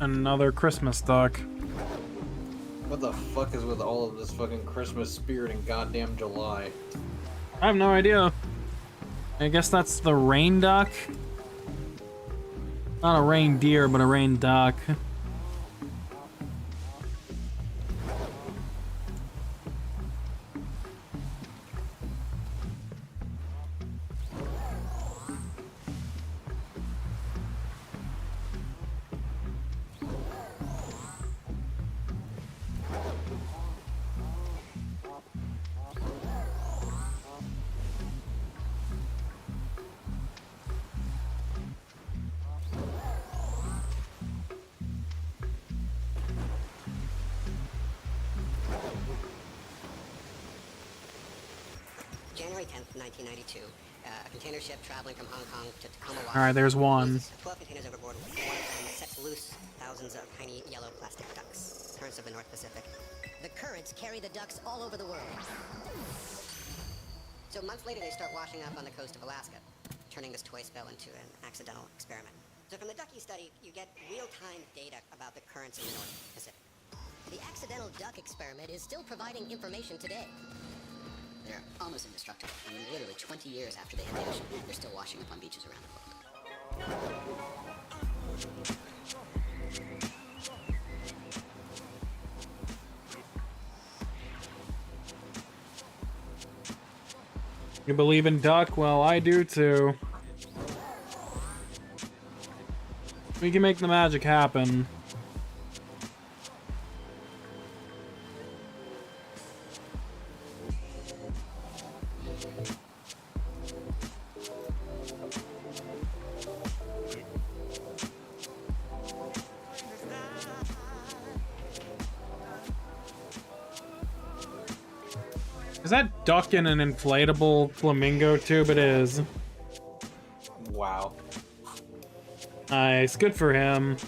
Another Christmas duck. What the fuck is with all of this fucking Christmas spirit in goddamn July? I have no idea. I guess that's the rain duck? Not a reindeer, but a rain duck. January 10th, 1992. A container ship traveling from Hong Kong to Tacoma, Washington. Alright, there's one. 12 containers overboard. One of them sets loose thousands of tiny yellow plastic ducks. Currents of the North Pacific. The currents carry the ducks all over the world. So months later, they start washing up on the coast of Alaska, turning this toy spell into an accidental experiment. So from the ducky study, you get real-time data about the currents in the North Pacific. The accidental duck experiment is still providing information today. They're almost indestructible. I mean, literally 20 years after they hit the ocean, they're still washing up on beaches around the world. You believe in duck? Well, I do too. We can make the magic happen. Is that duck in an inflatable flamingo tube? It is. Wow. Nice. Good for him.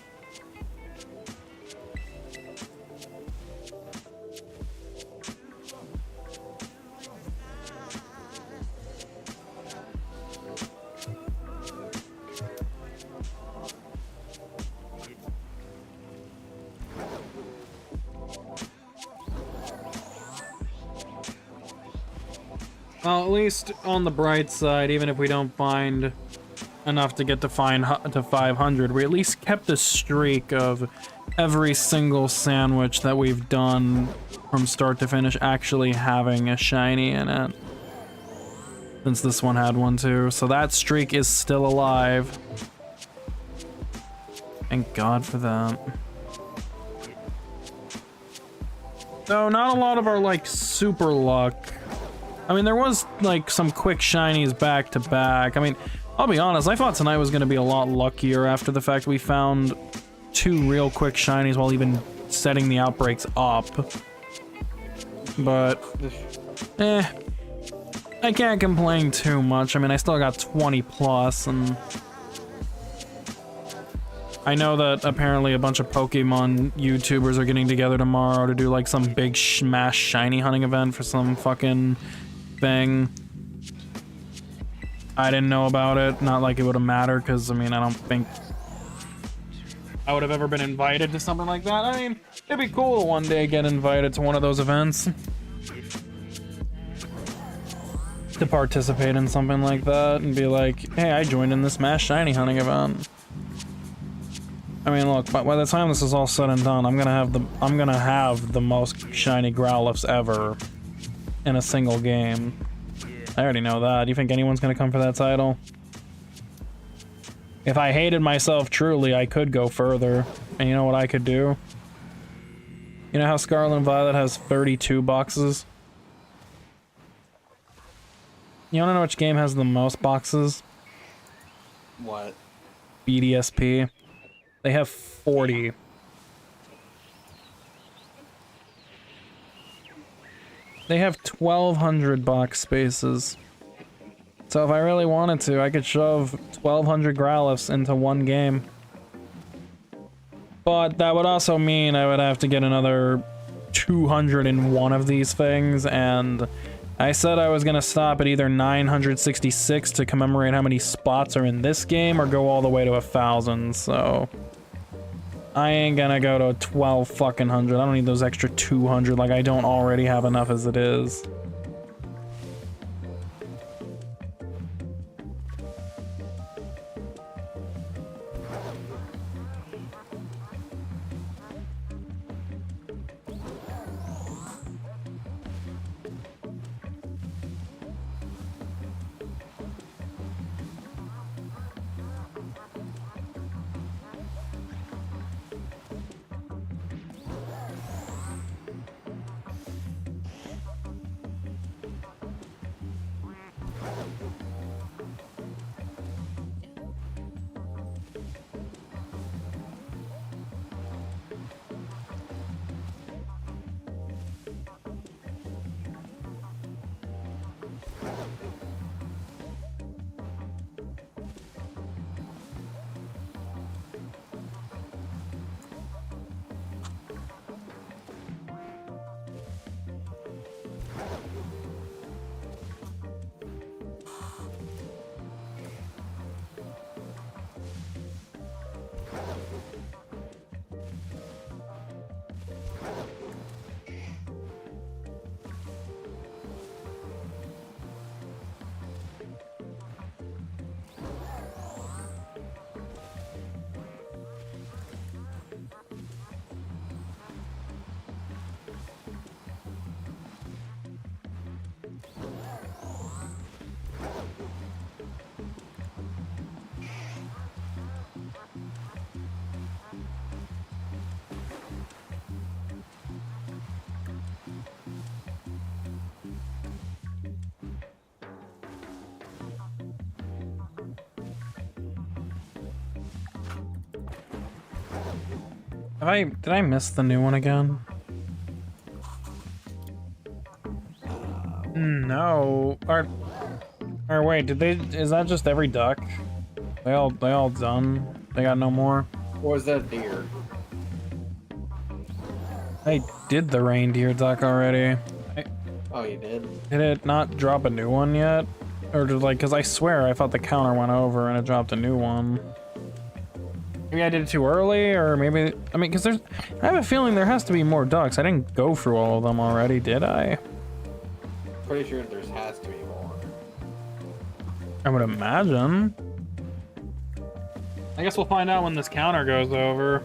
Well, at least on the bright side, even if we don't find enough to get to 500, we at least kept the streak of every single sandwich that we've done from start to finish actually having a shiny in it. Since this one had one too, so that streak is still alive. Thank God for that. So not a lot of our like super luck. I mean, there was like some quick shinies back to back. I mean, I'll be honest, I thought tonight was gonna be a lot luckier after the fact we found 2 real quick shinies while even setting the outbreaks up. But, I can't complain too much. I mean, I still got 20 plus, and I know that apparently a bunch of Pokemon YouTubers are getting together tomorrow to do like some big mass shiny hunting event for some fucking thing. I didn't know about it, not like it would have mattered, because I mean, I don't think I would have ever been invited to something like that. I mean, it'd be cool to one day get invited to one of those events. To participate in something like that and be like, hey, I joined in this mass shiny hunting event. I mean, look, by the time this is all said and done, I'm gonna have the most shiny Growlithes ever in a single game. I already know that. Do you think anyone's gonna come for that title? If I hated myself truly, I could go further. And you know what I could do? You know how Scarlet and Violet has 32 boxes? You wanna know which game has the most boxes? What? BDSP. They have 40. They have 1,200 box spaces. So if I really wanted to, I could shove 1,200 Growlithes into one game. But that would also mean I would have to get another 201 of these things, and I said I was gonna stop at either 966 to commemorate how many spots are in this game, or go all the way to 1,000, so I ain't gonna go to 12 fucking hundred. I don't need those extra 200, like I don't already have enough as it is. Did I miss the new one again? No. Or wait, is that just every duck? They all done? They got no more? Or was that deer? I did the reindeer duck already. Oh, you did? Did it not drop a new one yet? Or did, like, cause I swear I thought the counter went over and it dropped a new one. Maybe I did it too early, or maybe, I mean, cause I have a feeling there has to be more ducks. I didn't go through all of them already, did I? Pretty sure there has to be more. I would imagine. I guess we'll find out when this counter goes over.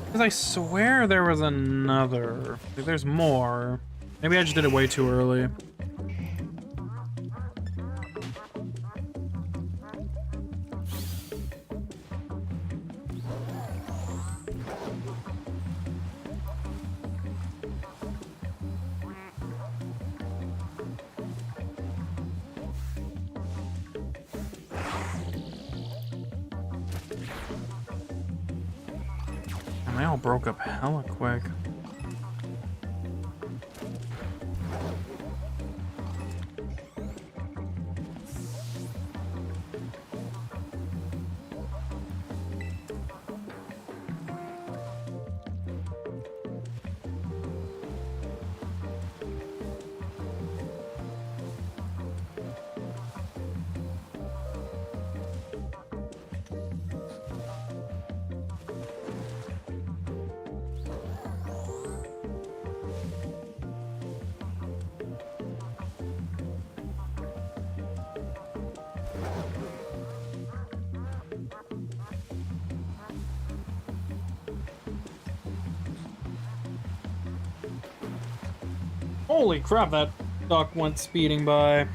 Because I swear there was another. There's more. Maybe I just did it way too early. They all broke up hella quick. Holy crap, that duck went speeding by.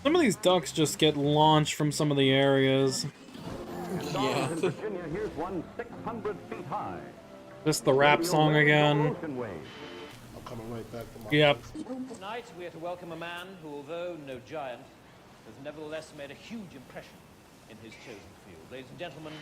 Some of these ducks just get launched from some of the areas. Yeah. Virginia, here's one 600 feet high. Just the rap song again. I'm coming right back to my Yep. place. Tonight, we are to welcome a man who, although no giant, has nevertheless made a huge impression in his chosen field. Ladies and gentlemen,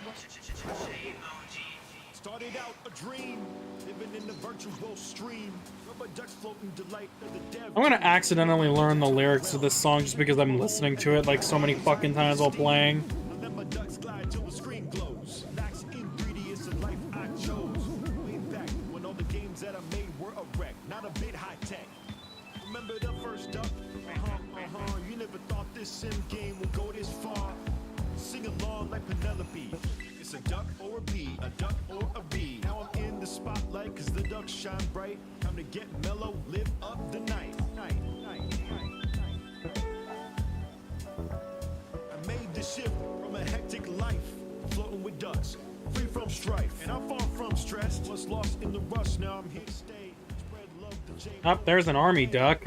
Started out a dream, living in the virtual stream. Rubber ducks floating delight of the devil. I'm gonna accidentally learn the lyrics to this song just because I'm listening to it like so many fucking times while playing. I let my ducks glide till the screen glows. Max in 3D is the life I chose. Way back when all the games that I made were a wreck, not a bit high tech. Remember the first duck? You never thought this sim game would go this far. Sing along like Penelope. It's a duck or a bee, a duck or a bee. Now I'm in the spotlight cause the ducks shine bright. Time to get mellow, live up the night. I made the shift from a hectic life, floating with ducks, free from strife. And I'm far from stressed, was lost in the rush, now I'm here to stay. Spread love to J. Oh, there's an army duck.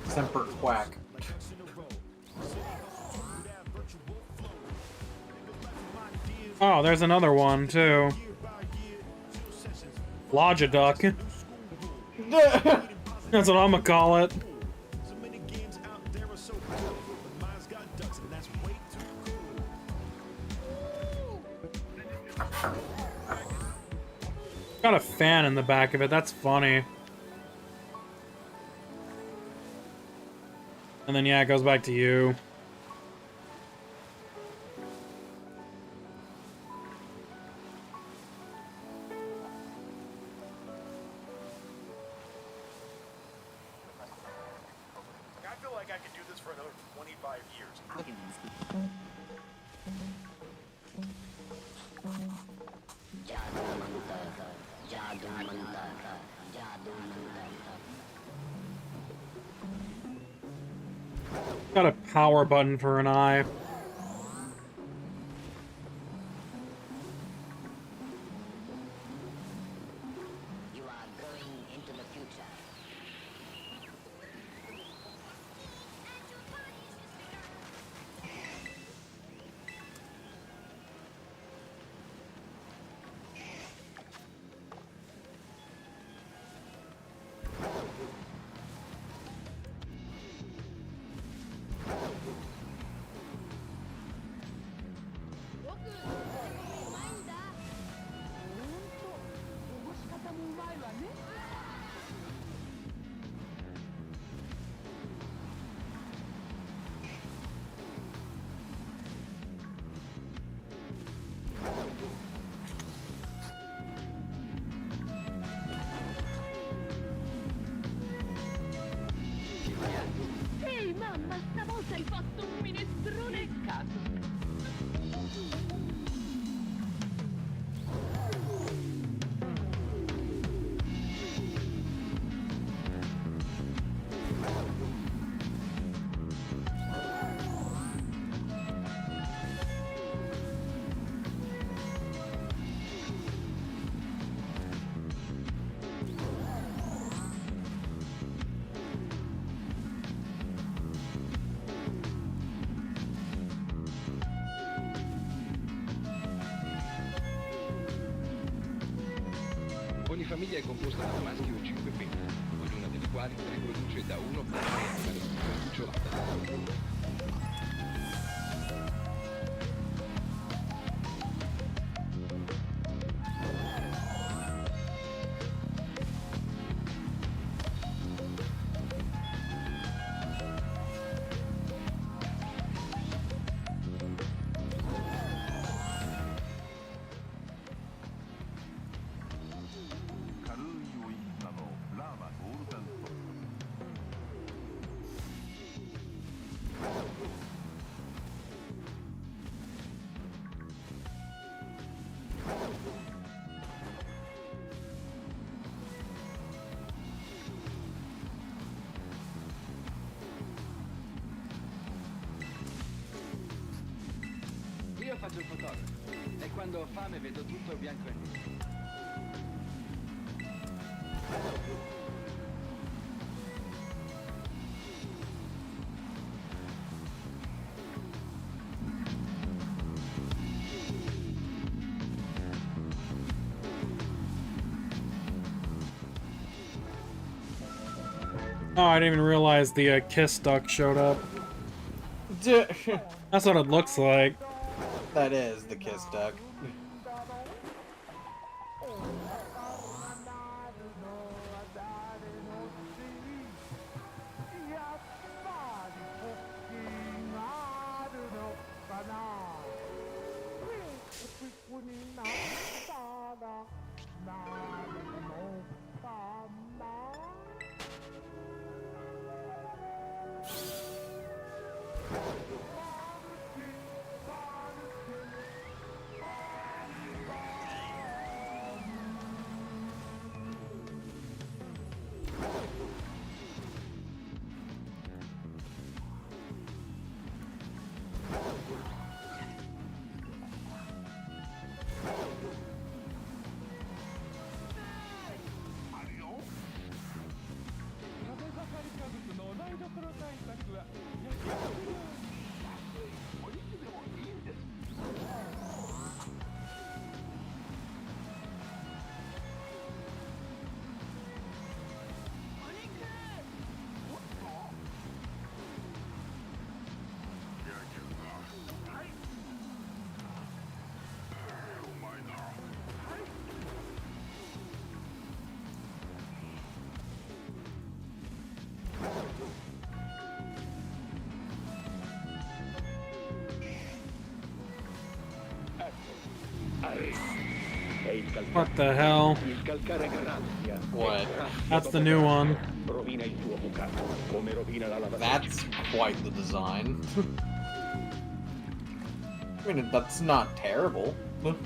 Semper Quack. Oh, there's another one, too. Logiduck. That's what I'm gonna call it. Got a fan in the back of it, that's funny. And then, yeah, it goes back to you. I feel like I could do this for another 25 years. Got a power button for an eye. You are going into the future. Ehi mamma, stavolta hai fatto un minestrone caso. Ogni famiglia è composta da maschi o 5 femmine, ognuna delle quali riproduce da 1 a 6 cucciolate. quando ho fame vedo tutto bianco e nero. Oh, I didn't even realize the kiss duck showed up. That's what it looks like. That is the kiss duck. What the hell? What? That's the new one. That's quite the design. I mean, that's not terrible.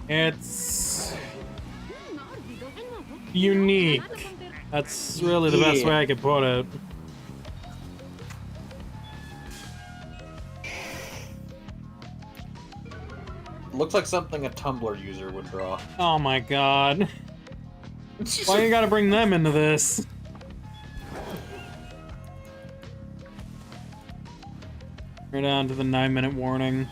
It's unique. That's really the best way I could put it. Looks like something a Tumblr user would draw. Oh my god. Why you gotta bring them into this? We're down to the 9-minute warning.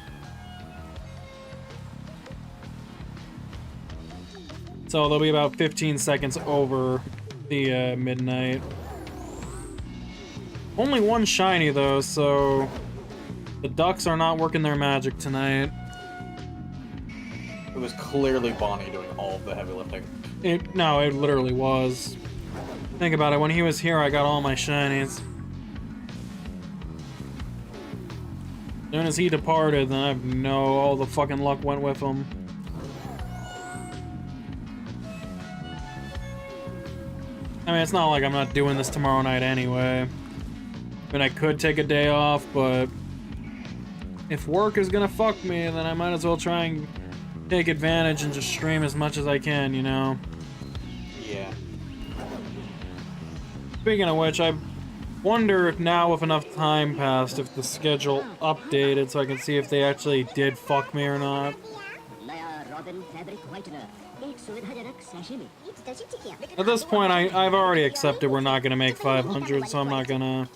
So they'll be about 15 seconds over the midnight. Only one shiny though, so the ducks are not working their magic tonight. It was clearly Bonnie doing all of the heavy lifting. No, it literally was. Think about it, when he was here I got all my shinies. As soon as he departed, then I know all the fucking luck went with him. I mean, it's not like I'm not doing this tomorrow night anyway. I mean, I could take a day off, but if work is gonna fuck me, then I might as well try and take advantage and just stream as much as I can, you know? Yeah. Speaking of which, I wonder if now with enough time passed, if the schedule updated so I can see if they actually did fuck me or not. At this point, I've already accepted we're not gonna make 500, so I'm not gonna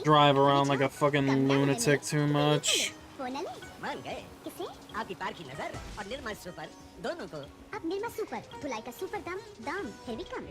drive around like a fucking lunatic too much. आपकी पार की नजर और Nirma super दोनों को अब Nirma super धुलाई का super दाम है भी कम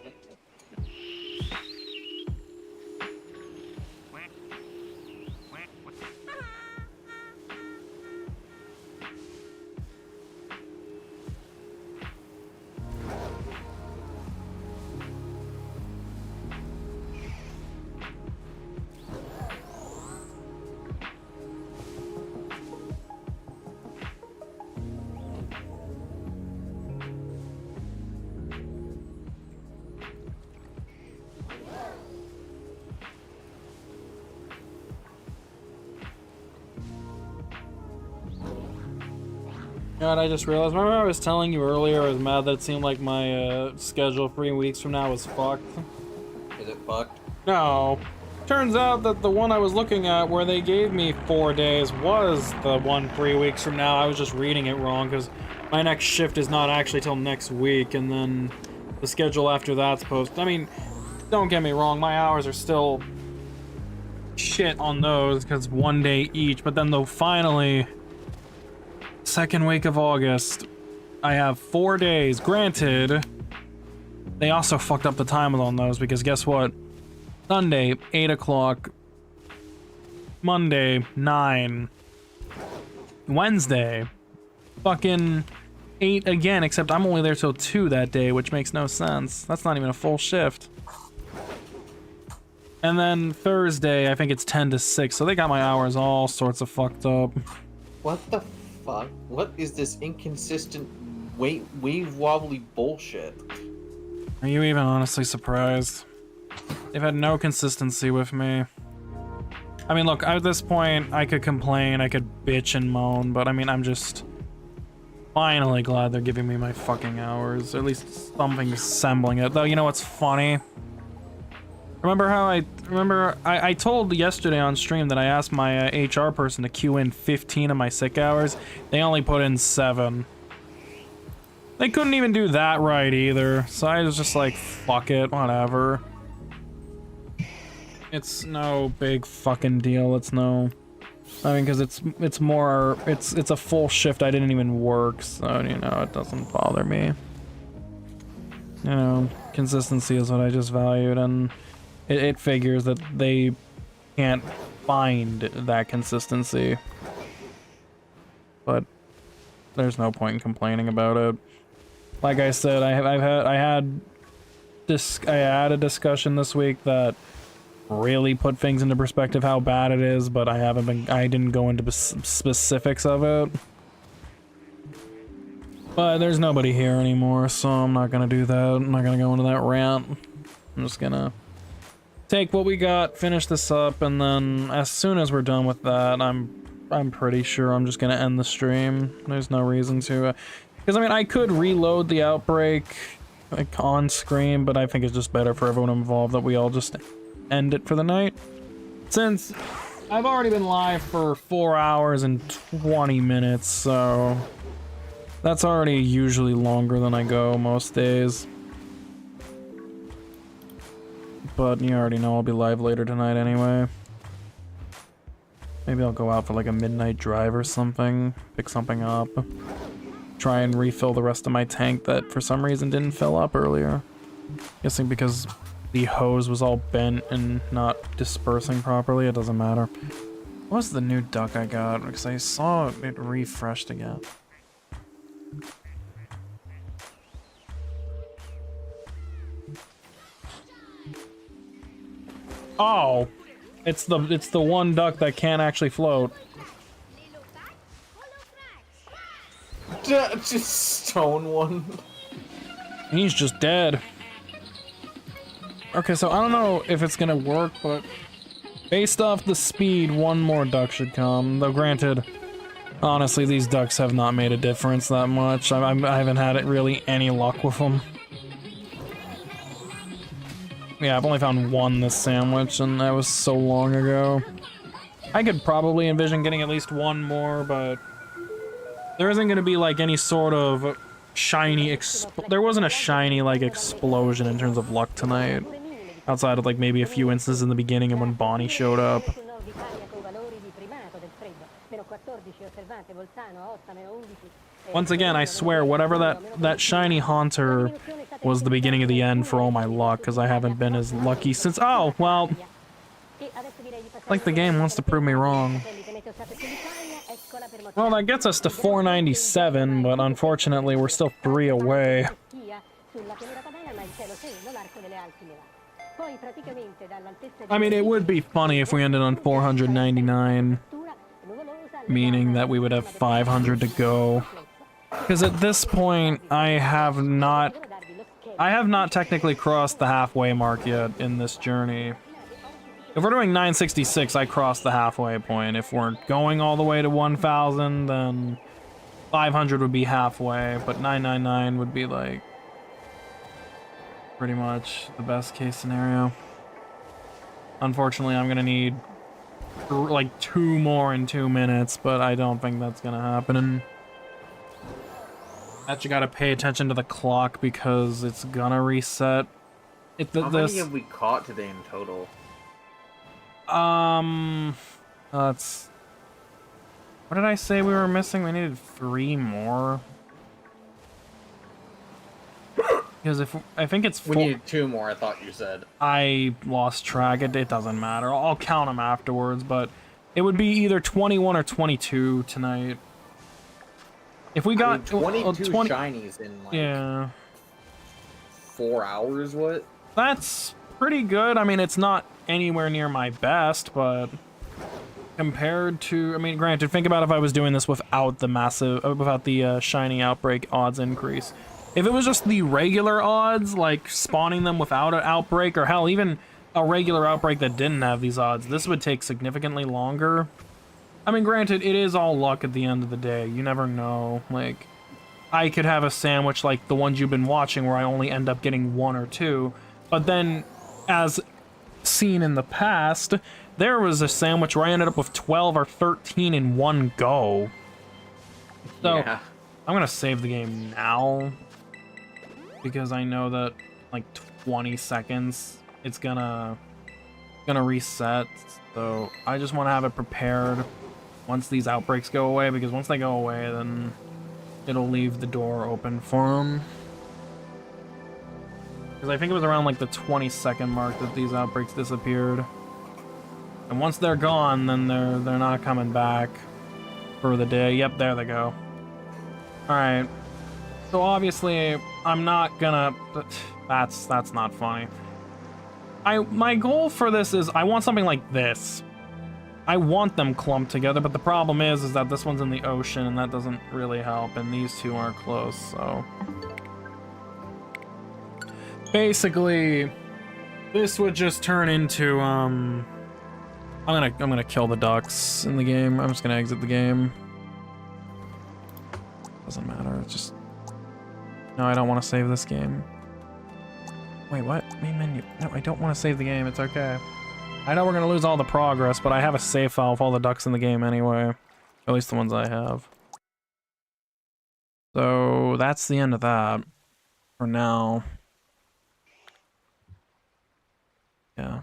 God, I just realized, remember I was telling you earlier I was mad that it seemed like my schedule 3 weeks from now was fucked? Is it fucked? No. Turns out that the one I was looking at where they gave me 4 days was the one 3 weeks from now. I was just reading it wrong because my next shift is not actually till next week, and then the schedule after that's posted. I mean, don't get me wrong, my hours are still shit on those because 1 day each, but then though finally, second week of August, I have 4 days. Granted, they also fucked up the time on those because guess what? Sunday, 8 o'clock. Monday, 9. Wednesday, fucking 8 again, except I'm only there till 2 that day, which makes no sense. That's not even a full shift. And then Thursday, I think it's 10 to 6, so they got my hours all sorts of fucked up. What the fuck? What is this inconsistent, wave wobbly bullshit? Are you even honestly surprised? They've had no consistency with me. I mean, look, at this point, I could complain, I could bitch and moan, but I mean, I'm just finally glad they're giving me my fucking hours, or at least something resembling it. Though, you know what's funny? Remember how I told yesterday on stream that I asked my HR person to queue in 15 of my sick hours? They only put in 7. They couldn't even do that right either, so I was just like, fuck it, whatever. It's no big fucking deal. It's no, I mean, because it's more, it's a full shift I didn't even work, so you know it doesn't bother me. You know, consistency is what I just valued, and it figures that they can't find that consistency. But there's no point in complaining about it. Like I said, I had a discussion this week that really put things into perspective how bad it is, but I didn't go into specifics of it. But there's nobody here anymore, so I'm not gonna do that. I'm not gonna go into that rant. I'm just gonna take what we got, finish this up, and then as soon as we're done with that, I'm pretty sure I'm just gonna end the stream. There's no reason to, because I mean, I could reload the Outbreak like on screen, but I think it's just better for everyone involved that we all just end it for the night. Since I've already been live for 4 hours and 20 minutes, so that's already usually longer than I go most days. But you already know I'll be live later tonight anyway. Maybe I'll go out for like a midnight drive or something, pick something up, try and refill the rest of my tank that for some reason didn't fill up earlier. Guessing because the hose was all bent and not dispersing properly, it doesn't matter. What was the new duck I got? Because I saw it refreshed again. Oh, it's the one duck that can't actually float. Just stone one. He's just dead. Okay, so I don't know if it's gonna work, but based off the speed, one more duck should come. Though granted, honestly, these ducks have not made a difference that much. I haven't had really any luck with them. Yeah, I've only found one this sandwich, and that was so long ago. I could probably envision getting at least one more, but there isn't going to be like any sort of shiny there wasn't a shiny like explosion in terms of luck tonight. Outside of like maybe a few instances in the beginning and when Bonnie showed up. Once again, I swear, whatever that shiny haunter was the beginning of the end for all my luck, because I haven't been as lucky since. Oh, well, like the game wants to prove me wrong. Well, that gets us to 497, but unfortunately, we're still 3 away. I mean, it would be funny if we ended on 499, meaning that we would have 500 to go. Because at this point, I have not technically crossed the halfway mark yet in this journey. If we're doing 966, I crossed the halfway point. If we're going all the way to 1,000, then 500 would be halfway, but 999 would be like pretty much the best case scenario. Unfortunately, I'm gonna need like 2 more in 2 minutes, but I don't think that's gonna happen. And you gotta pay attention to the clock because it's gonna reset. How many have we caught today in total? That's... What did I say we were missing? We needed 3 more. Because if I think it's 4. We needed 2 more, I thought you said. I lost track. It doesn't matter. I'll count them afterwards, but it would be either 21 or 22 tonight. If we got 22 shinies in like 4 hours, what? That's pretty good. I mean, it's not anywhere near my best, but compared to, I mean, granted, think about if I was doing this without the shiny outbreak odds increase. If it was just the regular odds, like spawning them without an outbreak, or hell, even a regular outbreak that didn't have these odds, this would take significantly longer. I mean, granted, it is all luck at the end of the day. You never know. Like, I could have a sandwich like the ones you've been watching where I only end up getting 1 or 2, but then, as seen in the past, there was a sandwich where I ended up with 12 or 13 in one go. So, yeah. I'm gonna save the game now, because I know that, like, 20 seconds, it's gonna reset, so I just want to have it prepared once these outbreaks go away, because once they go away, then it'll leave the door open for them. Because I think it was around, like, the 20-second mark that these outbreaks disappeared. And once they're gone, then they're not coming back for the day. Yep, there they go. Alright. So obviously, I'm not gonna... That's not funny. My goal for this is I want something like this. I want them clumped together, but the problem is that this one's in the ocean, and that doesn't really help, and these two aren't close, so... Basically, this would just turn into, I'm gonna kill the ducks in the game. I'm just gonna exit the game. Doesn't matter, it's just... No, I don't want to save this game. Wait, what? Main menu. No, I don't want to save the game, it's okay. I know we're gonna lose all the progress, but I have a save file with all the ducks in the game anyway. At least the ones I have. So, that's the end of that. For now. Yeah.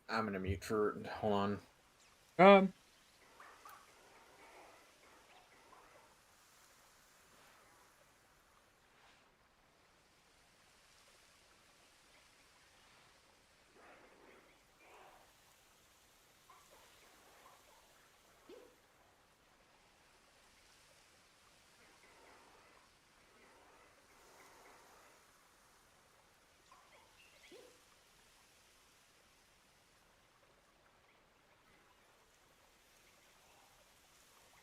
I'm gonna mute for... Hold on.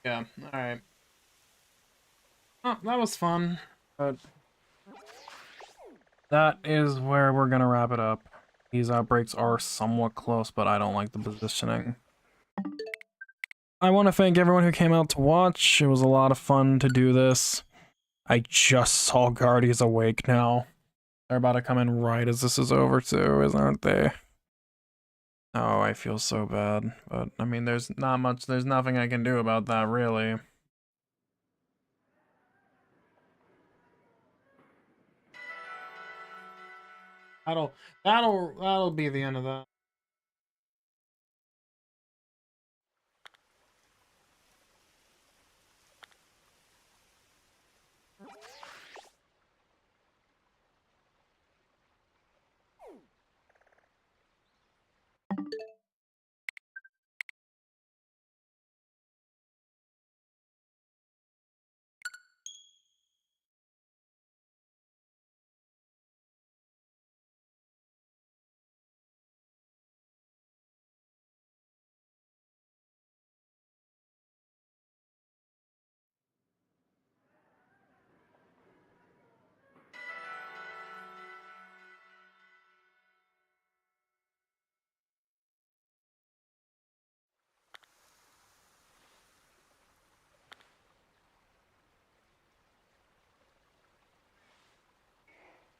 Yeah, alright. Oh, that was fun, but that is where we're gonna wrap it up. These outbreaks are somewhat close, but I don't like the positioning. I want to thank everyone who came out to watch. It was a lot of fun to do this. I just saw Guardians awake now. They're about to come in right as this is over too, aren't they? Oh, I feel so bad, but I mean, there's nothing I can do about that, really. That'll be the end of that.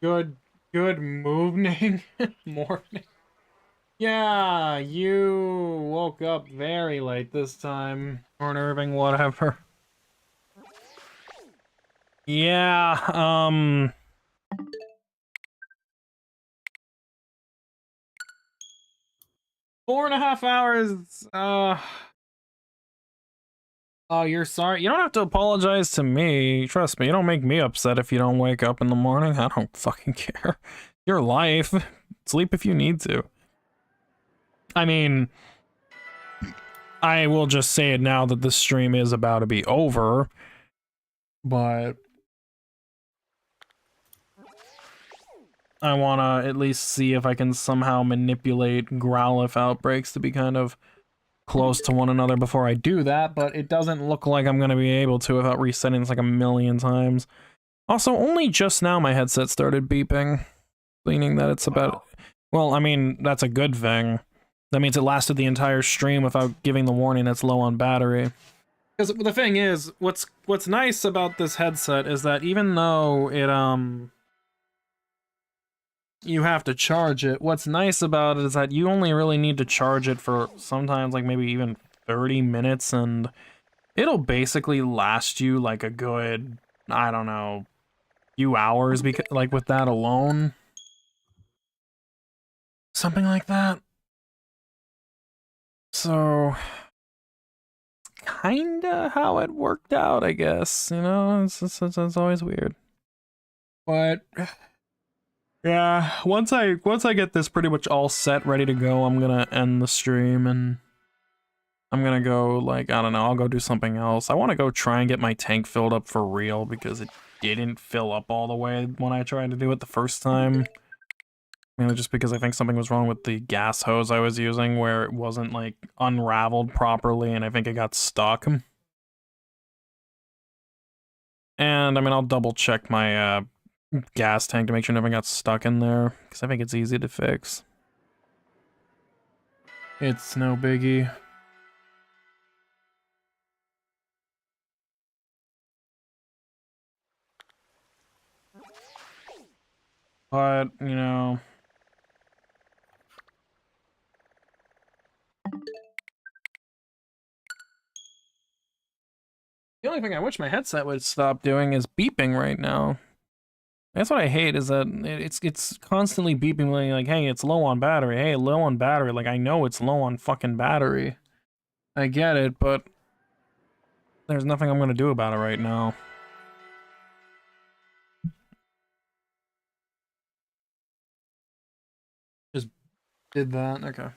Good morning. Morning. Yeah, you woke up very late this time. Or Irving, whatever. Yeah, 4.5 hours, oh, you're sorry? You don't have to apologize to me. Trust me, you don't make me upset if you don't wake up in the morning. I don't fucking care. Your life. Sleep if you need to. I mean, I will just say it now that this stream is about to be over, but I want to at least see if I can somehow manipulate Growlithe outbreaks to be kind of close to one another before I do that, but it doesn't look like I'm going to be able to without resetting this like a million times. Also, only just now my headset started beeping, meaning that it's about... Well, I mean, that's a good thing. That means it lasted the entire stream without giving the warning that's low on battery. Because the thing is, what's nice about this headset is that even though it, you have to charge it, what's nice about it is that you only really need to charge it for sometimes like maybe even 30 minutes, and it'll basically last you like a good, I don't know, few hours, because like with that alone. Something like that. So, kinda how it worked out, I guess. You know, it's always weird. But yeah, once I get this pretty much all set, ready to go, I'm gonna end the stream and I'm gonna go, like, I don't know, I'll go do something else. I want to go try and get my tank filled up for real because it didn't fill up all the way when I tried to do it the first time. Mainly just because I think something was wrong with the gas hose I was using where it wasn't, like, unraveled properly and I think it got stuck. And, I mean, I'll double check my, gas tank to make sure nothing got stuck in there, because I think it's easy to fix. It's no biggie. But, you know... The only thing I wish my headset would stop doing is beeping right now. That's what I hate, is that it's constantly beeping like, hey, it's low on battery, hey, low on battery. Like, I know it's low on fucking battery. I get it, but there's nothing I'm gonna do about it right now. Just did that, okay.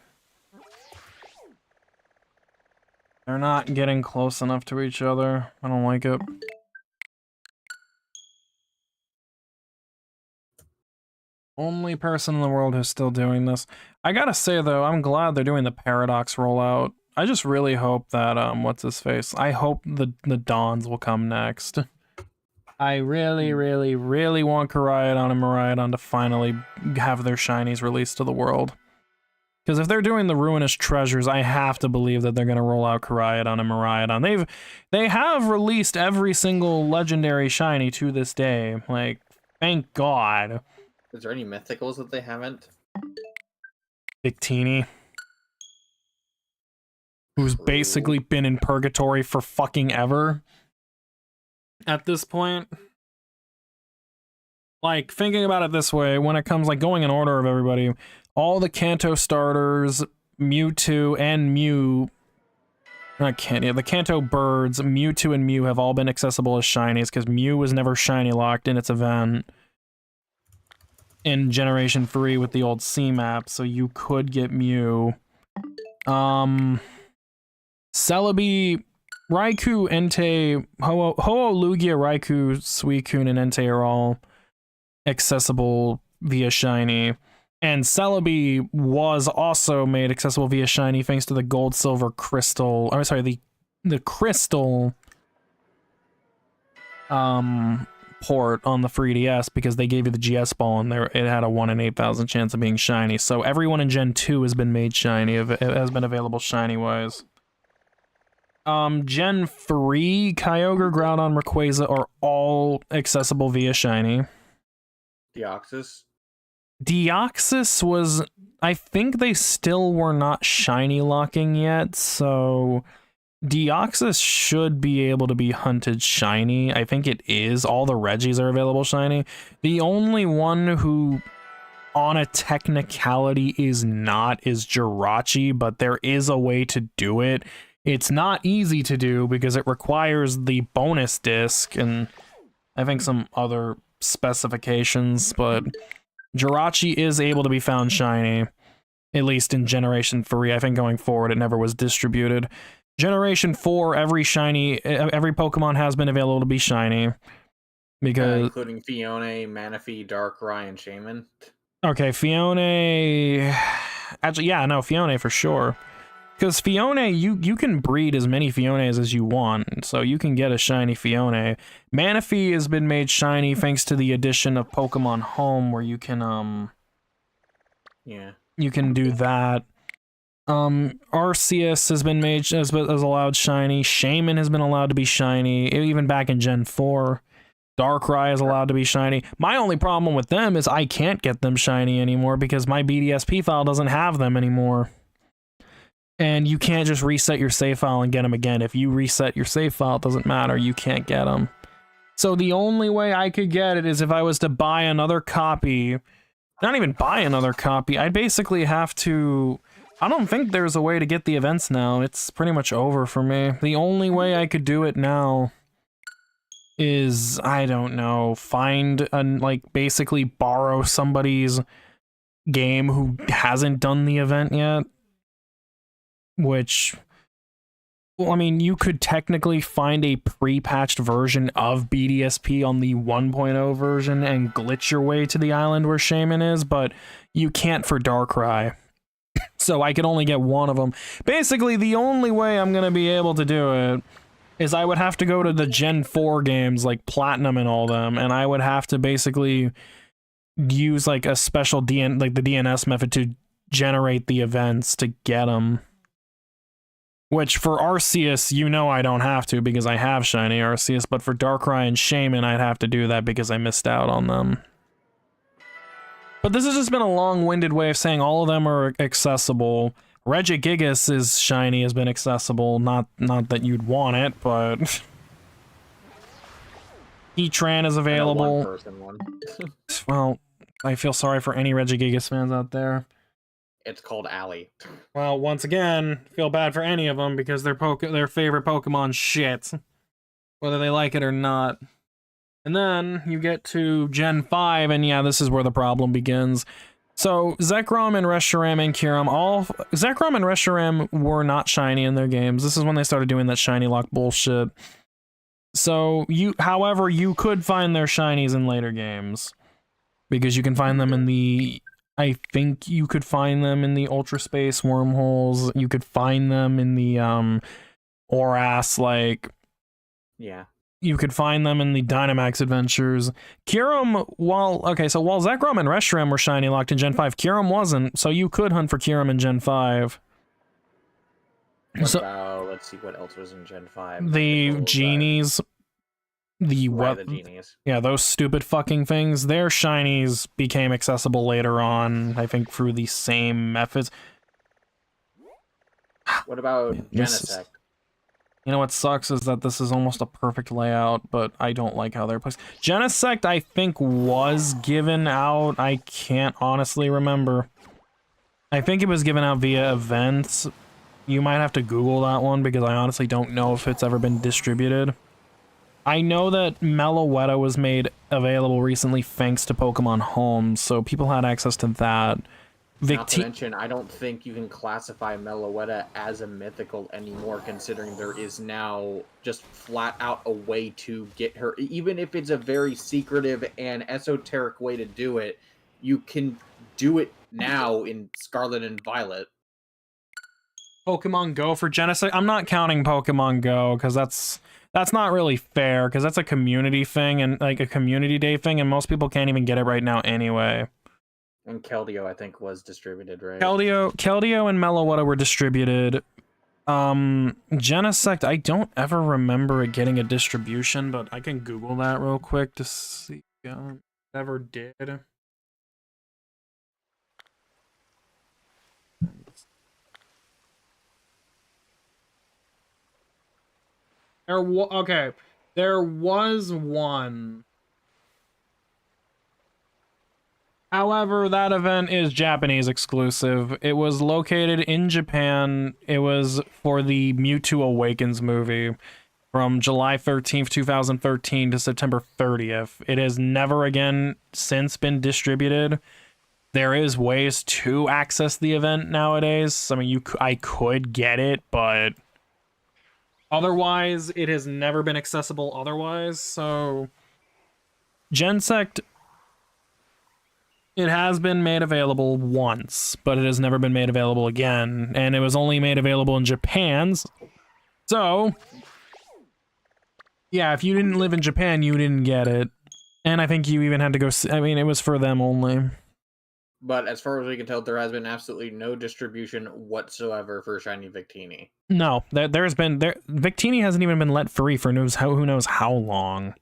They're not getting close enough to each other. I don't like it. Only person in the world who's still doing this. I gotta say, though, I'm glad they're doing the Paradox rollout. I just really hope that, what's-his-face? I hope the Dons will come next. I really, really, really want Koraidon and Miraidon to finally have their shinies released to the world. Because if they're doing the Ruinous Treasures, I have to believe that they're going to roll out Koraidon and Miraidon. They have released every single legendary shiny to this day. Like, thank God. Is there any mythicals that they haven't? Victini. Who's basically been in purgatory for fucking ever. At this point. Like, thinking about it this way, when it comes, like, going in order of everybody, all the Kanto starters, Mewtwo and Mew... Not Kanto, yeah, the Kanto birds, Mewtwo and Mew have all been accessible as shinies, because Mew was never shiny locked in its event in Generation 3 with the old C-map, so you could get Mew. Celebi, Raikou, Entei, Ho-Oh, Lugia, Raikou, Suicune, and Entei are all accessible via shiny. And Celebi was also made accessible via shiny thanks to the gold, silver, crystal... I'm sorry, the crystal... port on the 3DS, because they gave you the GS ball and it had a 1 in 8,000 chance of being shiny. So everyone in Gen 2 has been made shiny, it has been available shiny-wise. Gen 3, Kyogre, Groudon, Rayquaza are all accessible via shiny. Deoxys? Deoxys was... I think they still were not shiny locking yet, so... Deoxys should be able to be hunted shiny. I think it is. All the Regis are available shiny. The only one who, on a technicality, is not is Jirachi, but there is a way to do it. It's not easy to do because it requires the bonus disc and I think some other specifications, but Jirachi is able to be found shiny, at least in Generation 3. I think going forward it never was distributed. Generation 4, every Pokemon has been available to be shiny. Because including Fione, Manaphy, Darkrai, and Shaman. Okay, Fione... Actually, yeah, no, Fione for sure. Because Fione, you can breed as many Fiones as you want, so you can get a shiny Fione. Manaphy has been made shiny thanks to the addition of Pokemon Home, where you can, Yeah. You can do that. Arceus has been made as allowed shiny. Shaman has been allowed to be shiny, even back in Gen 4. Darkrai is allowed to be shiny. My only problem with them is I can't get them shiny anymore because my BDSP file doesn't have them anymore. And you can't just reset your save file and get them again. If you reset your save file, it doesn't matter. You can't get them. So the only way I could get it is if I was to buy another copy. Not even buy another copy. I'd basically have to... I don't think there's a way to get the events now. It's pretty much over for me. The only way I could do it now is, I don't know, find and like basically borrow somebody's game who hasn't done the event yet. Which, well, I mean, you could technically find a pre-patched version of BDSP on the 1.0 version and glitch your way to the island where Shaman is, but you can't for Darkrai. So I could only get one of them. Basically, the only way I'm going to be able to do it is I would have to go to the Gen 4 games, like Platinum and all them, and I would have to basically use like a special the DNS method to generate the events to get them. Which for Arceus, you know I don't have to because I have shiny Arceus, but for Darkrai and Shaman, I'd have to do that because I missed out on them. But this has just been a long-winded way of saying all of them are accessible. Regigigas is shiny, has been accessible. Not that you'd want it, but... Heatran is available. One-person one. Well, I feel sorry for any Regigigas fans out there. It's called Alley. Well, once again, feel bad for any of them because their favorite Pokemon shit. Whether they like it or not. And then you get to Gen 5, and yeah, this is where the problem begins. So, Zekrom and Reshiram and Kyurem, Zekrom and Reshiram were not shiny in their games. This is when they started doing that shiny lock bullshit. So, however, you could find their shinies in later games. Because you can find them in the... I think you could find them in the Ultra Space wormholes. You could find them in the, Oras, like... Yeah. You could find them in the Dynamax adventures. Kyurem, while Zekrom and Reshiram were shiny locked in Gen 5, Kyurem wasn't, so you could hunt for Kyurem in Gen 5. What about, let's see, what else was in Gen 5? The genies. The genies. Yeah, those stupid fucking things. Their shinies became accessible later on, I think through the same methods. What about Genesect? You know what sucks is that this is almost a perfect layout, but I don't like how they're placed. Genesect, I think, was given out. I can't honestly remember. I think it was given out via events. You might have to Google that one because I honestly don't know if it's ever been distributed. I know that Meloetta was made available recently thanks to Pokemon Home, so people had access to that. Not to mention, I don't think you can classify Meloetta as a mythical anymore, considering there is now just flat out a way to get her. Even if it's a very secretive and esoteric way to do it, you can do it now in Scarlet and Violet. Pokemon Go for Genesect? I'm not counting Pokemon Go, because that's not really fair, because that's a community thing, and like a community day thing, and most people can't even get it right now anyway. And Keldeo, I think, was distributed, right? Keldeo and Meloetta were distributed. Genesect, I don't ever remember it getting a distribution, but I can Google that real quick to see. ever did. Okay, there was one. However, that event is Japanese exclusive. It was located in Japan. It was for the Mewtwo Awakens movie from July 13th, 2013 to September 30th. It has never again since been distributed. There is ways to access the event nowadays. I mean, I could get it, but otherwise, it has never been accessible otherwise. So, Gensect, it has been made available once, but it has never been made available again, and it was only made available in Japan. So, yeah, if you didn't live in Japan, you didn't get it. And I think you even had to go I mean, it was for them only. But as far as we can tell, there has been absolutely no distribution whatsoever for Shiny Victini. No, there's been Victini hasn't even been let free for who knows how long.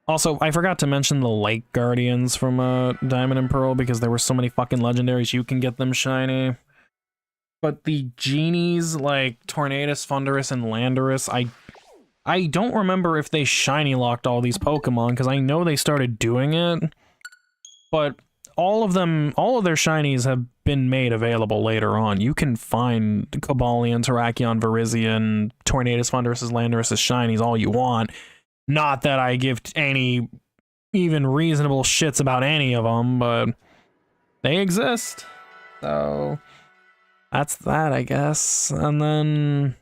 Also, I forgot to mention the Lake Guardians from Diamond and Pearl because there were so many fucking legendaries you can get them shiny. But the genies like Tornadus, Thundurus, and Landorus, I don't remember if they shiny locked all these Pokemon because I know they started doing it. But all of their shinies have been made available later on. You can find Cobalion, Terrakion, Virizion, Tornadus, Thundurus, Landorus shinies all you want. Not that I give any even reasonable shits about any of them, but they exist. So that's that, I guess. And then,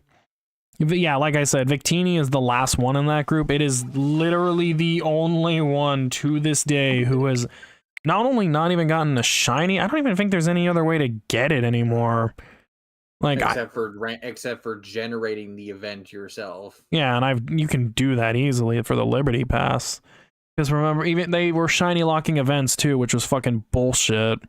yeah, like I said, Victini is the last one in that group. It is literally the only one to this day who has not only not even gotten a shiny, I don't even think there's any other way to get it anymore. Like except for generating the event yourself. Yeah, and you can do that easily for the Liberty Pass. Because remember, even they were shiny locking events too, which was fucking bullshit.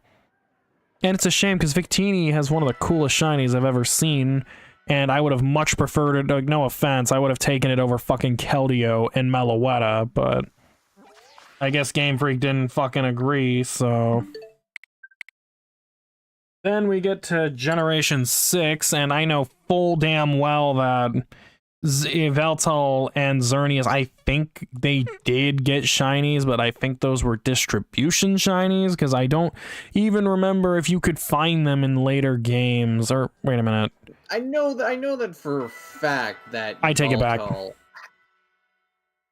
And it's a shame because Victini has one of the coolest shinies I've ever seen, and I would have much preferred it. Like, no offense, I would have taken it over fucking Keldeo and Meloetta, but I guess Game Freak didn't fucking agree, so. Then we get to Generation 6, and I know full damn well that Yveltal and Xerneas, I think they did get shinies, but I think those were distribution shinies, because I don't even remember if you could find them in later games, or, wait a minute. I know that for a fact that I take it back.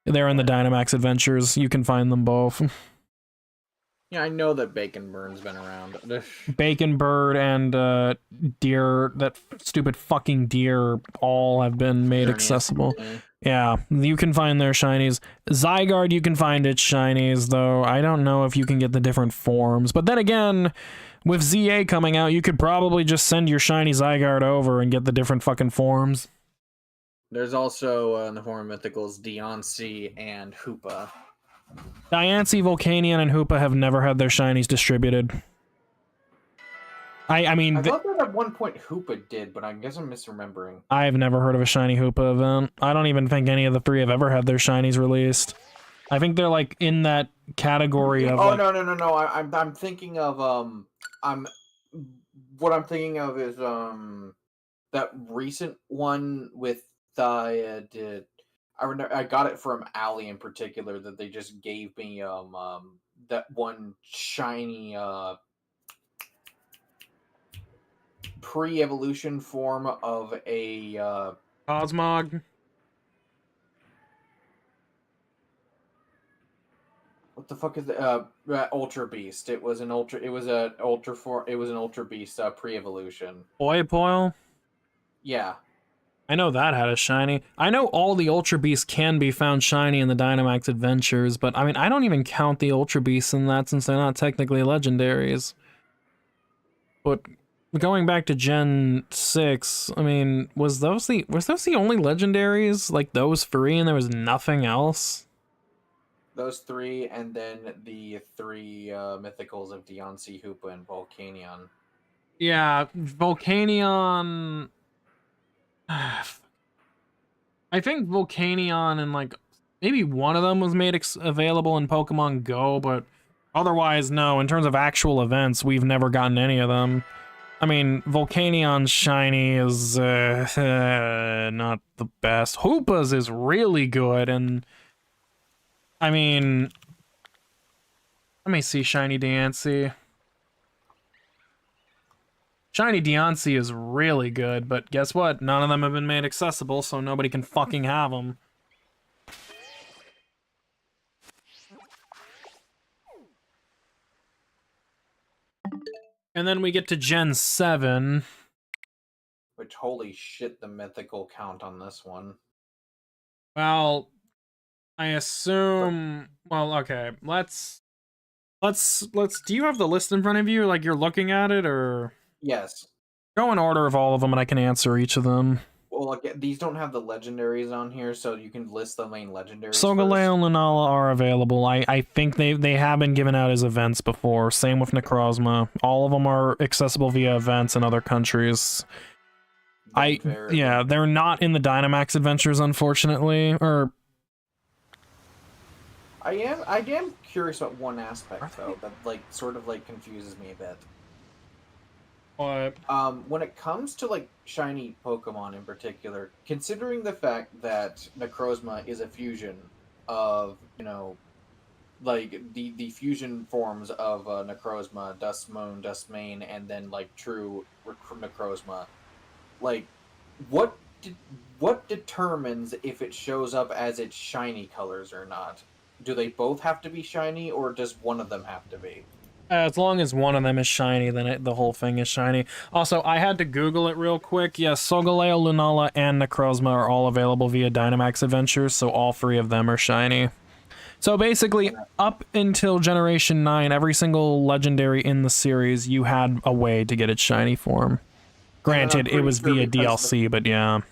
They're in the Dynamax Adventures, you can find them both. Yeah, I know that Bacon Bird's been around. Bacon Bird and Deer, that stupid fucking Deer, all have been made accessible. Yeah, you can find their shinies. Zygarde, you can find its shinies, though I don't know if you can get the different forms. But then again, with ZA coming out, you could probably just send your shiny Zygarde over and get the different fucking forms. There's also, in the form of Mythicals, Deoncé and Hoopa. Diancie, Volcanion, and Hoopa have never had their shinies distributed. I mean... I thought that at one point Hoopa did, but I guess I'm misremembering. I've never heard of a shiny Hoopa event. I don't even think any of the three have ever had their shinies released. I think they're, like, in that category of... Oh, like... no. I'm thinking of, what I'm thinking of is, that recent one with I got it from Allie in particular that they just gave me that one shiny pre-evolution form of a Cosmog. What the fuck is the Ultra Beast? It was an Ultra Beast pre-evolution. Oipoil? Yeah. I know that had a shiny. I know all the Ultra Beasts can be found shiny in the Dynamax Adventures, but I mean, I don't even count the Ultra Beasts in that since they're not technically legendaries. But going back to Gen 6, I mean, was those the only legendaries? Like those three and there was nothing else? Those three, and then the three mythicals of Deoncé, Hoopa, and Volcanion. Yeah, Volcanion... I think Volcanion and, like, maybe one of them was made available in Pokemon Go, but otherwise, no. In terms of actual events, we've never gotten any of them. I mean, Volcanion's shiny is not the best. Hoopa's is really good, and I mean, let me see shiny Diancie. Shiny Diancie is really good, but guess what? None of them have been made accessible, so nobody can fucking have them. And then we get to Gen 7. Which, holy shit, the mythical count on this one. Well, I assume... Well, okay, let's... Do you have the list in front of you? Like, you're looking at it, or...? Yes. Go in order of all of them, and I can answer each of them. Well, like, these don't have the legendaries on here, so you can list the main legendaries Solgaleo and Lunala are available. I think they have been given out as events before. Same with Necrozma. All of them are accessible via events in other countries. They're not in the Dynamax adventures, unfortunately. Or I am curious about one aspect though that like sort of like confuses me a bit. What? When it comes to like shiny Pokemon in particular, considering the fact that Necrozma is a fusion of, you know, like the fusion forms of Necrozma, Duskmoon, Duskmane, and then like true Necrozma, like what determines if it shows up as its shiny colors or not? Do they both have to be shiny, or does one of them have to be? As long as one of them is shiny, then the whole thing is shiny. Also, I had to Google it real quick. Yes, Solgaleo, Lunala, and Necrozma are all available via Dynamax Adventures, so all three of them are shiny. So basically, up until Generation 9, every single legendary in the series, you had a way to get its shiny form. Granted, it was via DLC, but yeah.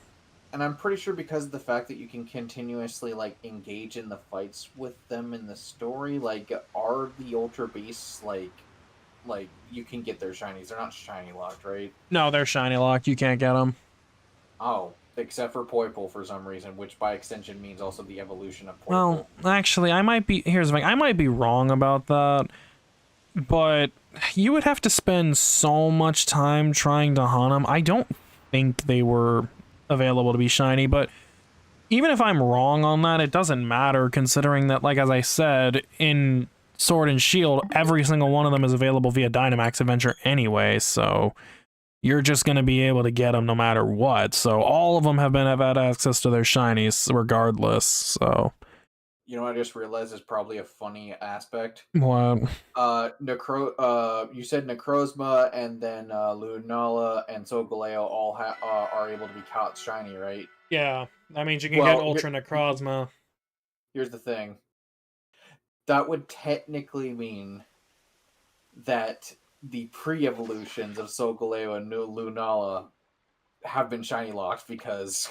And I'm pretty sure because of the fact that you can continuously, like, engage in the fights with them in the story, like, are the Ultra Beasts, like, you can get their shinies. They're not shiny locked, right? No, they're shiny locked. You can't get them. Oh, except for Poipole for some reason, which by extension means also the evolution of Poipole. Well, actually, I might be... Here's the thing. I might be wrong about that, but you would have to spend so much time trying to hunt them. I don't think they were available to be shiny, but even if I'm wrong on that, it doesn't matter, considering that, like, as I said, in Sword and Shield, every single one of them is available via Dynamax Adventure anyway, so you're just going to be able to get them no matter what. So all of them have had access to their shinies regardless, so... You know what I just realized is probably a funny aspect? What? You said Necrozma, and then Lunala and Solgaleo all are able to be caught shiny, right? Yeah, that means you can get Ultra Necrozma. Here's the thing. That would technically mean that the pre-evolutions of Solgaleo and Lunala have been shiny locked because...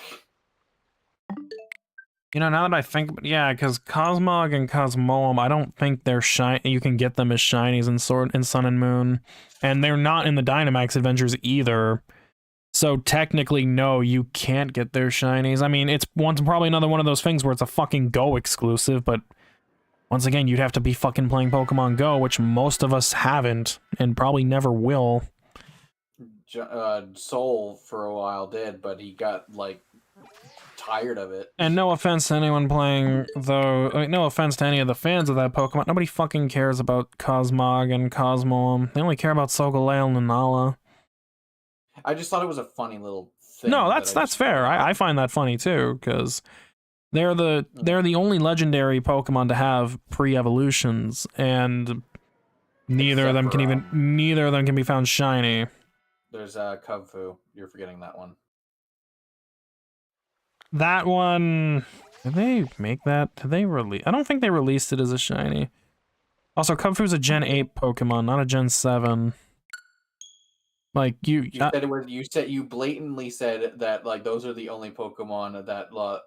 You know, now that I think, yeah, because Cosmog and Cosmoem, I don't think they're shiny. You can get them as shinies in Sun and Moon, and they're not in the Dynamax Adventures either. So technically, no, you can't get their shinies. I mean, it's probably another one of those things where it's a fucking Go exclusive, but once again, you'd have to be fucking playing Pokemon Go, which most of us haven't, and probably never will. Soul for a while did, but he got, like, tired of it. And no offense to anyone playing, though, I mean, no offense to any of the fans of that Pokemon, nobody fucking cares about Cosmog and Cosmoem. They only care about Solgaleo and Lunala. I just thought it was a funny little thing. No, that's fair. I find that funny too, because they're the only legendary Pokemon to have pre-evolutions, and neither of them can be found shiny. There's Kubfu. You're forgetting that one. That one, did they make that? Did they release? I don't think they released it as a shiny. Also, Kubfu's a Gen 8 Pokemon, not a Gen 7. Like you said it was. You blatantly said that like those are the only Pokemon that like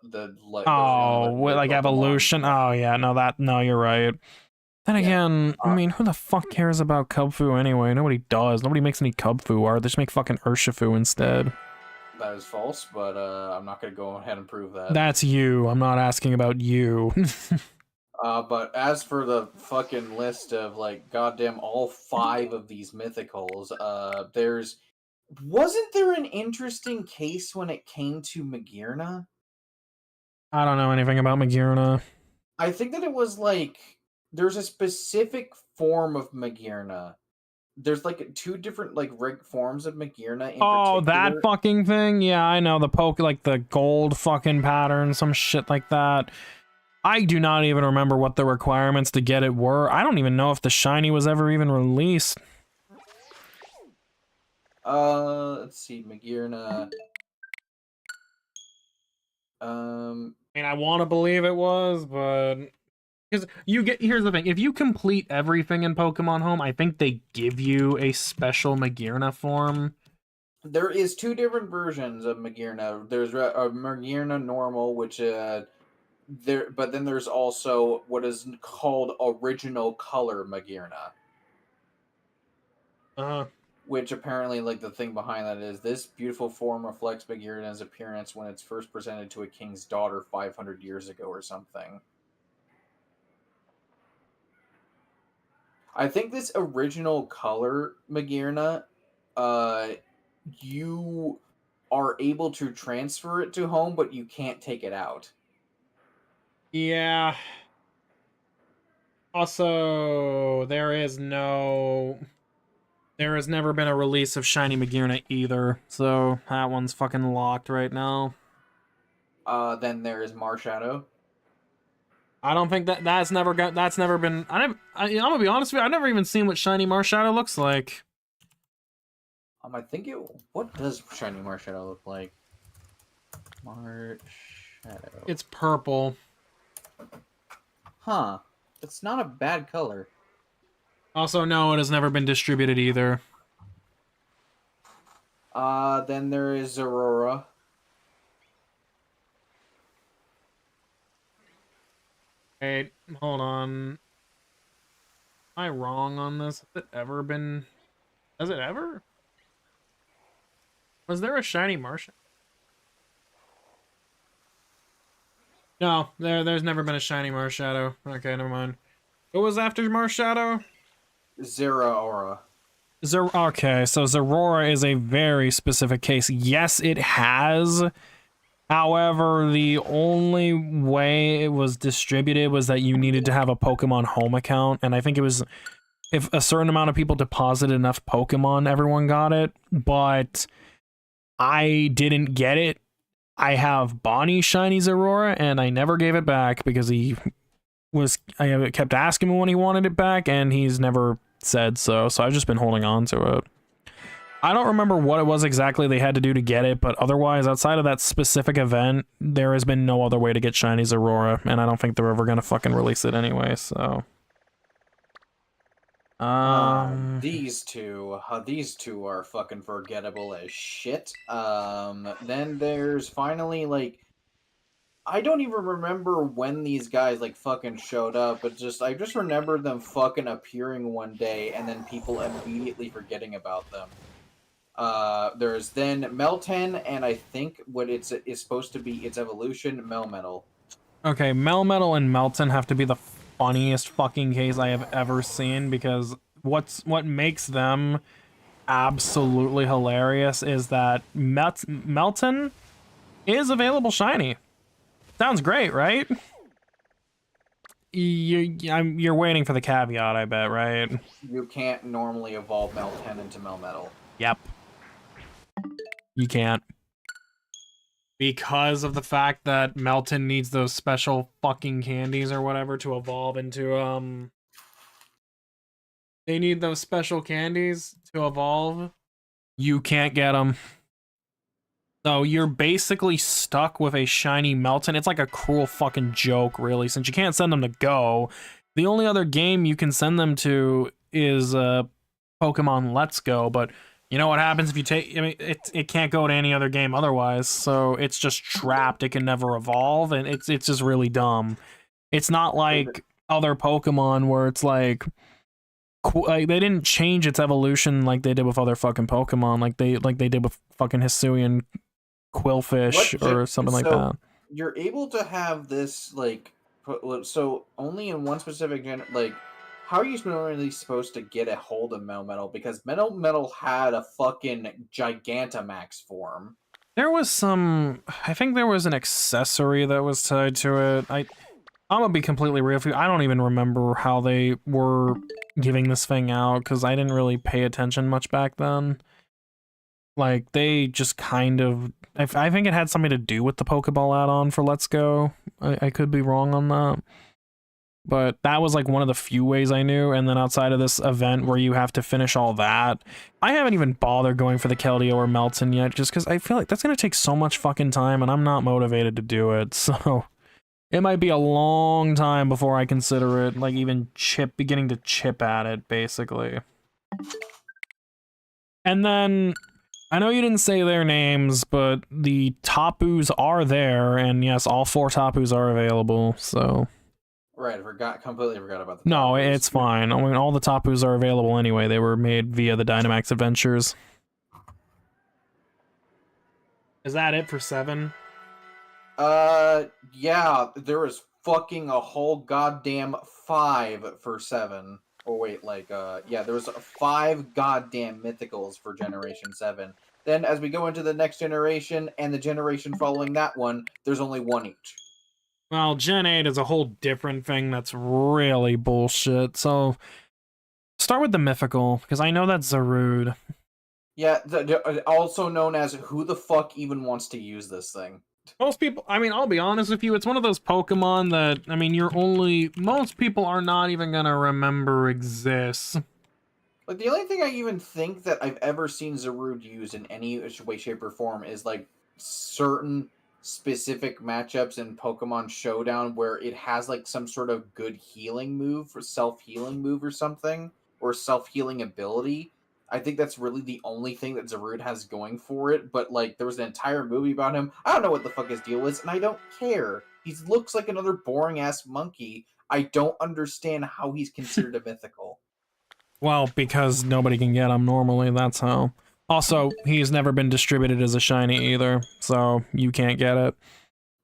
evolution. Oh yeah, no, you're right. Then again, I mean, who the fuck cares about Kubfu anyway? Nobody does. Nobody makes any Kubfu art. They just make fucking Urshifu instead. That is false, but I'm not going to go ahead and prove that. That's you. I'm not asking about you. But as for the fucking list of, like, goddamn all 5 of these mythicals, wasn't there an interesting case when it came to Magearna? I don't know anything about Magearna. I think that it was, like, there's a specific form of Magearna. There's, like, 2 different, like, forms of Magearna in Oh, particular. that fucking thing? Yeah, I know. The like the gold fucking pattern, some shit like that. I do not even remember what the requirements to get it were. I don't even know if the shiny was ever even released. Let's see, Magearna. I mean, I want to believe it was, but because here's the thing: if you complete everything in Pokemon Home, I think they give you a special Magearna form. There is 2 different versions of Magearna. There's a Magearna normal, which but then there's also what is called original color Magearna. Which apparently, like, the thing behind that is this beautiful form reflects Magearna's appearance when it's first presented to a king's daughter 500 years ago or something. I think this original color Magearna, you are able to transfer it to home, but you can't take it out. Yeah. Also, there has never been a release of Shiny Magearna either, so that one's fucking locked right now. Then there is Marshadow. I don't think that's never been. I'm gonna be honest with you. I've never even seen what Shiny Marshadow looks like. I think what does Shiny Marshadow look like? Marshadow. It's purple. Huh. It's not a bad color. Also, no, it has never been distributed either. Then there is Aurora. Wait, hold on. Am I wrong on this? Has it ever been... Has it ever? Was there a Shiny Marshadow? No, there's never been a Shiny Marshadow. Okay, never mind. What was after Marshadow? Zeraora. Okay, so Zeraora is a very specific case. Yes, it has. However, the only way it was distributed was that you needed to have a Pokemon Home account, and I think it was if a certain amount of people deposited enough Pokemon, everyone got it, but I didn't get it. I have Bonnie's Shiny Zeraora, and I never gave it back because I kept asking him when he wanted it back, and he's never said so, so I've just been holding on to it. I don't remember what it was exactly they had to do to get it, but otherwise, outside of that specific event, there has been no other way to get Shiny Zeraora, and I don't think they're ever gonna fucking release it anyway, so... These two are fucking forgettable as shit. Then there's finally, like, I don't even remember when these guys, like, fucking showed up, but I just remember them fucking appearing one day and then people immediately forgetting about them. There's then Meltan, and I think what is supposed to be its evolution, Melmetal. Okay, Melmetal and Melton have to be the funniest fucking case I have ever seen, because what makes them absolutely hilarious is that Melton is available shiny. Sounds great, right? You're waiting for the caveat, I bet, right? You can't normally evolve Meltan into Melmetal. Yep. You can't. Because of the fact that Melton needs those special fucking candies or whatever to evolve into, They need those special candies to evolve. You can't get them. So you're basically stuck with a shiny Melton. It's like a cruel fucking joke, really, since you can't send them to Go. The only other game you can send them to is Pokemon Let's Go, but you know what happens if you take... I mean, it can't go to any other game otherwise, so it's just trapped. It can never evolve, and it's just really dumb. It's not like other Pokemon where it's like they didn't change its evolution like they did with other fucking Pokemon, like they did with fucking Hisuian Quillfish or something like so that. you're able to have this like so only in one specific like how are you normally supposed to get a hold of Metal? Because Metal had a fucking Gigantamax form. There was some, I think there was an accessory that was tied to it. I'm gonna be completely real with you. I don't even remember how they were giving this thing out because I didn't really pay attention much back then. Like, they just kind of, I think it had something to do with the Pokeball add-on for Let's Go. I could be wrong on that. But that was like one of the few ways I knew, and then outside of this event where you have to finish all that, I haven't even bothered going for the Keldeo or Melton yet, just because I feel like that's gonna take so much fucking time, and I'm not motivated to do it, so... It might be a long time before I consider it, like, even beginning to chip at it, basically. And then, I know you didn't say their names, but the Tapus are there, and yes, all 4 Tapus are available, so... Right, completely forgot about the No, Tapus. it's fine. I mean, all the Tapus are available anyway. They were made via the Dynamax Adventures. Is that it for 7? Yeah, there was fucking a whole goddamn 5 for 7. Oh, wait, like, yeah, there was 5 goddamn mythicals for Generation 7. Then, as we go into the next generation and the generation following that one, there's only 1 each. Well, Gen 8 is a whole different thing that's really bullshit, so... Start with the mythical, because I know that's Zarude. Yeah, also known as who the fuck even wants to use this thing? Most people, I mean, I'll be honest with you, it's one of those Pokemon that, I mean, most people are not even gonna remember exists. Like, the only thing I even think that I've ever seen Zarude use in any way, shape, or form is, like, certain specific matchups in Pokemon Showdown where it has, like, some sort of good healing move, or self-healing move or something, or self-healing ability. I think that's really the only thing that Zarude has going for it, but, like, there was an entire movie about him. I don't know what the fuck his deal is, and I don't care. He looks like another boring-ass monkey. I don't understand how he's considered a mythical. Well, because nobody can get him normally, that's how. Also, he's never been distributed as a shiny either, so you can't get it.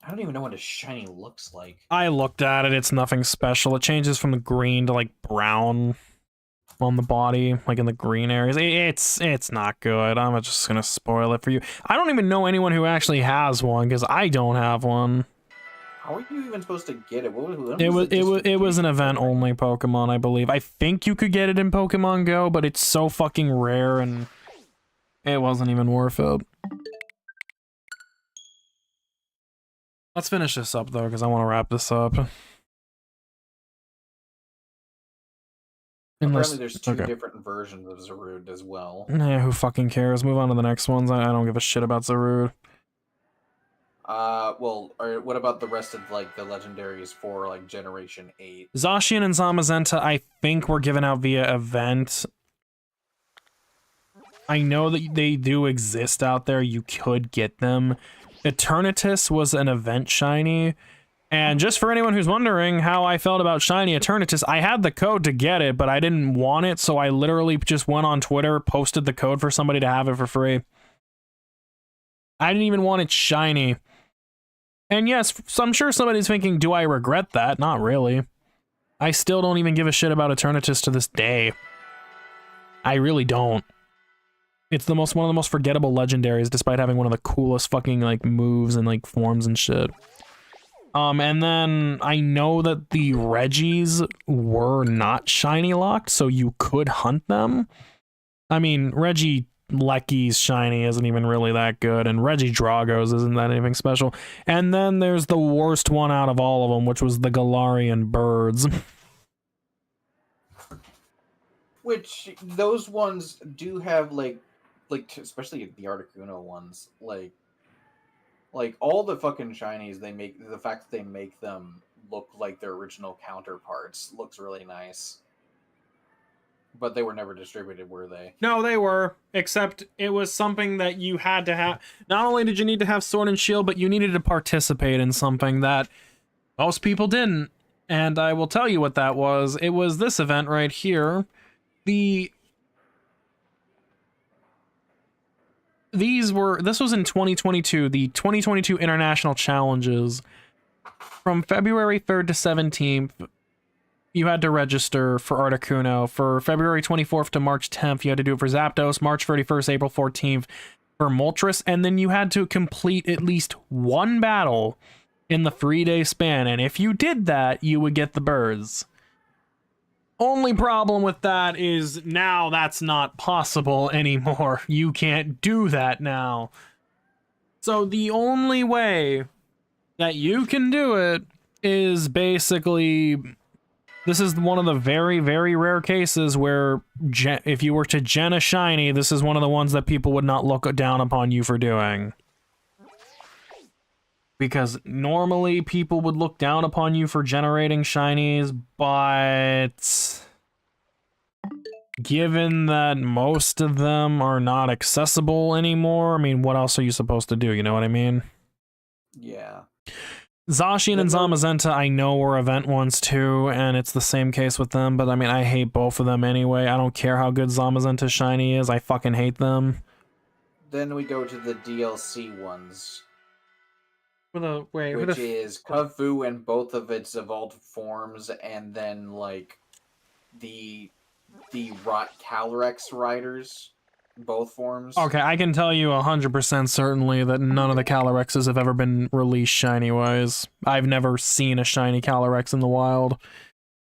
I don't even know what a shiny looks like. I looked at it, it's nothing special. It changes from the green to, like, brown on the body, like in the green areas. It's not good. I'm just gonna spoil it for you. I don't even know anyone who actually has one, because I don't have one. How are you even supposed to get it? It was an event-only Pokemon, I believe. I think you could get it in Pokemon Go, but it's so fucking rare, and it wasn't even worth it. Let's finish this up, though, because I want to wrap this up. Apparently there's 2 different versions of Zarude as well. Yeah, who fucking cares? Move on to the next ones. I don't give a shit about Zarude. Well, what about the rest of, like, the legendaries for, like, Generation 8? Zacian and Zamazenta, I think, were given out via event. I know that they do exist out there. You could get them. Eternatus was an event shiny. And just for anyone who's wondering how I felt about shiny Eternatus, I had the code to get it, but I didn't want it, so I literally just went on Twitter, posted the code for somebody to have it for free. I didn't even want it shiny. And yes, I'm sure somebody's thinking, do I regret that? Not really. I still don't even give a shit about Eternatus to this day. I really don't. It's one of the most forgettable legendaries, despite having one of the coolest fucking, like, moves and, like, forms and shit. And then I know that the Regis were not shiny locked, so you could hunt them. I mean, Regilecki's shiny isn't even really that good, and Regidrago's isn't that anything special. And then there's the worst one out of all of them, which was the Galarian birds. Which, those ones do have, like, especially the Articuno ones, like, all the fucking shinies they make, the fact that they make them look like their original counterparts looks really nice. But they were never distributed, were they? No, they were, except it was something that you had to have. Not only did you need to have Sword and Shield, but you needed to participate in something that most people didn't. And I will tell you what that was. It was this event right here. The this was in 2022, the 2022 International Challenges. From February 3rd to 17th, you had to register for Articuno. For February 24th to March 10th, you had to do it for Zapdos. March 31st, April 14th for Moltres. And then you had to complete at least one battle in the 3-day span. And if you did that, you would get the birds. Only problem with that is now that's not possible anymore. You can't do that now. So the only way that you can do it is basically... This is one of the very, very rare cases where if you were to gen a shiny, this is one of the ones that people would not look down upon you for doing. Because normally people would look down upon you for generating shinies, but given that most of them are not accessible anymore, I mean, what else are you supposed to do? You know what I mean? Yeah. Zacian and Zamazenta I know were event ones too, and it's the same case with them, but I mean, I hate both of them anyway. I don't care how good Zamazenta shiny is, I fucking hate them. Then we go to the DLC ones. Which is Kung-Fu in both of its evolved forms, and then, like, the Calyrex riders. Both forms. Okay, I can tell you 100% certainly that none of the Calyrexes have ever been released shiny-wise. I've never seen a shiny Calyrex in the wild.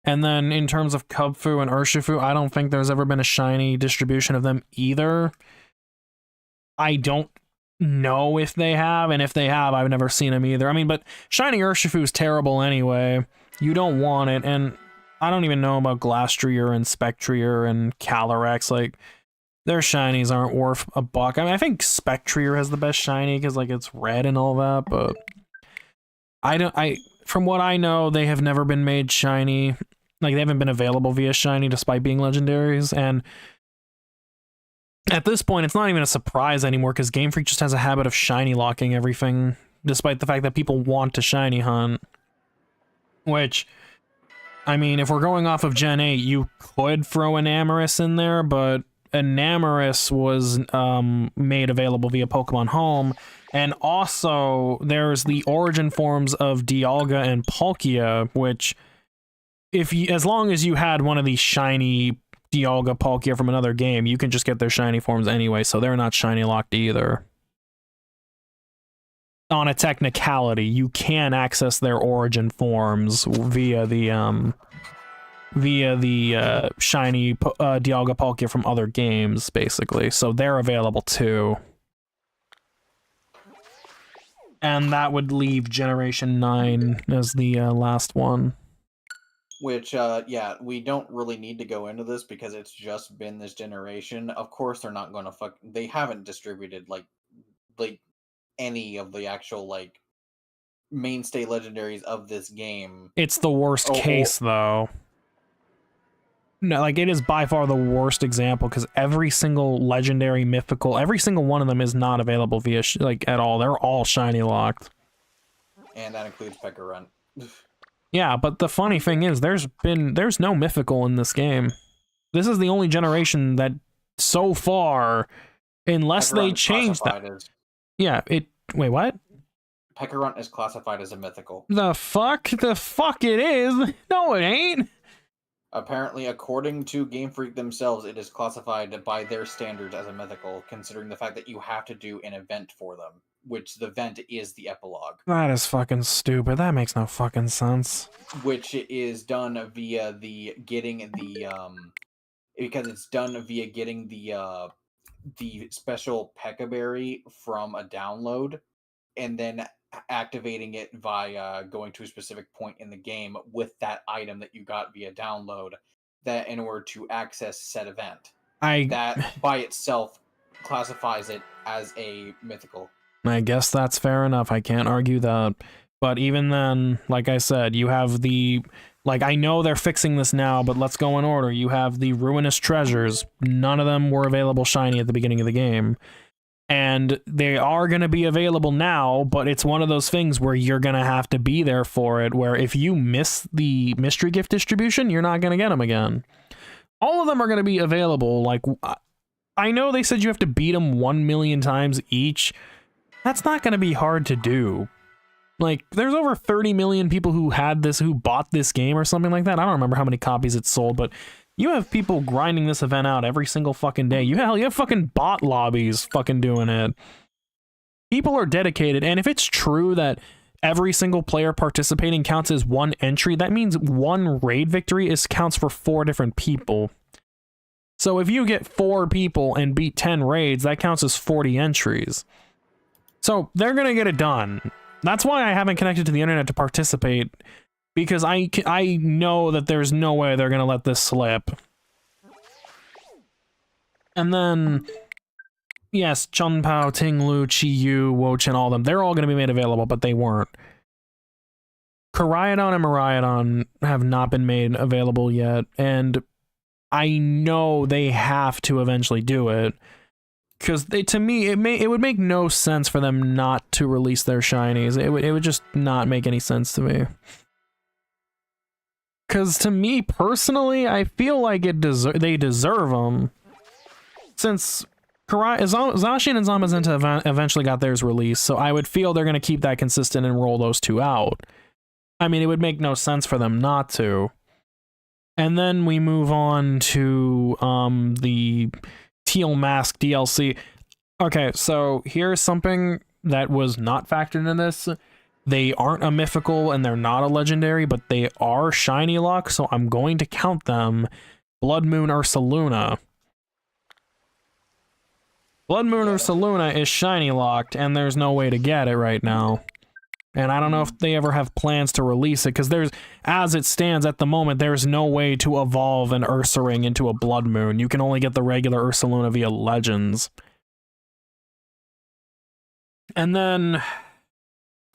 And then in terms of Kubfu and Urshifu, I don't think there's ever been a shiny distribution of them either. I don't know if they have, and if they have, I've never seen them either. I mean, but shiny Urshifu is terrible anyway. You don't want it, and I don't even know about Glastrier and Spectrier and Calyrex, like... Their shinies aren't worth a buck. I mean, I think Spectrier has the best shiny because, like, it's red and all that, but from what I know, they have never been made shiny. Like, they haven't been available via shiny despite being legendaries, and at this point, it's not even a surprise anymore because Game Freak just has a habit of shiny locking everything, despite the fact that people want to shiny hunt. Which, I mean, if we're going off of Gen 8, you could throw an Amorous in there, but Enamorous was made available via Pokemon Home, and also there's the origin forms of Dialga and Palkia, which, as long as you had one of these shiny Dialga, Palkia from another game, you can just get their shiny forms anyway, so they're not shiny locked either. On a technicality, you can access their origin forms via the shiny Dialga Palkia from other games, basically. So they're available too. And that would leave Generation 9 as the last one. Which, yeah, we don't really need to go into this because it's just been this generation. Of course they're not going to they haven't distributed, like any of the actual, like, mainstay legendaries of this game. It's the worst case, though. No, like, it is by far the worst example, because every single legendary, mythical, every single one of them is not available via, like, at all. They're all shiny locked. And that includes Pekka. Yeah, but the funny thing is, there's no mythical in this game. This is the only generation that, so far, unless they change that... Yeah, wait, what? Pekka is classified as a mythical. The fuck? The fuck it is? No, it ain't! Apparently, according to Game Freak themselves, it is classified by their standards as a mythical, considering the fact that you have to do an event for them, which the event is the epilogue. That is fucking stupid. That makes no fucking sense. Which is done via getting the special Pekka Berry from a download, and then activating it via going to a specific point in the game with that item that you got via download, that in order to access said event. That by itself classifies it as a mythical. I guess that's fair enough. I can't argue that. But even then, like I said, you have the... Like, I know they're fixing this now, but let's go in order. You have the Ruinous Treasures. None of them were available shiny at the beginning of the game. And they are going to be available now, but it's one of those things where you're going to have to be there for it, where if you miss the mystery gift distribution, you're not going to get them again. All of them are going to be available. Like, I know they said you have to beat them 1 million times each. That's not going to be hard to do. Like, there's over 30 million people who bought this game or something like that. I don't remember how many copies it sold, but you have people grinding this event out every single fucking day. You have fucking bot lobbies fucking doing it. People are dedicated, and if it's true that every single player participating counts as one entry, that means one raid victory counts for 4 different people. So if you get 4 people and beat 10 raids, that counts as 40 entries. So they're gonna get it done. That's why I haven't connected to the internet to participate, because I know that there's no way they're gonna let this slip. And then, yes, Chunpao, Tinglu, Chiyu, Wochen, all of them, they're all gonna be made available, but they weren't. Koraidon and Miraidon have not been made available yet, and I know they have to eventually do it, because to me, it would make no sense for them not to release their shinies. It would just not make any sense to me. Because to me, personally, I feel like they deserve them. Since Zacian and Zamazenta eventually got theirs released, so I would feel they're going to keep that consistent and roll those 2 out. I mean, it would make no sense for them not to. And then we move on to the Teal Mask DLC. Okay, so here's something that was not factored in this. They aren't a mythical and they're not a legendary, but they are shiny lock, so I'm going to count them. Blood Moon Ursaluna. Blood Moon Ursaluna is shiny locked, and there's no way to get it right now. And I don't know if they ever have plans to release it, because as it stands at the moment, there's no way to evolve an Ursaring into a Blood Moon. You can only get the regular Ursaluna via Legends. And then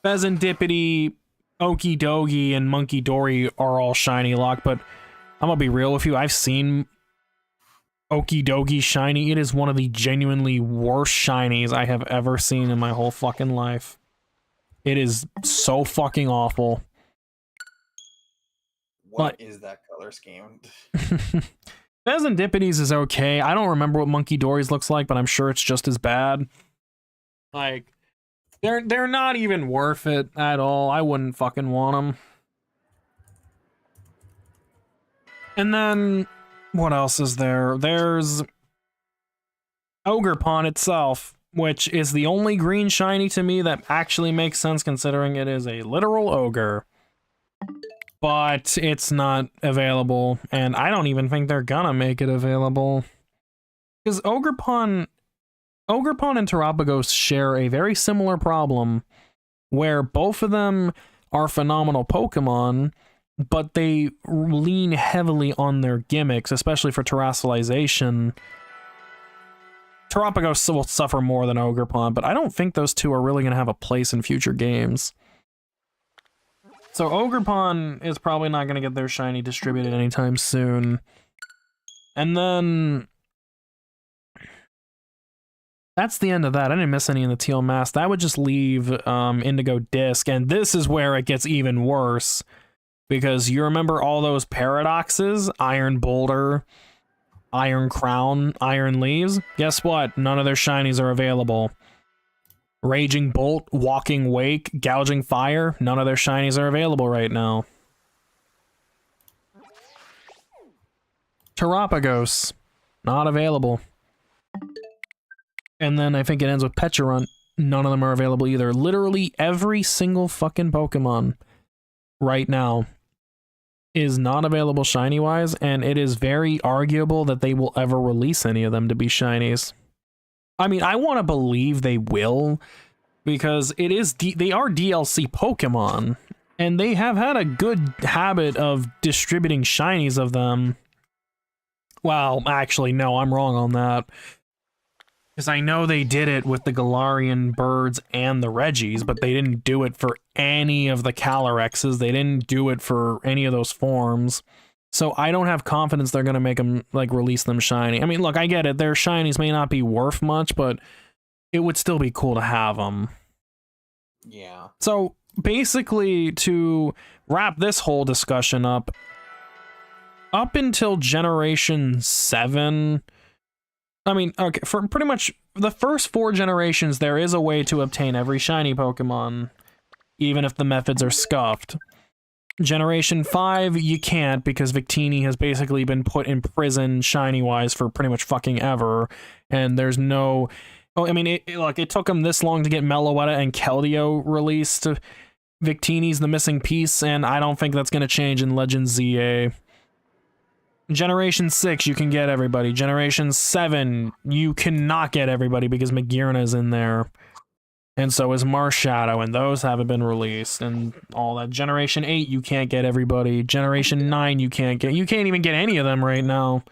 Pheasantipity, Okidogi, and Monkey Dory are all shiny locked, but I'm gonna be real with you, I've seen Okidogi shiny. It is one of the genuinely worst shinies I have ever seen in my whole fucking life. It is so fucking awful. What is that color scheme? Pheasantipities is okay. I don't remember what Monkey Dory's looks like, but I'm sure it's just as bad. Like, they're not even worth it at all. I wouldn't fucking want them. And then, what else is there? There's Ogerpon itself, which is the only green shiny to me that actually makes sense considering it is a literal ogre. But it's not available, and I don't even think they're gonna make it available. Because Ogerpon and Terapagos share a very similar problem, where both of them are phenomenal Pokemon, but they lean heavily on their gimmicks, especially for terrestrialization. Terapagos will suffer more than Ogerpon, but I don't think those two are really going to have a place in future games. So Ogerpon is probably not going to get their shiny distributed anytime soon. And then that's the end of that. I didn't miss any in the Teal Mask. That would just leave Indigo Disc, and this is where it gets even worse. Because you remember all those paradoxes? Iron Boulder, Iron Crown, Iron Leaves? Guess what? None of their shinies are available. Raging Bolt, Walking Wake, Gouging Fire? None of their shinies are available right now. Terapagos, not available. And then I think it ends with Pecharunt. None of them are available either. Literally every single fucking Pokemon right now is not available shiny-wise, and it is very arguable that they will ever release any of them to be shinies. I mean, I want to believe they will, because they are DLC Pokemon, and they have had a good habit of distributing shinies of them. Well, actually, no, I'm wrong on that. Because I know they did it with the Galarian birds and the Regis, but they didn't do it for any of the Calorexes. They didn't do it for any of those forms. So I don't have confidence they're going to make them, like, release them shiny. I mean, look, I get it. Their shinies may not be worth much, but it would still be cool to have them. Yeah. So basically, to wrap this whole discussion up until Generation 7... I mean, okay, for pretty much the first 4 generations, there is a way to obtain every shiny Pokemon, even if the methods are scuffed. Generation 5, you can't, because Victini has basically been put in prison shiny-wise for pretty much fucking ever, and there's no... Oh, I mean, it took them this long to get Meloetta and Keldeo released. Victini's the missing piece, and I don't think that's going to change in Legends ZA. Generation 6, you can get everybody. Generation 7, you cannot get everybody because Magearna's in there. And so is Marshadow, and those haven't been released, and all that. Generation 8, you can't get everybody. Generation 9, you can't even get any of them right now.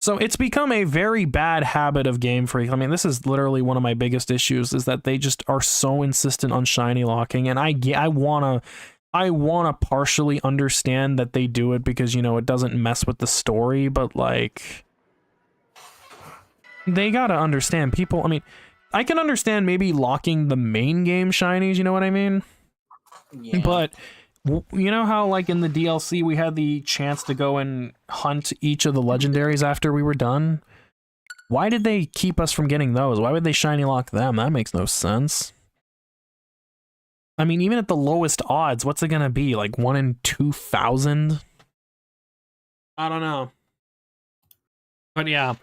So it's become a very bad habit of Game Freak. I mean, this is literally one of my biggest issues, is that they just are so insistent on shiny locking, and I wanna partially understand that they do it because, you know, it doesn't mess with the story, but, like, they gotta understand people. I mean, I can understand maybe locking the main game shinies, you know what I mean? Yeah. But, you know how, like, in the DLC we had the chance to go and hunt each of the legendaries after we were done? Why did they keep us from getting those? Why would they shiny lock them? That makes no sense. I mean, even at the lowest odds, what's it gonna be? Like 1 in 2,000? I don't know. But yeah,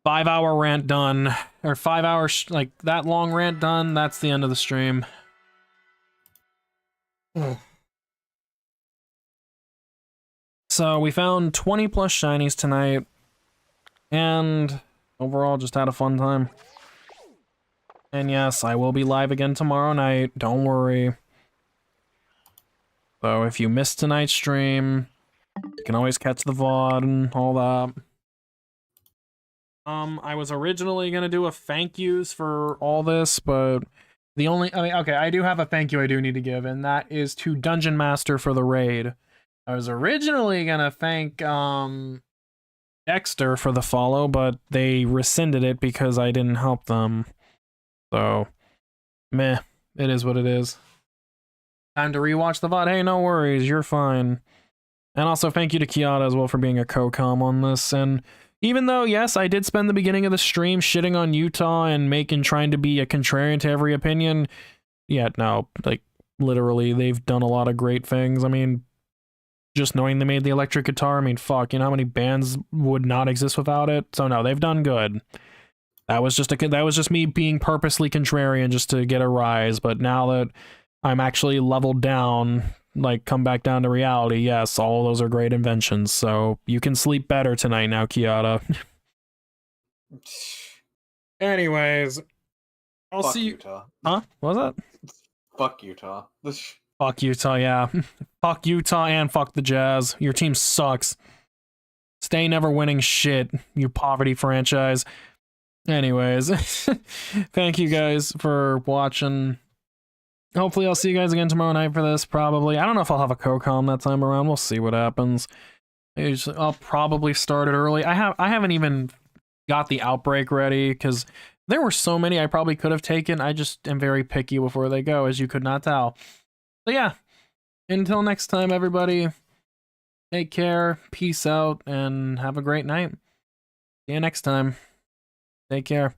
5-hour rant done. Or 5 hours, like, that long rant done, that's the end of the stream. So, we found 20 plus shinies tonight. And overall, just had a fun time. And yes, I will be live again tomorrow night. Don't worry. So if you missed tonight's stream, you can always catch the VOD and all that. I was originally gonna do a thank yous for all this, but the only, I mean, okay, I do have a thank you I do need to give, and that is to Dungeon Master for the raid. I was originally gonna thank, Dexter for the follow, but they rescinded it because I didn't help them. So, meh, it is what it is. Time to rewatch the VOD. Hey, no worries, you're fine. And also thank you to Kiata as well for being a co-com on this. And even though, yes, I did spend the beginning of the stream shitting on Utah and trying to be a contrarian to every opinion, yeah, no, like, literally, they've done a lot of great things. I mean, just knowing they made the electric guitar, I mean, fuck, you know how many bands would not exist without it? So no, they've done good. That was just me being purposely contrarian just to get a rise, but now that I'm actually leveled down, like, come back down to reality, yes, all those are great inventions, so you can sleep better tonight now, Kiata. Anyways, I'll see you. Utah. Huh? What was that? Fuck Utah. Fuck Utah, yeah. Fuck Utah and fuck the Jazz. Your team sucks. Stay never winning shit, you poverty franchise. Anyways, thank you guys for watching. Hopefully I'll see you guys again tomorrow night for this, probably. I don't know if I'll have a co-com that time around. We'll see what happens. I'll probably start it early. I haven't even got the outbreak ready, because there were so many I probably could have taken. I just am very picky with where they go, as you could not tell. So yeah, until next time, everybody, take care, peace out, and have a great night. See you next time. Take care.